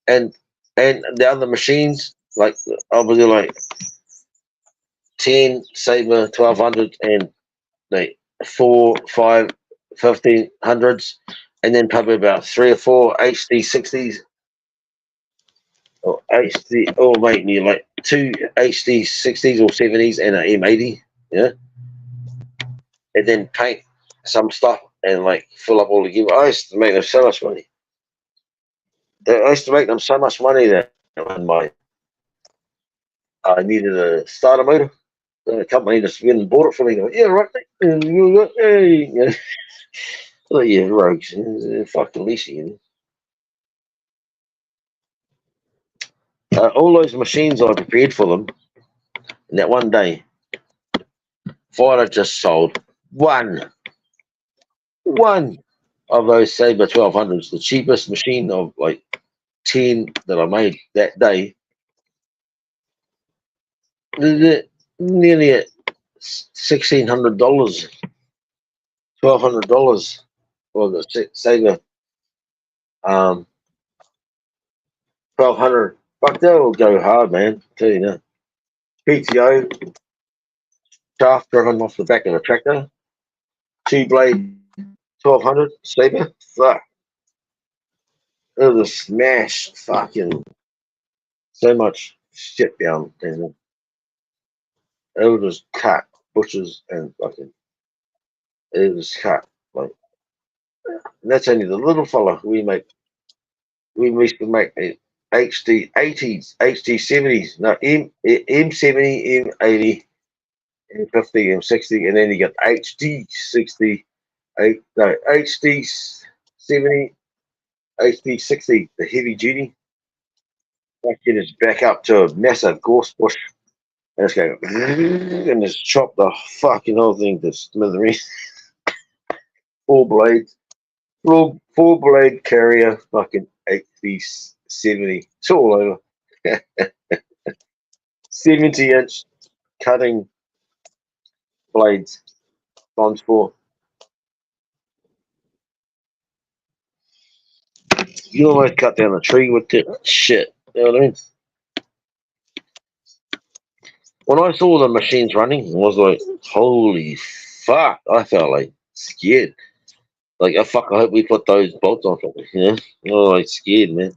and the other machines like obviously like 10 Sabre 1200 and like 4, 5, 1500s, and then probably about 3 or 4 HD 60s or HD, or maybe like 2 HD 60s or 70s and an M80, yeah, and then paint some stuff and like fill up all the gear. I used to make them so much money. I used to make them so much money that when I needed a starter motor, the company just went and bought it for me. Go, yeah, right. And you go, hey, you know. Oh yeah, rogues, fucking leasing. All those machines I prepared for them in that one day. If I'd have just sold one of those Sabre 1200s, the cheapest machine of like 10 that I made that day, nearly at $1,600, $1,200 for the Sabre 1200. Fuck, that will go hard, man. Tell you that. PTO shaft driven off the back of a tractor. 2-blade 1200 sleeper. Fuck. It was a smash. Fucking so much shit down there. It was just cut bushes and fucking. It was cut like. And that's only the little fella we make. We used to make it HD 80s, HD 70s, no M70, M80, M50, M60, and then you got HD 60, no HD 70, HD 60, the heavy duty. Fucking is back up to a massive gorse bush, and it's going and just chop the fucking whole thing to smithereens. 4 blades, four blade carrier, fucking 80, 70. It's all over. 70-inch cutting blades times 4. You almost cut down a tree with it. Shit. You know what I mean? When I saw the machines running, I was like, holy fuck. I felt like scared. Like, oh, fuck, I hope we put those bolts on something, you know? I was like scared, man.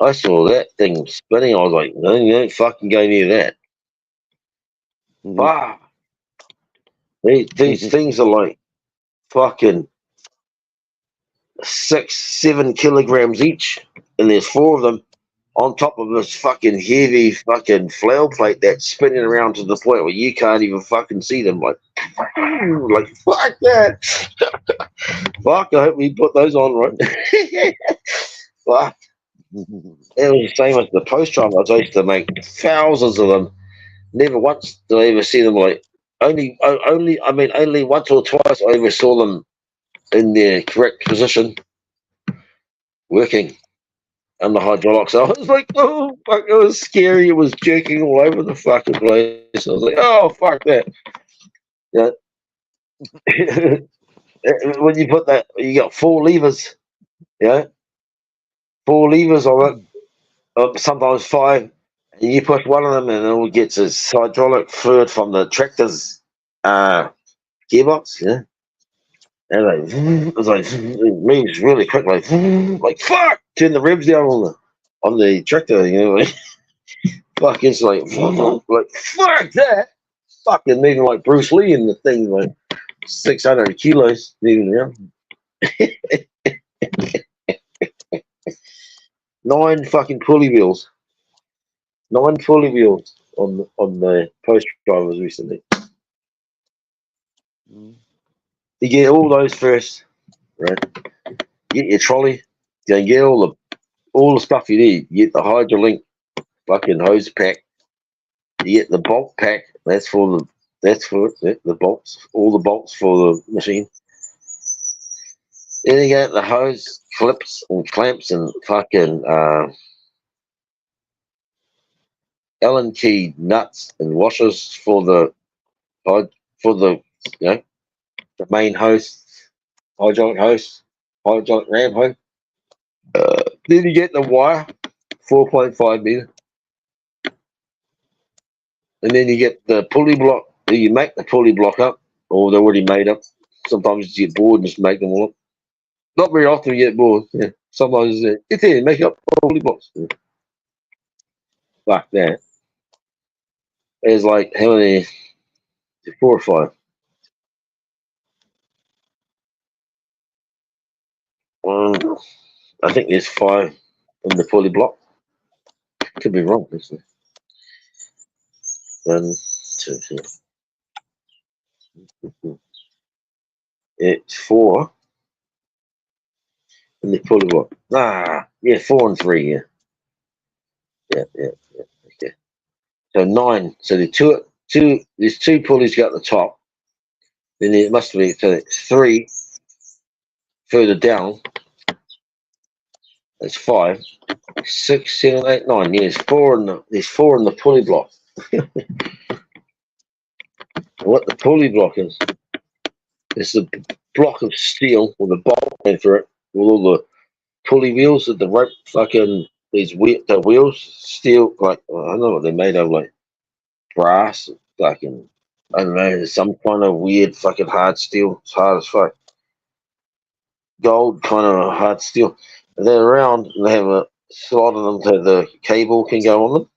I saw that thing spinning. I was like, no, you don't fucking go near that. Fuck. These things are like fucking 6, 7 kilograms each, and there's 4 of them on top of this fucking heavy fucking flail plate that's spinning around to the point where you can't even fucking see them. Like fuck that. Fuck, I hope we put those on, right? Fuck. It was the same as the post drivers. I used to make thousands of them. Never once did I ever see them like only once or twice I ever saw them in their correct position working on the hydraulics. I was like, oh fuck, it was scary. It was jerking all over the fucking place. I was like, oh fuck that. Yeah. When you put that, you got 4 levers. Yeah, 4 levers on it. Sometimes 5. And you push one of them, and it all gets its hydraulic fluid from the tractor's gearbox. Yeah, and it moves really quick, like fuck. Turn the revs down on the tractor. You know, like, fuck. It's like fuck that. Fucking moving like Bruce Lee in the thing, like 600 kilos moving around. 9 fucking pulley wheels. 9 pulley wheels on the post drivers recently. You get all those first, right? Get your trolley. You get all the stuff you need. You get the Hydrolink fucking hose pack. You get the bolt pack. That's for the bolts. All the bolts for the machine. Then you get the hose clips and clamps and fucking Allen key nuts and washers for the you know, the main hose, hydraulic ram hose. Then you get the wire, 4.5 meter, and then you get the pulley block. You make the pulley block up, or they're already made up. Sometimes you get bored and just make them all up. Not very often you get bored. Yeah. Sometimes it's here, make up pulley blocks. Yeah. Like that. There's like how many? 4 or 5. I think there's 5 on the pulley block. Could be wrong, actually. 1, 2, 3. It's 4 in the pulley block. Yeah, 4 and 3. Yeah. Okay. So 9. So the two. There's 2 pulleys got the top. Then it must be 3 further down. That's 5, 6, 7, 8, 9. Yeah, there's 4 in the pulley block. What the pulley block is? It's a block of steel with a bolt in through it, with all the pulley wheels that the rope fucking the wheels steel, like I don't know what they're made of, like brass, fucking I don't know, some kind of weird fucking hard steel. It's hard as fuck. Gold kind of hard steel. And they're round and they have a slot in them so the cable can go on them.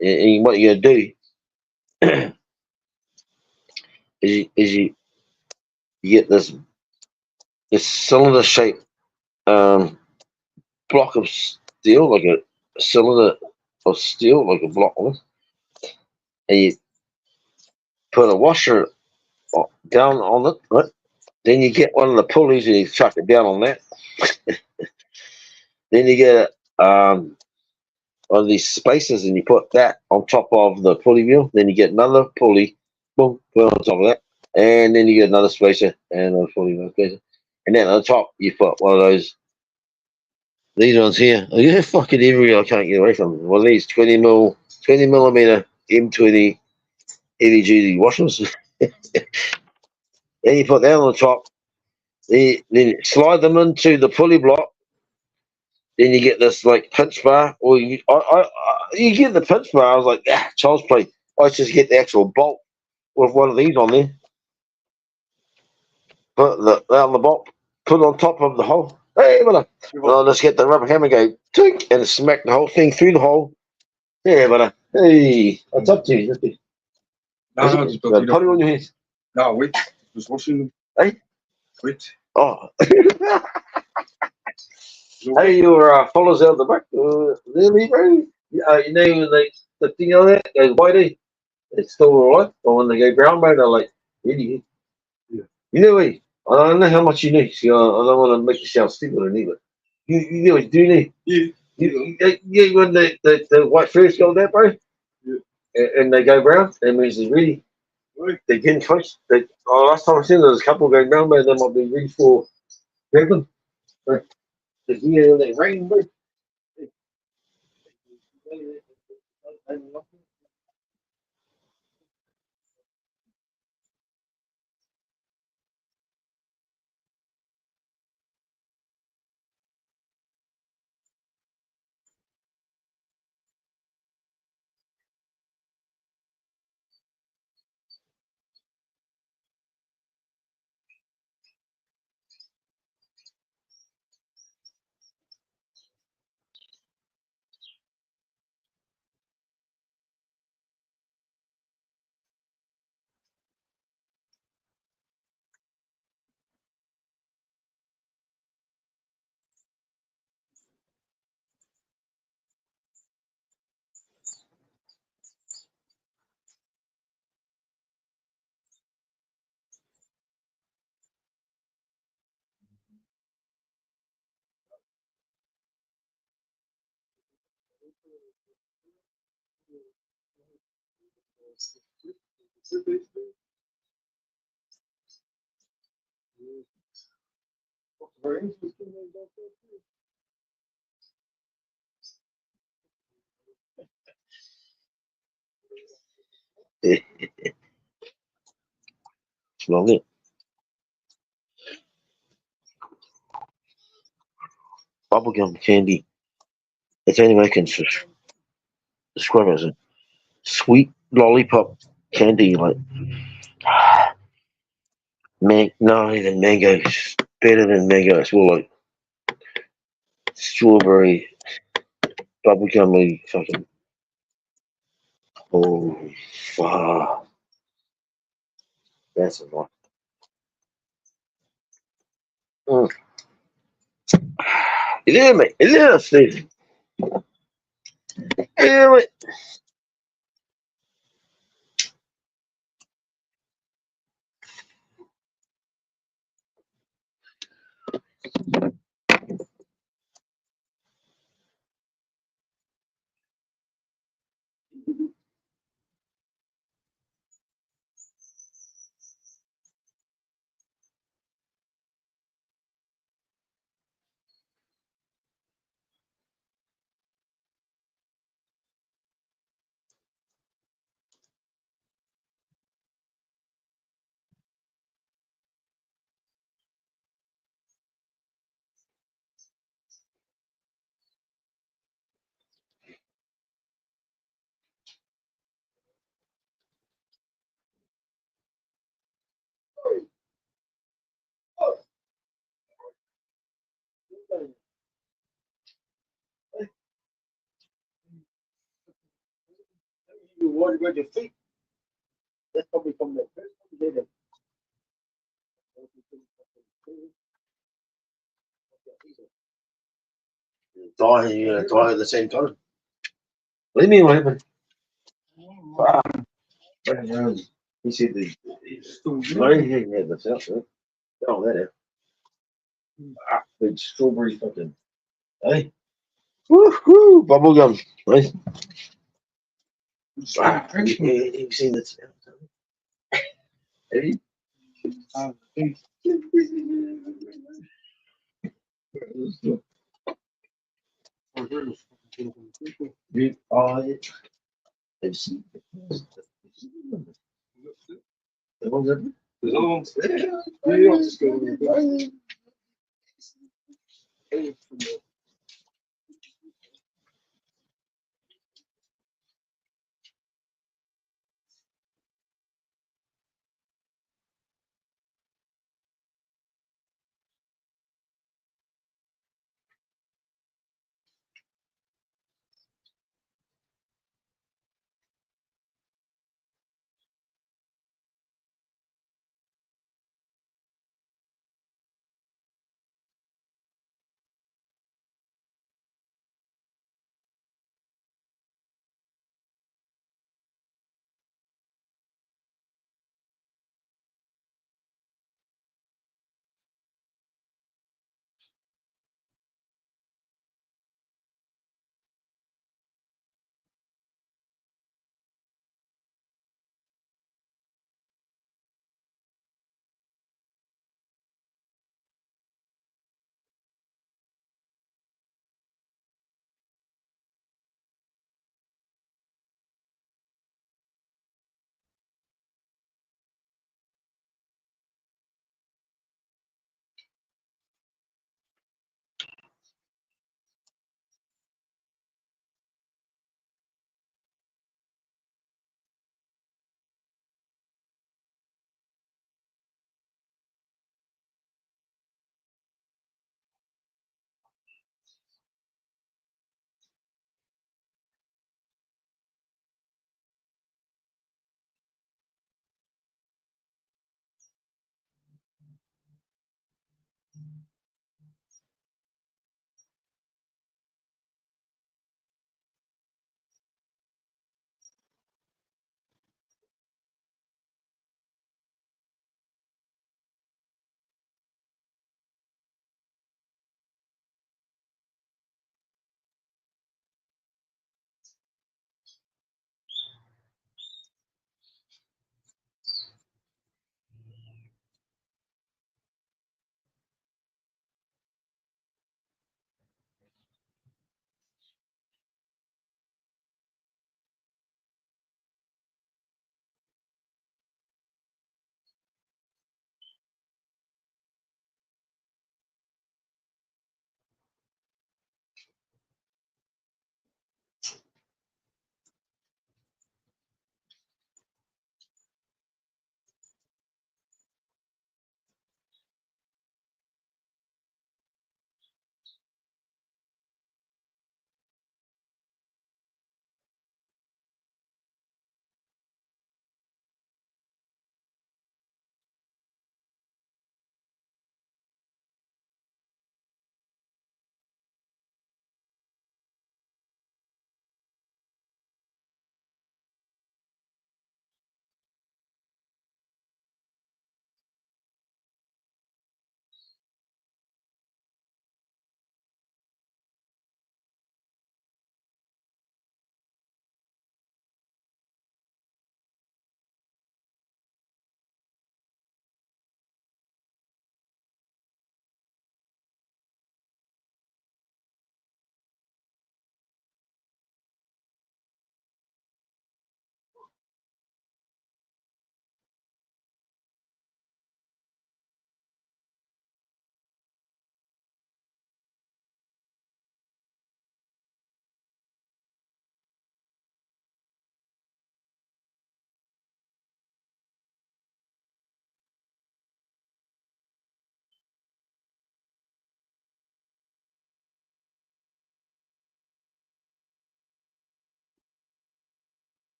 And what you're gonna do is you get this cylinder shaped block of steel, like a cylinder of steel, like a block of it, and you put a washer down on it, right? Then you get one of the pulleys and you chuck it down on that. Then you get one of these spacers and you put that on top of the pulley wheel. Then you get another pulley, boom, put on top of that. And then you get another spacer and another pulley, another spacer. And then on the top, you put one of these ones here. They're fucking everywhere. I can't get away from them. One of these 20 millimeter M20 heavy duty washers. Then you put that on the top. Then you slide them into the pulley block. Then you get this like pinch bar, or you get the pinch bar. I was like, child's play. I just get the actual bolt with one of these on there. Put the on the bolt, put it on top of the hole. Hey, brother. I'll just get the rubber hammer, go tink, and smack the whole thing through the hole. Yeah, brother. Hey, it's up to you. No, just put it on your hands. No, wait. Just washing them. Hey? Wait. Oh. Hey, your fellas out the back. Really, bro? You know, the thing on that goes whitey. It's still alright. But when they go brown, bro, they're like, really? Yeah. You know what? I don't know how much you need. See, I don't want to make you sound stupid or anything, but you know what you do need? Yeah. You when the white first go there, bro? Yeah. And they go brown, that means it's ready. Right. They're getting close. Last time I seen there was a couple going brown, bro, they might be ready for grabbing. But you know, that rain, bro. Smell it. Bubblegum candy. It's only can describe it as a sweet lollipop candy, like no, even mango. It's better than mango. It's more like strawberry bubblegum fucking. Oh, fuck. That's a lot. Mm. You hear me? You hear us, Steve? You hear me? You worried about your feet? That's probably from the first one. Did it? You're gonna die at the same time. Leave me alone. He said the yeah, that's out there. Oh, that out. Big strawberry fucking. Hey. Woo-hoo! Bubble gum. Right? You've seen this. Have you? Have seen the ones that There's other ones.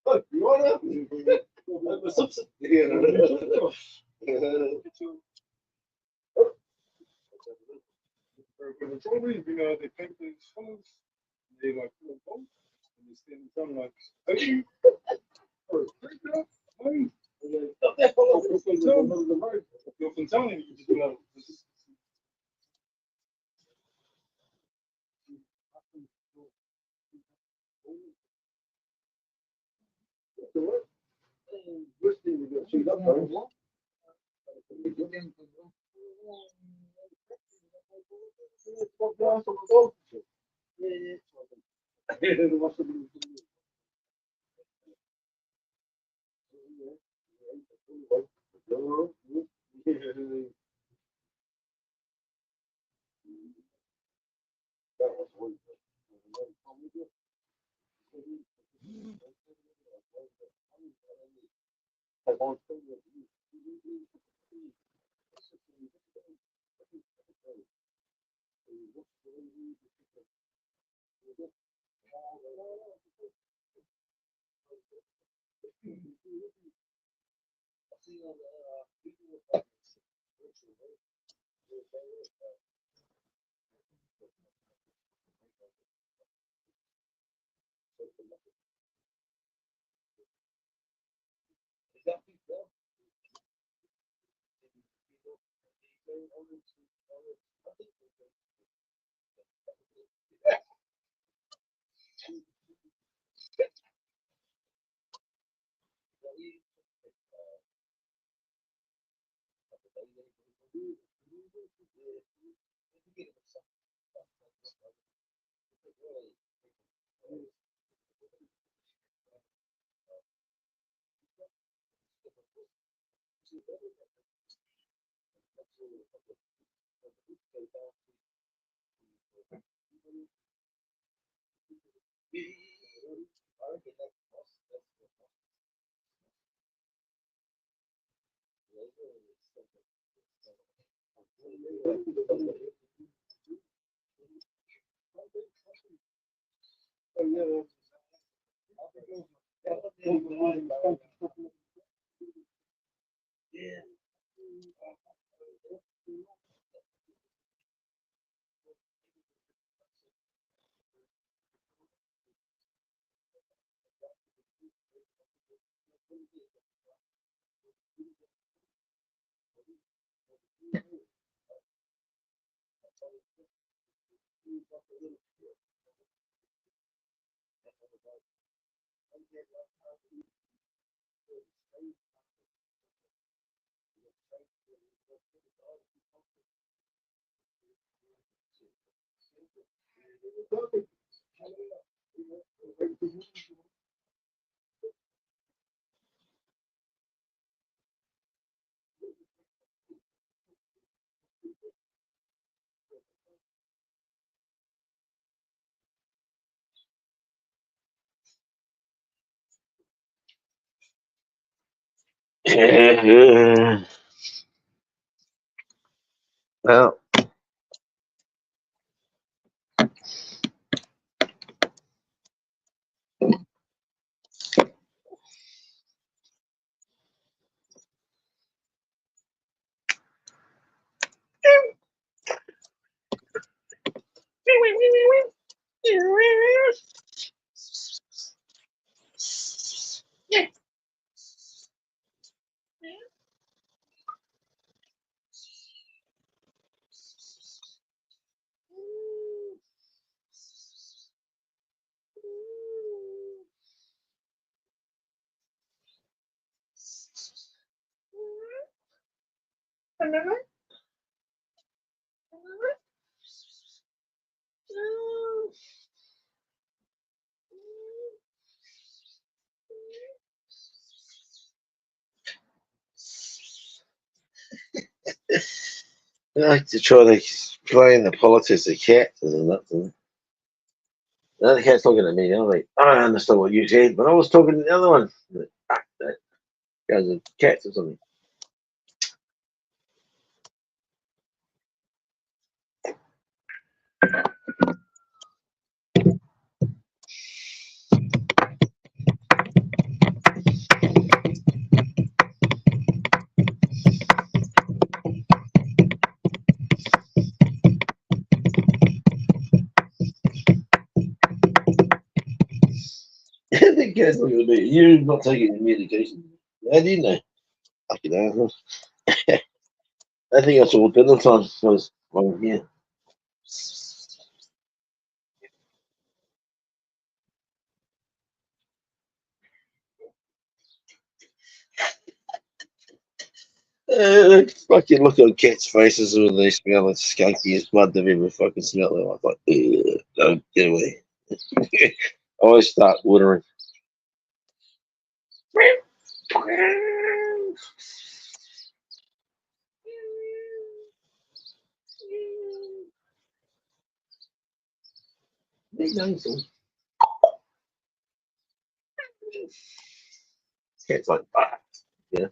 Oh, you want to? I'm a substance. The trouble is, they paint these colours, they like put them on, and they stand in front like, are you? Or, drink that? Mine. Stop that follow. You're from town, and you just go out. Well, I like to try to play in the politics of cats and nothing. The other cat's looking at me. I'm like, I don't understand what you said, but I was talking to the other one. I'm like, fuck that. Guys are cats or something. The cat's looking at me. You're not taking the medication. I didn't know. Fucking asshole. I think I saw dinner time was yeah. Fucking look on cats' faces when they smell it skunky as blood they've ever fucking smelled it. I'm like, don't get away. I always start watering. Big dinosaur. Cat's like, yeah.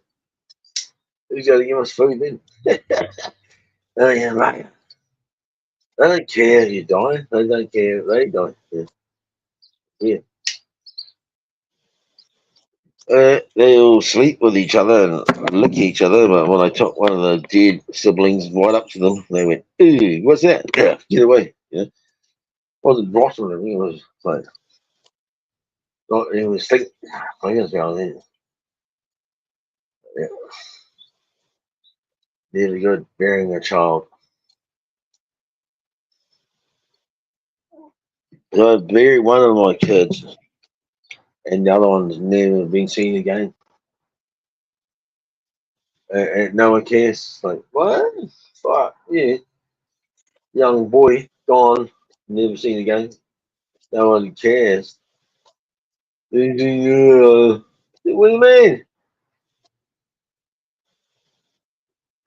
Who's got to give us food then? Oh, yeah, right. They don't care if you die. They don't care if they die. Yeah. Yeah. They all sleep with each other and lick each other. But when I took one of the dead siblings right up to them, they went, "Ooh, what's that? Yeah, get away!" Yeah, wasn't rotten or anything. It was like, not it was think. I guess down there. Yeah, really good burying a child. So I buried one of my kids, and the other one's never been seen again. And no one cares. Like what? Fuck yeah, young boy gone, never seen again. No one cares. What do you mean?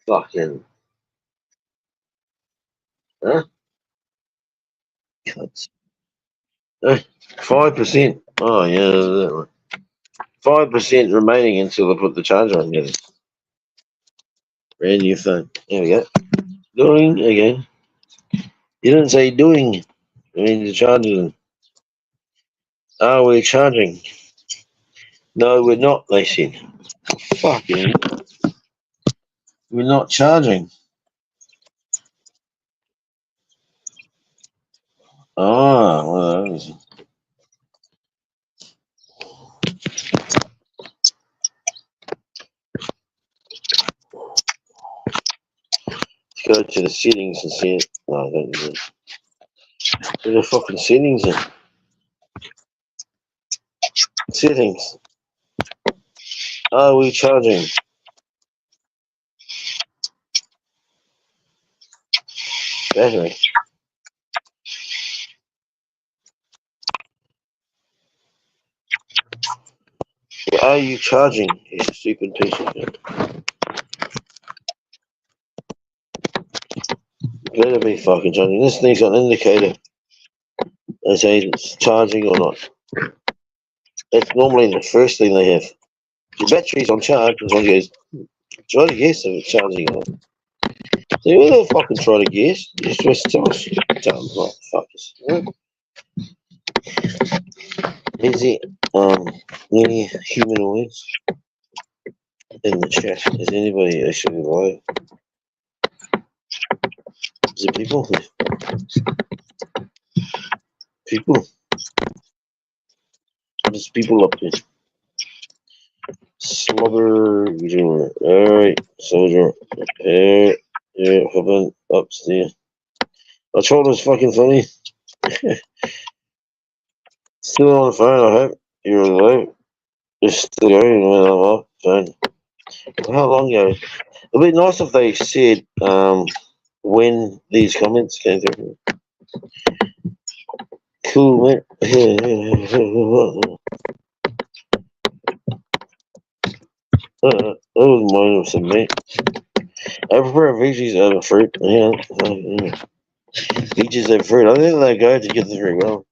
Fucking, huh? 5%. Oh, yeah. 5% remaining until I put the charger on. Yeah. Brand new phone. There we go. Doing again. You didn't say doing. I mean, the charger. Oh, we're charging. No, we're not, they said. Fucking. We're not charging. Oh, well, let's go to the settings and see it. No, I don't need it. To the fucking settings. Settings. Are we charging? Battery. Are you charging? You stupid piece of shit. Better be fucking charging. This thing's got an indicator that says it's charging or not. That's normally the first thing they have. The battery's on charge, and someone goes, try to guess if it's charging or not. So who the fucking try to guess? Just tell us. Dumb motherfuckers. Is it any humanoids in the chat? Is anybody actually alive? Is it people? People? There's people up here. Slobber, alright, soldier. Yeah, hopping upstairs. I told us fucking funny. Still on the phone, I hope. You're alive. It's still going when I'm off phone. How long ago? It'd be nice if they said when these comments came through. Cool, man. That was mine of some meat. I prefer veggies over fruit. Yeah. Peaches and fruit. I think they go together very well.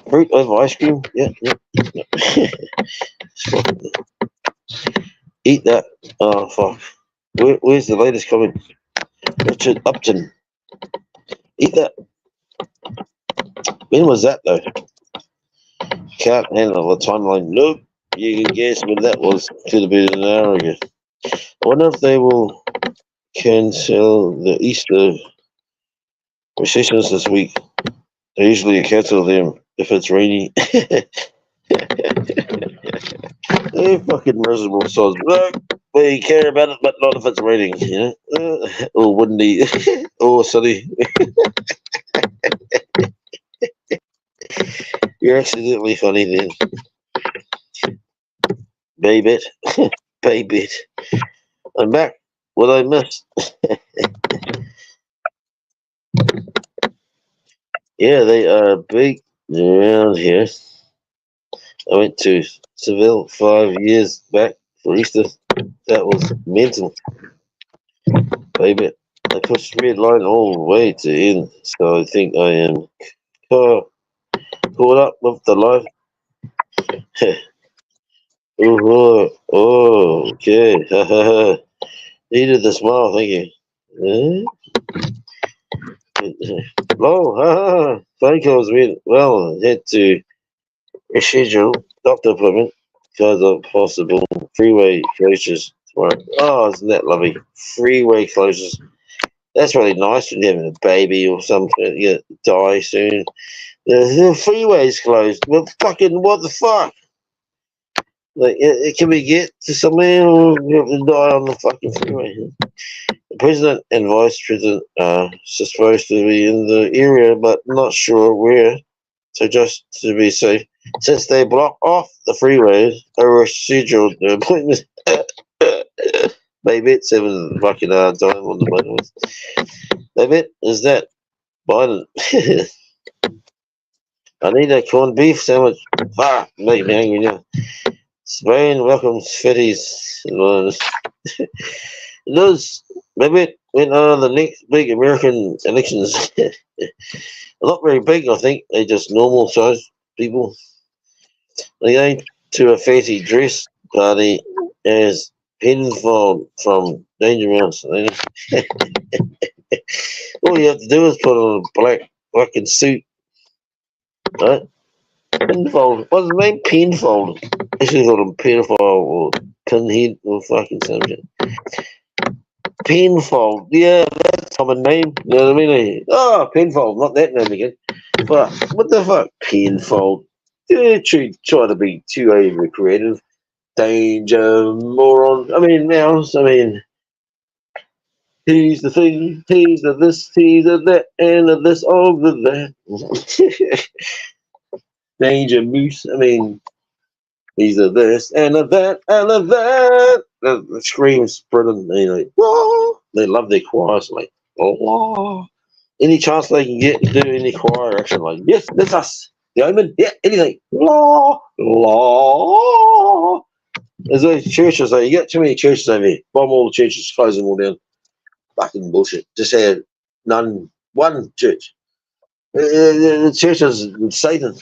Fruit over ice cream. Yeah, yeah. Eat that. Oh, fuck. Where's the latest comment? Richard Upton. Eat that. When was that, though? Can't handle the timeline. Nope. You can guess when that was. Could have been an hour ago. I wonder if they will cancel the Easter recessions this week. They usually cancel them if it's rainy. They fucking miserable sods. Look, we care about it, but not if it's raining, you know? Or windy, or sunny. You're accidentally funny then. Baby. Baby. I'm back. What I missed? Yeah, they are big around here. I went to Seville 5 years back for Easter. That was mental. Baby, I pushed red line all the way to end, so I think I am caught up with the life. Oh, okay. Needed the smile, thank you. Oh, phone calls went well. Had to reschedule doctor appointment because of possible freeway closures tomorrow. Oh, isn't that lovely? Freeway closures. That's really nice when you're having a baby or something. You die soon. The freeway's closed. Well, fucking what the fuck? Like, can we get to somewhere or we have to die on the fucking freeway? The president and vice president are supposed to be in the area, but not sure where. So just to be safe, since they block off the freeways, a rescheduled appointment. Maybe it's having fucking hard time on the motorways. Maybe is that Biden. I need a corned beef sandwich. Fuck, make me angry now. Spain welcomes fetties. Those maybe when the next big American elections. Not very big, I think. They're just normal sized people. They go to a fancy dress party as Penfold from Danger Mouse. All you have to do is put on a black fucking suit, right? Penfold. What's his name? Penfold. I should have called him Pedophile or Pinhead or fucking something. Penfold. Yeah, that's a common name. You know what I mean? Oh, Penfold. Not that name again. But what the fuck? Penfold. Yeah, try to be too overly creative. Danger, moron. I mean, Mouse. I mean, he's the thing, he's the this, he's the that, and the this, all the that. Danger Moose. I mean, he's the this, and the that, and the that. The scream spreading. They like, whoa. They love their choirs. Like, oh, any chance they can get to do any choir action? Like, yes, that's us. The Omen, yeah, anything. La, la. There's those churches, though. You get too many churches over here. Bomb all the churches, close them all down. Fucking bullshit. Just had one church. The churches, Satan.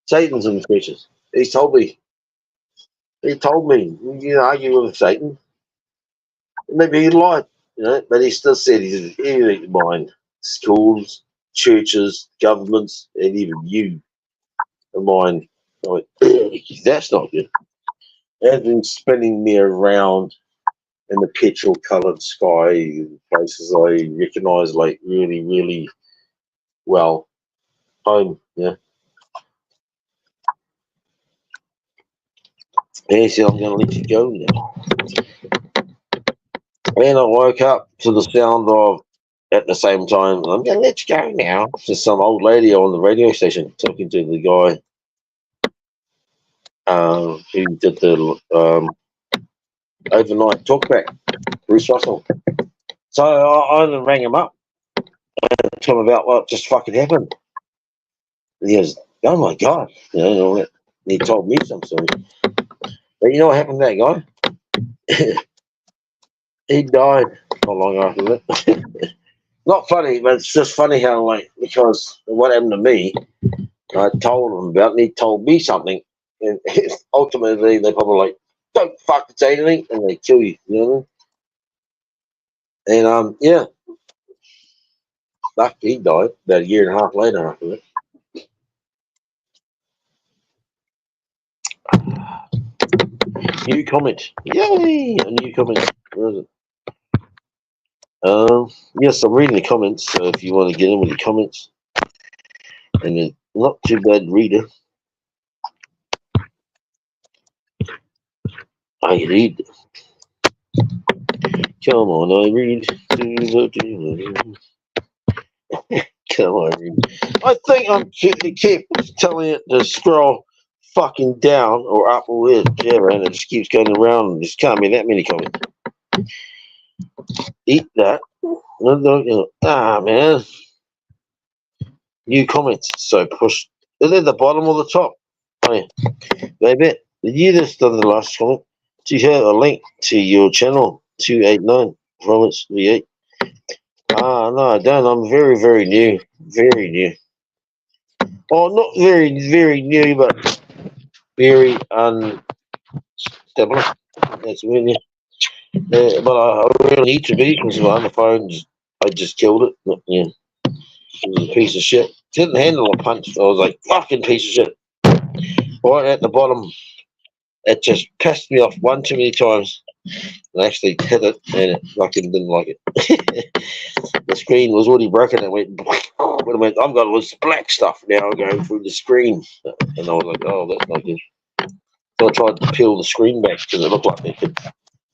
Satan's in the churches. He told me, you argue with Satan. Maybe he lied, you know, but he still said he's anything to mind. Schools, churches, governments, and even you are mine. Like, that's not good. They've been spinning me around in the petrol coloured sky, places I recognise like really, really well. Home, yeah. Nancy, I'm going to let you go now. And I woke up to the sound of, at the same time, I'm going to let you go now. Just some old lady on the radio station talking to the guy who did the overnight talkback, Bruce Russell. So I rang him up and told him about what just fucking happened. And he goes, oh my God. You know, and all that. And he told me some story. But you know what happened to that guy? He died not long after that. not funny, but it's just funny how, like, because what happened to me, I told him about, and he told me something, and ultimately they probably like, don't fucking say anything, and they kill you, you know what I mean? And yeah, lucky he died about a year and a half later after that. New comment, yay! A new comment. Where is it? Yes, I'm reading the comments. So if you want to get in with the comments, and a not too bad reader, I read. Come on, I read. Come on, read. I think I'm keep telling it to scroll fucking down or up or whatever, and it just keeps going around. And just can't be that many comments. Eat that. Ah, man. New comments. So push. Is it the bottom or the top? Oh, yeah. They bet. Did you just done the last comment? Do you have a link to your channel? 289 Rollin V8. Ah, no, I don't. I'm very, very new. Very new. Oh, not very, very new, but very unstable. That's weird. Yeah. But I really need to be because on the phone, I just killed it. Yeah. It was a piece of shit. Didn't handle a punch. I was like, fucking piece of shit. Right at the bottom, it just pissed me off one too many times. I actually hit it, and it fucking didn't like it. The screen was already broken. It went, when it went, I've got all this black stuff now going through the screen. And I was like, oh, that's not good. So I tried to peel the screen back because it looked like it could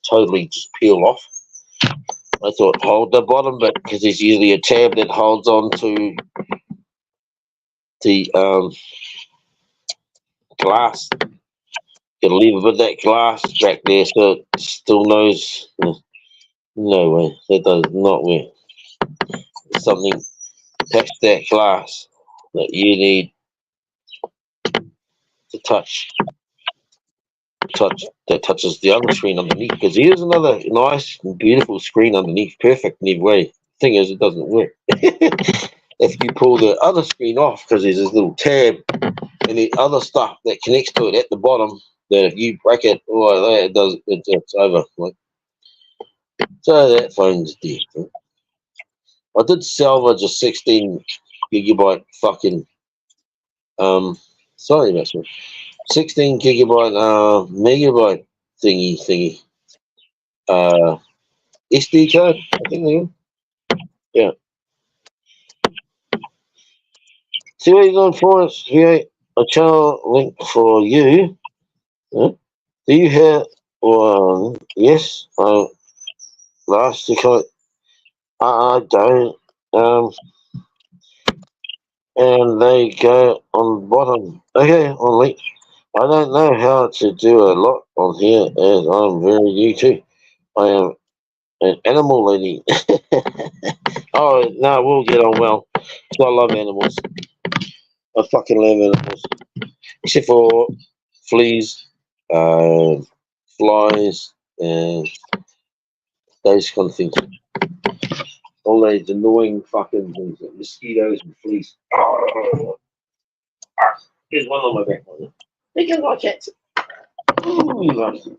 totally just peel off. I thought, hold the bottom bit because there's usually a tab that holds on to the glass. Gotta leave a bit of that glass back there so it still knows. No way, that does not work. Something attached to that glass that you need to touch that touches the other screen underneath, because here's another nice and beautiful screen underneath, perfect in every way. Thing is, it doesn't work. If you pull the other screen off, because there's this little tab and the other stuff that connects to it at the bottom, that if you break it, oh, it does, it's over. Like, so that phone's dead. I did salvage a 16 gigabyte fucking sorry about that. 16 gigabyte megabyte thingy SD card, I think they are. Yeah. See what you're doing for us? Create a channel link for you. Yeah. Do you have one? Yes, last account. I don't. And they go on the bottom. Okay, on link. I don't know how to do a lot on here as I'm very new too. I am an animal lady. Oh, no, we'll get on well. So I love animals. I fucking love animals. Except for fleas, flies, and those kind of things. All those annoying fucking things, like mosquitoes and fleas. Here's one on my back. He can watch it. Ooh, he loves it.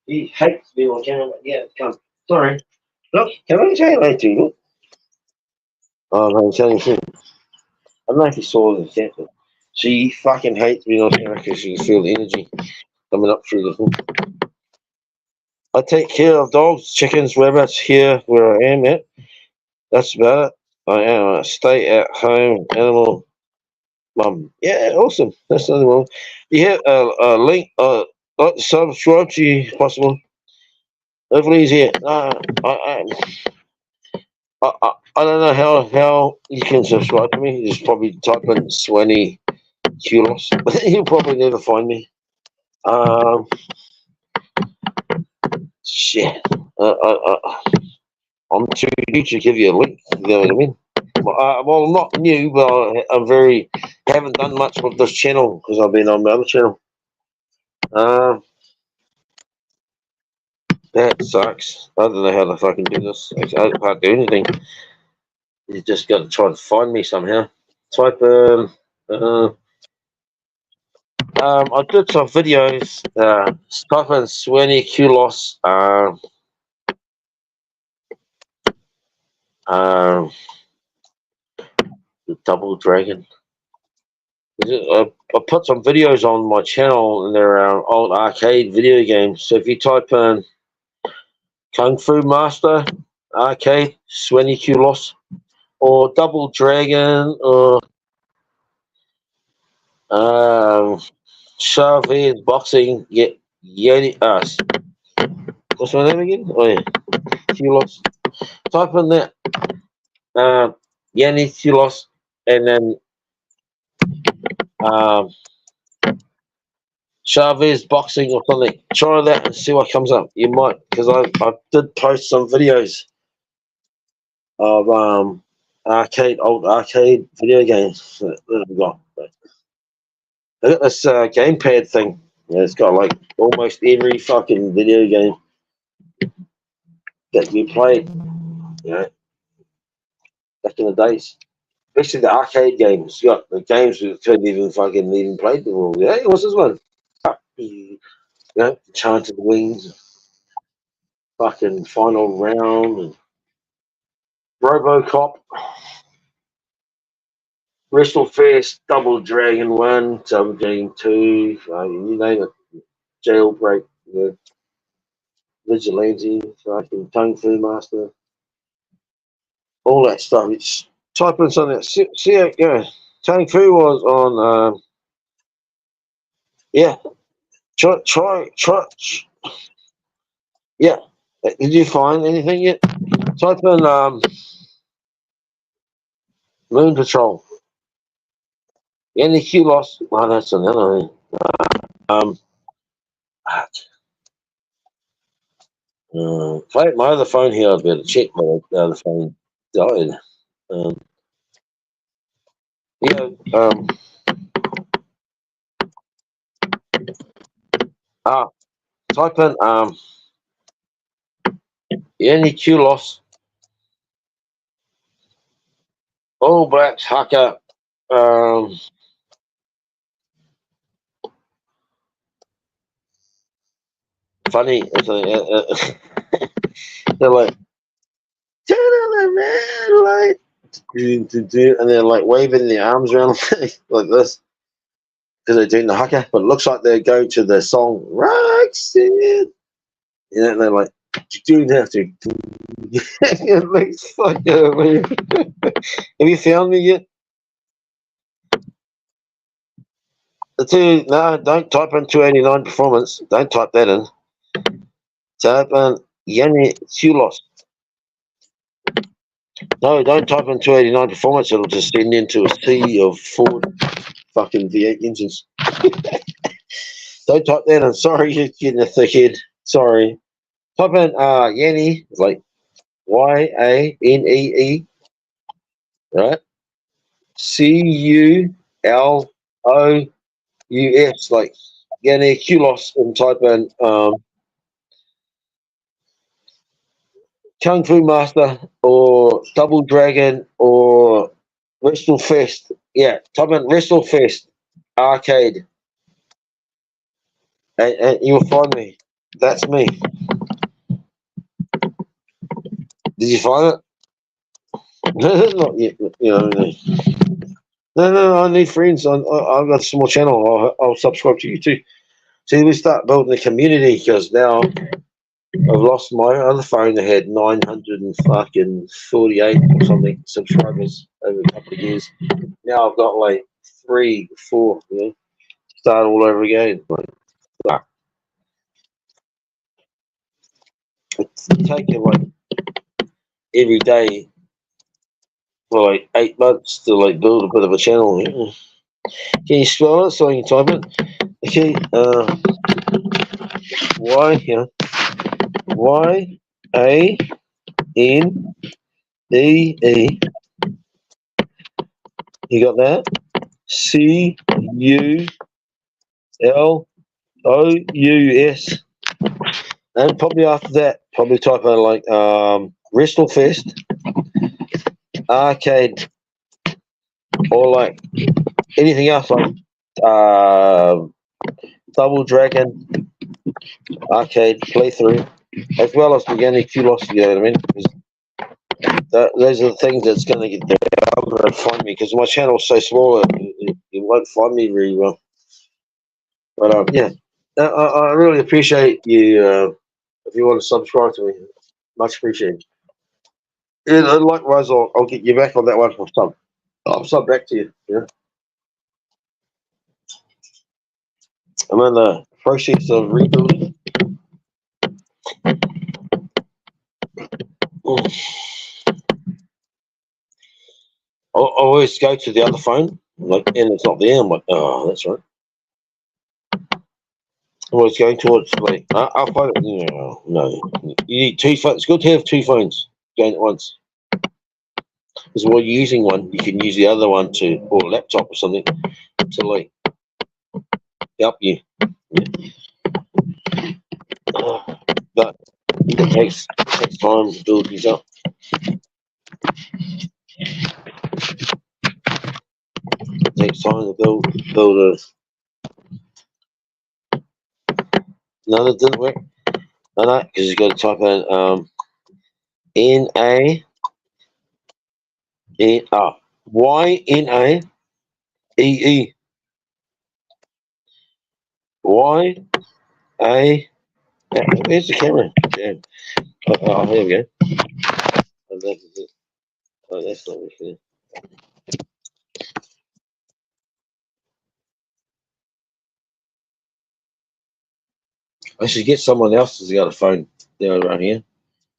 He hates me on camera. Yeah, come. Sorry. Look, can I say hello to you? Oh, no, I'm telling you. I don't know if you saw the chat, but she fucking hates me on camera because she can feel the energy coming up through the thing. I take care of dogs, chickens, rabbits here where I am at. That's about it. I am a stay-at-home animal mum. Yeah, awesome. That's nothing wrong. You have a link, like to subscribe to you if possible. Hopefully he's here. I don't know how you can subscribe to me. Just probably type in Swanee Kulos. You'll probably never find me. Shit. I'm too new to give you a link. You know what I mean? Well, I'm not new, but I'm haven't done much with this channel because I've been on my other channel. That sucks. I don't know how to fucking do this. I can't do anything. You just got to try to find me somehow. Type in. I did some videos. Type in Sweeney Kulos. The Double Dragon. I put some videos on my channel, and they're old arcade video games. So if you type in Kung Fu Master Arcade Sweeney Kulos or Double Dragon or Chavez Boxing, Yeti. What's my name again? Oh yeah, Kulos. Type in that Yanni Kulos, and then Chavez Boxing or something. Try that and see what comes up. You might, because I did post some videos of old arcade video games that I've got. I got this gamepad thing. Yeah, it's got like almost every fucking video game that we played, you know, back in the days. Especially the arcade games. You got the games we couldn't even play them all. Yeah, what's this one? You know, Enchanted Wings, fucking Final Round, and RoboCop, WrestleFest, Double Dragon 1, Double Dragon 2, you name it. Jailbreak, you know, Vigilante, fucking Kung Fu Master, all that stuff. It's type in something. See, yeah, Kung Fu was on. Yeah, try. Yeah, did you find anything yet? Type in Moon Patrol. Any Q loss? Oh, that's another thing. My other phone here, I'd better check. My other phone died. Yeah. Type in any Q loss. All Blacks Haka. Funny. They're like, turn on the red light. And they're like waving their arms around like this because they're doing the haka. But it looks like they're going to the song Roxanne. You know, and they're like, you do have to. It looks like have you found me yet? No, don't type in 289 performance. Don't type that in. Type in Yanni Sulos. No, don't type in 289 performance. It'll just send into a sea of Ford fucking V8 engines. Don't type that in. Sorry, you're getting a thick head. Sorry. Type in Yanni, like Yanee, right? Culous, like Yanni Kulos, and type in Kung Fu Master or Double Dragon or WrestleFest. Yeah, type in WrestleFest Arcade. And you'll find me. That's me. Did you find it? Not yet. You know. No. I need friends. I've got a small channel. I'll subscribe to you too. See, we start building a community because now I've lost my other phone that had 948 or something subscribers over a couple of years. Now I've got like 3, 4. You know, start all over again. Like, it's taking like every day for like 8 months to like build a bit of a channel. Yeah. Can you spell it so I can type it? Okay, YANDE. You got that? CULOUS. And probably after that, probably type in like WrestleFest, arcade, or like anything else like Double Dragon, arcade playthrough, as well as beginning Kulos, you know what I mean? Those are the things that's going to get the algorithm find me, because my channel's so small, it won't find me very well. But yeah, I really appreciate you. If you want to subscribe to me, much appreciated. And likewise, I'll get you back on that one for sub. I'll sub back to you. Yeah, I'm in the process of rebuilding. I always go to the other phone, like, and it's not there. I'm like, oh, that's right. I was going towards like I'll find it. No, you need two phones. It's good to have two phones going at once. Because while you're using one, you can use the other one to, or a laptop or something, to like help you. But it takes time to build these up. It takes time to build a. No, that didn't work. No, because you got to type in YNAEE. Where's the camera? Damn. Oh, here we go. Oh, that's not working. I should get someone else who's got a phone around here.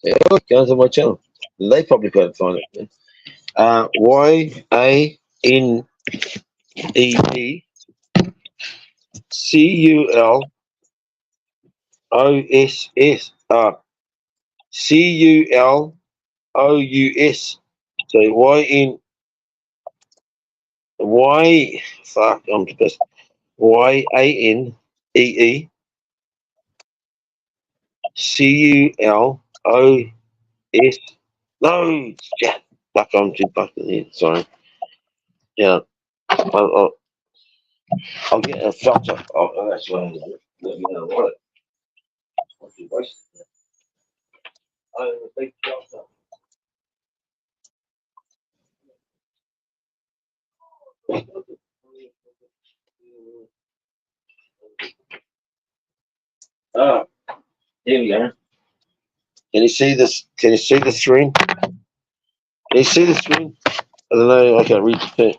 Yeah, look, go to my channel. They probably couldn't find it. YANEE CULOSS. CULOUS. So fuck, I'm pissed. YANEE CULOS. No, shit. Fuck, I'm too fucking here. Sorry. Yeah. I'll get a filter. Oh, that's what I'm doing. Let me know what it. What's your voice? I have a big filter. Ah, here we go. Can you see this? Can you see the screen? Can you see the screen? I don't know. I can't read it.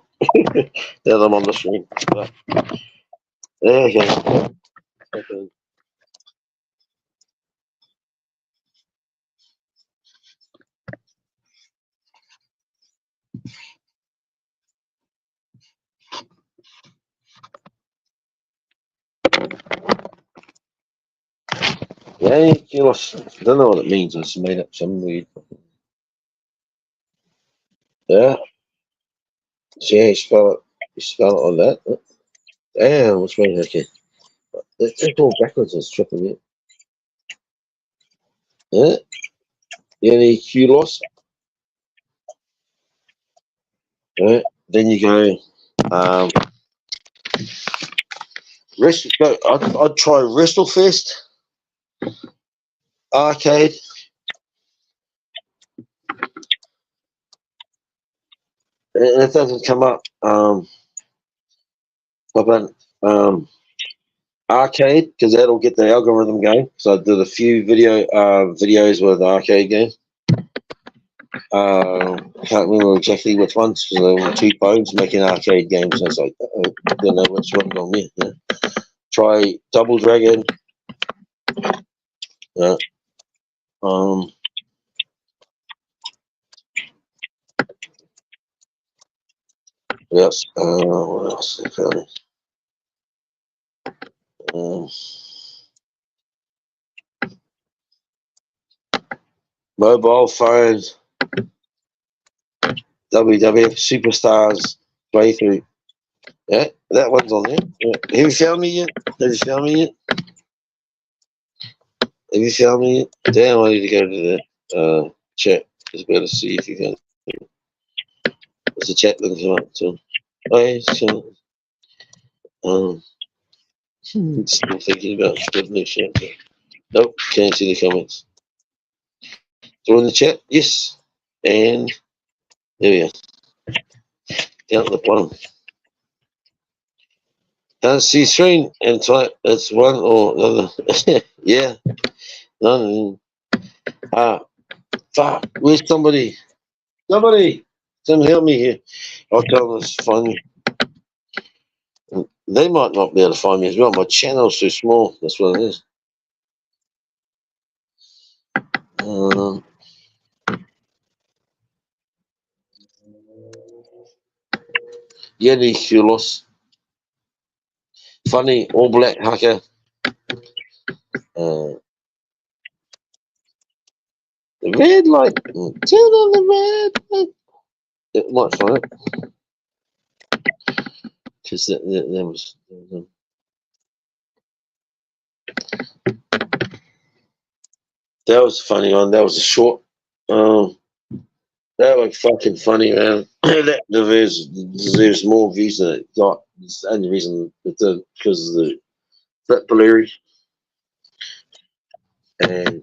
Now I'm on the screen. But there you go. Okay. Yeah, kilos. I don't know what it means. It's made up some weird. Yeah. See how you spell it? You spell it on that. Damn, what's wrong? Okay. It's all backwards. It's tripping me. Yeah. Any kilos? Right. Then you go. I'd try WrestleFest, arcade. And it doesn't come up. About arcade, because that'll get the algorithm going. So I did a few videos with arcade games. Can't remember exactly which ones, because there were two phones making arcade games. I was like, I don't know which one on me. Yeah. Try Double Dragon. Yeah. What else? What else? I found mobile phones. WWF Superstars playthrough. Yeah, that one's on there. Yeah. Have you found me yet? Have you found me yet? Damn, I need to go to the chat. Just better see if you can. There's a chat link come up too. Oh, yeah, so, still thinking about the new chat. Nope, can't see the comments. Join the chat, yes. And there we are. Down at the bottom. Can't see screen and type. It's one or the other. Yeah. None. Fuck. Where's somebody? Somebody. Someone help me here. I'll tell them to find me. They might not be able to find me as well. My channel's too small. That's what it is. Yeti Hulos. Funny all black hacker. The red light. Turn on the red light. It might find it. Because that was. That was a funny one. That was a short. That was fucking funny, man. That deserves more views than it got. It's the only reason it did because of the Fat Valeri. And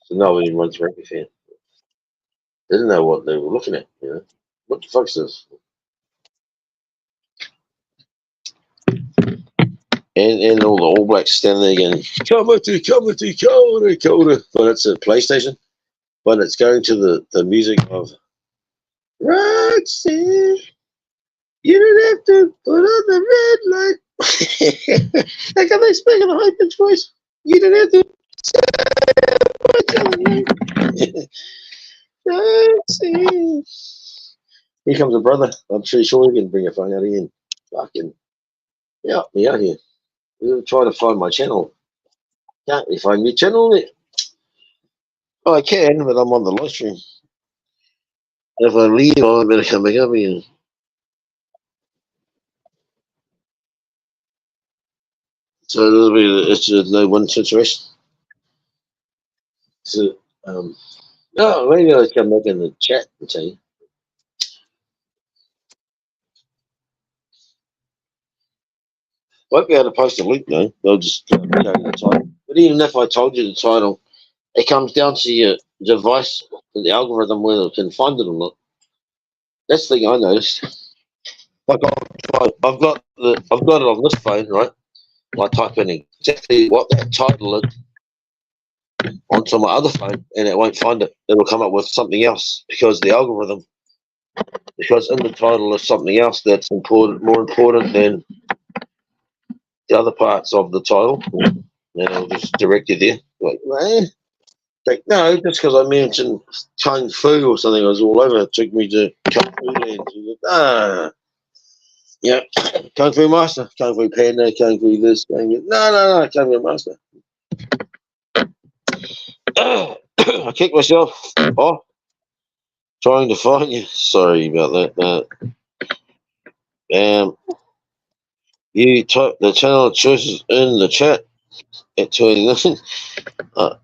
so nobody runs rugby fan. They didn't know what they were looking at, you know. What the fuck's this? And all the All Blacks standing there going, come to, but it's a PlayStation. But it's going to the music of Roxanne. You don't have to put on the red light. How come they speak in a high pitched voice? You don't have to Roxanne. Here comes a brother. I'm pretty sure he can bring a phone out again. Fucking help me out here. We're trying to find my channel. Can't we find my channel? Oh, I can, but I'm on the live stream. If I leave, I better come back up again. So it's a no-win situation. So, maybe I'll come back in the chat and tell you. Won't be able to post a link though. They'll just go to the title. But even if I told you the title, it comes down to your device and the algorithm whether it can find it or not. That's the thing I noticed. Like I've got it on this phone, right? I type in exactly what that title is onto my other phone, and it won't find it. It'll come up with something else because the algorithm, because in the title is something else that's more important than the other parts of the title, and it'll just direct you there. Like, no, just because I mentioned Kung Fu or something, I was all over. It took me to Kung Fu land. Yeah, Kung Fu Master, Kung Fu Panda, Kung Fu this, Kung Fu. No, Kung Fu Master. I kicked myself off trying to find you. Sorry about that. You type the channel choices in the chat at 289. I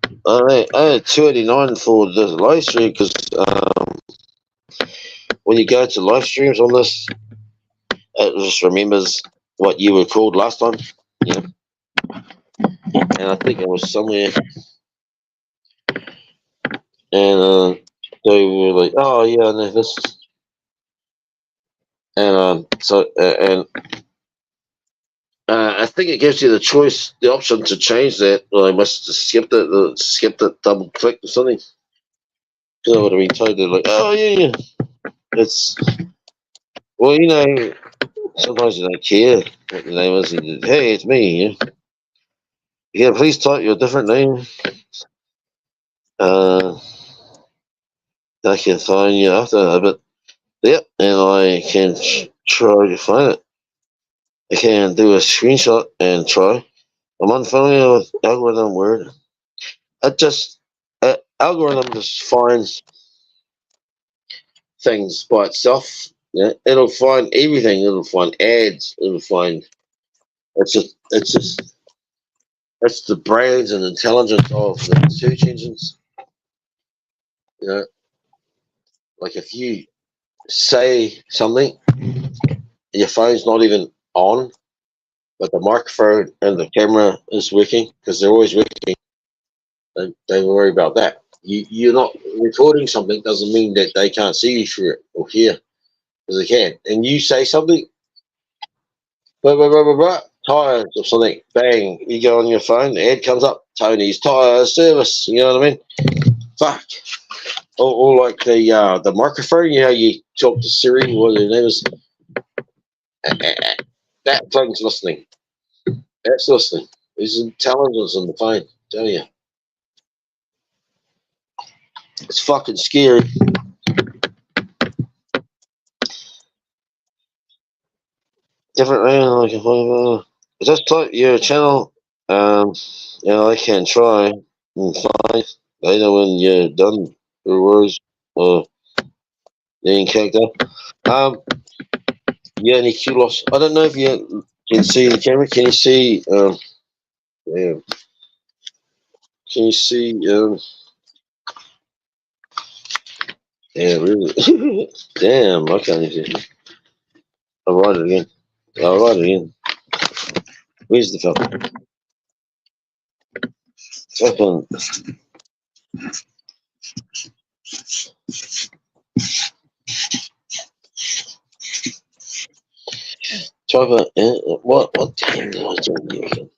had 289 for the live stream because when you go to live streams on this, it just remembers what you were called last time. Yeah. And I think it was somewhere. And they were like, oh, yeah, no, this. And I think it gives you the choice, the option to change that. Well, I must have skipped it, double clicked or something. Because I would have been told, they're like, oh, yeah. It's, well, you know, sometimes you don't care what the name is. Hey, it's me. Yeah, please type your different name. I can find you after that, but yep, and I can try to find it. I can do a screenshot and try. I'm unfamiliar with algorithm word. Algorithm just finds things by itself. Yeah, it'll find everything. It'll find ads. It'll find. It's just That's the brains and intelligence of the search engines. You know, like if you say something, your phone's not even on, but the microphone and the camera is working because they're always working. Don't worry about that. You're not recording something doesn't mean that they can't see you through it or hear, because they can. And you say something, blah, blah, blah, blah, blah, tires or something, bang, you go on your phone, the ad comes up, Tony's Tire Service, you know what I mean? Fuck. Or like the microphone, you know, you talk to Siri, what her name is, that thing's listening. That's listening. There's intelligence on the phone, tell you. It's fucking scary. Different like just type your channel. You know, I can try and find later when you're done your words or being kicked up. Yeah, any kudos. I don't know if you can see the camera. Can you see? Yeah. Can you see? Yeah, really. Damn, I can't even see. I'll write it again. I'll write it again. Where's the film? Fucking. Type what damn did I do here?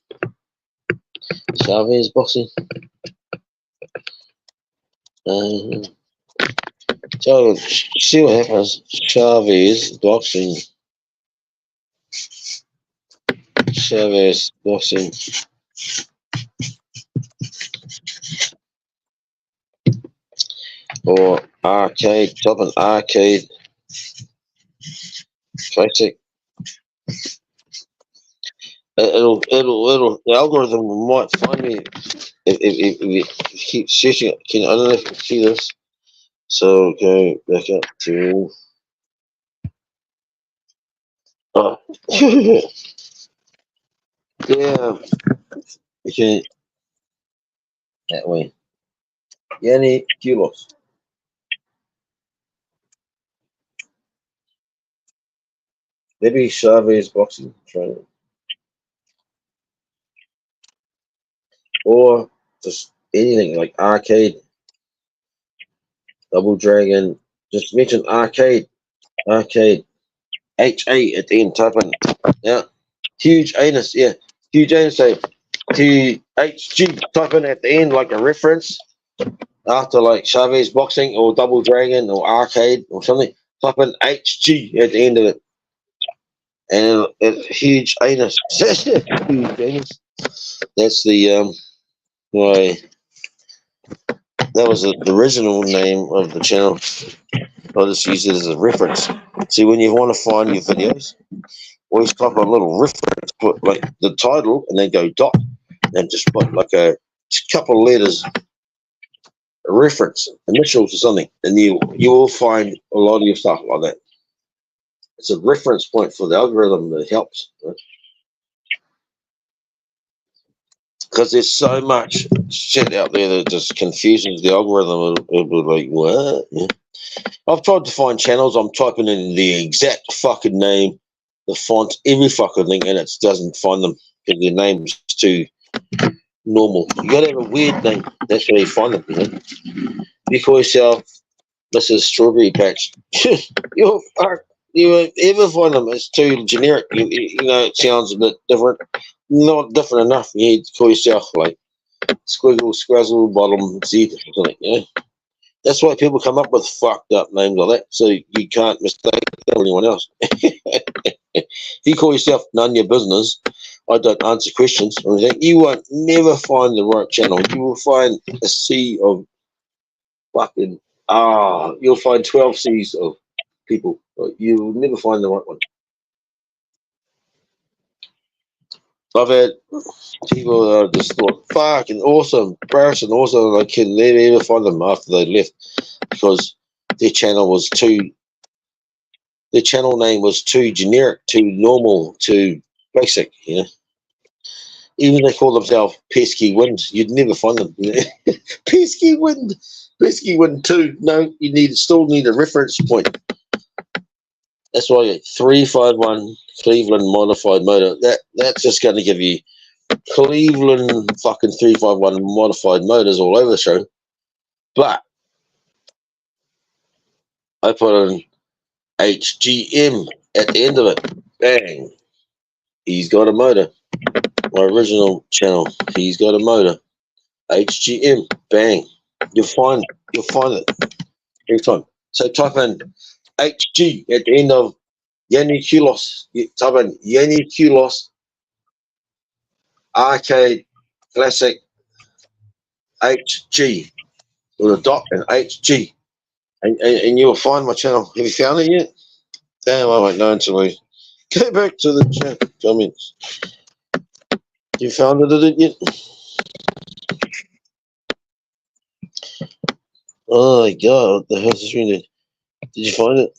Chavez boxing. So see what happens. Chavez boxing. Chavez boxing. Or arcade. Type an arcade. Classic. The algorithm might find me if you keep searching it. I don't know if you can see this. So go back up to. Oh. Yeah. Okay. That way. Yanni Kilos. Maybe Chavez boxing trainer. Or just anything like arcade, double dragon. Just mention arcade. Arcade. HA at the end, type in. Yeah. Huge anus, yeah. Huge anus, say HG, type in at the end like a reference after like Chavez boxing or double dragon or arcade or something. Type in HG at the end of it. And it's huge anus. Huge anus. That's the why that was the original name of the channel. I'll just use it as a reference. See, when you want to find your videos, always type a little reference, put like the title, and then go dot, and just put like a couple of letters, a reference, initials or something, and you will find a lot of your stuff like that. It's a reference point for the algorithm that helps. Right? Because there's so much shit out there that just confuses the algorithm. It'll be like, what? Yeah. I've tried to find channels. I'm typing in the exact fucking name, the font, every fucking thing, and it doesn't find them because their name's too normal. You gotta have a weird name. That's where you find them. You know? You call yourself Mrs. Strawberry Patch. you won't ever find them. It's too generic. You know, it sounds a bit different. Not different enough. You need to call yourself like Squiggle, Scrazzle, Bottom, Z or something. You know? That's why people come up with fucked up names like that, so you can't mistake them or anyone else. If you call yourself None Your Business, I don't answer questions or anything, you won't never find the right channel. You will find a sea of fucking, you'll find 12 seas of people. You'll never find the right one. I've had people that are just thought, fucking awesome, person, awesome, I can never find them after they left because their channel name was too generic, too normal, too basic, you know. Even they call themselves pesky wind. You'd never find them. pesky wind. Pesky wind 2. No, you still need a reference point. That's why I get 351 Cleveland modified motor. That's just going to give you Cleveland fucking 351 modified motors all over the show. But I put on HGM at the end of it. Bang. He's got a motor. My original channel. He's got a motor. HGM. Bang. You'll find it every time. So type in HG at the end of Yanni Kulos. Type in Yanni Kulos Arcade Classic HG with a dot and HG. And you'll find my channel. Have you found it yet? Damn, I won't know until we go back to the chat comments. You found it yet? Oh my god, what the hell is this reading? Did you find it?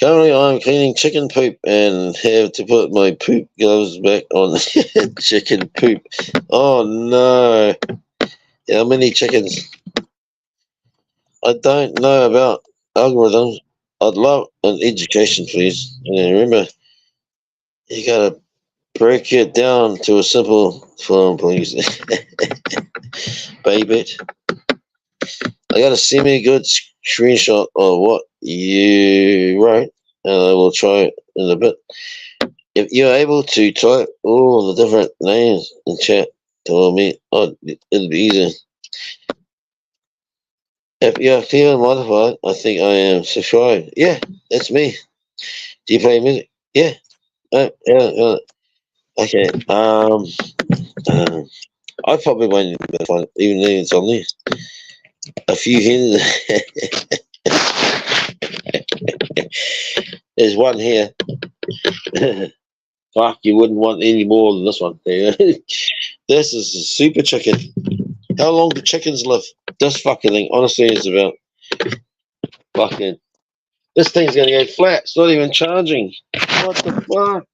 Currently, I'm cleaning chicken poop and have to put my poop gloves back on. Chicken poop. Oh no. How many chickens? I don't know about algorithms. I'd love an education, please. And remember, you gotta break it down to a simple form, please. Baby. I got a semi-good screenshot of what you wrote, and I will try it in a bit. If you're able to type all the different names in chat, tell me, it'll be easier. If you're feeling modified, I think I am subscribed. Yeah, that's me. Do you play music? Yeah. Yeah. Okay. I probably won't find it, even though it's on there. A few hens. There's one here. Fuck, you wouldn't want any more than this one. This is a super chicken. How long do chickens live? This fucking thing, honestly, is about fucking. This thing's gonna go flat. It's not even charging. What the fuck?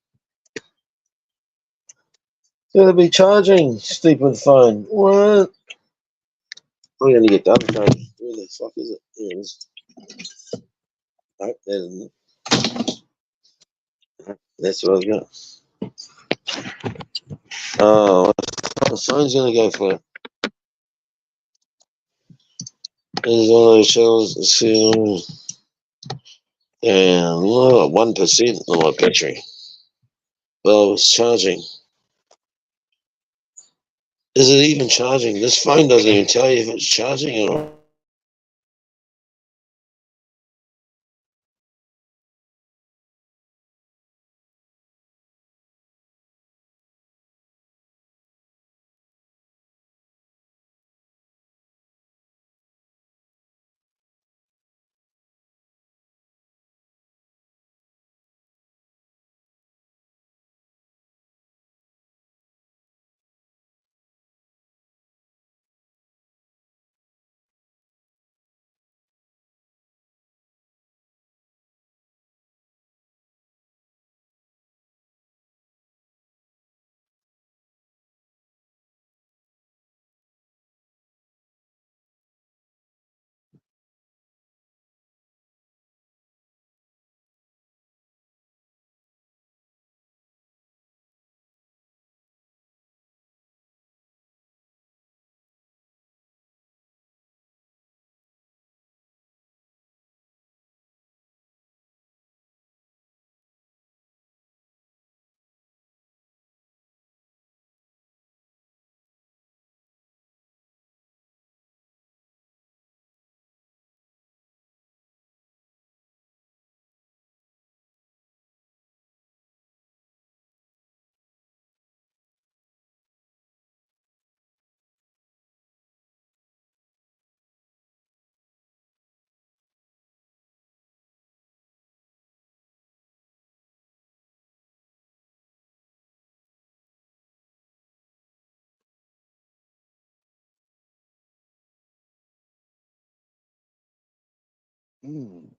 It's gonna be charging, stupid phone. What? I'm gonna get the other phone. Where the fuck is it? Here it is. Oh, that isn't it. That's what I've got. Oh, the phone's gonna go flat. There's all those shells. And 1% on my battery. Well, it's charging. Is it even charging? This phone doesn't even tell you if it's charging or not. Mm.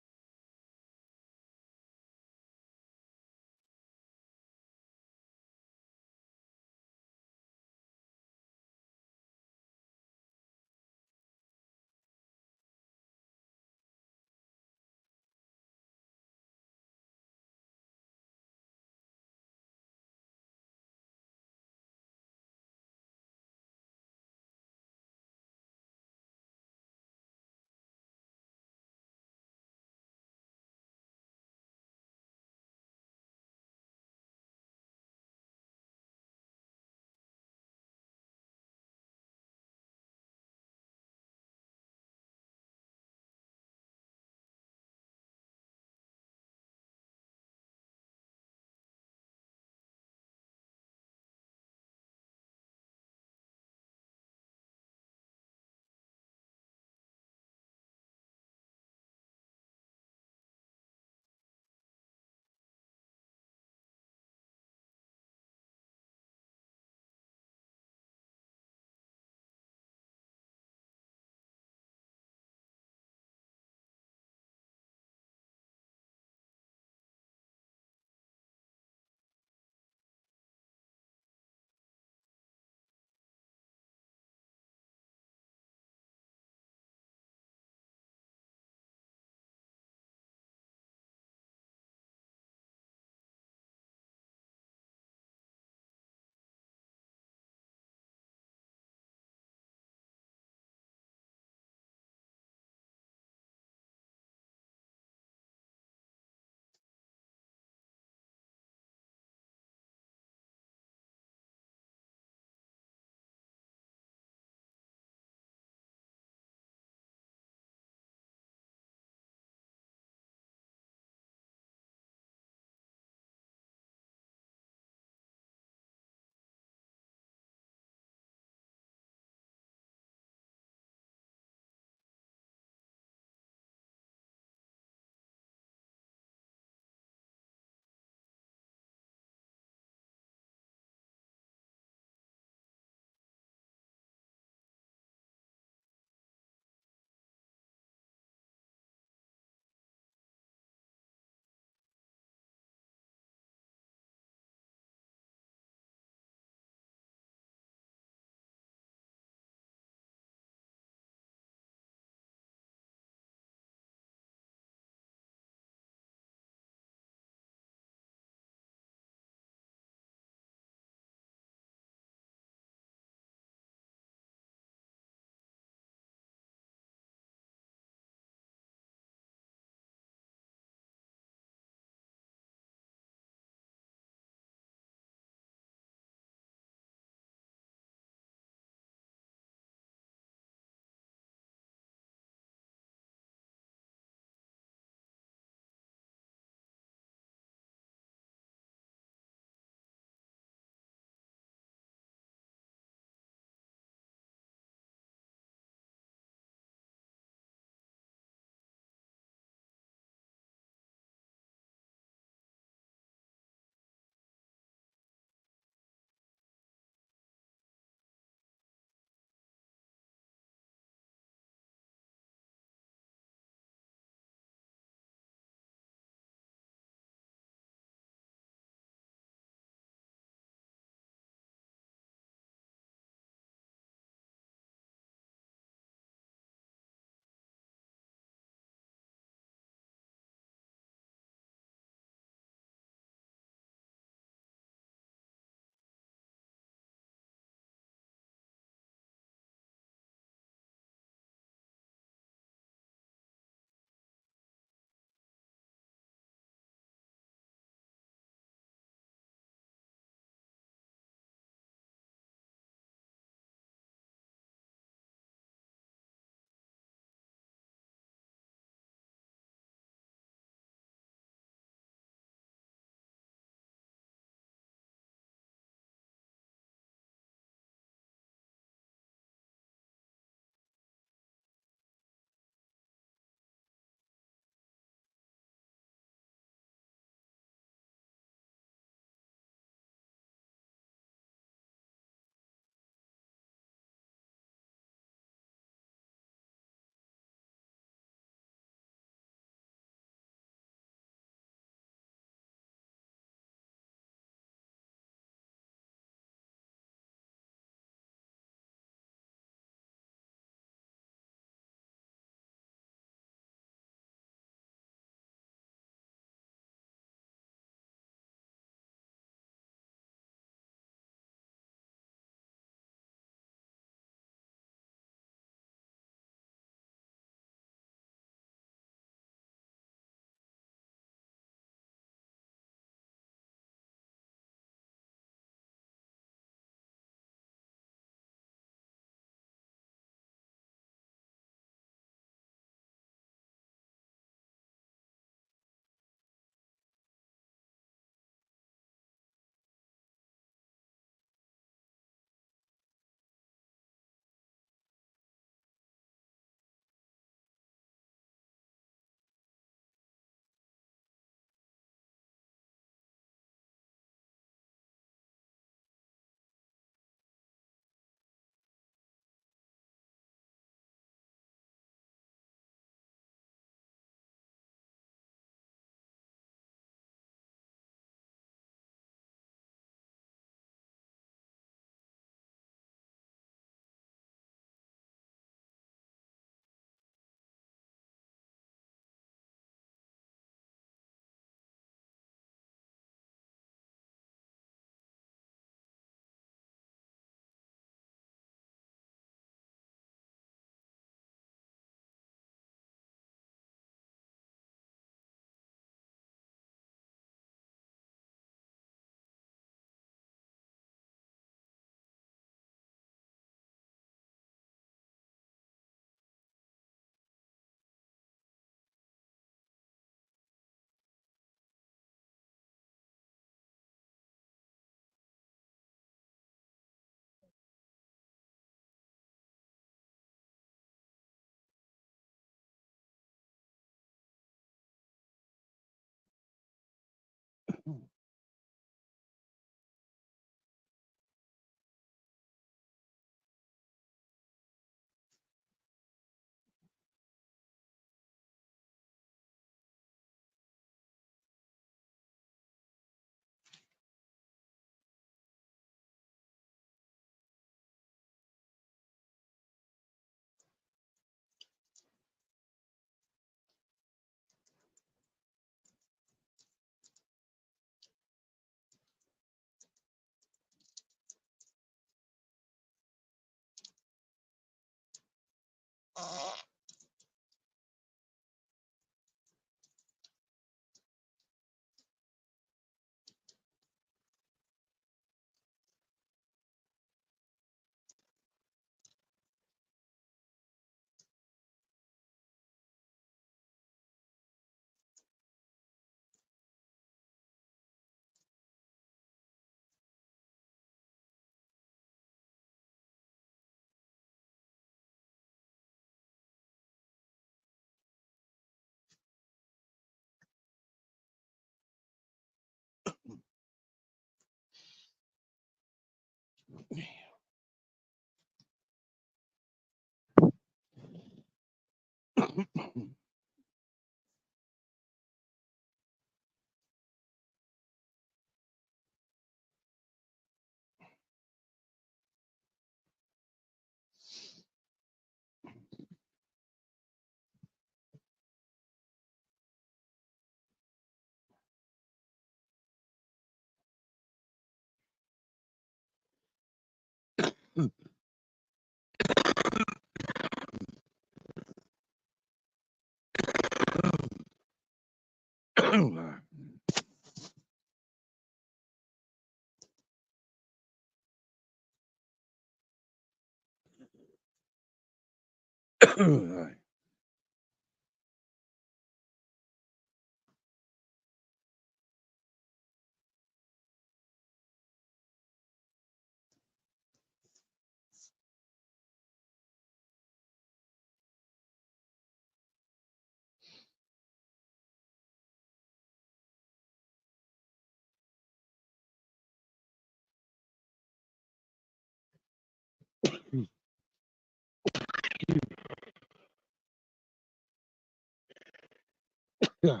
Yeah.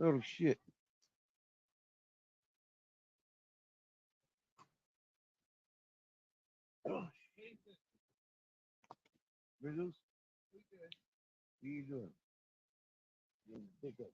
Oh shit. Oh, Riddles, what are you doing? Pick up.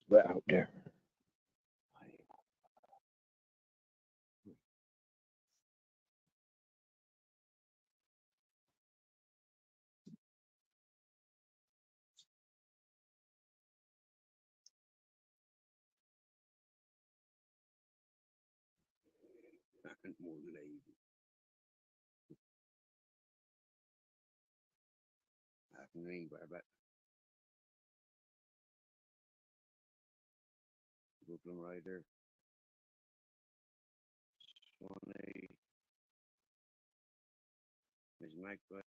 wet out there. And more lazy. I can read about Brooklyn Rider, Swanee, Miss Magpie.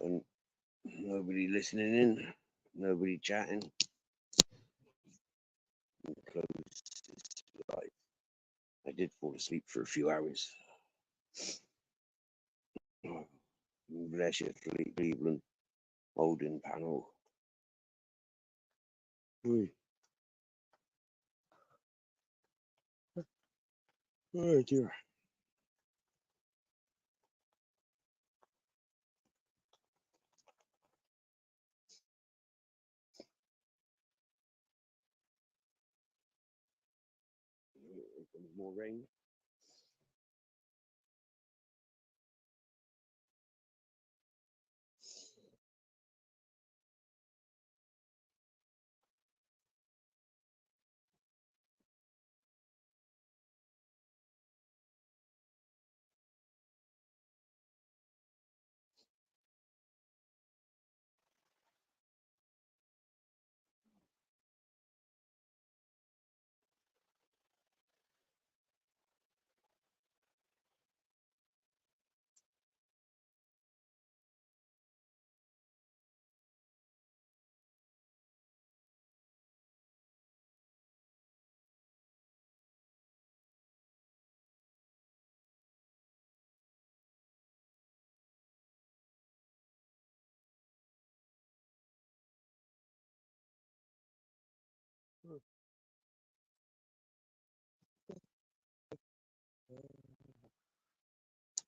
And nobody listening in, nobody chatting. Close this light. I did fall asleep for a few hours. Bless you, Cleveland, holding panel. Oh dear. Here comes more rain.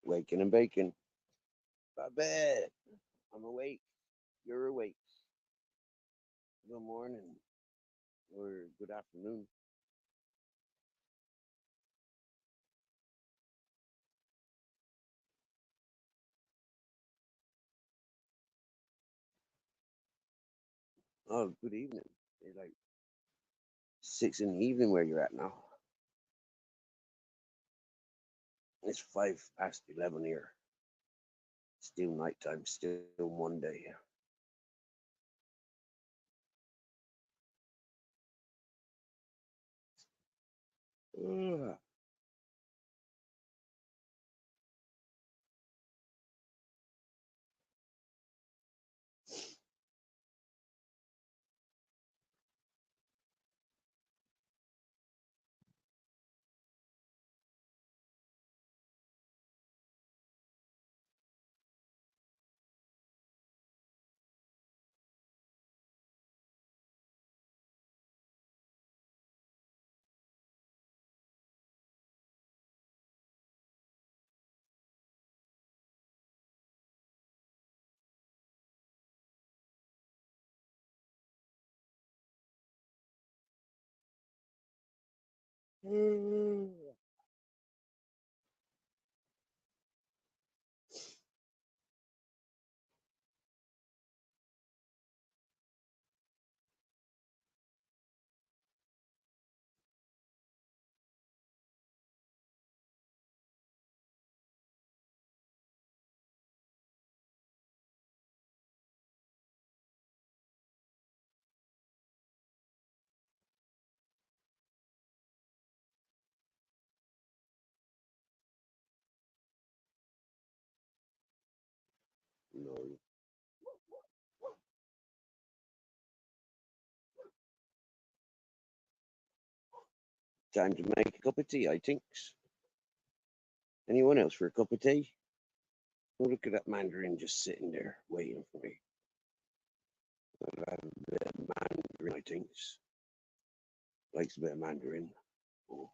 Waking and baking. Bye. I'm awake. You're awake. Good morning or good afternoon. Oh, good evening. It's like 6 in the evening where you're at now. It's 11 here. Still nighttime, still Monday. Ugh. No. Time to make a cup of tea, I think. Anyone else for a cup of tea? Oh, look at that mandarin just sitting there waiting for me. I'll have a bit of mandarin, I think. Likes a bit of mandarin. Oh.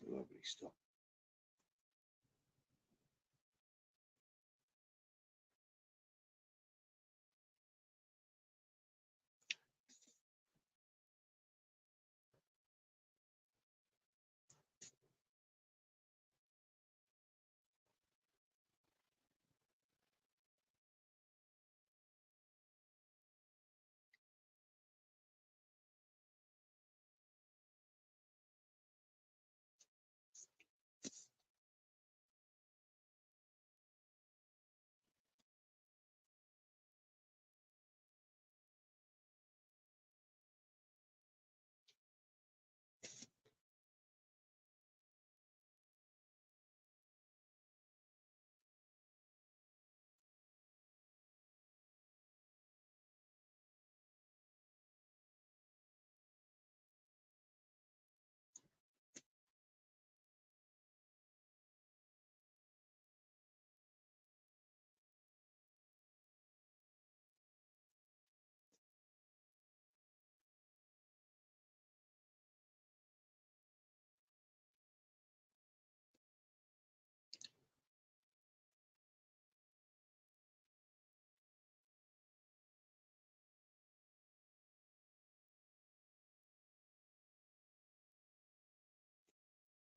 Lovely stuff.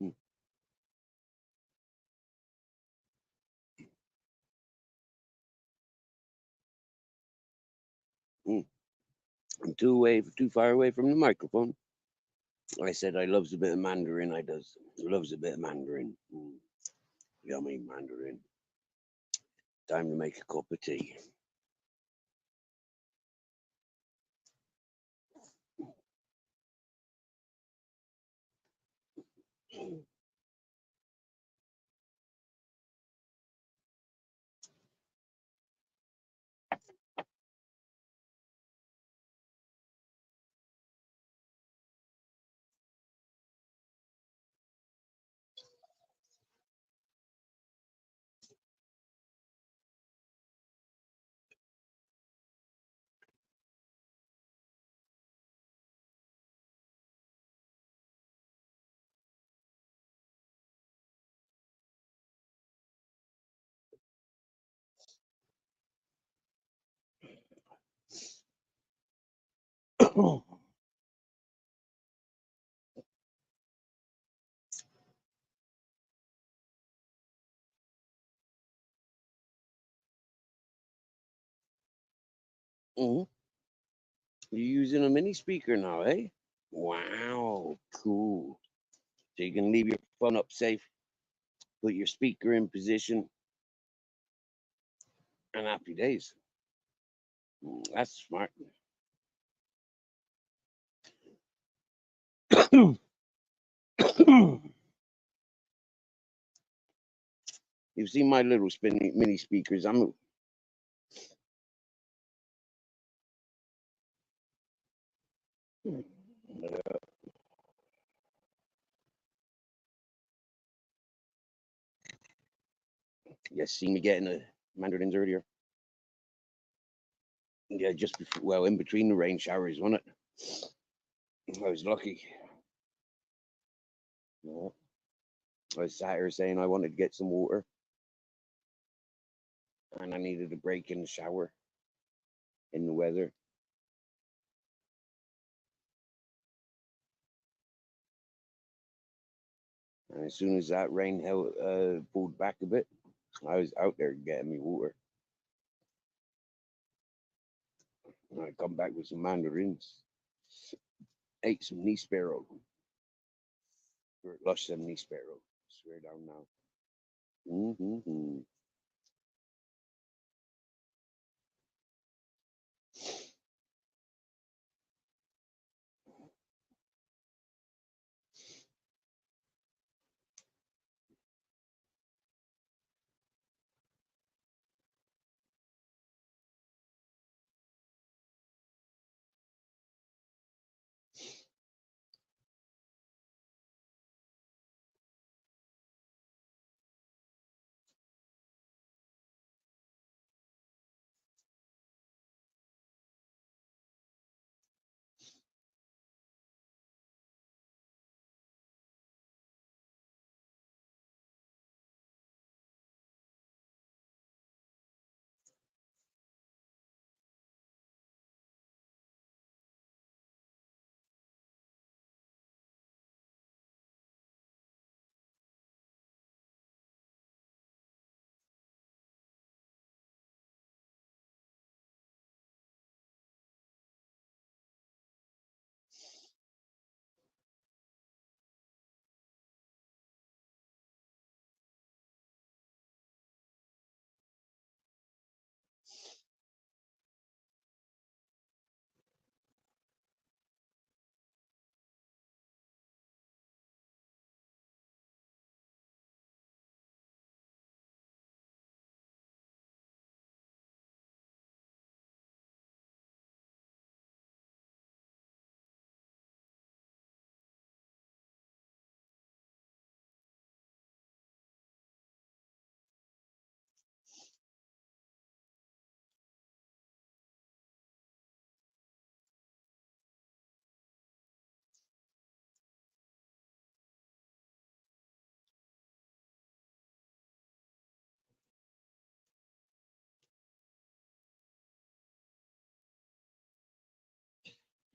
Mm. Mm. I'm too far away from the microphone. I said I loves a bit of mandarin. I does. Loves a bit of mandarin. Mm. Yummy mandarin. Time to make a cup of tea. Mm. You're using a mini speaker now, eh? Wow, cool. So you can leave your phone up safe, put your speaker in position, and happy days. That's smart. You've seen my little spinny mini speakers. You seen me getting the mandarins earlier? Yeah, just before, well, in between the rain showers, wasn't it? I was lucky. Yeah. I was sat here saying I wanted to get some water and I needed a break in the shower in the weather. And as soon as that rain pulled back a bit, I was out there getting me water. And I come back with some mandarins. Ate some knee sparrow. Lush some knee sparrow. Swear down now. Mm-hmm.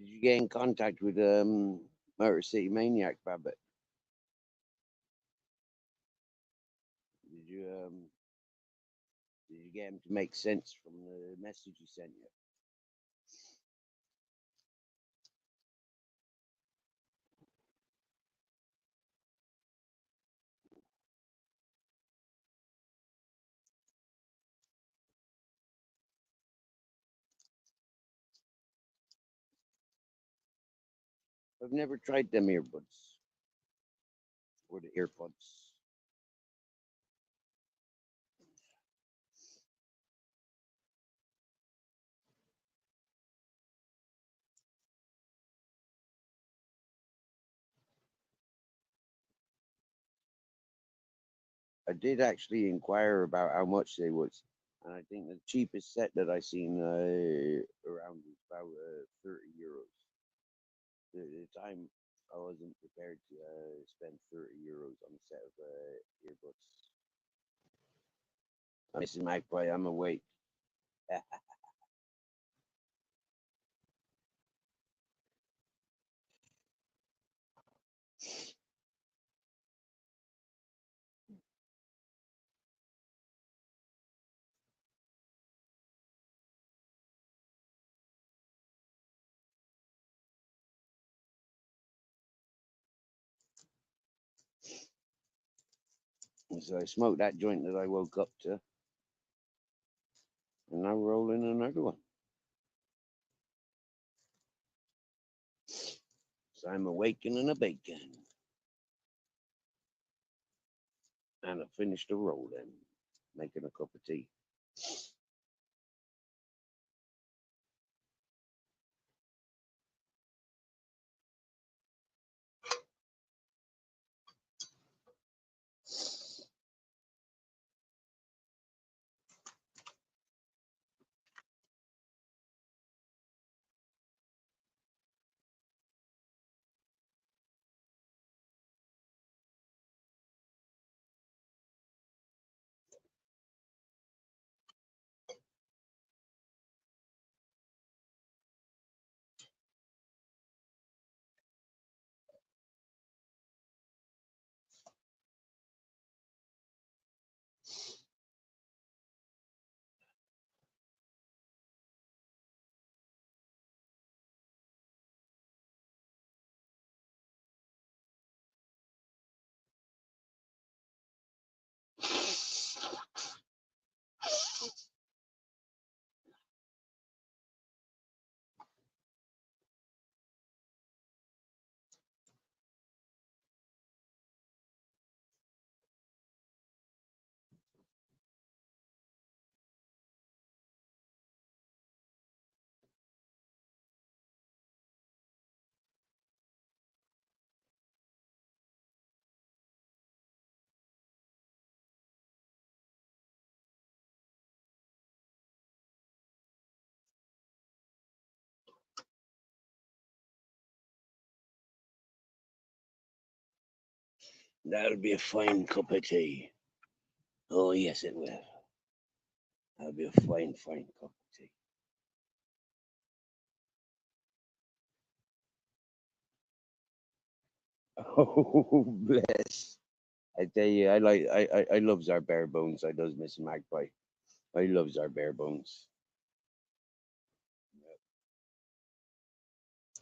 Did you get in contact with Motor City Maniac, Babbitt? Did you get him to make sense from the message he sent you? I've never tried them earbuds or the earpods. I did actually inquire about how much they was, and I think the cheapest set that I seen around was about €30. The time I wasn't prepared to spend €30 on a set of earbuds. Mrs. Magpie, I'm awake. So I smoked that joint that I woke up to, and now rolling another one. So I'm awaking and a bacon. And I finished the roll then, making a cup of tea. That'll be a fine cup of tea. Oh, yes, it will. That'll be a fine, fine cup of tea. Oh, bless. I tell you, I loves our bare bones. I does Miss Magpie. I loves our bare bones.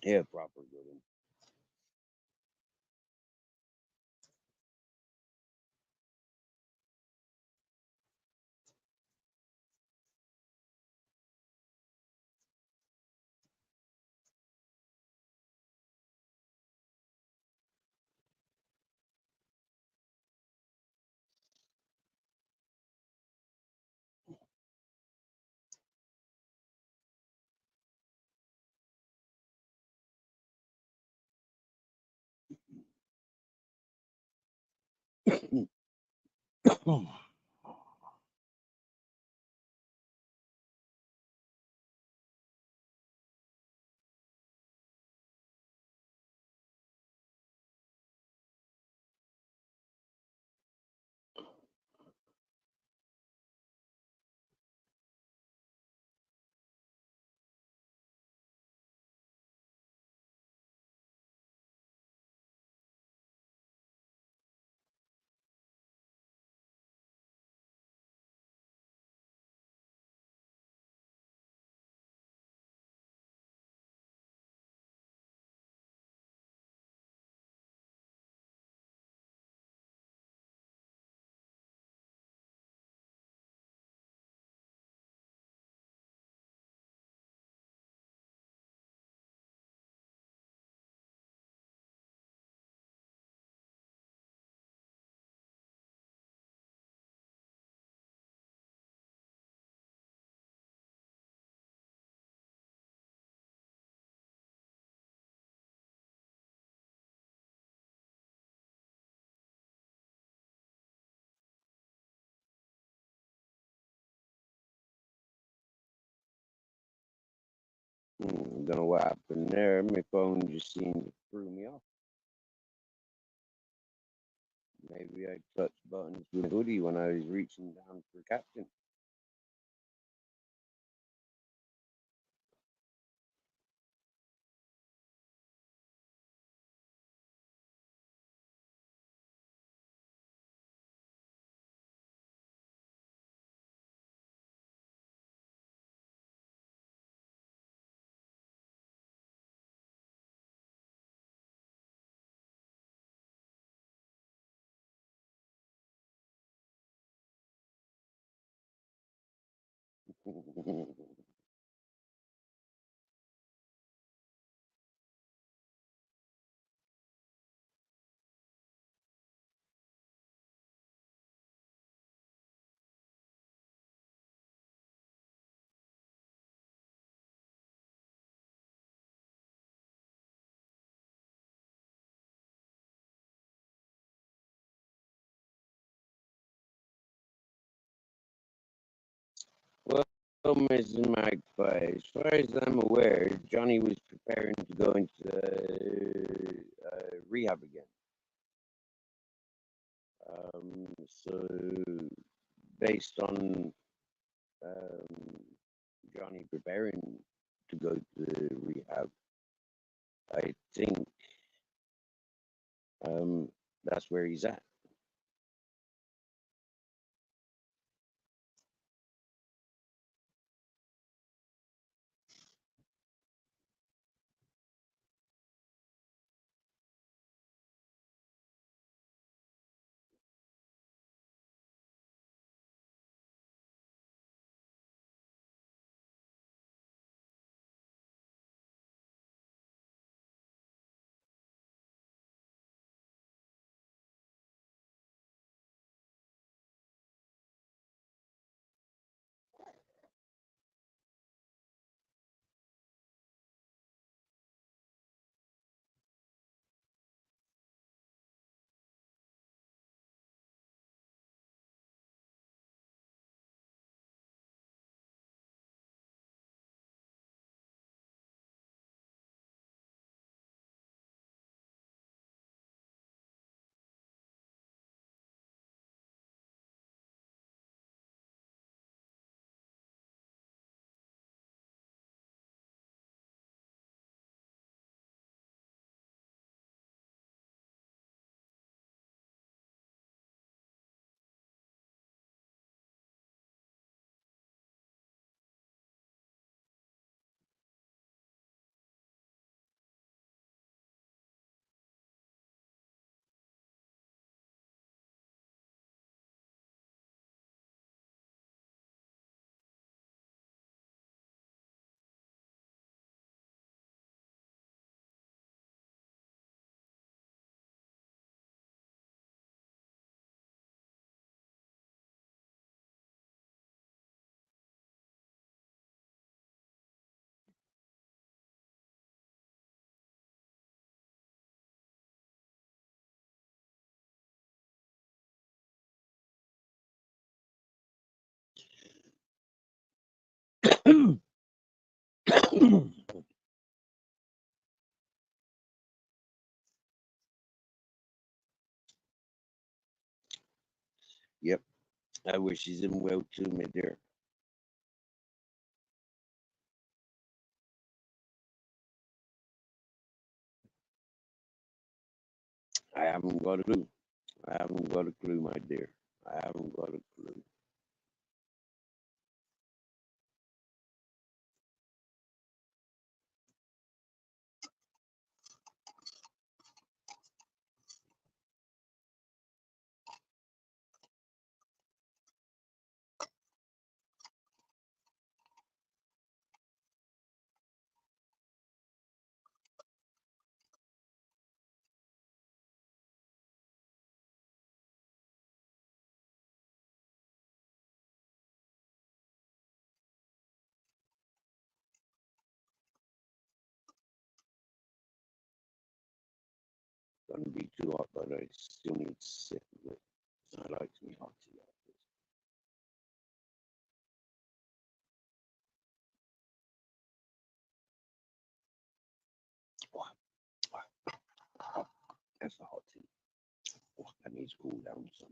Yeah, proper good one. Don't know what happened there. My phone just seemed to threw me off. Maybe I touched buttons with a hoodie when I was reaching down for captain. Well, Mrs. Magpie, as far as I'm aware, Johnny was preparing to go into rehab again. So, based on Johnny preparing to go to rehab, I think that's where he's at. Yep, I wish him well too, my dear. I haven't got a clue. I haven't got a clue, my dear. I haven't got a clue. Gonna be too hot, but I still need to sit with it. I like me hot tea. That's the hot tea. Oh, that needs to cool down some.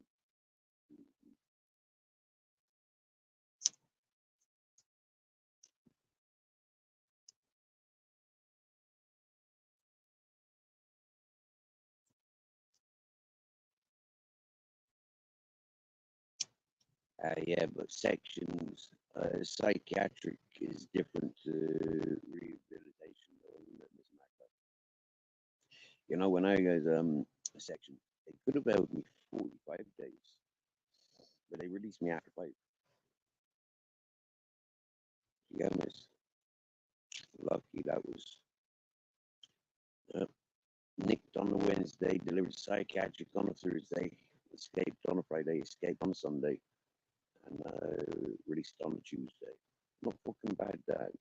Yeah, but sections, psychiatric is different to rehabilitation. You know, when I was a section, they could have held me 45 days, but they released me after 5. Yeah, miss. Lucky that was uh, nicked on the Wednesday, delivered psychiatric on a Thursday, escaped on a Friday, escaped on a Sunday, and released on a Tuesday. Not fucking bad, that.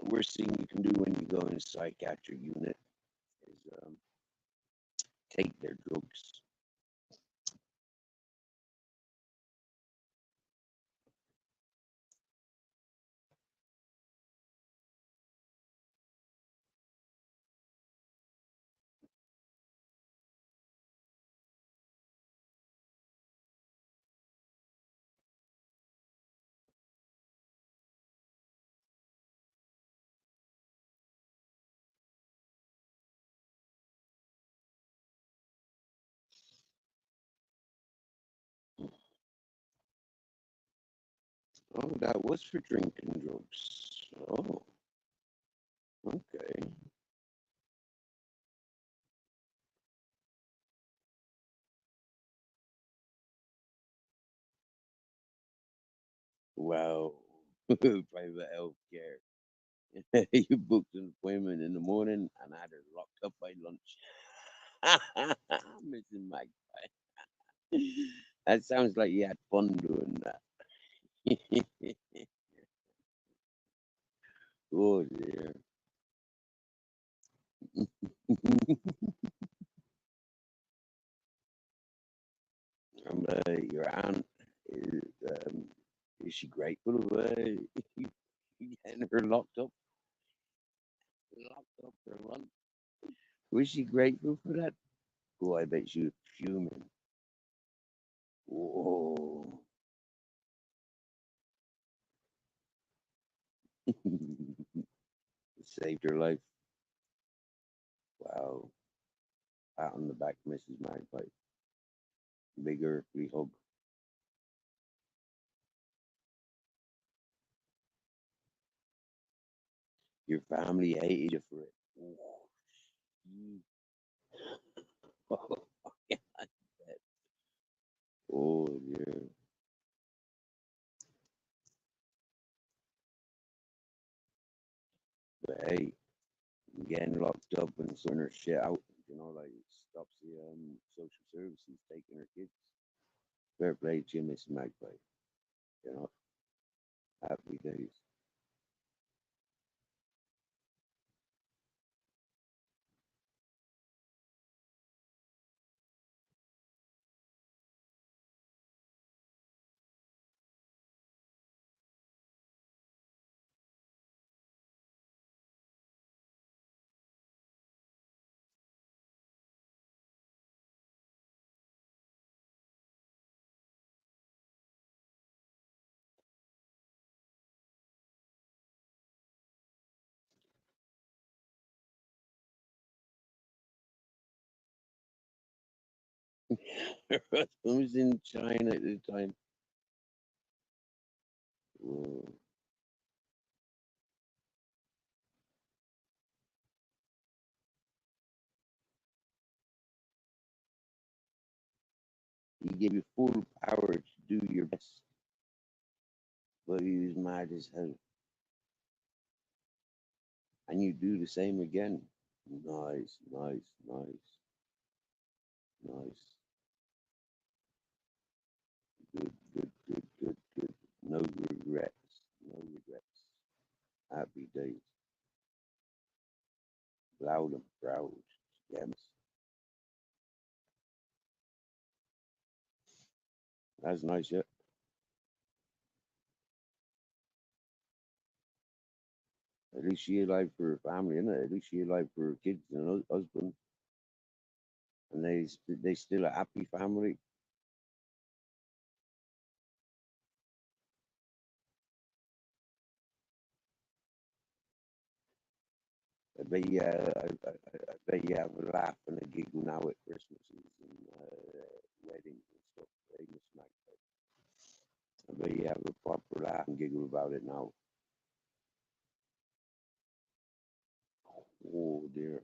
The worst thing you can do when you go in a psychiatric unit is take their drugs. Oh, that was for drinking drugs. Oh, okay. Wow. Private health care. You booked an appointment in the morning and had her locked up by lunch. I'm missing my guy. That sounds like you had fun doing that. Oh dear. Your aunt is she grateful of you getting her locked up for lunch? Was she grateful for that? Oh, I bet she was fuming. Whoa. Saved her life. Wow. Pat on the back, Mrs. Magpie. Big earthly hug. Your family hated you for it. Oh, yeah, I bet. Oh, dear. But hey, getting locked up and sorting her shit out, like it stops the social services taking her kids. Fair play to you, Miss Magpie. You know, happy days. I was in China at the time. Whoa. He gave you full power to do your best, but he was mad as hell. And you do the same again. Nice, nice, nice, nice. Good, good, good, good, good. No regrets. No regrets. Happy days. Loud and proud. Yes. That's nice, yeah. At least she alive for her family, innit? At least she alive for her kids and husband. And they still a happy family. I bet you have a laugh and a giggle now at Christmases and weddings and stuff. Eh, Miss Magpie? I bet you have a proper laugh and giggle about it now. Oh dear.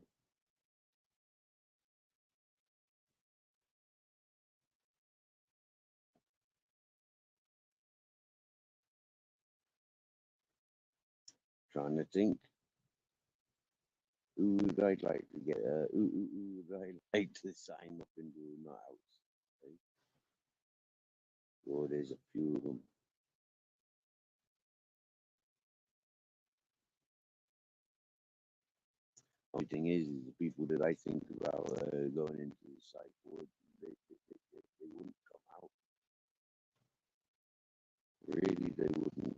Trying to think. Who would I like to get? Who would I like to sign up into my house? Eh? Oh, there's a few of them. Only thing is the people that I think about going into the psych ward, they wouldn't come out. Really, they wouldn't.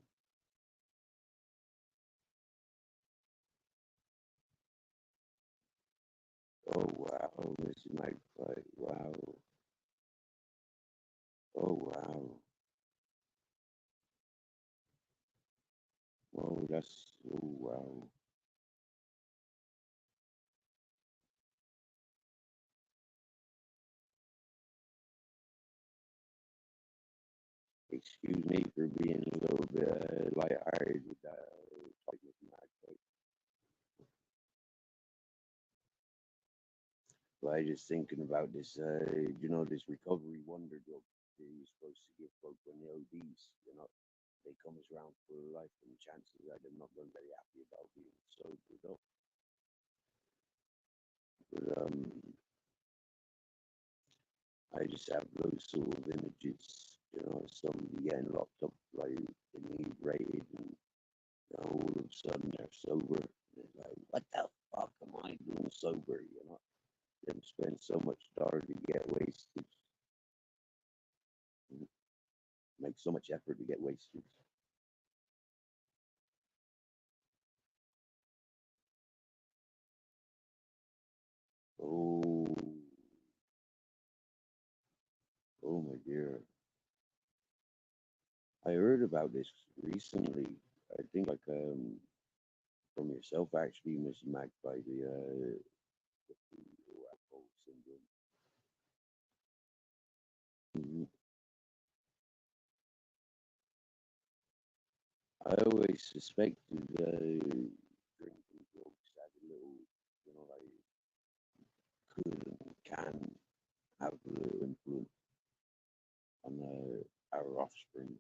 Oh wow, Mr. Magpie. Wow. Oh wow. Oh, that's oh wow. Excuse me for being a little bit lighthearted with that topic, Mr. Magpie. But I just thinking about this, this recovery wonder drug that you're supposed to give folk when they ODs, they comes around for life, and chances are they're not going to be very happy about being sobered up. But I just have those sort of images, somebody getting locked up like inebriated, and all of a sudden they're sober. They're like, what the fuck am I doing sober? Them spend so much dollars to get wasted, make so much effort to get wasted. Oh, oh my dear. I heard about this recently. I think like from yourself actually, Miss Magpie, the alcohol syndrome. Mhm. I always suspected drinking drugs had a little, like could and can have a little influence on our offspring.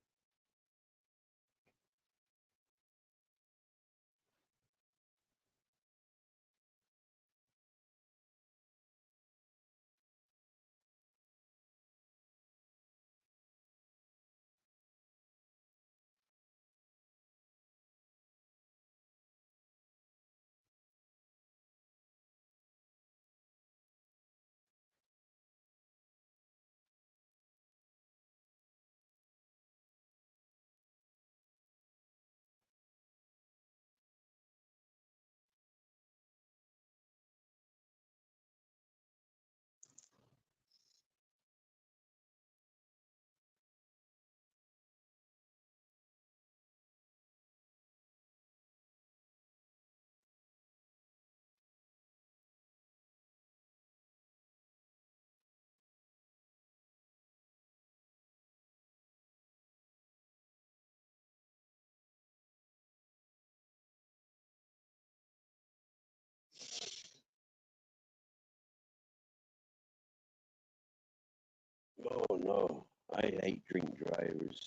Oh no, I hate drink drivers.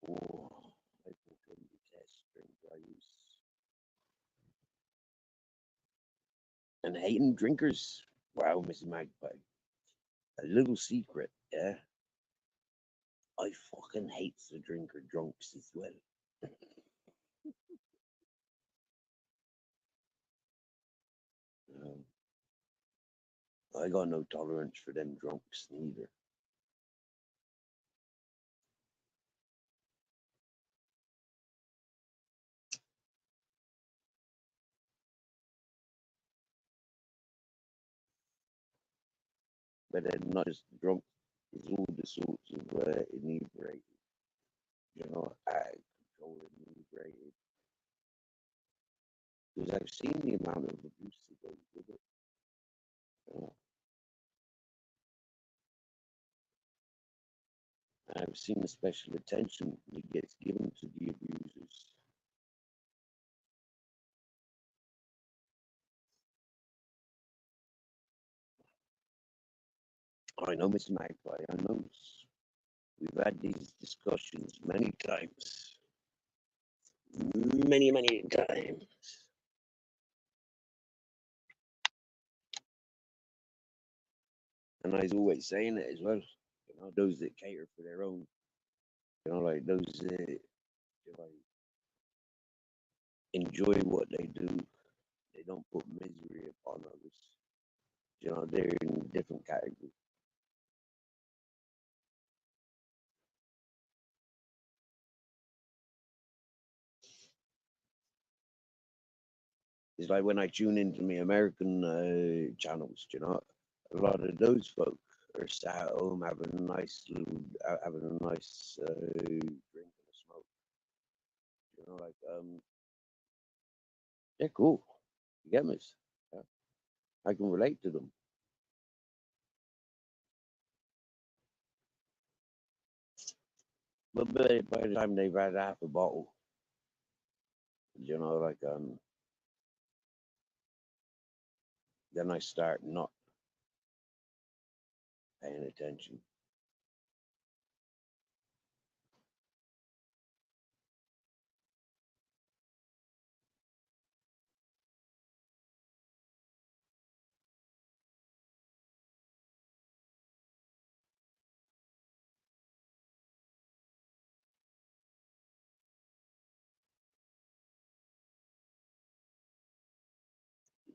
Oh, I fucking detest drink drivers. And hating drinkers. Wow, Miss Magpie. A little secret, yeah. I fucking hate the drinker drunks as well. I got no tolerance for them drunks neither. But they're not just drunk, it's all the sorts of inebriated, control inebriated. Because I've seen the amount of abuse that goes with it. I've seen the special attention that gets given to the abusers. I know, Mr. Magpie, I know. We've had these discussions many times. Many, many times. And I was always saying it as well. Those that cater for their own, like those that like enjoy what they do. They don't put misery upon others. They're in a different category. It's like when I tune into my American channels, a lot of those folk are sat at home having a nice drink and a smoke. They're cool. You get me? Yeah. I can relate to them. But by the time they've had half a bottle, then I start not paying attention.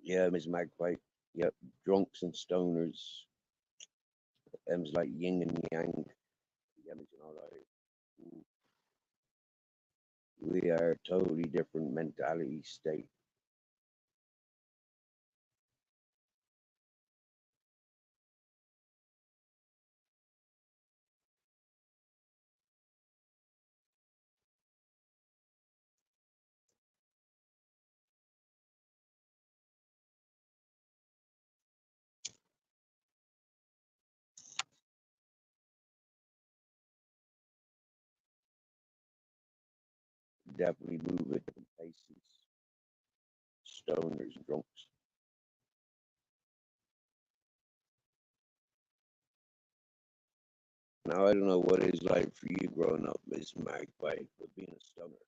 Yeah, Miss Magpie. Yep, drunks and stoners. Them's like yin and yang. Yeah, we are a totally different mentality state. Definitely move at different paces. Stoners and drunks. Now I don't know what it's like for you growing up, Miss Magpie, but being a stoner,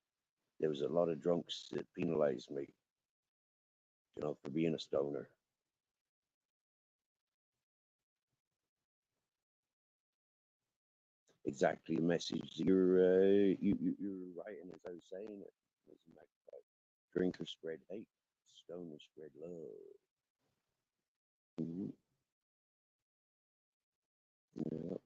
there was a lot of drunks that penalized me, for being a stoner. Exactly the message you're writing as I was saying it, Miss Magpie. Drinkers spread hate, stoners spread love. Mm-hmm. Yeah.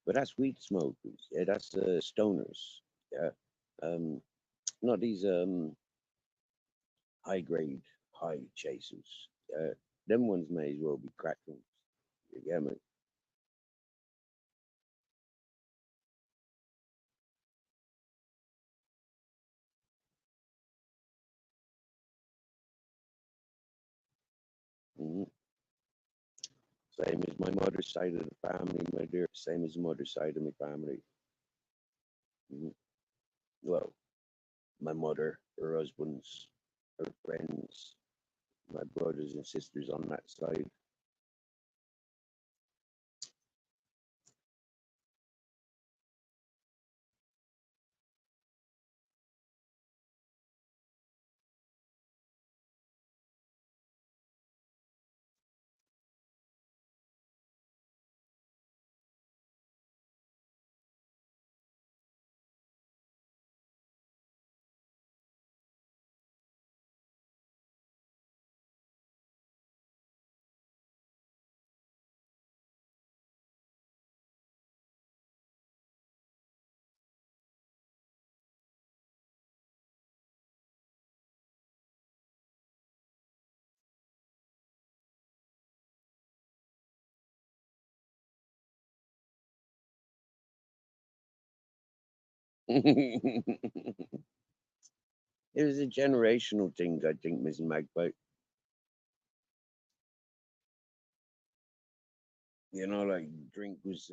But that's weed smokers. Yeah, that's stoners. Yeah. Um, not these high grade, high chasers. Them ones may as well be crack ones. You get me? Mm-hmm. Same as my mother's side of the family, my dear. Same as the mother's side of my family. Mm-hmm. Well, my mother, her husbands, her friends, my brothers and sisters on that side. It was a generational thing, I think, Miss Magpie. You know, like drink was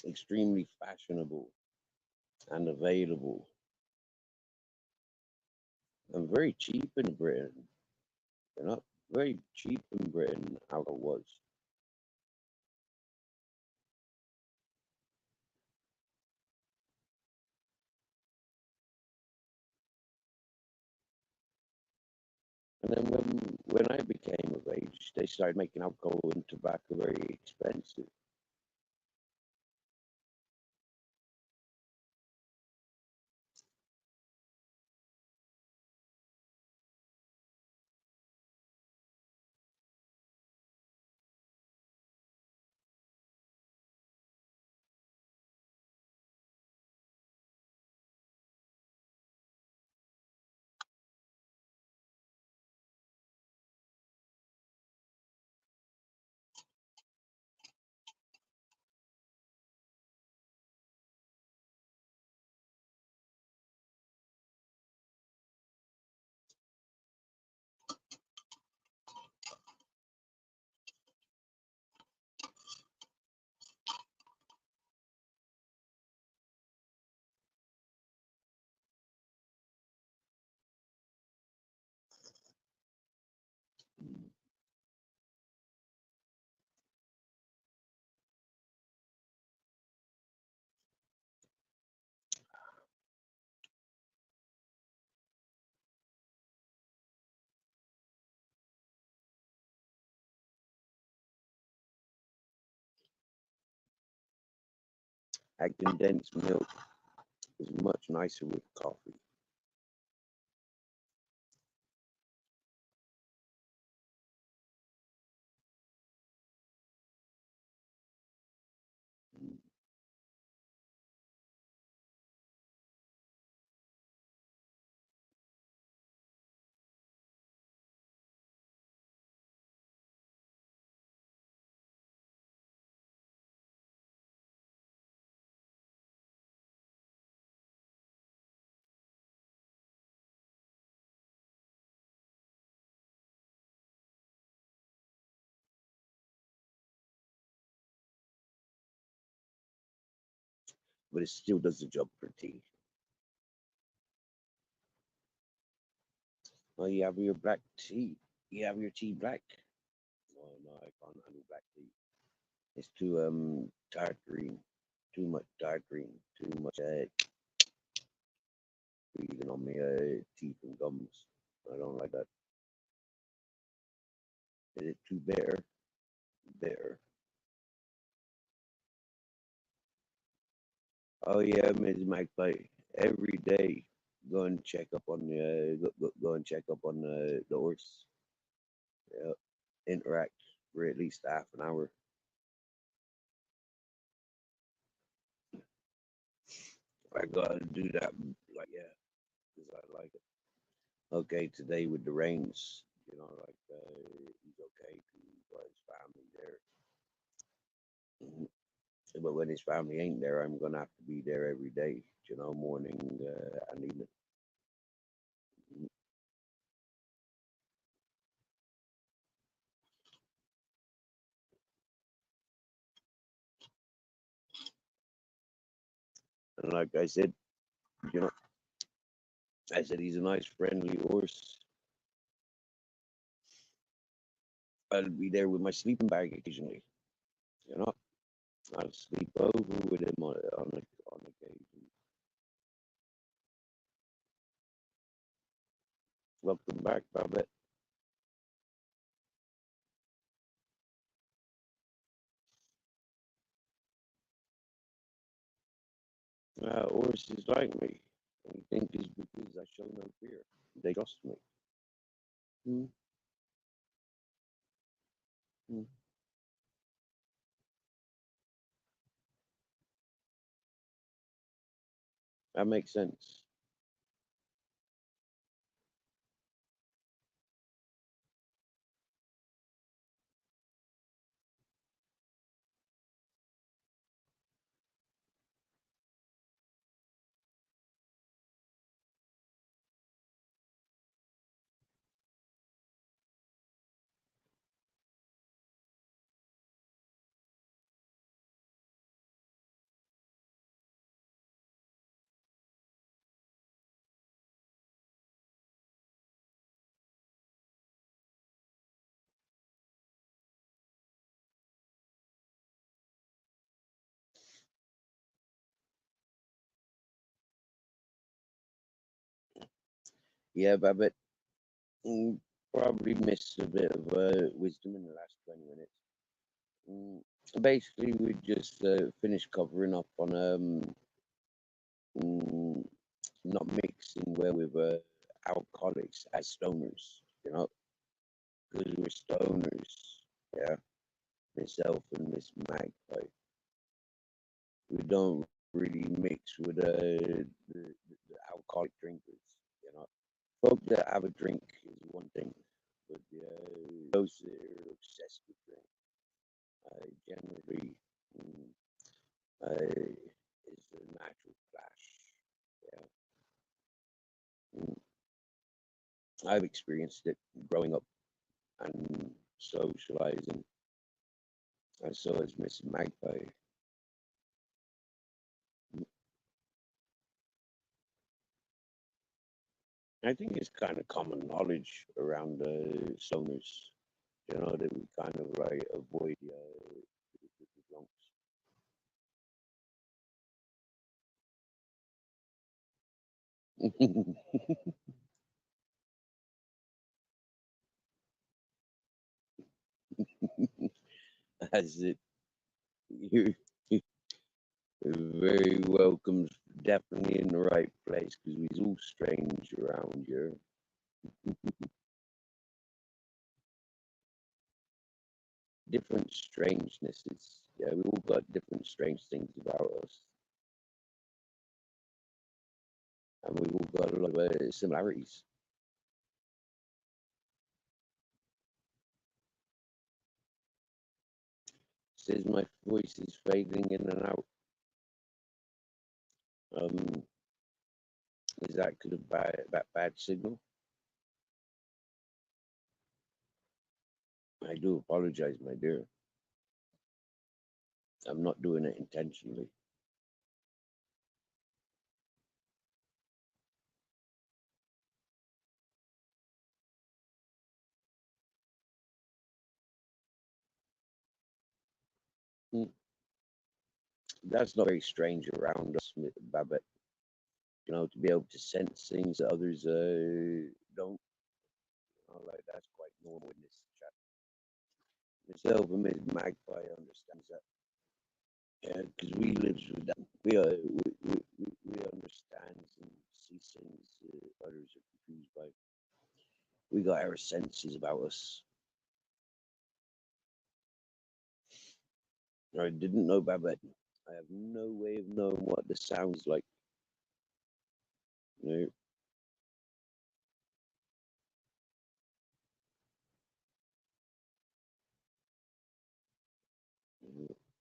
extremely fashionable and available and very cheap in Britain. You know, very cheap in Britain, alcohol was. And then when I became of age, they started making alcohol and tobacco very expensive. And condensed milk is much nicer with coffee. But it still does the job for tea. Oh, you have your black tea. You have your tea black. Oh no, I can't handle black tea. It's too dark green. Too much dark green. Too much breathing on my teeth and gums. I don't like that. Is it too bitter? Bitter. Oh yeah, Ms. Magpie. Every day, go and check up on the go and check up on the horse. Yeah. Interact for at least half an hour. I gotta do that. Like yeah, because I like it. Okay, today with the rains, like he's okay. He's got his family there. Mhm. But when his family ain't there, I'm gonna have to be there every day. Morning and evening. Mhm. And like you know, I said he's a nice, friendly horse. I'll be there with my sleeping bag occasionally. You know, I'll sleep over with him on occasion. Welcome back, Babette. Horses like me. I think it's because I show no fear. They trust me. Mm, mm. That makes sense. Yeah, Babbitt. Probably missed a bit of wisdom in the last 20 minutes. Basically, we just finished covering up on mm, not mixing well with alcoholics as stoners, you know, because we're stoners. Yeah, myself and Miss Magpie. We don't really mix with the alcoholic drinkers, you know. Folk that have a drink is one thing, but those that are obsessed with drink generally is a natural clash. Yeah. Mm. I've experienced it growing up and socializing, and so has Miss Magpie. I think it's kind of common knowledge around stoners, you know, that we kind of like avoid the drunks. As it, you're very welcome, definitely in the right place because we's all strange around here. Different strangenesses. Yeah, we all got different strange things about us, and we've all got a lot of similarities. Says my voice is fading in and out. Um, is that because of that bad signal? I do apologize, my dear. I'm not doing it intentionally. Mm, That's not very strange around us, Babbitt. You know, to be able to sense things that others don't. You know, like that's quite normal in this chat. Myself and Miss Magpie understands that. Yeah, because we lives with that. We understand and see things others are confused by. We got our senses about us. I didn't know Babette. I have no way of knowing what this sounds like. You know,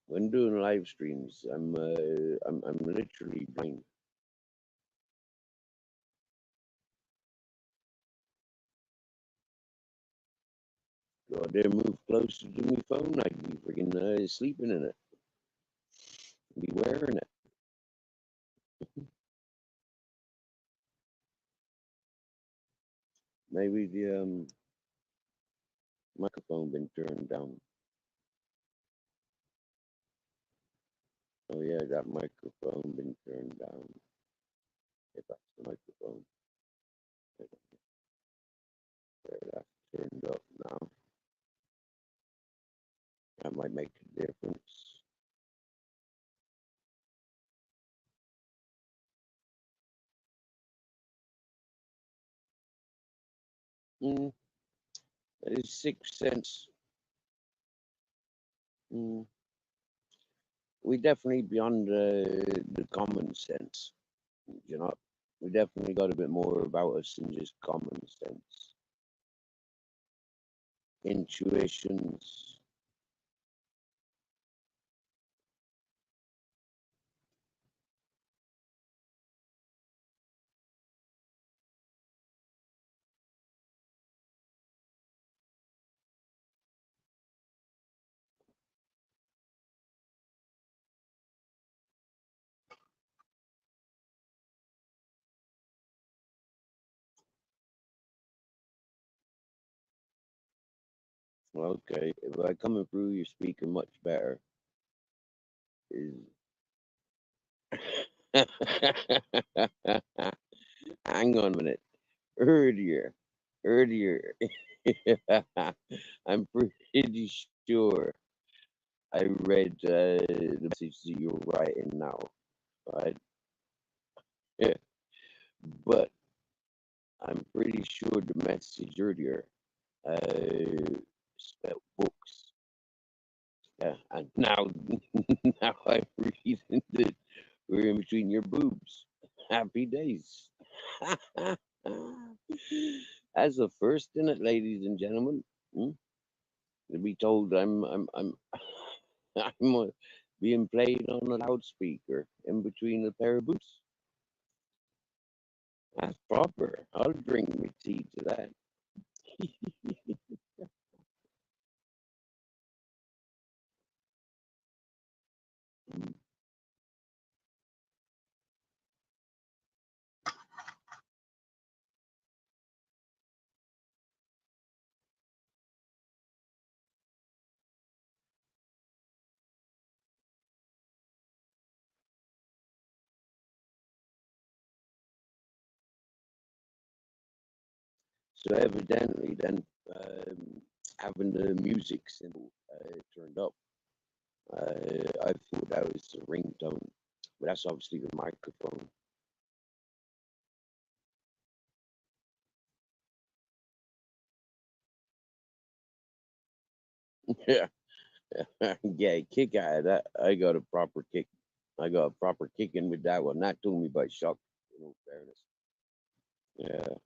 when doing live streams, I'm literally blind. Go out there, move closer to my phone. I'd be freaking sleeping in it. Be wearing it. Maybe the microphone been turned down. Oh yeah, that microphone been turned down. If that's the microphone, there, that's turned up now. That might make a difference. Mm, that is 6 cents. Mm, we definitely beyond the common sense. You know, we definitely got a bit more about us than just common sense. Intuitions. Okay, if I coming through your speaker much better. Is hang on a minute. Heard but I'm pretty sure the message earlier spelled books. Yeah, and now now I'm reading that we're in between your boobs. Happy days. As a first in it, ladies and gentlemen. Hmm? To be told I'm I'm being played on a loudspeaker in between a pair of boots. That's proper. I'll drink my tea to that. So evidently, then having the music symbol turned up, I thought that was a ringtone, but that's obviously the microphone. Yeah, yeah, kick out of that. I got a proper kick. I got a proper kicking with that one. That took me by shock. In all fairness, yeah.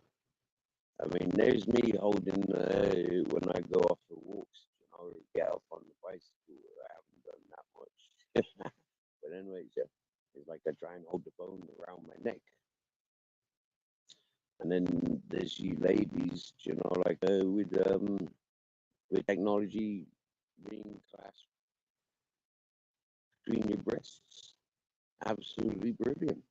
I mean, there's me holding when I go off for walks, or get up on the bicycle. I haven't done that much, but anyways, yeah, it's like I try and hold the phone around my neck, and then there's you ladies, like with technology being clasped between your breasts, absolutely brilliant.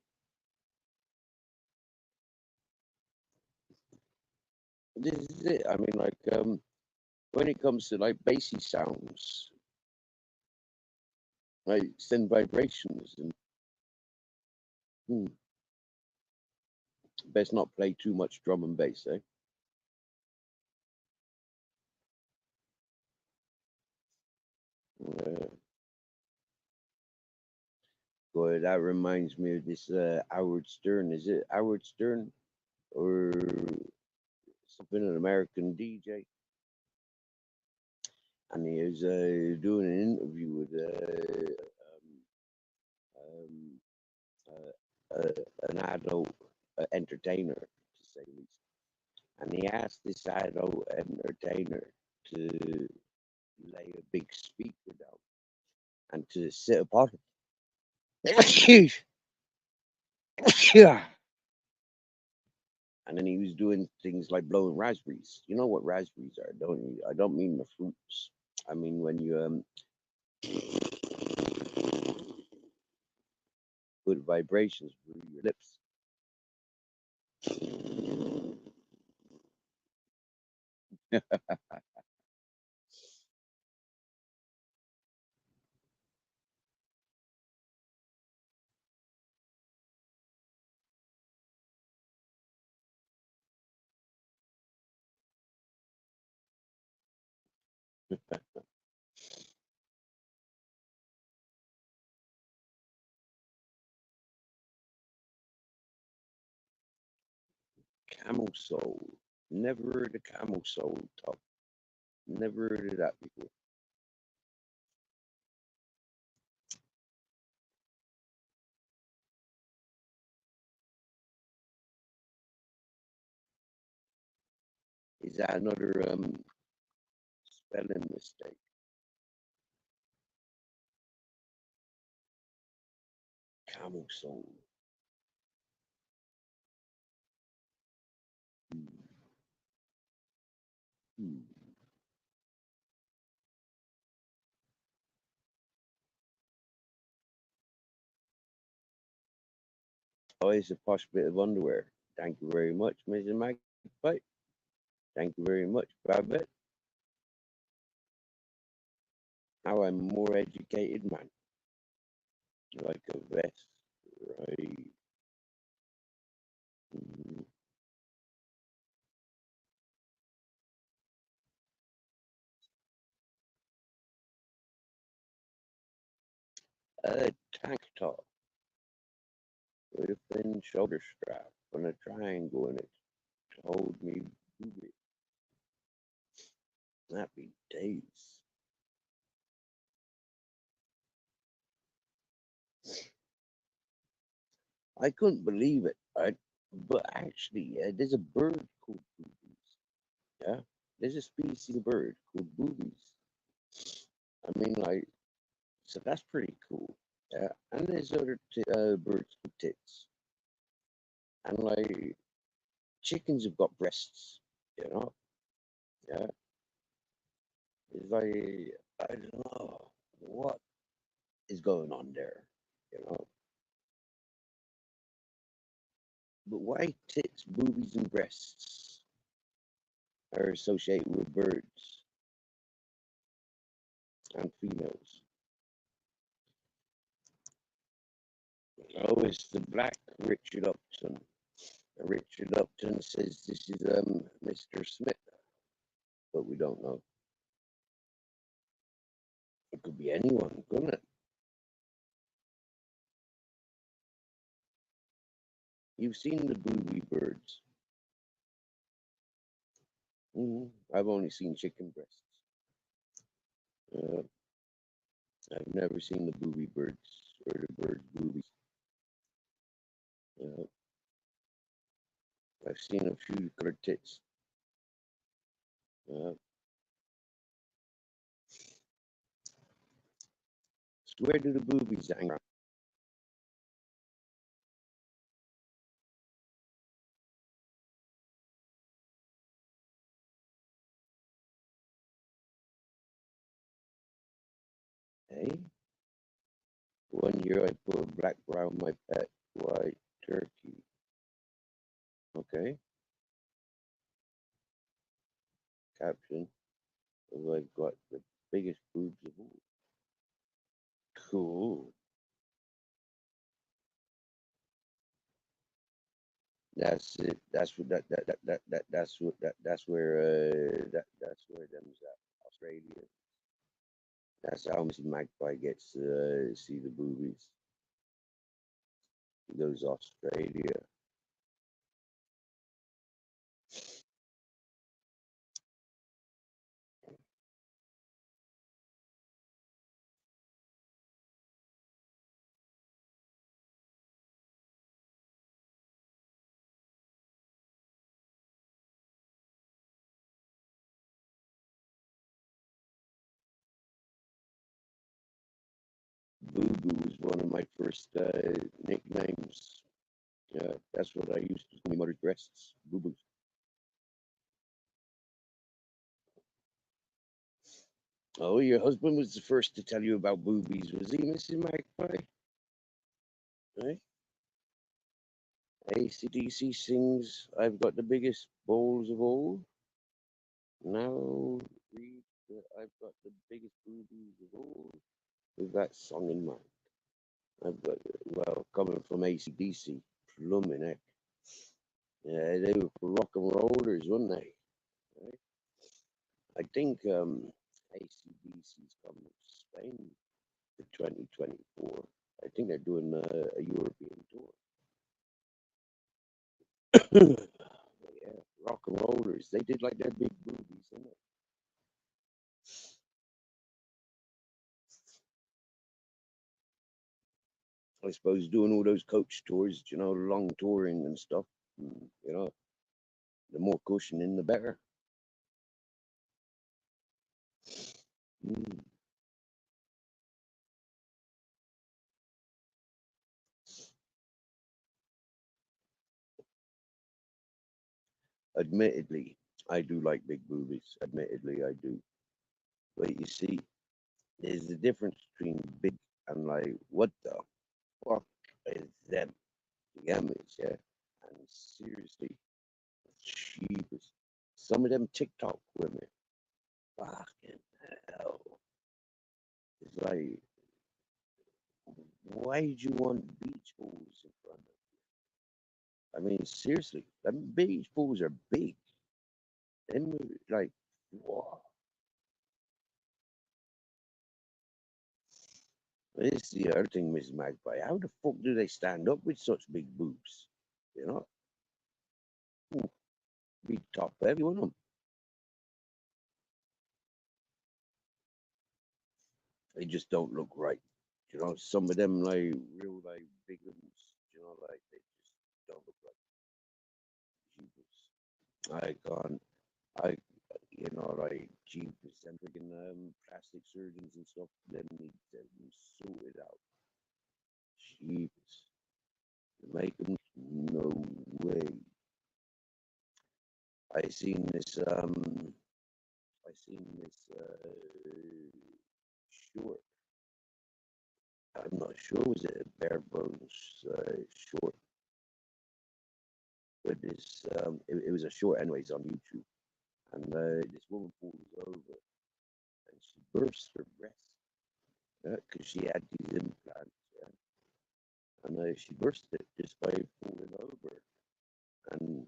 This is it. I mean, like when it comes to like bassy sounds, like send vibrations and hmm, best not play too much drum and bass, eh? Uh, Boy, that reminds me of this Howard Stern. Is it Howard Stern or something? An American DJ, and he was doing an interview with um, an adult entertainer, to say the least. And he asked this adult entertainer to lay a big speaker down and to sit upon it. Yeah. And then he was doing things like blowing raspberries. You know what raspberries are, don't you? I don't mean the fruits. I mean when you put vibrations through your lips. Camel soul. Never heard of camel soul talk. Never heard of that before. Is that another spelling mistake? Camel soul. Hmm. Hmm. Oh, it's a posh bit of underwear. Thank you very much, Mrs. Magpie. Thank you very much, Babette. Now I'm a more educated man. Like a vest, right? Mhm. A tank top with a thin shoulder strap. on a triangle and it told me booby. Happy days. I couldn't believe it. But actually, there's a bird called boobies. Yeah, there's a species of bird called boobies. I mean, like, so that's pretty cool. Yeah, and there's other birds with tits, and like chickens have got breasts. You know, yeah. It's like I don't know what is going on there. You know, but why tits, boobies, and breasts are associated with birds and females? Oh, it's the black Richard Upton. Richard Upton says this is Mr. Smith, but we don't know. It could be anyone, couldn't it? You've seen the booby birds. I've only seen chicken breasts. Uh, I've never seen the booby birds or the bird boobies. Uh, I've seen a few colored tits. Uh, so where do the boobies hang around? Hey, one year I put a black brown my pet white turkey. Okay, caption. I've got the biggest boobs of all. Cool. That's it. That's what that's what that's where that's where them's at. Australia. That's how Mrs. Magpie gets to see the boobies. He goes to Australia. Boo Boo was one of my first nicknames. That's what I used to call my mother's breasts. Boo Boos. Oh, your husband was the first to tell you about boobies, was he, Mrs. Magpie? Right? ACDC sings, I've got the biggest balls of all. Now read that I've got the biggest boobies of all with that song in mind. I've got, well, coming from ACDC, plumbing heck. Yeah, they were rock and rollers, weren't they? Right? I think ACDC's coming to Spain for 2024. I think they're doing a European tour. Yeah, rock and rollers. They did like their big movies, didn't they? I suppose doing all those coach tours, long touring and stuff. The more cushioning, the better. Mm. Admittedly, I do like big movies. Admittedly, I do. But you see, there's a difference between big and like, what the fuck is them? You get me? Yeah. And seriously, cheapest. Some of them TikTok women, fucking hell. It's like, why did you want beach balls in front of? I mean, seriously, them beach balls are big. Them like, whoa. This is the other thing, Miss Magpie. How the fuck do they stand up with such big boobs? You know? be top heavy, wouldn't them? They just don't look right. You know, some of them like real like big ones, you know, like they just don't look right. Jeepers. I can't I you know, like jeepers and freaking plastic surgeons and stuff, they need to sort it out. Jeepers. Make them no way. I seen this I seen this short. I'm not sure was it a bare bones short, but this it was a short anyways on YouTube, and this woman falls over and she bursts her breast because she had these implants, yeah, and she burst it just by falling over and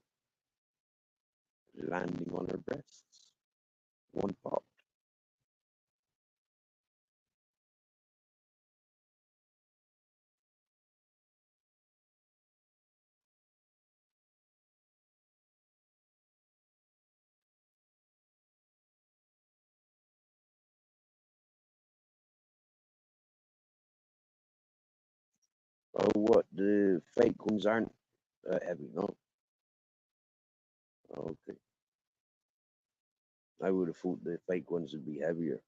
landing on her breasts. One pop. Oh, what the fake ones aren't heavy, no? Okay, I would have thought the fake ones would be heavier.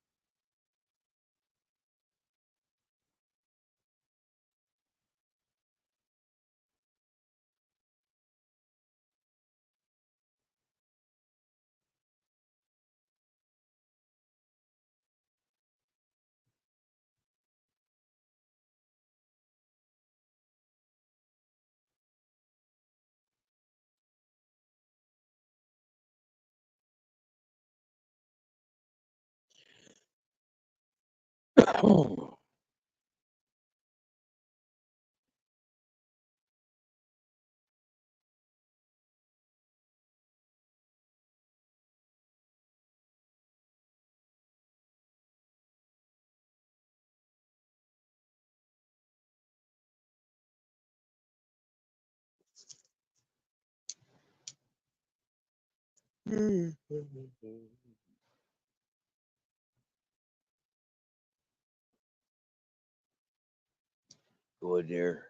Go in there,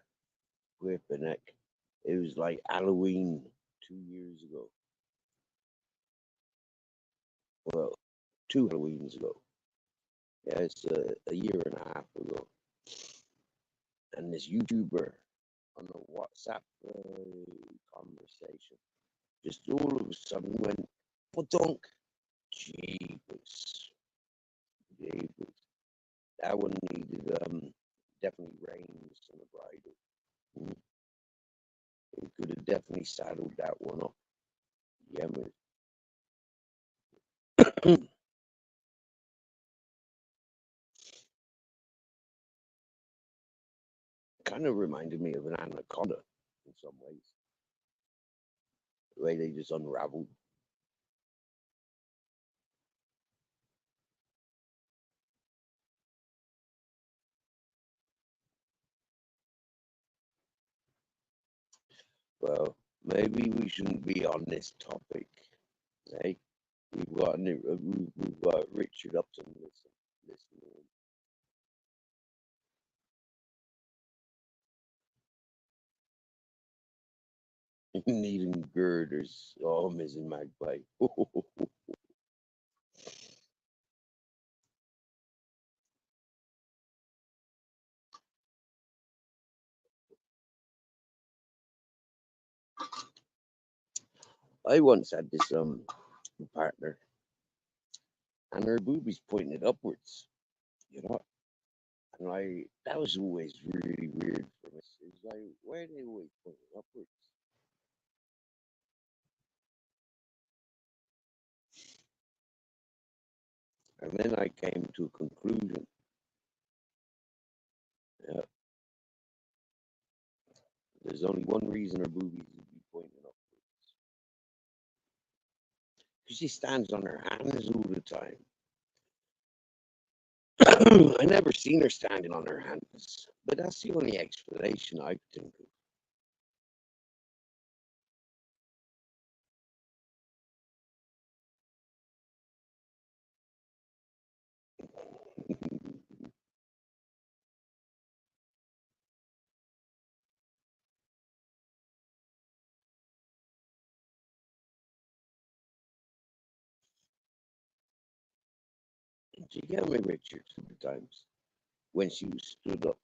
whip a neck. It was like Halloween 2 years ago. Well, two Halloweens ago. Yeah, it's a year and a half ago. And this YouTuber on a WhatsApp conversation just all of a sudden went, dunk. Jeepers. Jeepers. That one needed definitely reins and a bridle. Mm. It could have definitely saddled that one up. Yeah, man. Kind of reminded me of an anaconda in some ways. The way they just unraveled. Well, maybe we shouldn't be on this topic. Hey, we've got Richard Upton listening. Needing girders. Oh, Mrs. Magpie. I once had this partner, and her boobies pointed upwards. You know, and that was always really weird for me. It was like, why are they always pointing upwards? And then I came to a conclusion. Yeah, there's only one reason her boobies would be pointing upwards. Because she stands on her hands all the time. I never seen her standing on her hands, but that's the only explanation I think of. She called me Richard sometimes when she was stood up.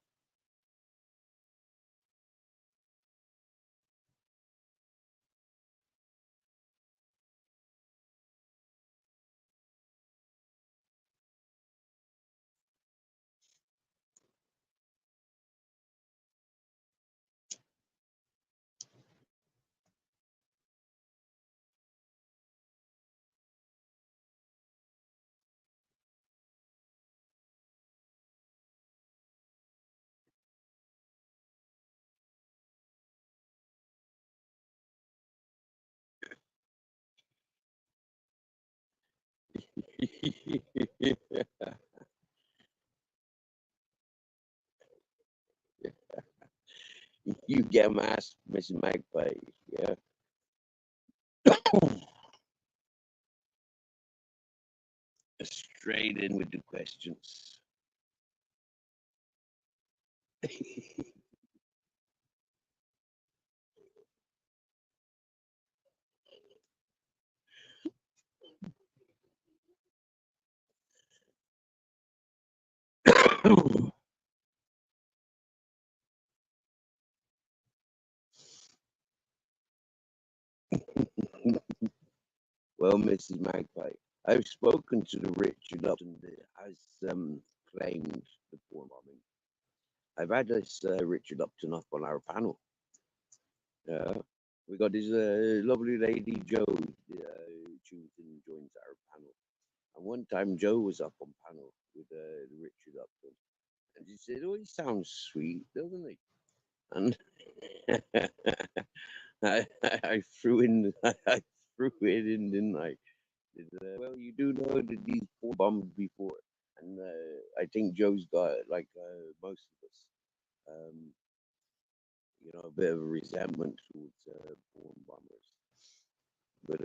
You get my ass, Mrs. Magpie. Yeah. Straight in with the questions. Well, Mrs. Magpie, I've spoken to the Richard Upton that has claimed the poor bombing. I've had this Richard Upton up on our panel. We got this lovely lady Joe tunes and joins our panel. And one time Joe was up on panel with Richard Upton, and she said, "Oh, he sounds sweet, doesn't he?" And I threw in, I threw it in, didn't I? Well, you do know that he's poor bombed before, and I think Joe's got like most of us. Um, a bit of a resentment towards porn bombers. But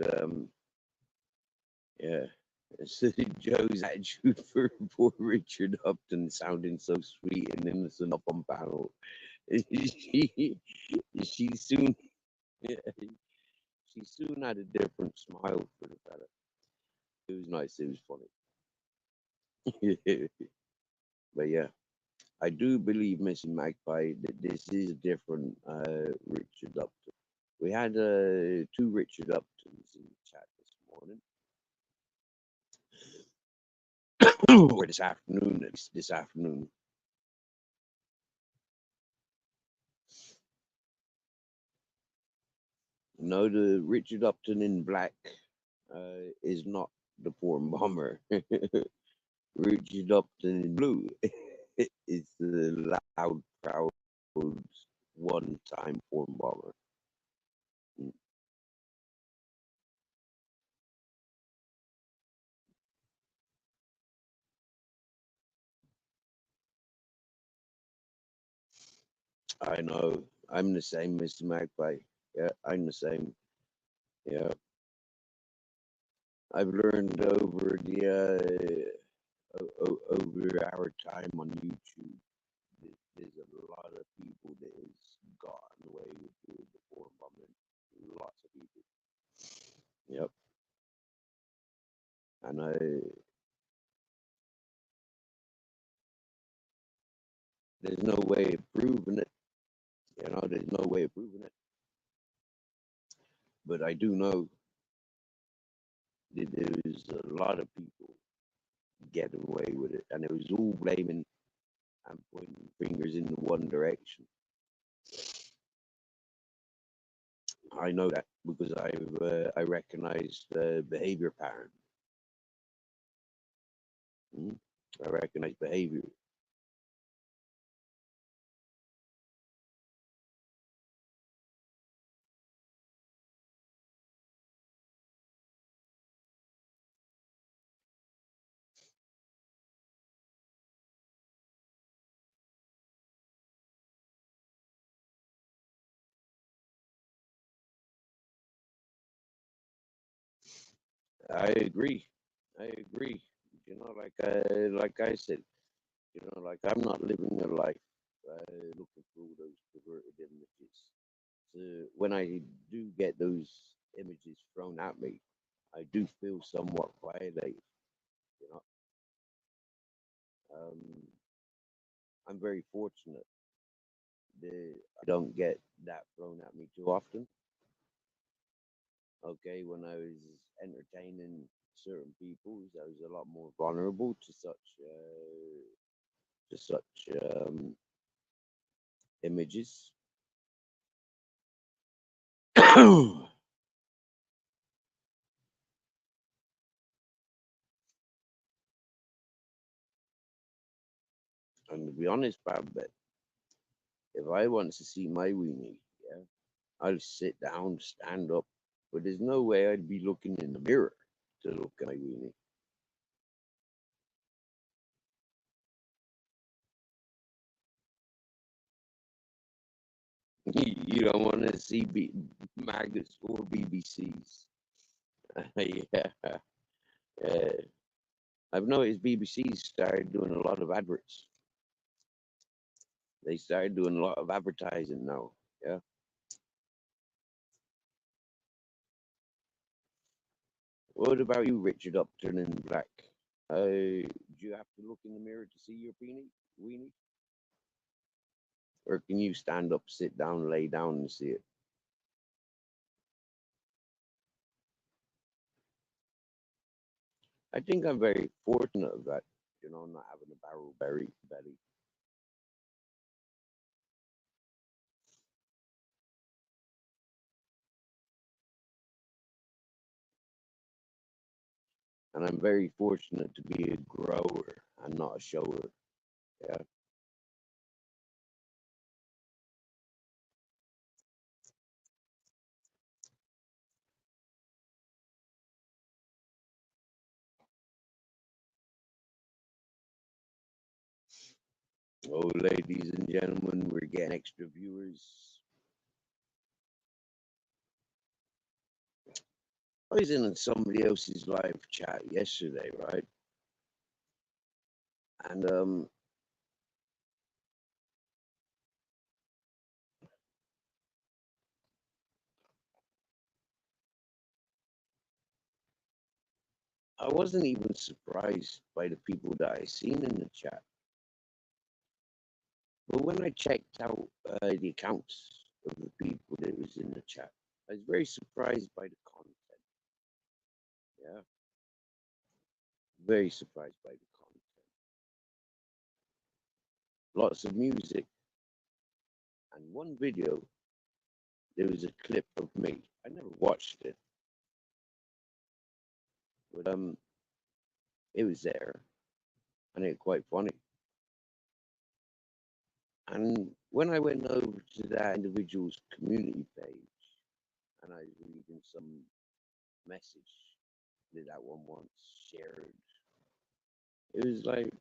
yeah, so Joe's attitude for poor Richard Upton sounding so sweet and innocent up on panel. she, she soon, she soon had a different smile for the fella. It was nice. It was funny. But yeah, I do believe, Mrs. Magpie, that this is a different Richard Upton. We had two Richard Uptons in the chat this morning. Or this afternoon, at least this afternoon. No, the Richard Upton in black is not the porn bomber. Richard Upton in blue is the loud, proud, one-time porn bomber. I know. I'm the same, Mr. Magpie. Yeah, I'm the same. Yeah. I've learned over the over our time on YouTube, there's a lot of people that has gotten away with doing the porn bombing. Lots of people. Yep. And there's no way of proving it. There's no way of proving it. But I do know that there's a lot of people getting away with it, and it was all blaming and pointing fingers in one direction. I know that because I recognize the behavior pattern. I recognize behavior. I agree. I agree. Like I said, like I'm not living a life looking for all those perverted images. So when I do get those images thrown at me, I do feel somewhat violated. You know, Um, I'm very fortunate that I don't get that thrown at me too often. Okay, when I was entertaining certain people, I was a lot more vulnerable to such images. And to be honest, Babette, if I want to see my weenie, yeah, I'll sit down, stand up, but there's no way I'd be looking in the mirror to look at my weenie. You don't want to see maggots or BBCs. Yeah. I've noticed BBC started doing a lot of adverts. They started doing a lot of advertising now. Yeah. What about you, Richard Upton in black? Do you have to look in the mirror to see your weenie? Or can you stand up, sit down, lay down and see it? I think I'm very fortunate of that, not having a barrel belly. And I'm very fortunate to be a grower and not a shower. Yeah. Oh, ladies and gentlemen, we're getting extra viewers. I was in somebody else's live chat yesterday, right? And I wasn't even surprised by the people that I seen in the chat. But when I checked out the accounts of the people that was in the chat, I was very surprised by the content. Yeah, very surprised by the content. Lots of music, and one video there was a clip of me. I never watched it, but it was there, and it was quite funny. And when I went over to that individual's community page, and I was reading some message that one once shared, it was like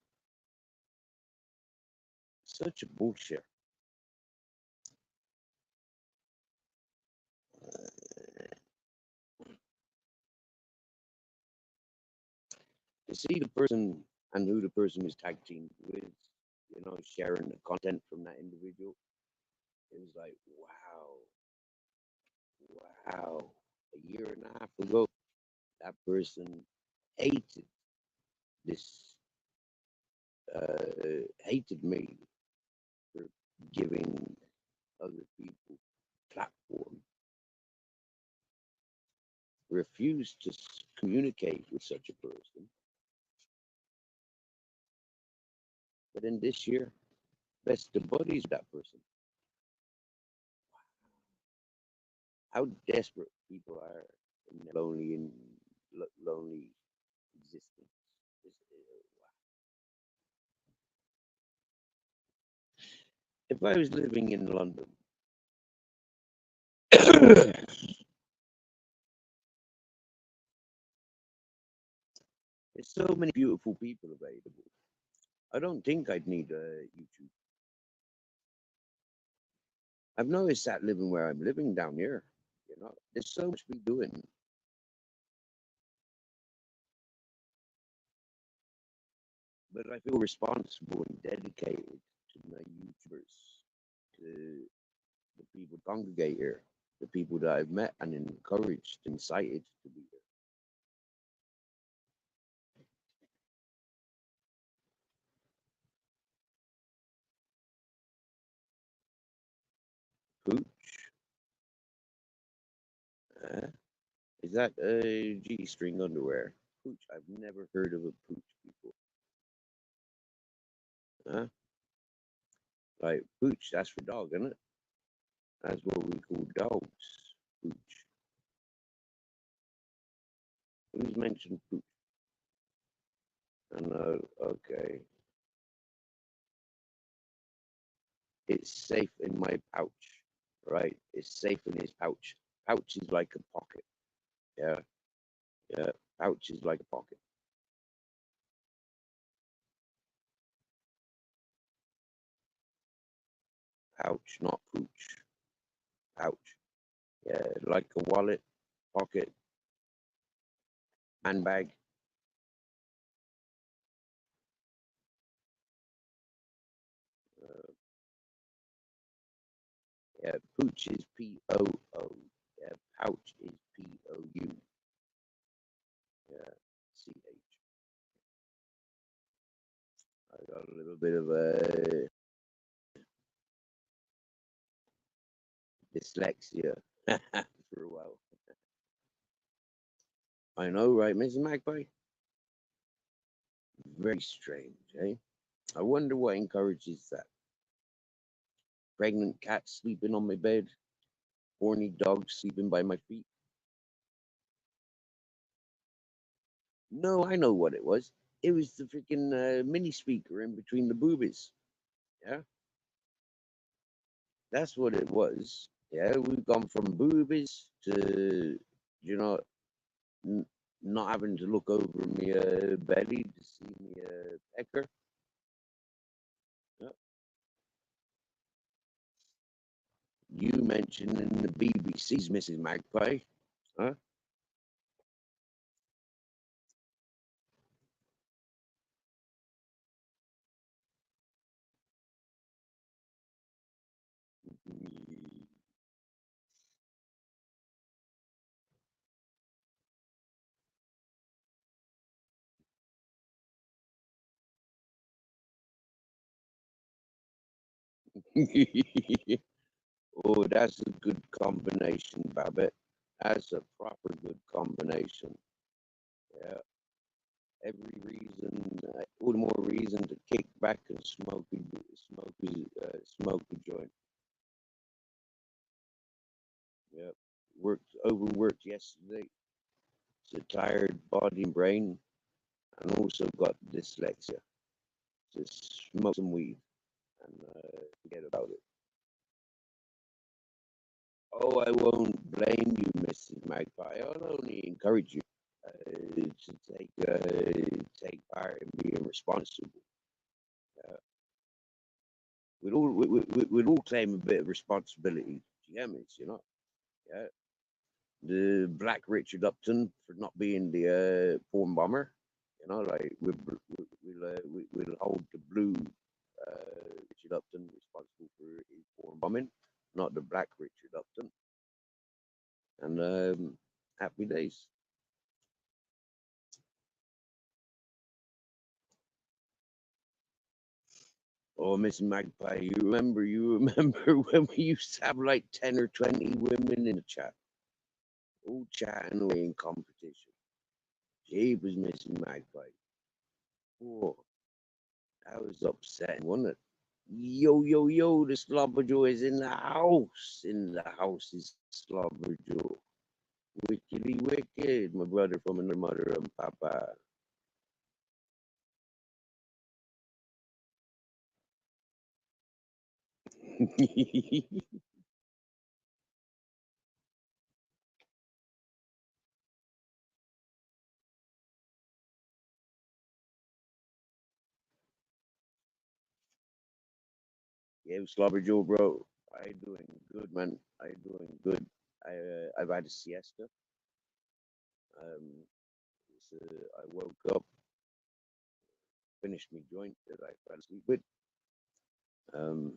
such a bullshit. To see the person and who the person was tag teamed with, sharing the content from that individual, it was like, wow. A year and a half ago, that person hated this, hated me for giving other people platform, refused to communicate with such a person. But in this year, best of buddies with that person. How desperate people are in their lonely existence. Wow. If I was living in London, there's so many beautiful people available. I don't think I'd need YouTube. I've noticed that living where I'm living down here, there's so much to be doing. But I feel responsible and dedicated to my YouTubers, to the people congregate here, the people that I've met and encouraged, incited to be here. Uh, is that G-string underwear? Pooch. I've never heard of a pooch before. Huh? Like pooch, that's for dog, isn't it? That's what we call dogs. Pooch. Who's mentioned pooch? I know. Okay. It's safe in my pouch. Right? It's safe in his pouch. Pouch is like a pocket. Yeah. Yeah. Pouch is like a pocket. Pouch, not pooch. Pouch. Yeah. Like a wallet, pocket, handbag. Uh, yeah. Pooch is P-O-O. Yeah. Pouch is P-O-U. Yeah. C-H. I got a little bit of a dyslexia for a while. I know, right, Mrs. Magpie? Very strange, eh? I wonder what encourages that. Pregnant cat sleeping on my bed, horny dog sleeping by my feet. No, I know what it was. It was the freaking mini speaker in between the boobies. Yeah, that's what it was. Yeah, we've gone from boobies to, you know, n- not having to look over me belly to see me pecker. Yeah. You mentioned in the BBC's Mrs. Magpie, huh? Oh, that's a good combination, Babbitt. That's a proper good combination. Yeah, every reason, all the more reason to kick back and smoke a joint. Yeah, overworked yesterday. It's a tired body and brain, and also got dyslexia. Just smoke some weed and forget about it. Oh, I won't blame you, Mrs. Magpie. I'll only encourage you to take part in being responsible. Uh, we'd all claim a bit of responsibility. Do you get me? You know, yeah. The Black Richard Upton for not being the porn bomber. You know, like we'll hold the blue Richard Upton responsible for his porn bombing, not the Black Richard Upton. And happy days. Oh, Miss Magpie, you remember when we used to have like 10 or 20 women in the chat, all chatting away in competition. Jeepers, Miss Magpie. Oh, that was upsetting, wasn't it? Yo, yo, yo, the Slobberjaw is in the house. In the house is Slobberjaw. Wickedy wicked, my brother from another mother and papa. Yeah, Slobberjaw, bro. I doing good, man. I doing good. I've had a siesta. Um, I woke up, finished my joint that I fell asleep with. Um,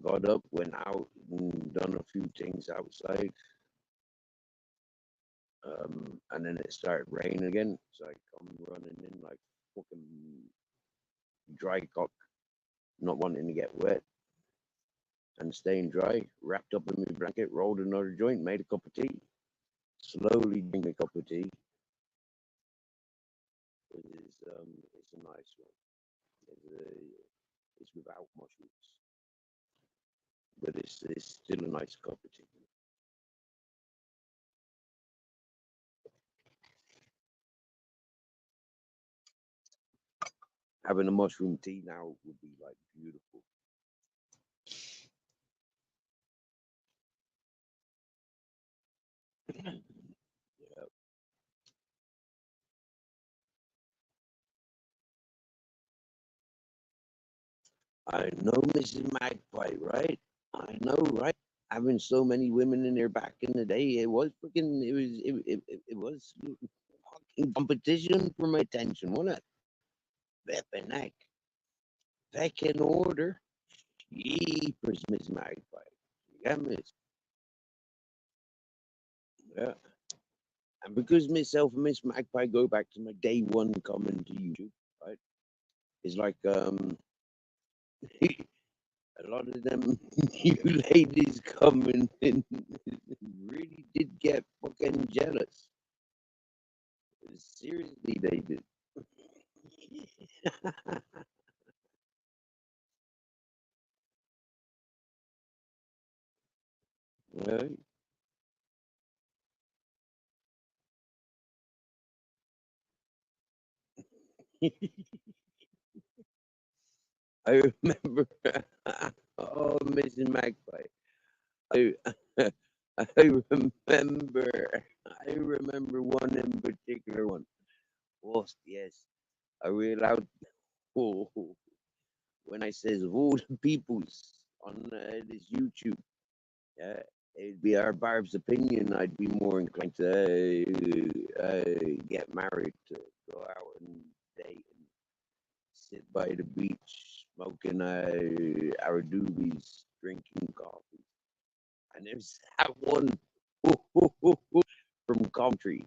got up, went out, and done a few things outside. And then it started raining again, so I come running in like fucking dry cock, not wanting to get wet and staying dry. Wrapped up in my blanket, rolled another joint, made a cup of tea. slowly drink a cup of tea. It's a nice one. It's without mushrooms, but it's still a nice cup of tea. Having a mushroom tea now would be like beautiful. Yeah. I know Mrs. Magpie, right? I know, right? Having so many women in there back in the day, it was fucking competition for my attention, wasn't it? Flipping heck. Pecking order. Jeepers, Miss Magpie. Yeah, miss. Yeah. And because myself and Miss Magpie go back to my day one coming to YouTube, right? It's like a lot of them you ladies coming in really did get fucking jealous. Seriously, they did. Right? I remember, oh, Mrs. Magpie. I, I remember one in particular one. Oh, yes. I real out. Oh, when I says of all the peoples on this YouTube, yeah, it'd be our Barb's opinion. I'd be more inclined to get married, to go out and date and sit by the beach, smoking our doobies, drinking coffee. And there's that one from country.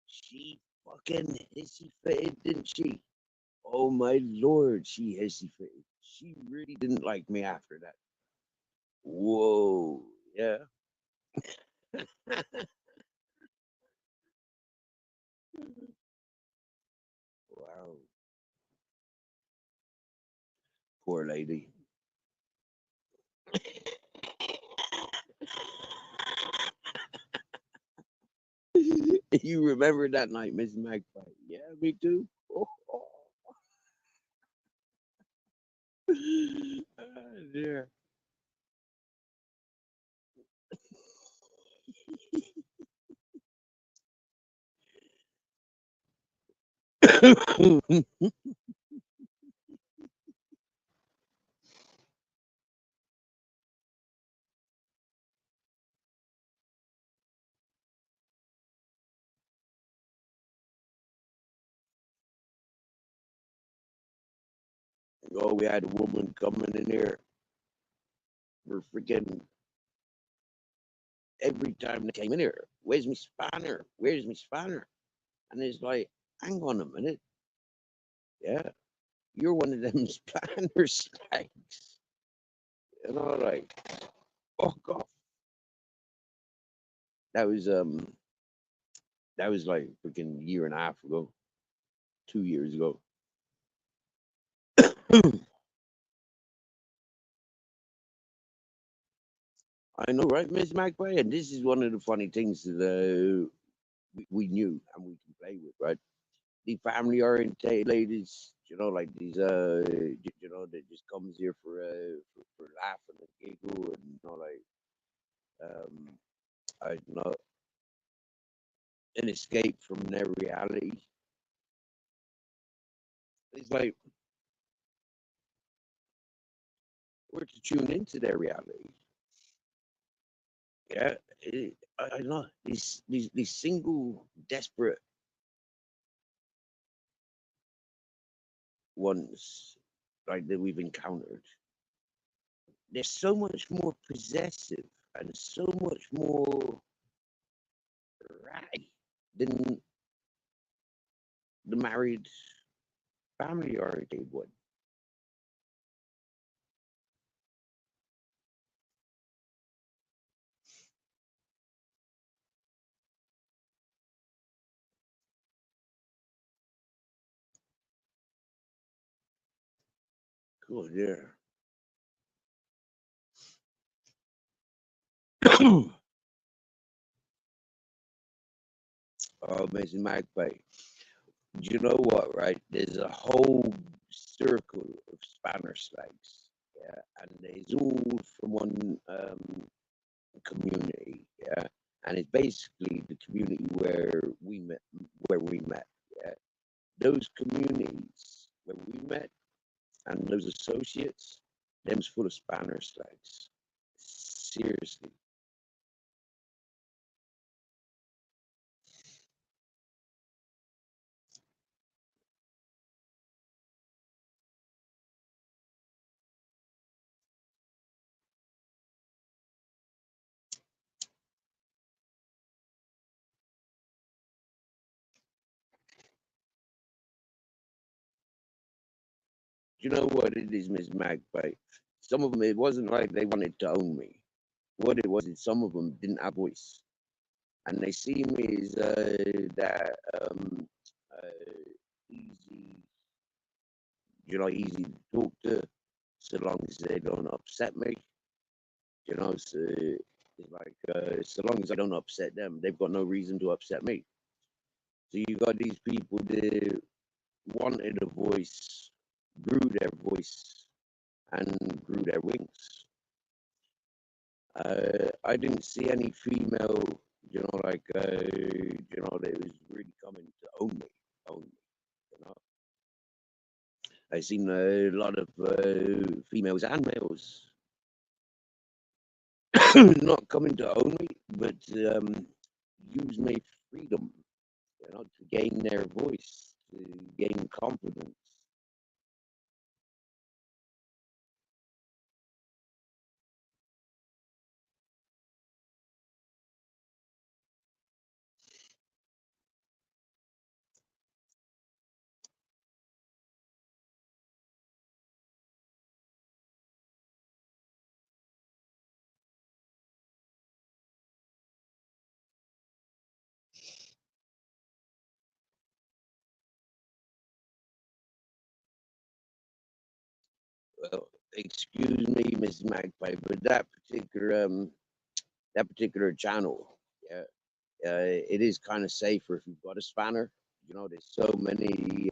She fucking hissy fitted, didn't she? Oh my lord, she hissy fitted. She really didn't like me after that. Whoa, yeah. Wow, poor lady. You remember that night, Miss Magpie? Yeah, me too. Oh, dear. Oh, we had a woman coming in here. We're freaking every time they came in here. Where's my spanner? Where's my spanner? And it's like, hang on a minute. Yeah, you're one of them spanner slags. You know, like, fuck off. That was that was like freaking year and a half ago, 2 years ago. I know, right, Miss Magpie? And this is one of the funny things that we knew and we can play with, right? The family oriented ladies, like these, that just comes here for laughing and giggle and, I don't know, an escape from their reality. It's like we're to tune into their reality. Yeah, I know these single desperate ones like that we've encountered. They're so much more possessive and so much more right than the married family oriented one. Cool, yeah. Oh, Miss Magpie. You know what, right? There's a whole circle of Spanish flags, yeah, and it's all from one community, yeah, and it's basically the community where we met, yeah. Those communities where we met and those associates, them's full of Spanish flags. Seriously. You know what it is, Miss Magpie? Some of them, it wasn't like they wanted to own me. What it was is some of them didn't have voice, and they see me as that easy, easy to talk to, so long as they don't upset me. So it's like so long as I don't upset them, they've got no reason to upset me. So you got these people that wanted a voice, grew their voice, and grew their wings. I didn't see any female, that was really coming to own me. You know, I seen a lot of females and males not coming to own me, but use my freedom, to gain their voice, to gain confidence. Well, excuse me, Miss Magpie, but that particular channel, yeah, it is kind of safer if you've got a spanner. There's so many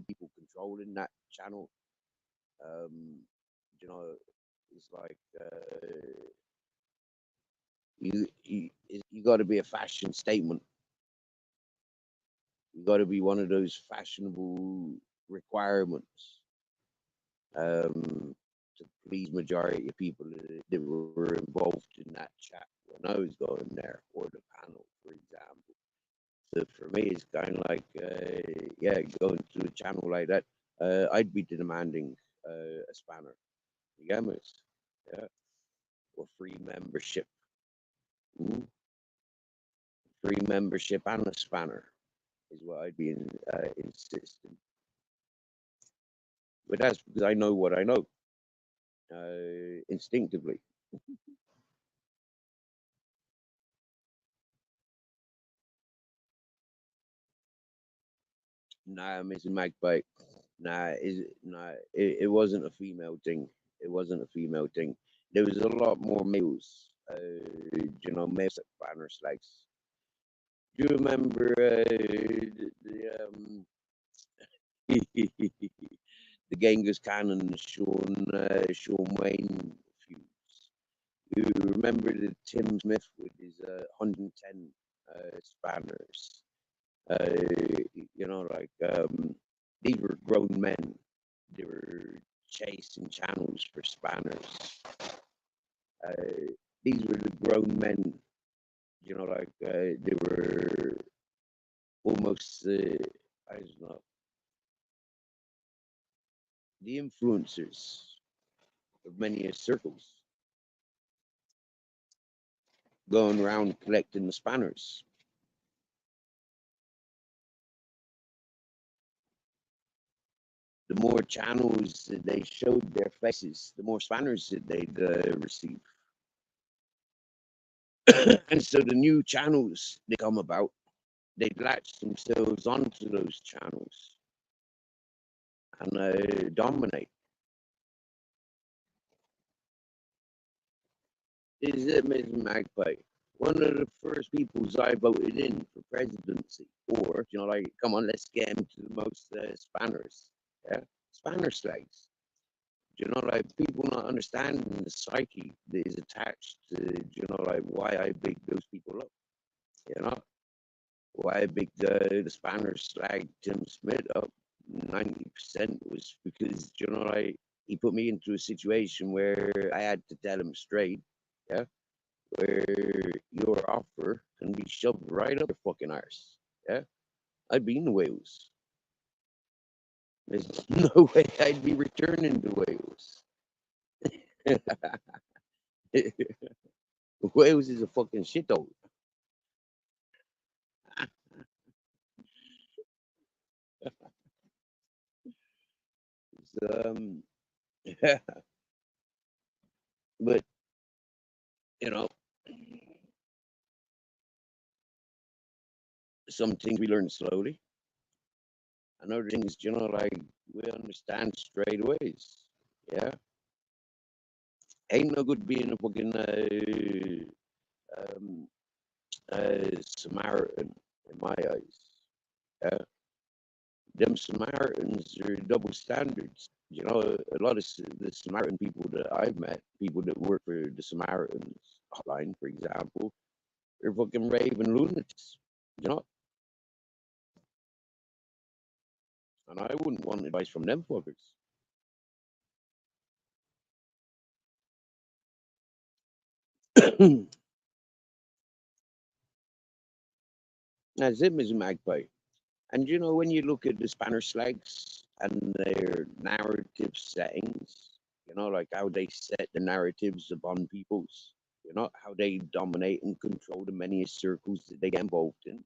people controlling that channel. Um, you know, it's like you got to be a fashion statement. You got to be one of those fashionable requirements to please majority of people that were involved in that chat when I was going there, or the panel, for example. So for me, it's kind of like, yeah, going to a channel like that, I'd be demanding a spanner. You get me? Yeah, or free membership. Mm. Free membership and a spanner is what I'd be insisting. But that's because I know what I know instinctively. Nah, Mrs. Magpie. It wasn't a female thing. It wasn't a female thing. There was a lot more males. Males at banner slides. Do you remember the Genghis Khan and Sean Wayne feuds? You remember the Tim Smith with his 110 spanners? These were grown men. They were chasing channels for spanners. These were the grown men. They were almost, I don't know, the influencers of many circles, going around collecting the spanners. The more channels that they showed their faces, the more spanners that they'd receive. And so the new channels they come about, they'd latch themselves onto those channels and dominate. is Mr. Magpie. One of the first peoples I voted in for presidency. Or, like, come on, let's get him to the most spanners. Yeah? Spanner slags. Like, people not understanding the psyche that is attached to, like, why I big those people up. Why I big the Spanner slag Tim Smith up 90% was because, like, he put me into a situation where I had to tell him straight, yeah, where your offer can be shoved right up your fucking arse. Yeah, I'd be in Wales. There's no way I'd be returning to Wales. Wales is a fucking shithole. Um, but you know, some things we learn slowly, and other things, like we understand straight away. Yeah, ain't no good being a fucking um, Samaritan in my eyes. Yeah, them Samaritans are double standards. A lot of the Samaritan people that I've met, people that work for the Samaritans hotline, for example, they're fucking raving lunatics. You know, and I wouldn't want advice from them fuckers. That's it, Mr. Magpie. And when you look at the Spanish slags and their narrative settings, like how they set the narratives upon peoples, how they dominate and control the many circles that they get involved in.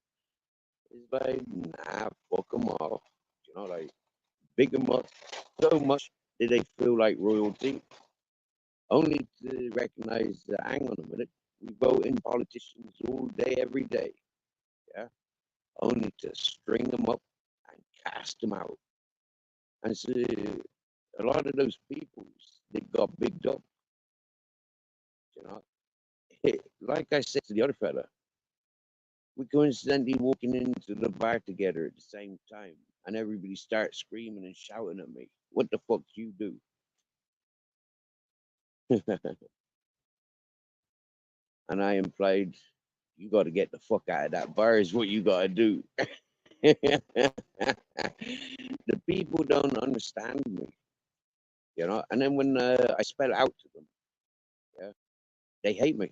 It's like, nah, fuck them all. Like, big them up so much that they feel like royalty, only to recognize that, hang on a minute, we vote in politicians all day, every day. Yeah. Only to string them up and cast them out. And so a lot of those peoples that got bigged up, you know, like I said to the other fella, we coincidentally walking into the bar together at the same time, and everybody starts screaming and shouting at me. What the fuck you do? And I implied, you got to get the fuck out of that bar is what you got to do. The people don't understand me, and then when I spell it out to them, yeah, they hate me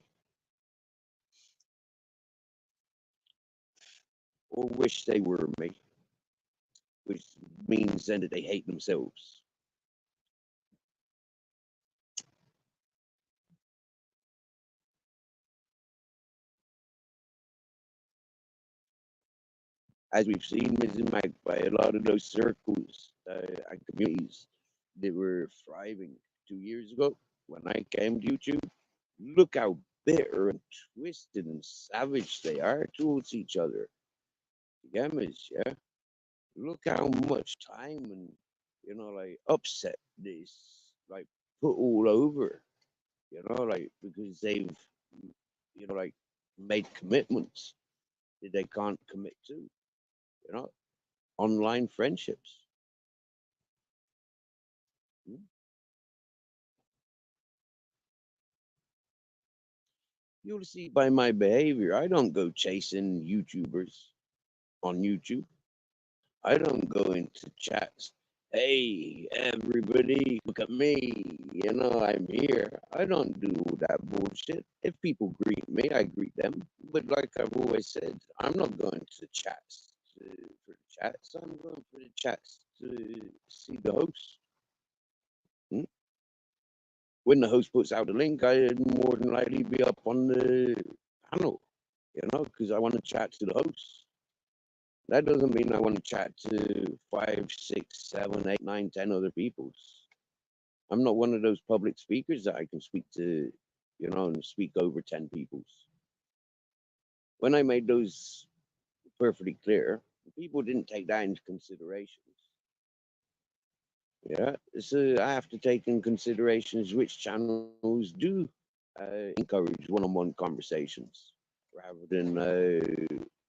or wish they were me, which means then that they hate themselves. As we've seen, Mrs. Magpie, a lot of those circles and communities that were thriving 2 years ago when I came to YouTube, look how bitter and twisted and savage they are towards each other. Gammas, yeah. Look how much time and like upset this like put all over, like because they've like made commitments that they can't commit to, online friendships. Hmm? You'll see by my behavior, I don't go chasing YouTubers on YouTube. I don't go into chats. Hey, everybody, look at me. I'm here. I don't do that bullshit. If people greet me, I greet them. But like I've always said, I'm not going to chats for the chats. I'm going for the chats to see the host. Hmm? When the host puts out a link, I'd more than likely be up on the panel, because I want to chat to the host. That doesn't mean I want to chat to 5, 6, 7, 8, 9, 10 other peoples. I'm not one of those public speakers that I can speak to, and speak over 10 peoples. When I made those perfectly clear, people didn't take that into consideration. Yeah, so I have to take in considerations which channels do encourage one-on-one conversations rather than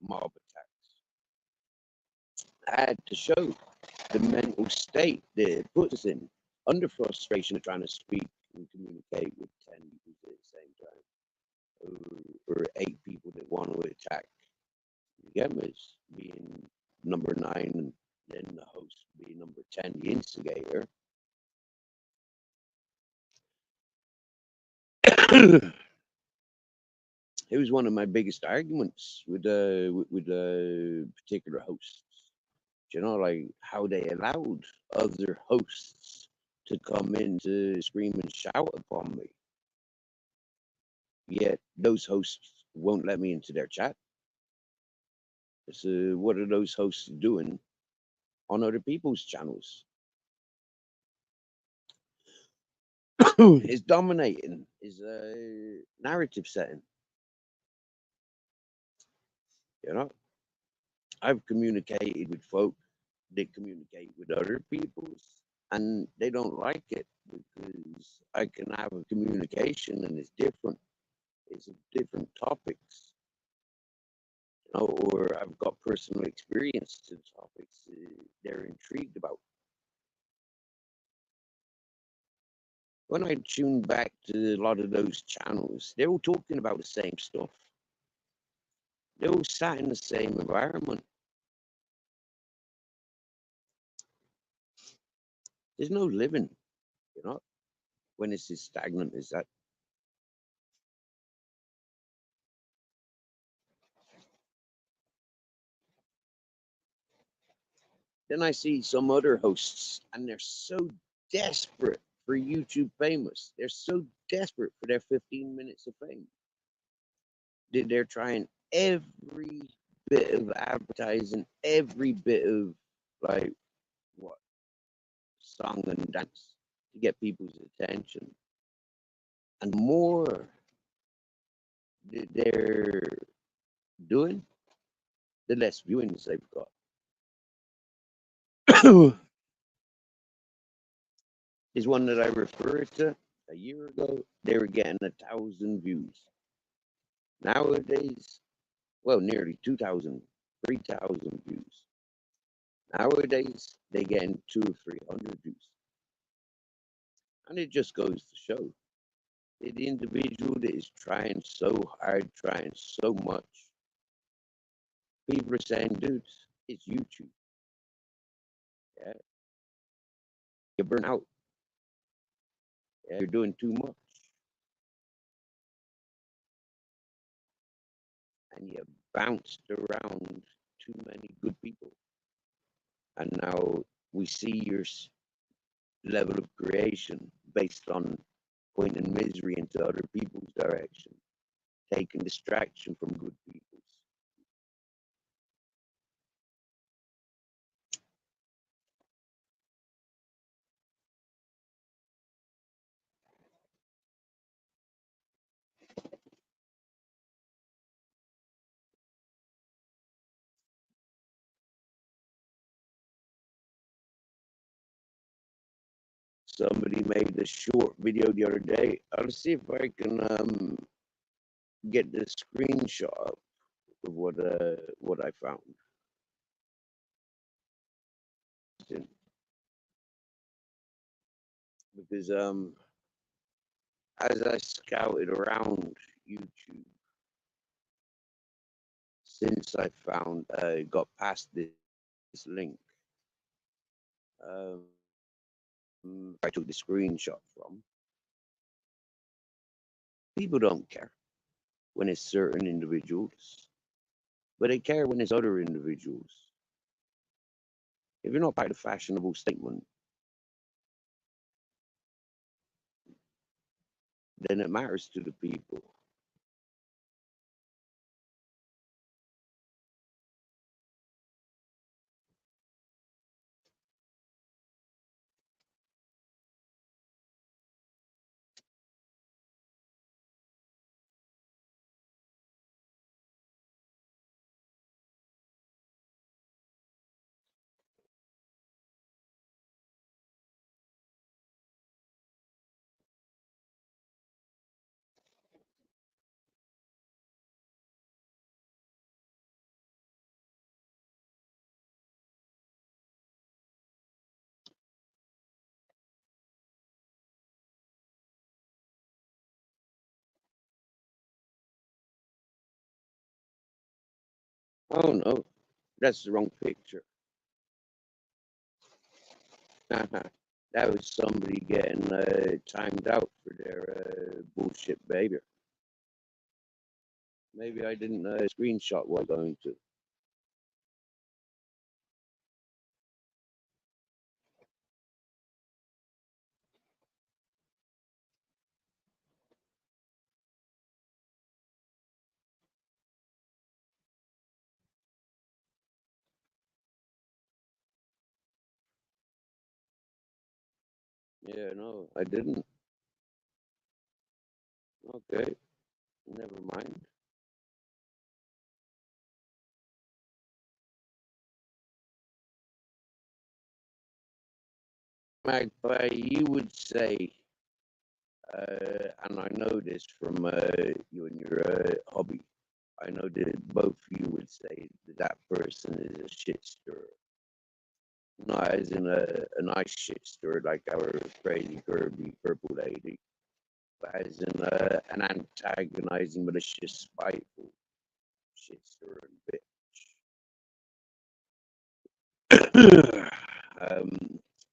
mob attacks. I had to show the mental state that it puts us in under frustration of trying to speak and communicate with 10 people at the same time, or 8 people that want to attack. You get me? As being number 9 and then the host being number 10, the instigator. It was one of my biggest arguments with particular hosts. You know, like how they allowed other hosts to come in to scream and shout upon me. Yet those hosts won't let me into their chat. So what are those hosts doing on other people's channels? Is dominating, is a narrative setting. You know, I've communicated with folk that communicate with other people's, and they don't like it because I can have a communication and it's different. It's different topics, you know, or I've got personal experience to the topics they're intrigued about. When I tuned back to a lot of those channels, they're all talking about the same stuff. They're all sat in the same environment. There's no living, you know, when it's as stagnant as that. Then I see some other hosts, and they're so desperate for YouTube famous. They're so desperate for their 15 minutes of fame that they're trying every bit of advertising, every bit of like what song and dance to get people's attention. And the more that they're doing, the less viewings they've got. Is one that I referred to a year ago. They were getting 1,000 views. Nowadays, well, nearly 2,000, 3,000 views. Nowadays, they getting 200 or 300 views. And it just goes to show that the individual that is trying so hard, trying so much, people are saying, dude, it's YouTube. Yeah. You burn out. Yeah, you're doing too much. And you bounced around too many good people. And now we see your level of creation based on pointing misery into other people's direction, taking distraction from good people's. Somebody made a short video the other day. I'll see if I can get the screenshot of what I found. Because as I scouted around YouTube since I found got past this link, I took the screenshot from. People don't care when it's certain individuals, but they care when it's other individuals. If you're not part of the fashionable statement, then it matters to the people. Oh no, that's the wrong picture. That was somebody getting timed out for their bullshit behavior. Maybe I didn't screenshot what I'm going to. Yeah, no, I didn't. Okay, never mind. Magpie, you would say, and I know this from you and your hobby. I know that both of you would say that that person is a shit stirrer. Not as in a nice shit stirrer like our crazy Kirby purple lady, but as in an antagonizing, malicious, spiteful shit stirrer bitch.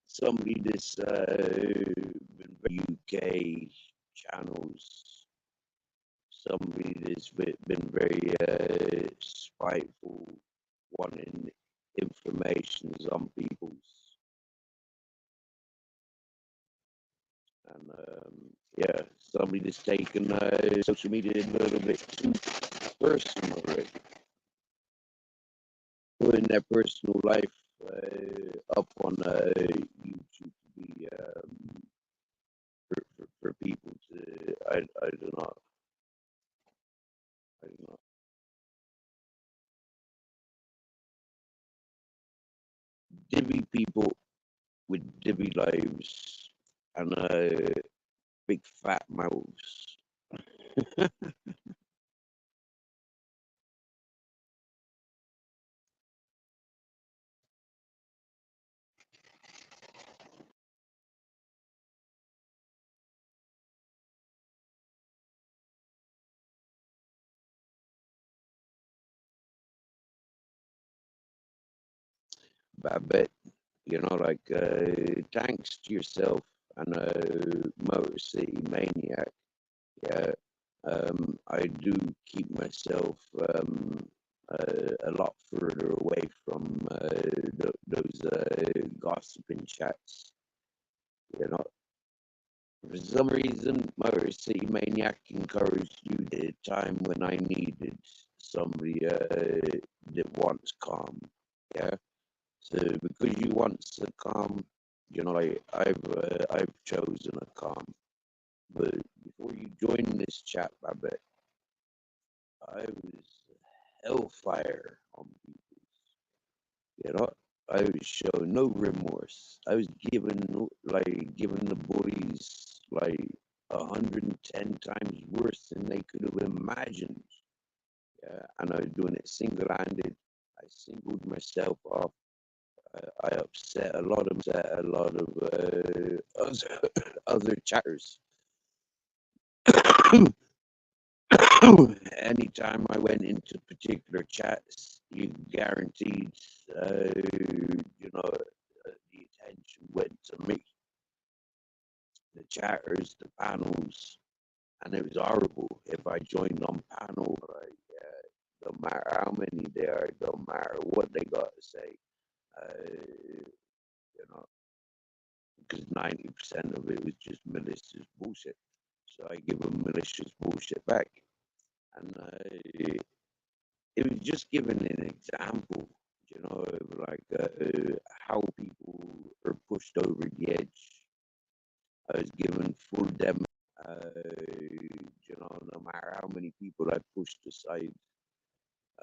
Somebody this UK channels, somebody that's been very spiteful, wanting information on people's, and yeah, somebody that's taken social media a little bit too personal, right? Putting their personal life up on YouTube to be for people to, I do not, I do not. Divvy people with divvy lives and big fat mouths. But I bet, you know, like, thanks to yourself and Motor City Maniac, yeah, I do keep myself a lot further away from those gossiping chats, you know. For some reason, Motor City Maniac encouraged you the time when I needed somebody that wants calm, yeah. So because you want to calm, you know, like I've chosen a calm. But before you joined this chat, I bet I was hellfire on people. You know, I was showing no remorse. I was giving the boys like 110 times worse than they could have imagined. Yeah, and I was doing it single-handed. I singled myself off. I upset a lot of other chatters. Anytime I went into particular chats, you guaranteed, you know, the attention went to me, the chatters, the panels, and it was horrible. If I joined on panel, like, don't matter how many there are, don't matter what they got to say, you know, because 90% of it was just malicious bullshit. So I give them malicious bullshit back. And it was just giving an example, you know, of like how people are pushed over the edge. I was given full demo, you know, no matter how many people I pushed aside,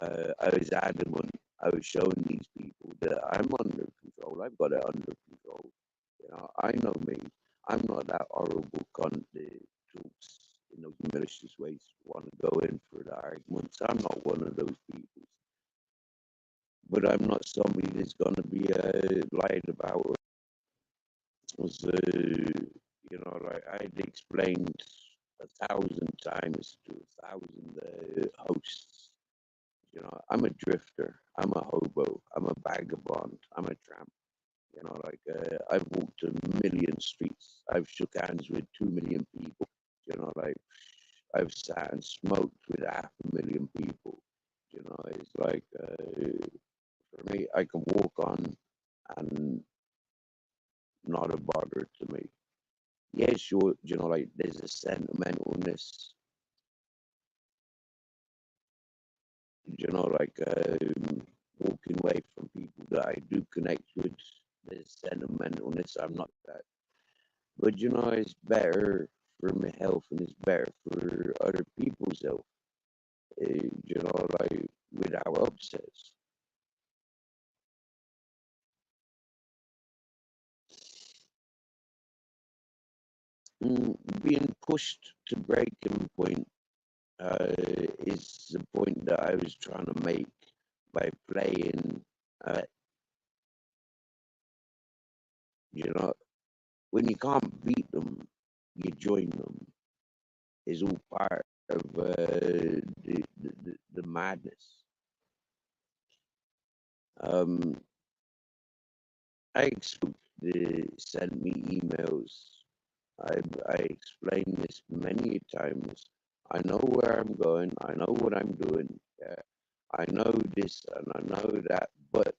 I was adamant. I was showing these people that I'm under control. I've got it under control. You know, I know me. I'm not that horrible cunt that talks in those malicious ways, want to go in for the arguments. I'm not one of those people. But I'm not somebody that's going to be lied about. So, you know, like I'd explained 1,000 times to 1,000 hosts, You know, I'm a drifter. I'm a hobo. I'm a vagabond. I'm a tramp. You know, like I've walked a million streets. I've shook hands with 2 million people. You know, like I've sat and smoked with 500,000 people. You know, it's like for me, I can walk on and not a bother to me. Yeah, sure. You know, like there's a sentimentalness. You know, like walking away from people that I do connect with. There's sentimentalness. I'm not that, but you know, it's better for my health and it's better for other people's health. You know, like without upsets. Being pushed to breaking point is the point that I was trying to make by playing. Uh, you know, when you can't beat them, you join them. Is all part of the madness. Um, I expect they send me emails. I explained this many times. I know where I'm going. I know what I'm doing. Yeah. I know this and I know that, but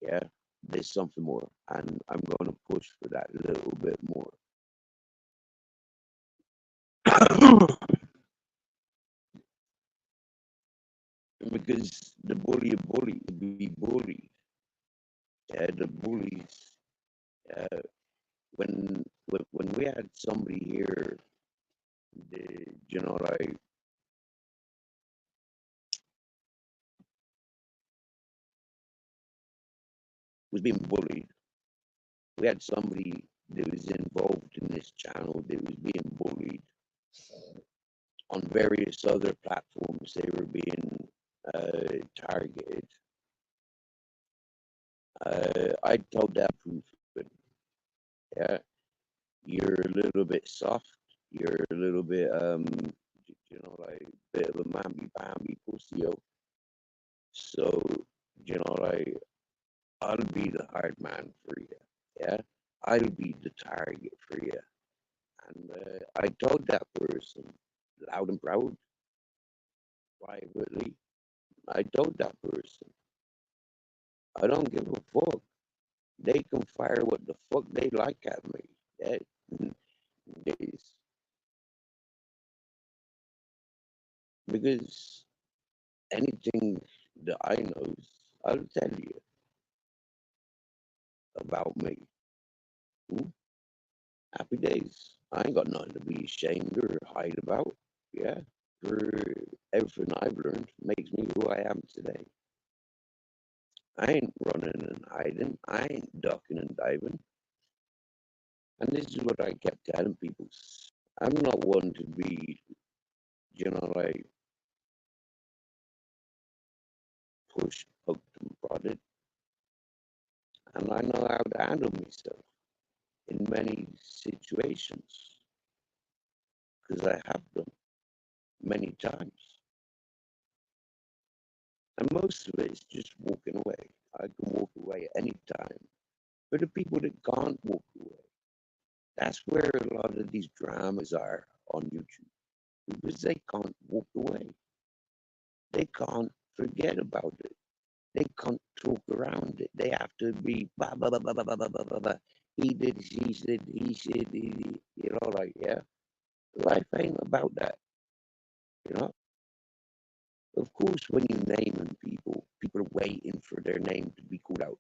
yeah, there's something more, and I'm going to push for that a little bit more. Because the bully be bullied. Yeah, the bullies. Uh, when we had somebody here, you know, like was being bullied. We had somebody that was involved in this channel that was being bullied on various other platforms. They were being targeted. I told that proof, yeah, you're a little bit soft. You're a little bit, you know, like a bit of a mamby-pamby pussy. So, you know, like I'll be the hard man for you. Yeah, I'll be the target for you. And I told that person loud and proud, privately. I told that person, I don't give a fuck. They can fire what the fuck they like at me. That is because anything that I know, I'll tell you about me. Ooh, happy days. I ain't got nothing to be ashamed or hide about. Yeah, for everything I've learned makes me who I am today. I ain't running and hiding. I ain't ducking and diving. And this is what I kept telling people. I'm not one to be, you know, like pushed, poked, and prodded. And I know how to handle myself in many situations because I have them many times. And most of it is just walking away. I can walk away at any time. But the people that can't walk away, that's where a lot of these dramas are on YouTube because they can't walk away. They can't forget about it. They can't talk around it. They have to be bah, bah, bah, bah, bah, bah, bah, bah, bah, bah. He did, she said, he said, you know, like, yeah. Life ain't about that, you know. Of course, when you naming people, people are waiting for their name to be called out.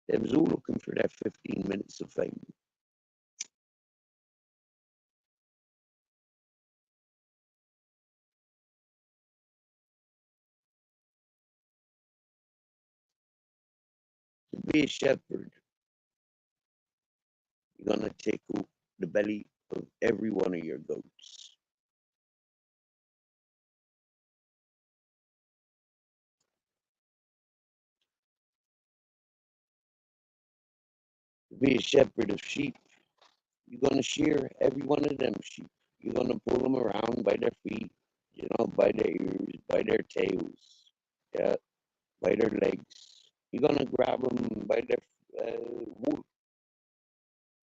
They was all looking for that 15 minutes of fame. To be a shepherd, you're gonna tickle the belly of every one of your goats. To be a shepherd of sheep, you're gonna shear every one of them sheep. You're gonna pull them around by their feet. by their ears, by their tails, yeah, by their legs. You're gonna grab them by their wool.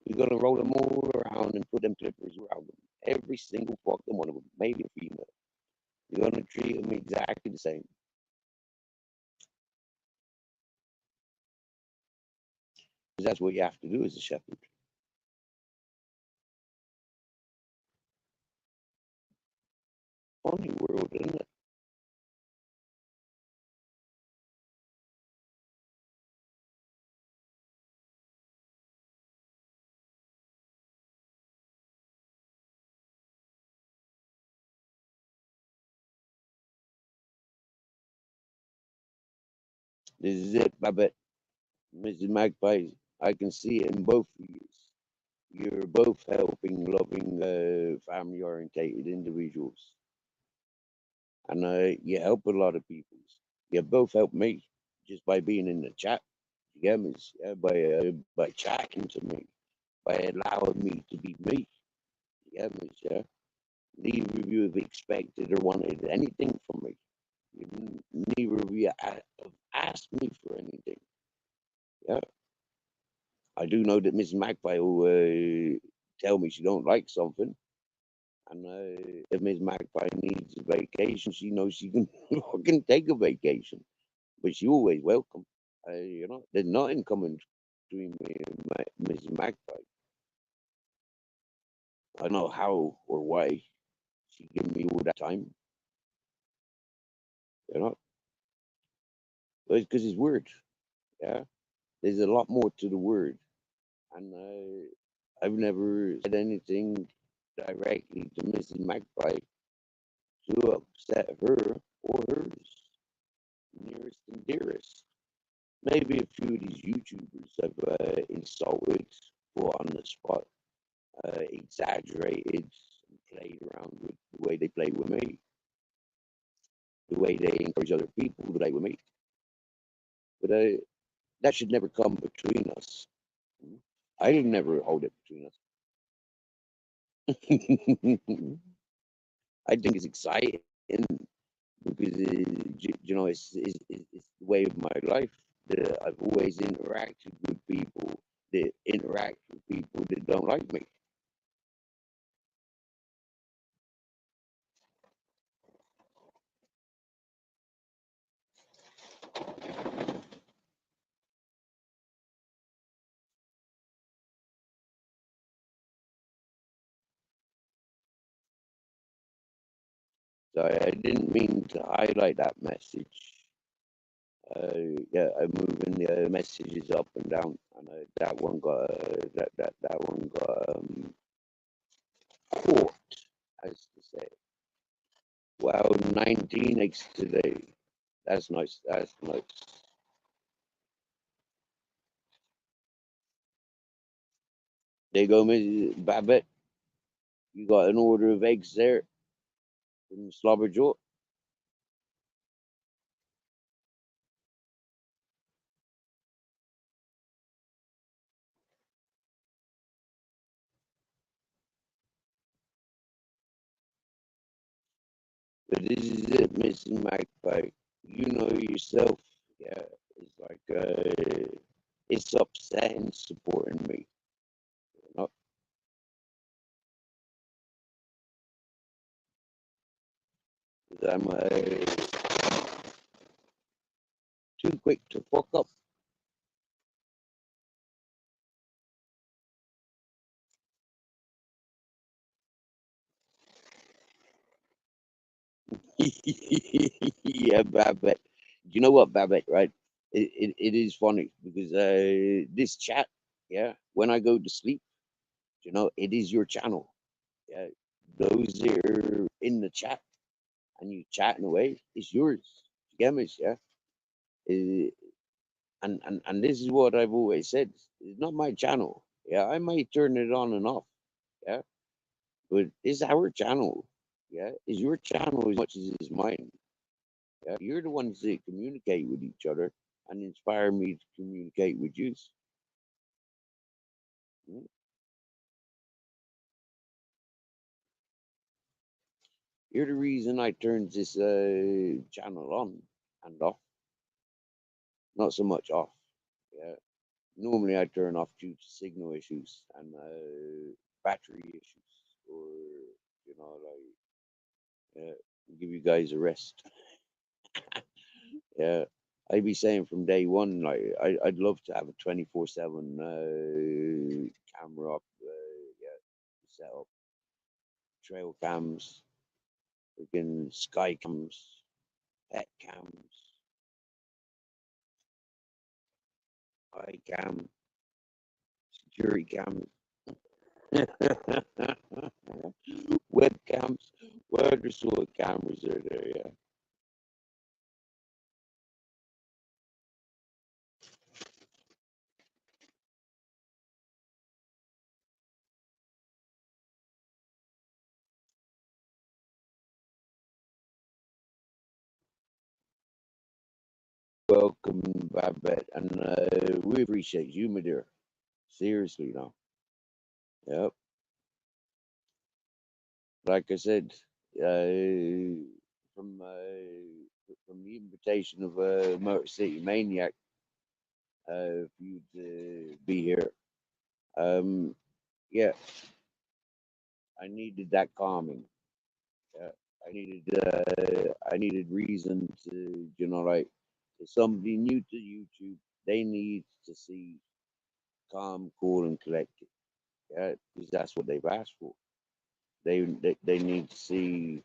You're gonna roll them all around and put them clippers around them. Every single fucking one of them, male or female. You're gonna treat them exactly the same. Because that's what you have to do as a shepherd. Funny world, isn't it? This is it, Babette. Mrs. Magpie, I can see it in both of you. You're both helping, loving, family orientated individuals. And you help a lot of people. You both help me just by being in the chat. You get me? Yeah, by chatting to me, by allowing me to be me. You get me? Yeah. Neither of you have expected or wanted anything from me. Neither of you have asked me for anything. Yeah. I do know that Mrs. Magpie will tell me she don't like something. And if Miss Magpie needs a vacation, she knows she can fucking take a vacation. But she always welcome. There's nothing coming between me and Miss Magpie. I don't know how or why she give me all that time. You know, but it's because it's word. Yeah, there's a lot more to the word, and I've never said anything directly to Mrs. Magpie to upset her or hers, nearest and dearest. Maybe a few of these YouTubers have insulted, put on the spot, exaggerated, and played around with the way they play with me, the way they encourage other people to play with me. But that should never come between us. I didn't never hold it between us. I think it's exciting because it's the way of my life. That I've always interacted with people that interact with people that don't like me. So I didn't mean to highlight that message. Yeah, I'm moving the messages up and down, and that one got that one got caught, as to say. Wow, 19 eggs today. That's nice. That's nice. There you go, Mrs. Babette. You got an order of eggs there from Slobberjaw. But this is it, Mrs. Magpie. You know yourself. Yeah, it's like it's upsetting supporting me. You know? 'Cause I'm too quick to fuck up. Yeah, Babette. You know what, Babette, right? It is funny because this chat, yeah, when I go to sleep, it is your channel. Yeah, those that are in the chat and you chatting away, it's yours. You get me? Yeah. Uh, and this is what I've always said. It's not my channel. Yeah, I might turn it on and off. Yeah, but it's our channel. Yeah, it's your channel as much as it's mine. Yeah, you're the ones that communicate with each other and inspire me to communicate with you. You're the reason I turned this channel on and off. Not so much off. Yeah. Normally I turn off due to signal issues and battery issues, or like give you guys a rest. Yeah. I'd be saying from day one, like I'd love to have a 24/7 camera up, yeah, set up, trail cams, freaking sky cams, pet cams, eye cam, security cams, webcams. What other sort of cameras are there? Yeah. Welcome, Babette, and we appreciate you, my dear. Seriously, now. Yep. Like I said, from the invitation of Motor City Maniac for you to be here. Yeah, I needed that calming. Yeah, I needed reason to, like, if somebody new to YouTube, they need to see calm, cool, and collected. Yeah, because that's what they've asked for. They need to see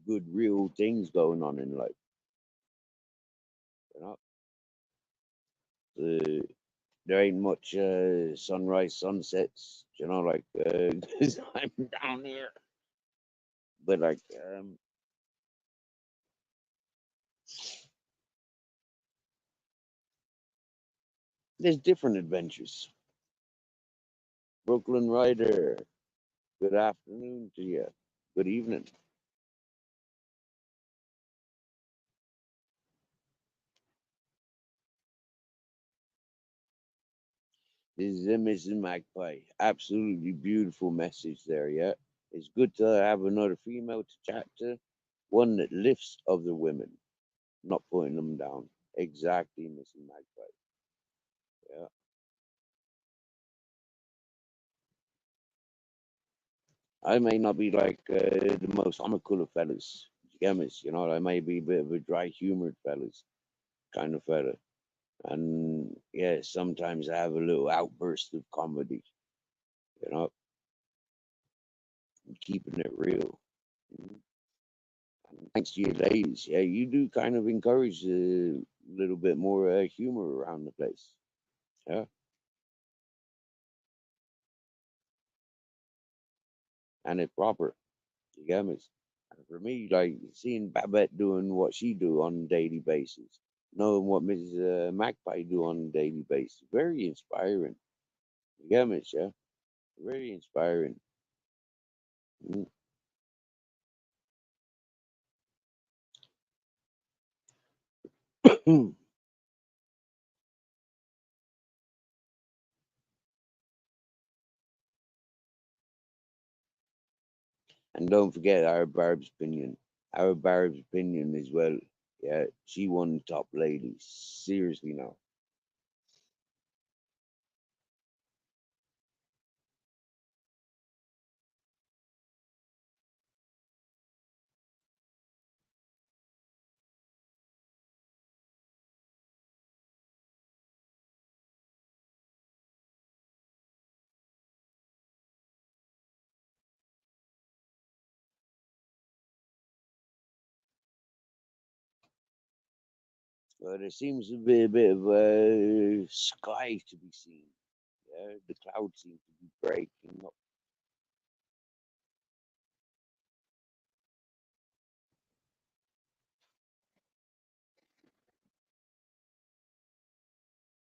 good, real things going on in life. You know, there ain't much sunrise, sunsets. Like 'cause I'm down here, but like there's different adventures. Brooklyn Rider, good afternoon to you. Good evening. This is Mrs. Magpie. Absolutely beautiful message there, yeah. It's good to have another female to chat to, one that lifts other women, not putting them down. Exactly, Mrs. Magpie. Yeah. I may not be like the most comical of fellas, gamers, I may be a bit of a dry humored fellas kind of fella. And yeah, sometimes I have a little outburst of comedy, you know, keeping it real. Mhm. And thanks to you ladies, yeah, you do kind of encourage a little bit more humor around the place. Yeah, and it's proper. You get me? And for me, like seeing Babette doing what she do on a daily basis, knowing what Mrs. Magpie do on a daily basis, very inspiring. You get me, yeah? Very inspiring. Mm. And don't forget our Barb's opinion. Our Barb's opinion as well. Yeah, she won top lady. Seriously now. There seems to be a bit of sky to be seen. Yeah, the clouds seem to be breaking up.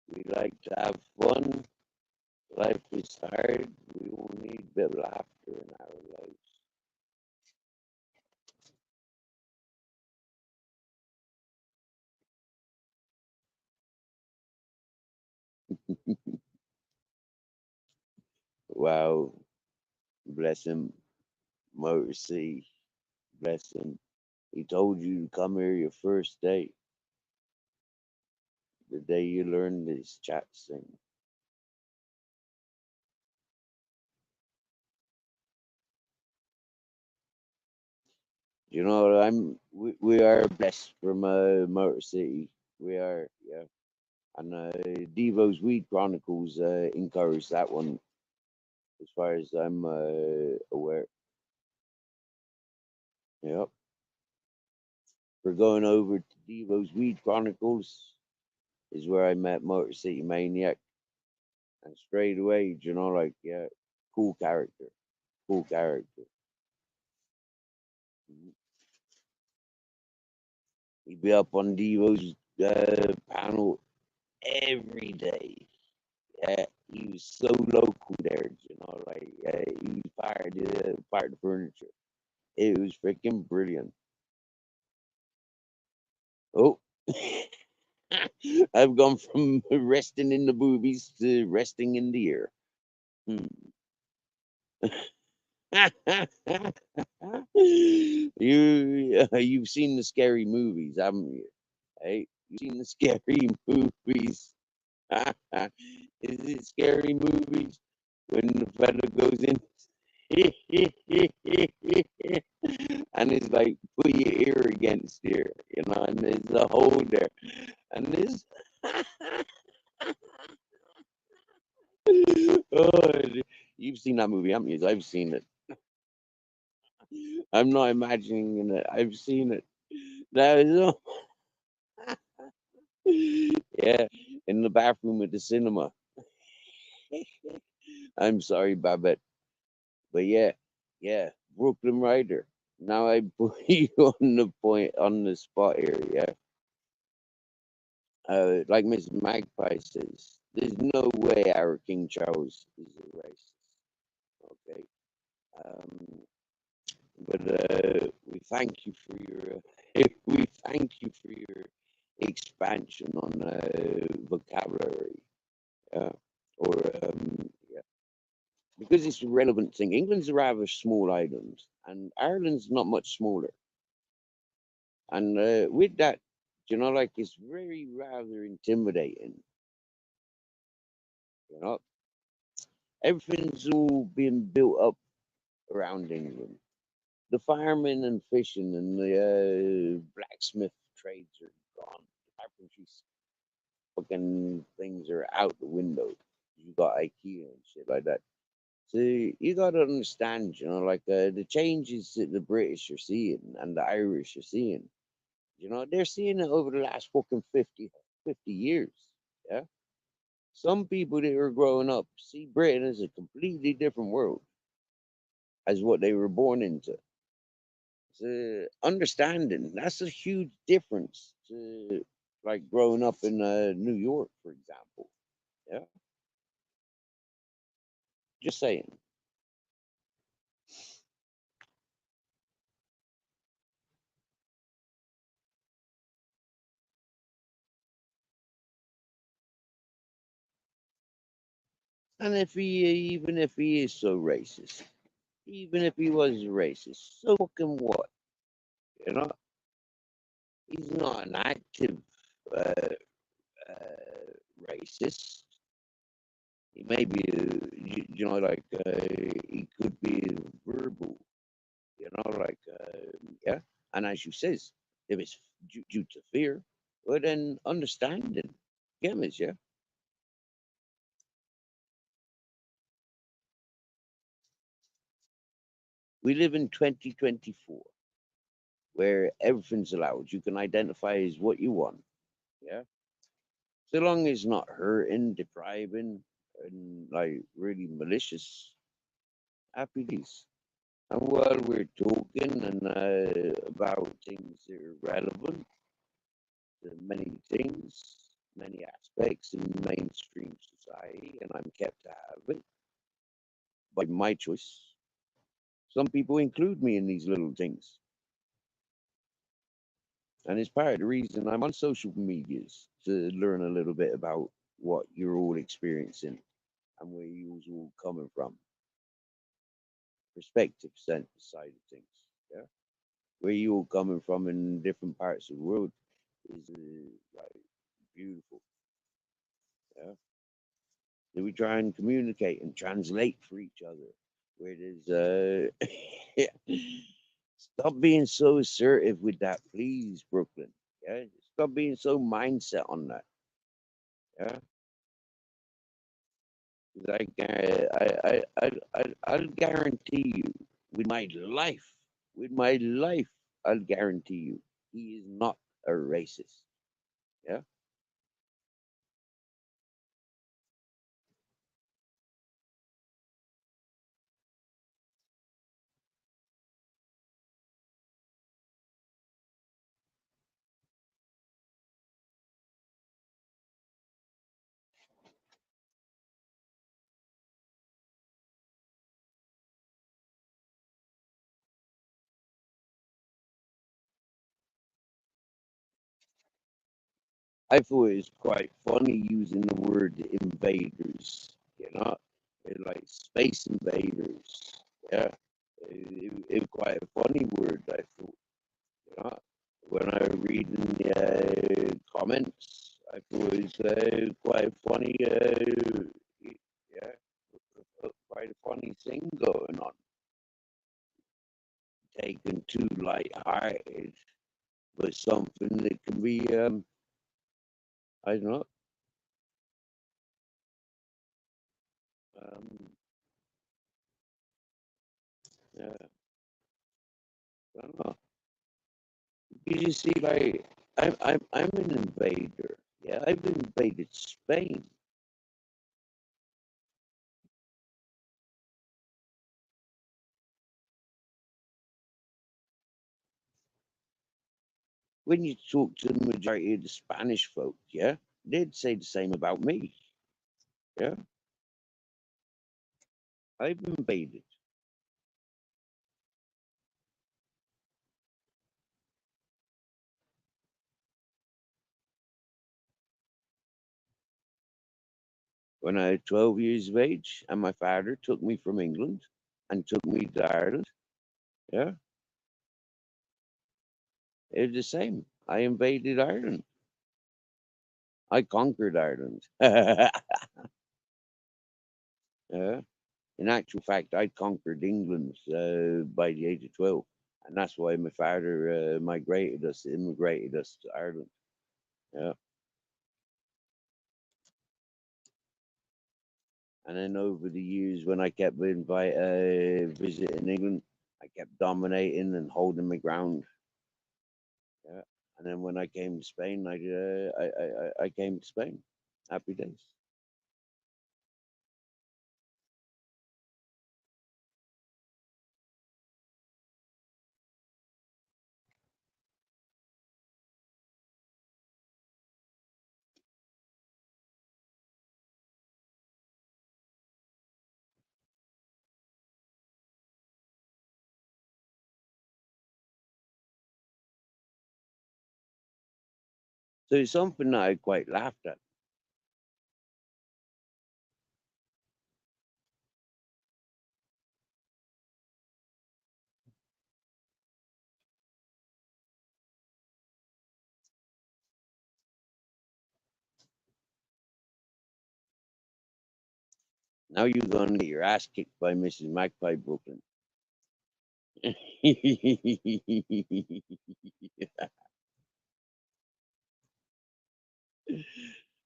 We like to have fun. Life is hard. We all need a bit of laughter in our lives. Wow, bless him, mercy. bless him. He told you to come here your first day, the day you learned this chat thing. You know, we are blessed from Motor City. We are, yeah. And Devo's Weed Chronicles encouraged that one, as far as I'm aware. Yep. We're going over to Devo's Weed Chronicles, is where I met Motor City Maniac. And straight away, you know, like, yeah, cool character. Cool character. Mhm. He'd be up on Devo's panel every day. Yeah, he was so local there, you know, like he was part of the furniture. It was freaking brilliant. Oh, I've gone from resting in the boobies to resting in the air. Hmm. You've seen the scary movies, haven't you? Hey, you've seen the scary movies. Is it scary movies when the fella goes in and it's like put your ear against here, you know, and there's a hole there, and this. Oh, you've seen that movie, haven't you? I've seen it. I'm not imagining it. I've seen it. That is, yeah, in the bathroom at the cinema. I'm sorry, Babette, but yeah, yeah, Brooklyn Rider. Now I put you on the spot here. Yeah, like Miss Magpie says, there's no way our King Charles is a racist. Okay, um, but we thank you for your we thank you for your expansion on vocabulary. Yeah, or yeah, because it's a relevant thing. England's a rather small island, and Ireland's not much smaller. And with that, you know, like it's very rather intimidating. You know, everything's all been built up around England. The farming and fishing and the blacksmith trades are gone. The carpentry fucking things are out the window. You got IKEA and shit like that. So you got to understand, you know, like the changes that the British are seeing and the Irish are seeing. You know, they're seeing it over the last fucking 50 years. Yeah. Some people that are growing up see Britain as a completely different world as what they were born into. So understanding that's a huge difference to like growing up in New York, for example. Yeah, just saying. And if he even if he is so racist, even if he was racist, so fucking what? You know, he's not an active uh, racist. He may be, you know, like he could be verbal, you know, like yeah. And as you says, if it's due to fear, well then understanding, get me, yeah. We live in 2024, where everything's allowed. You can identify as what you want, yeah. So long as not hurting, depriving, and like really malicious. Happy days. And while we're talking and about things that are relevant to many things, many aspects in mainstream society, and I'm kept to have it by my choice. Some people include me in these little things. And it's part of the reason I'm on social medias to learn a little bit about what you're all experiencing and where you're all coming from. Perspective side of things. Yeah. where you all coming from in different parts of the world is like beautiful. Yeah. So we try and communicate and translate for each other. Where there's stop being so assertive with that, please, Brooklyn. Yeah. Stop being so mindset on that. Yeah. 'Cause I'll guarantee you, with my life, I'll guarantee you, he is not a racist. Yeah. I thought it was quite funny using the word invaders, you know, like space invaders. Yeah, it's quite a funny word, I thought. You know, when I was reading the comments, I thought it was quite a funny, yeah, quite a funny thing going on. Taken too light-hearted, but something that can be, I don't know, um, yeah, I don't know. You see, like I'm an invader. Yeah, I've invaded Spain. When you talk to the majority of the Spanish folk, yeah, they'd say the same about me. Yeah, I've invaded. When I was 12 years of age, and my father took me from England and took me to Ireland. Yeah, it's the same. I invaded Ireland. I conquered Ireland. Yeah. In actual fact, I conquered England by the age of 12. And that's why my father immigrated us to Ireland. Yeah. And then over the years, when I kept visiting England, I kept dominating and holding my ground. Yeah. And then when I came to Spain, I came to Spain. Happy days. So it's something that I quite laughed at. Now you're going to get your ass kicked by Mrs. Magpie Brooklyn.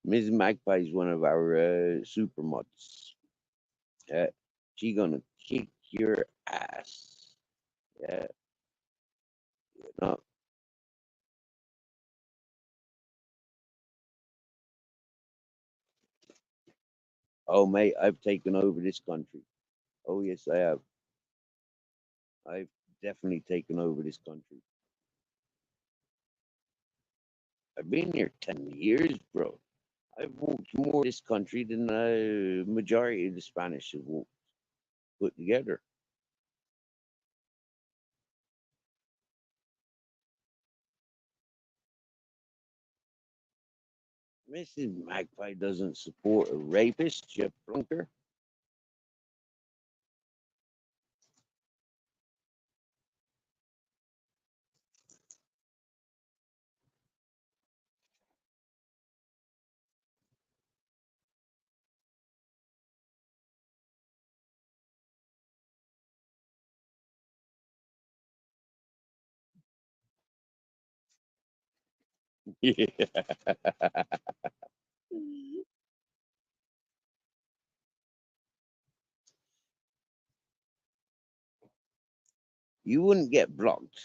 Mrs. Magpie is one of our super mods. She gonna kick your ass. Yeah, no. Oh, mate, I've taken over this country. Oh, yes, I have. I've definitely taken over this country. I've been here 10 years, bro. I've walked more this country than the majority of the Spanish have walked put together. Mrs. Magpie doesn't support a rapist, you flunker. Yeah. You wouldn't get blocked.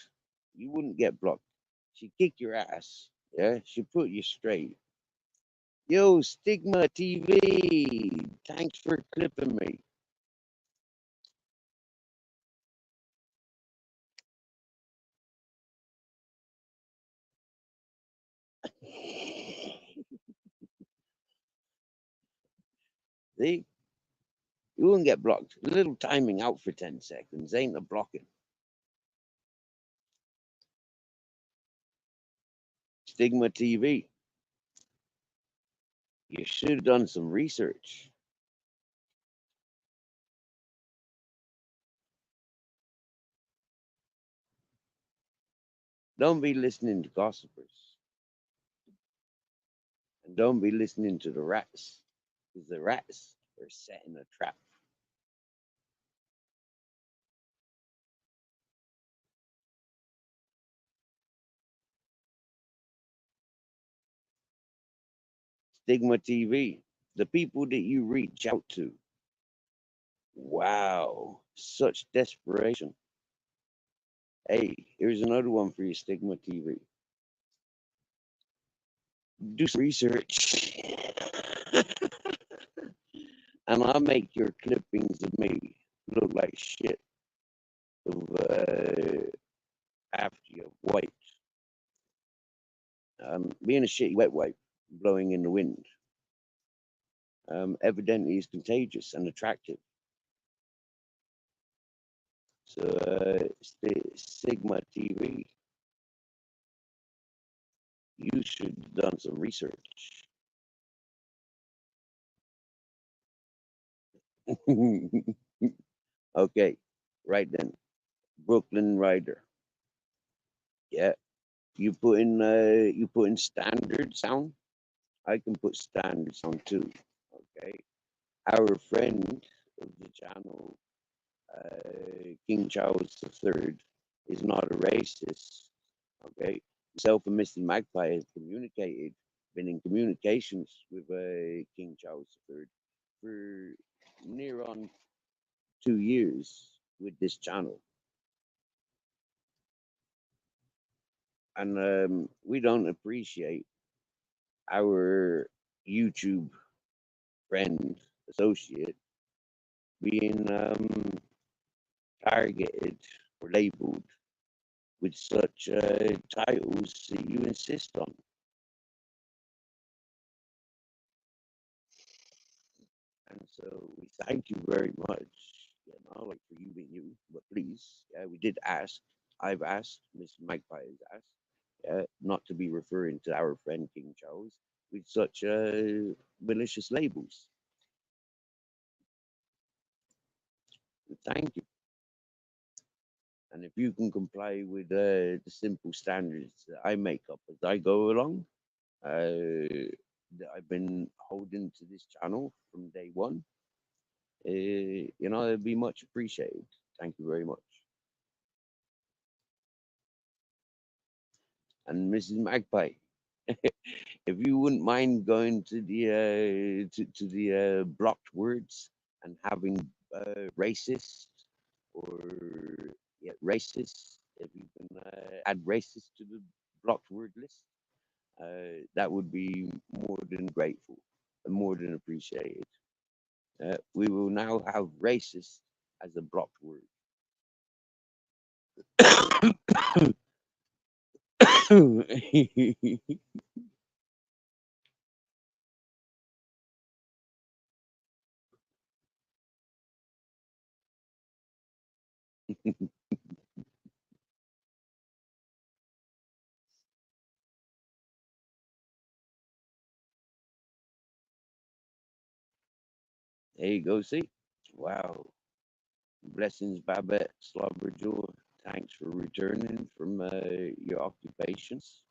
You wouldn't get blocked. She'd kick your ass. Yeah. She'd put you straight. Yo, Stigma TV. Thanks for clipping me. See? You wouldn't get blocked. A little timing out for 10 seconds ain't a blocking. Stigma TV. You should have done some research. Don't be listening to gossipers. And don't be listening to the rats. Because the rats are setting a trap. Stigma TV. The people that you reach out to. Wow. Such desperation. Hey, here's another one for you, Stigma TV. Do some research. And I'll make your clippings of me look like shit of after you wiped. Being a shitty wet wipe blowing in the wind evidently is contagious and attractive. So Sigma TV, you should have done some research. Okay, right then. Brooklyn Rider. Yeah. You put in standard sound. I can put standard sound too. Okay. Our friend of the channel, King Charles III, is not a racist. Okay. Myself and Mr. Magpie have been in communications with King Charles III for near on 2 years with this channel. And we don't appreciate our YouTube friend, associate, being targeted or labeled with such titles that you insist on. And so we thank you very much, like for you being you, but please, we did ask, I've asked, Mr. Magpie has asked, not to be referring to our friend King Charles with such malicious labels. Thank you. And if you can comply with the simple standards that I make up as I go along, that I've been holding to this channel from day one, it'd be much appreciated. Thank you very much. And Mrs. Magpie, if you wouldn't mind going to the blocked words and having racist or racist, if you can add racist to the blocked word list, that would be more than grateful and more than appreciated. We will now have racist as a blocked word. There you go, see? Wow. Blessings, Babette, Slobberjaw. Thanks for returning from your occupations.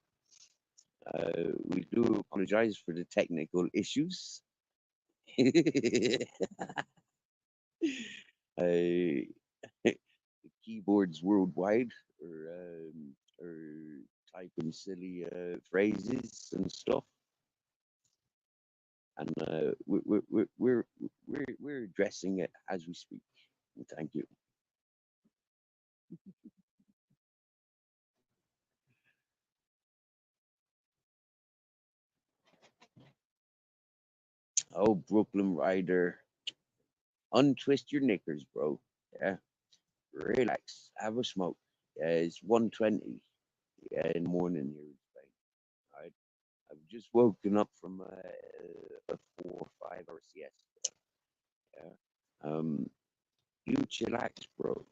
We do apologize for the technical issues. The keyboards worldwide are typing silly phrases and stuff, and we're addressing it as we speak. Thank you. Oh, Brooklyn Rider, untwist your knickers, bro. Yeah, relax, have a smoke. Yeah, it's 1:20. Yeah, in the morning here in Spain. Right, I've just woken up from a 4 or 5 hour siesta. Yeah, you chillax, bro.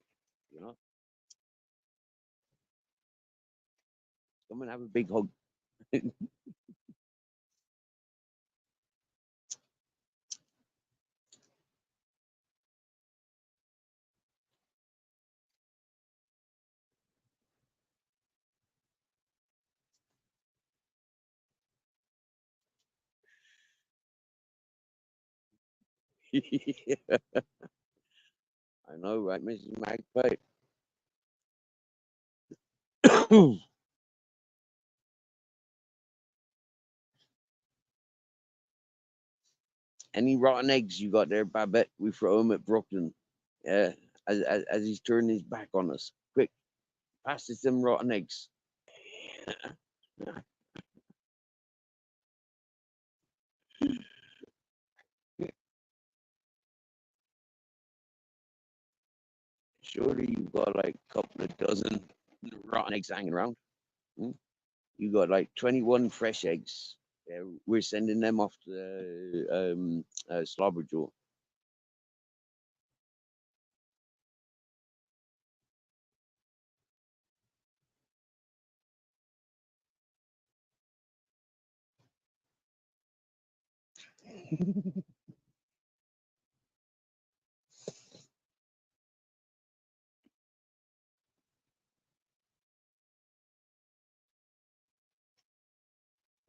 You know, come and have a big hug. I know, right, Mrs. Magpie? Any rotten eggs you got there, Babette? We throw them at Brooklyn. Yeah, as he's turning his back on us. Quick, pass us them rotten eggs. Surely you've got like a couple of dozen rotten eggs hanging around. Hmm? You got like 21 fresh eggs. Yeah, we're sending them off to Slobberjaw.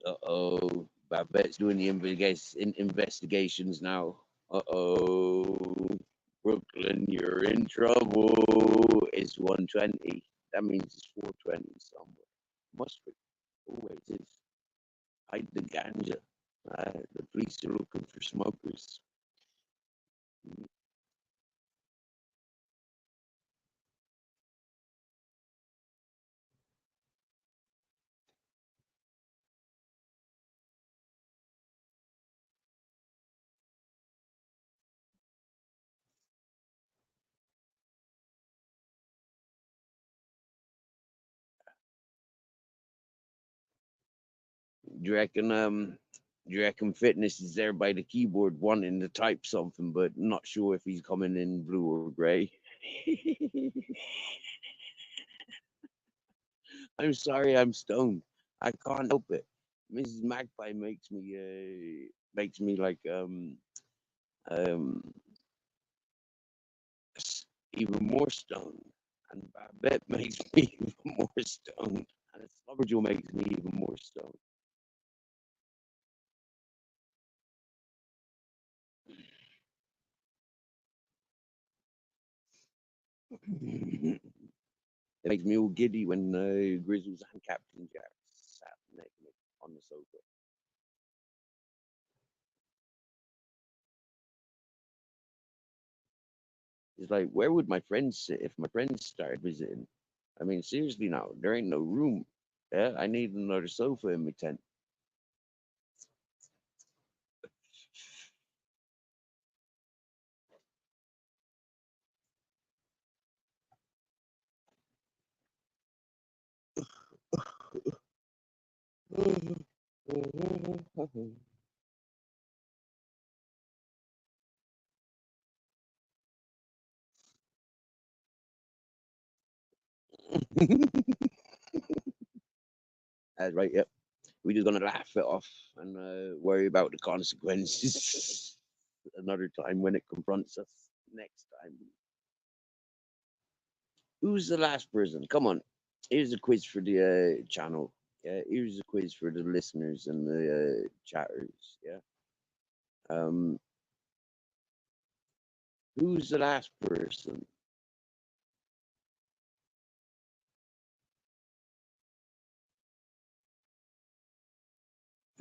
Uh-oh. Babette's doing the investigations now. Uh-oh. Brooklyn, you're in trouble. It's 1:20. That means it's 4:20 somewhere. Must be. Always is. Hide the ganja. The police are looking for smokers. Do you reckon Fitness is there by the keyboard wanting to type something but not sure if he's coming in blue or grey? I'm sorry, I'm stoned. I can't help it. Mrs. Magpie makes me like um even more stoned, and Babette makes me even more stoned, and Slobberjoe makes me even more stoned. It makes me all giddy when Grizzles and Captain Jack sat next to me on the sofa. It's like, where would my friends sit if my friends started visiting? I mean, seriously now, there ain't no room. Yeah, I need another sofa in my tent. That's right, yep. We're just gonna laugh it off and worry about the consequences another time when it confronts us next time. Who's the last person? Come on. Here's a quiz for the channel. Yeah, here's a quiz for the listeners and the chatters. Yeah. Um, who's the last person?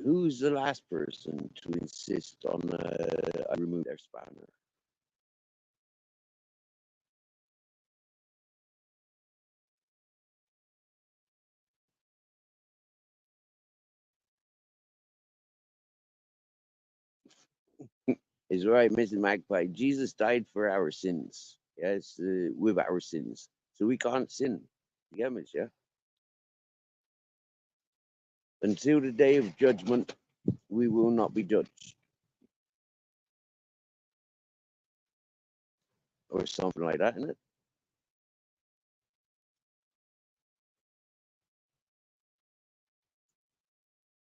Who's the last person to insist on I remove their spanner? Is right, Mrs. Magpie. Jesus died for our sins. Yes, with our sins. So we can't sin. You get me, yeah? Until the day of judgment, we will not be judged. Or something like that, isn't it?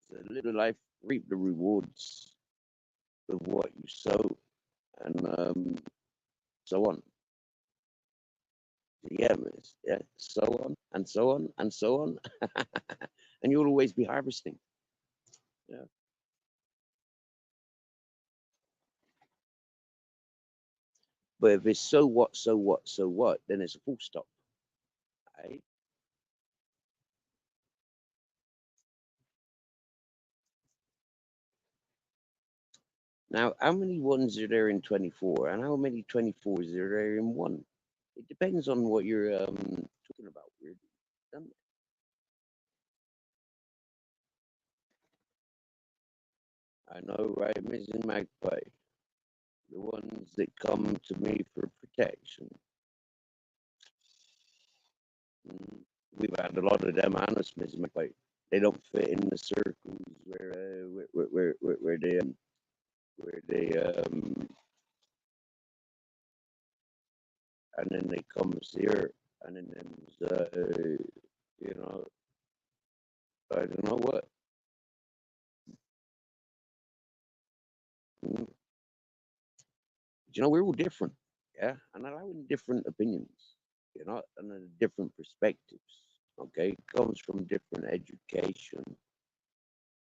So live the life, reap the rewards of what you sow, and so on. Yeah, miss. Yeah, so on and so on and so on, and you'll always be harvesting. Yeah. But if it's so what, so what, so what, then it's a full stop. Right? Now, how many ones are there in 24, and how many 24s are there in one? It depends on what you're talking about. Really, doesn't it? I know, right, Mrs. Magpie? The ones that come to me for protection. Mm, we've had a lot of them, honest, Mrs. Magpie. They don't fit in the circles where they and then they comes here and then there's you know, I don't know what. Mm. You know, we're all different, yeah, and allowing different opinions, you know, and different perspectives. Okay, comes from different education,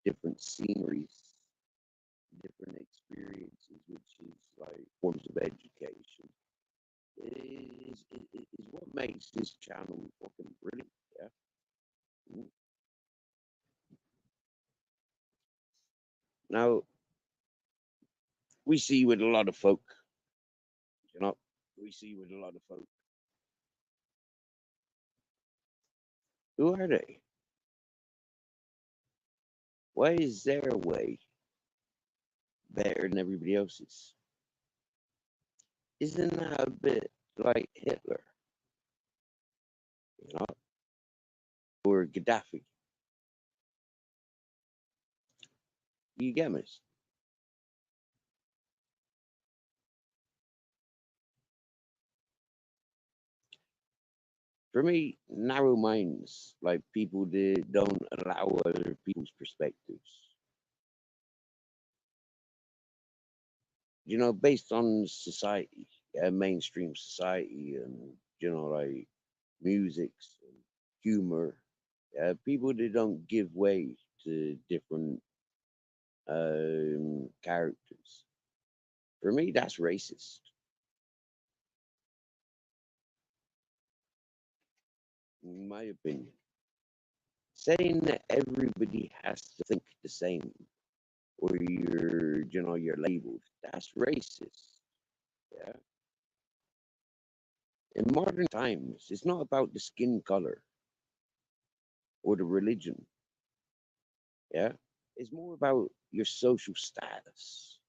different sceneries, different experiences, which is like forms of education. Is what makes this channel fucking brilliant, yeah. Mm. Now we see with a lot of folk, you know, we see with a lot of folk. Who are they? Why is their way better than everybody else's? Isn't that a bit like Hitler, you know, or Gaddafi? You get me? For me, narrow minds, like people that don't allow other people's perspectives, you know, based on society, yeah, mainstream society, and you know, like music and humor, yeah, people that don't give way to different characters. For me, that's racist, in my opinion. Saying that everybody has to think the same, or you know, you're labeled. That's racist. Yeah. In modern times, it's not about the skin color or the religion. Yeah. It's more about your social status.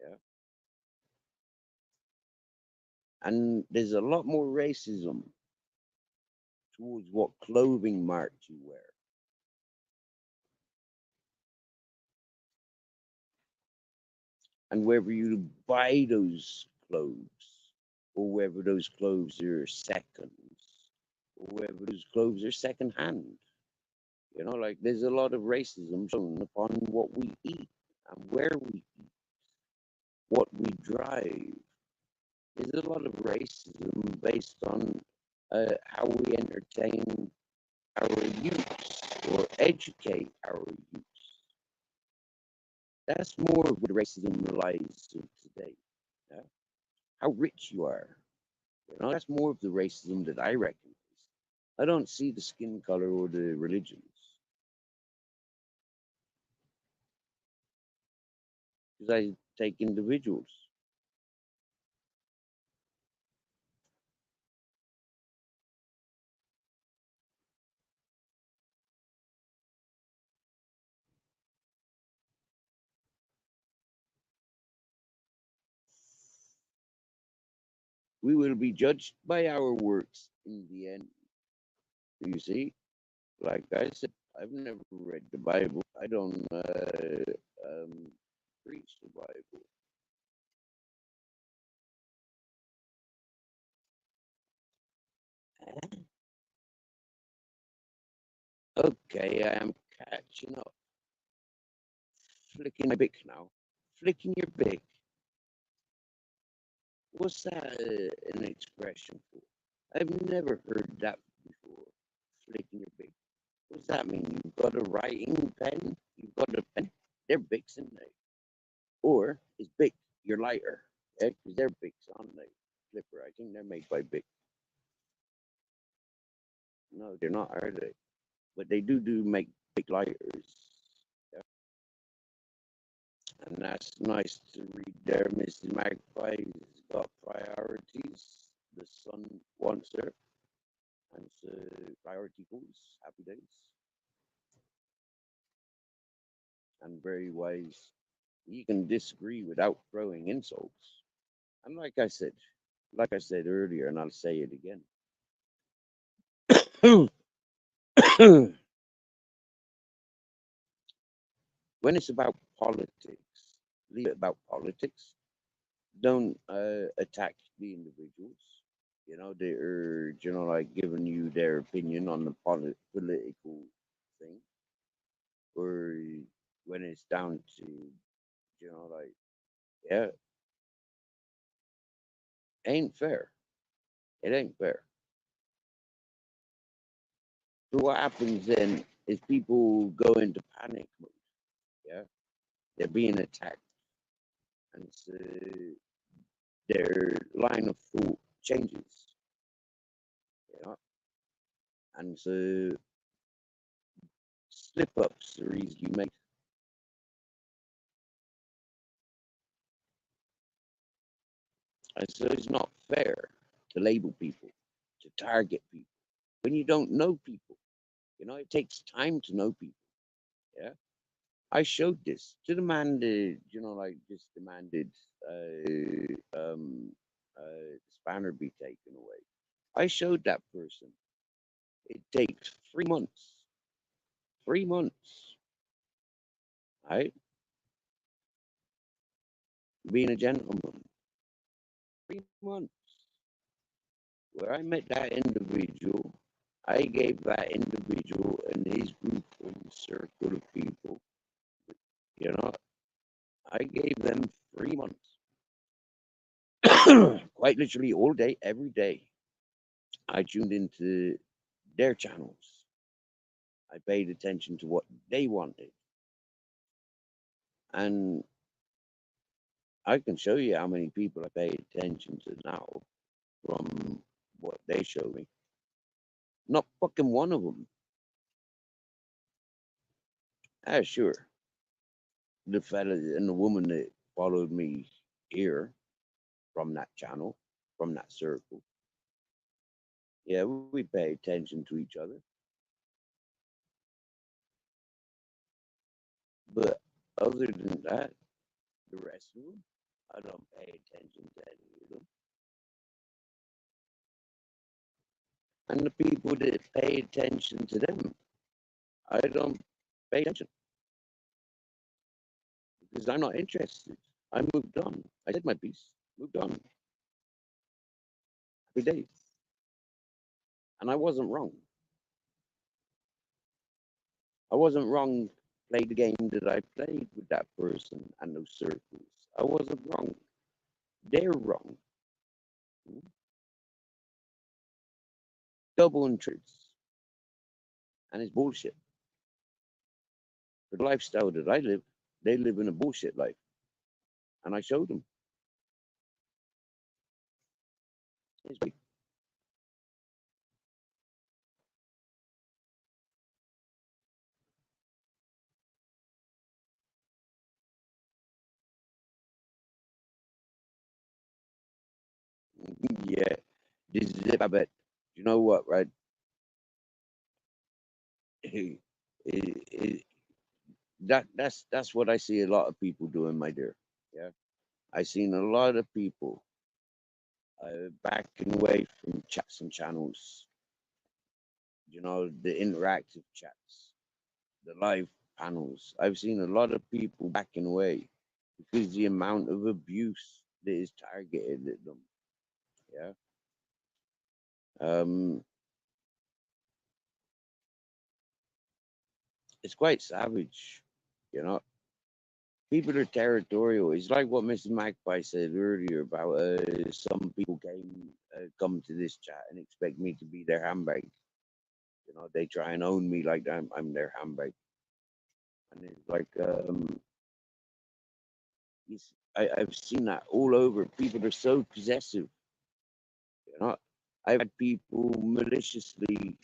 Yeah. And there's a lot more racism towards what clothing mark you wear. And whether you buy those clothes or whether those clothes are seconds or whether those clothes are second hand. You know, like there's a lot of racism shown upon what we eat and where we eat, what we drive. There's a lot of racism based on how we entertain our youth or educate our youth. That's more of what racism lies to today. Yeah? How rich you are. You know, that's more of the racism that I recognize. I don't see the skin color or the religions. because I take individuals. We will be judged by our works in the end. You see, like I said, I've never read the Bible. I don't preach the Bible. Okay, I am catching up. Flicking my bick now. Flicking your bick. What's that an expression for? I've never heard that before. Flicking your bick. What's that mean? You've got a writing pen? You've got a pen? They're Bics, isn't they? Or is Bic your lighter? Yeah, because they're Bics, aren't they? Flipper. I think they're made by Bic. No, they're not, are they? But they do make big lighters. Yeah. And that's nice to read there. Mrs. Magpie's got priorities. The son wants her. And so priority goes. Happy days. And very wise. You can disagree without throwing insults. And like I said earlier, and I'll say it again. When it's about politics, leave it about politics. Don't attack the individuals. You know, they're like giving you their opinion on the political thing, or when it's down to like, yeah, ain't fair. It ain't fair. So what happens then is people go into panic mode. Yeah, they're being attacked, and so their line of thought changes. You know, and so slip ups are easily made. And so it's not fair to label people, to target people when you don't know people. You know, it takes time to know people. Yeah. I showed this to the man that, like just demanded the spanner be taken away. I showed that person. It takes 3 months. 3 months. Right? Being a gentleman. 3 months. Where I met that individual, I gave that individual and his group and circle of people, you know, I gave them 3 months. Quite literally all day, every day. I tuned into their channels. I paid attention to what they wanted. And I can show you how many people I pay attention to now from what they show me. Not fucking one of them. Ah, sure. The fella and the woman that followed me here from that channel, from that circle. Yeah, we pay attention to each other. But other than that, the rest of them, I don't pay attention to any of them. And the people that pay attention to them, I don't pay attention because I'm not interested. I moved on. I said my piece, moved on. Happy days. And I wasn't wrong. I wasn't wrong. Play the game that I played with that person and those circles. I wasn't wrong. They're wrong. Double entries. And it's bullshit. For the lifestyle that I live, they live in a bullshit life. And I showed them. It's big. Yeah, this is it. I bet. You know what, right? It, it, that's what I see a lot of people doing, my dear. Yeah, I seen a lot of people backing away from chats and channels. You know, the interactive chats, the live panels. I've seen a lot of people backing away because the amount of abuse that is targeted at them. Yeah. Um, it's quite savage. You know, people are territorial. It's like what Mrs. Magpie said earlier about some people come to this chat and expect me to be their handbag. You know, they try and own me like I'm their handbag, and it's like I've seen that all over. People are so possessive. You know, I've had people maliciously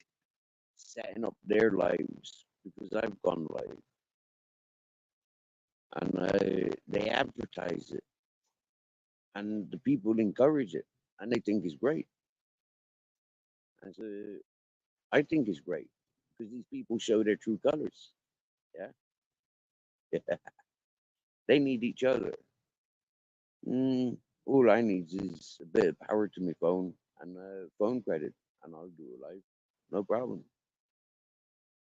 setting up their lives because I've gone live, and they advertise it, and the people encourage it, and they think it's great. And so I think it's great because these people show their true colors. Yeah, they need each other. All I need is a bit of power to my phone and phone credit, and I'll do a live. No problem.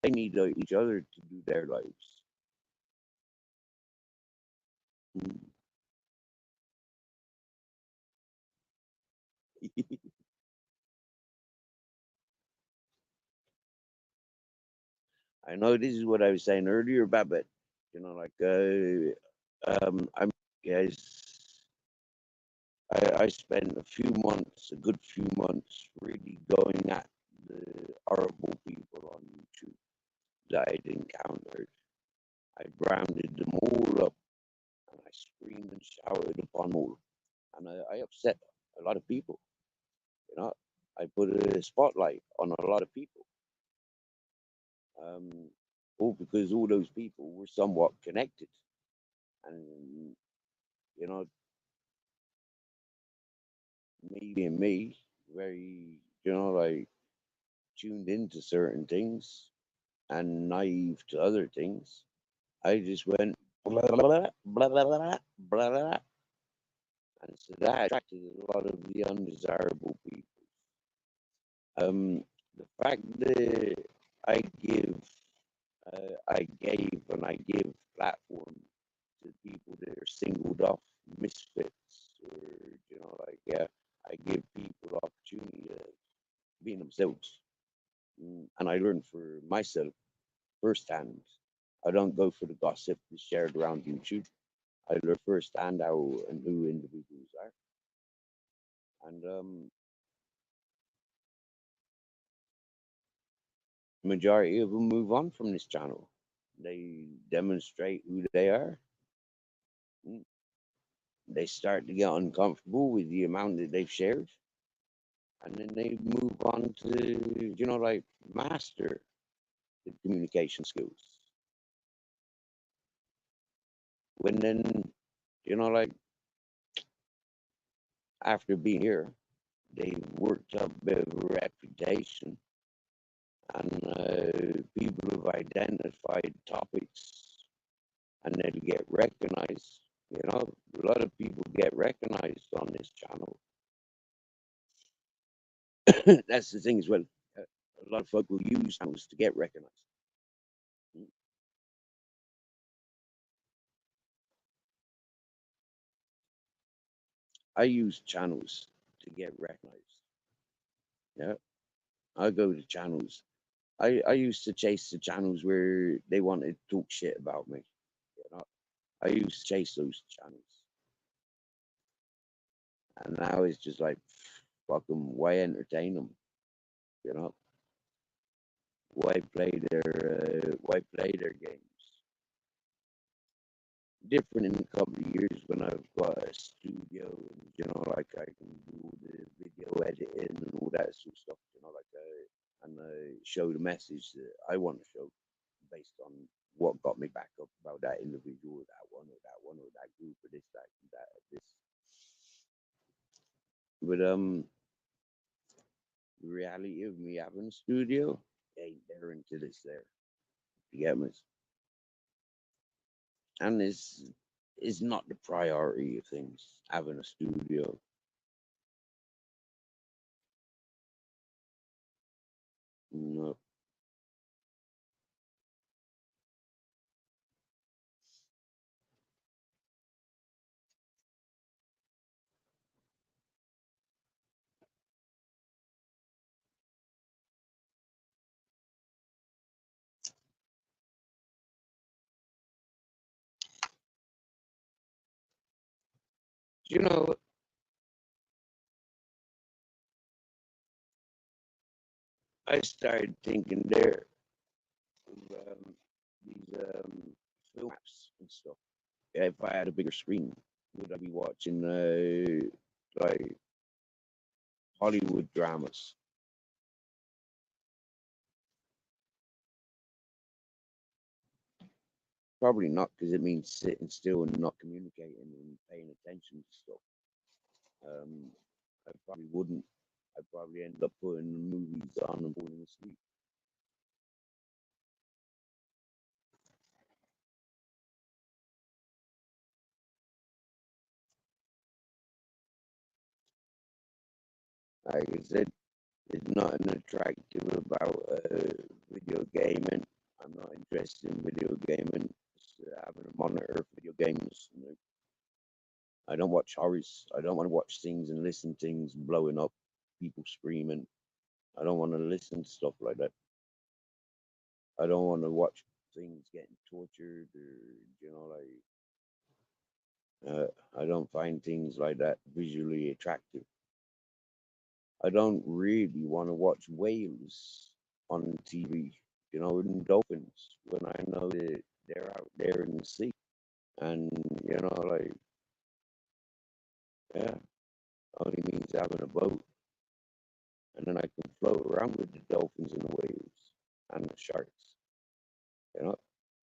They need each other to do their lives. Mm. I know this is what I was saying earlier about, but you know, like I'm guys. I spent a few months, a good few months, really going at the horrible people on YouTube that I'd encountered. I rounded them all up and I screamed and shouted upon all. And I upset a lot of people, you know. I put a spotlight on a lot of people, um, all because all those people were somewhat connected. And, you know, me being me, very, you know, like tuned into certain things and naive to other things. I just went blah blah blah blah blah blah blah, blah, and so that attracted a lot of the undesirable people. The fact that I give, I gave, and I give platform to people that are singled off, misfits, or you know, like yeah, I give people opportunity to be themselves, and I learn for myself firsthand. I don't go for the gossip that's shared around YouTube. I learn firsthand how and who individuals are, and majority of them move on from this channel. They demonstrate who they are. Mm. They start to get uncomfortable with the amount that they've shared, and then they move on to you know like master the communication skills. When then you know like after being here, they've worked up a bit of a reputation and people have identified topics and they'll get recognized. You know, a lot of people get recognized on this channel. That's the thing as well. A lot of folk will use channels to get recognized. I use channels to get recognized. Yeah, I go to channels. I used to chase the channels where they wanted to talk shit about me. You know, I used to chase those channels, and now it's just like, fuck them. Why entertain them? You know, why play their games? Different in a couple of years when I've got a studio and you know, like I can do the video editing and all that sort of stuff. You know, like and show the message that I want to show based on what got me back up about that individual, that one, or that one, or that group, or this, that, that, this. But the reality of me having a studio ain't there until it's there. You get me? And it's not the priority of things. Having a studio, no. You know, I started thinking there of these film apps and stuff. If I had a bigger screen, would I be watching like Hollywood dramas? Probably not, because it means sitting still and not communicating and paying attention to stuff. Um, I probably wouldn't. I'd probably end up putting the movies on and falling asleep. Like I said, there's nothing attractive about video gaming. I'm not interested in video gaming. Just, having a monitor for video games. You know. I don't watch horrors. I don't want to watch things and listen to things blowing up, people screaming. I don't want to listen to stuff like that. I don't want to watch things getting tortured or I don't find things like that visually attractive. I don't really want to watch whales on TV, and dolphins when I know that they're out there in the sea. And, yeah, only means having a boat. And then I can float around with the dolphins and the whales and the sharks, you know,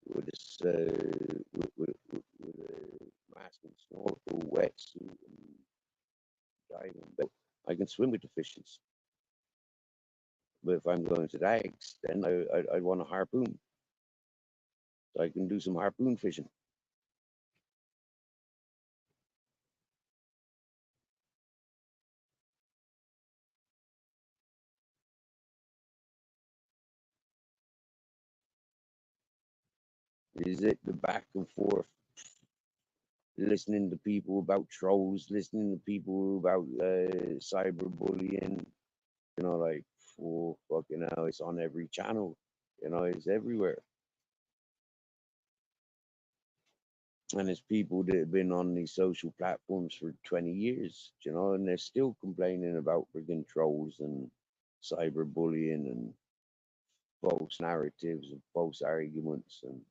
with this, with a mask and snorkel, wetsuit, and diving belt. I can swim with the fishes. But if I'm going to that extent, I'd want a harpoon so I can do some harpoon fishing. Is it the back and forth, listening to people about trolls, listening to people about cyberbullying, like, oh, fucking hell, it's on every channel, it's everywhere. And it's people that have been on these social platforms for 20 years, and they're still complaining about friggin' trolls and cyberbullying and false narratives and false arguments and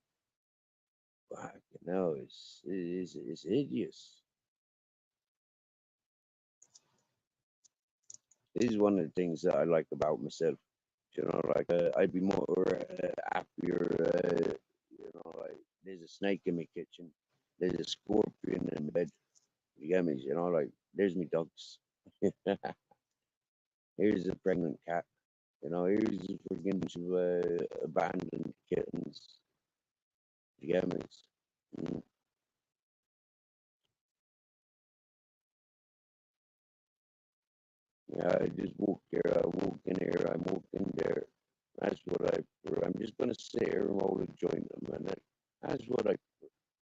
it's hideous. This is one of the things that I like about myself. Like I'd be more happier. Like there's a snake in my kitchen, there's a scorpion in the bed. You get me? Like there's me dogs. Here's a pregnant cat. Here's a freaking bunch of abandoned kittens. You get me? Mm. Yeah, I just walk here, I walk in here, I walk in there. That's what I prefer. I'm just gonna sit here and roll a joint a minute. That's what I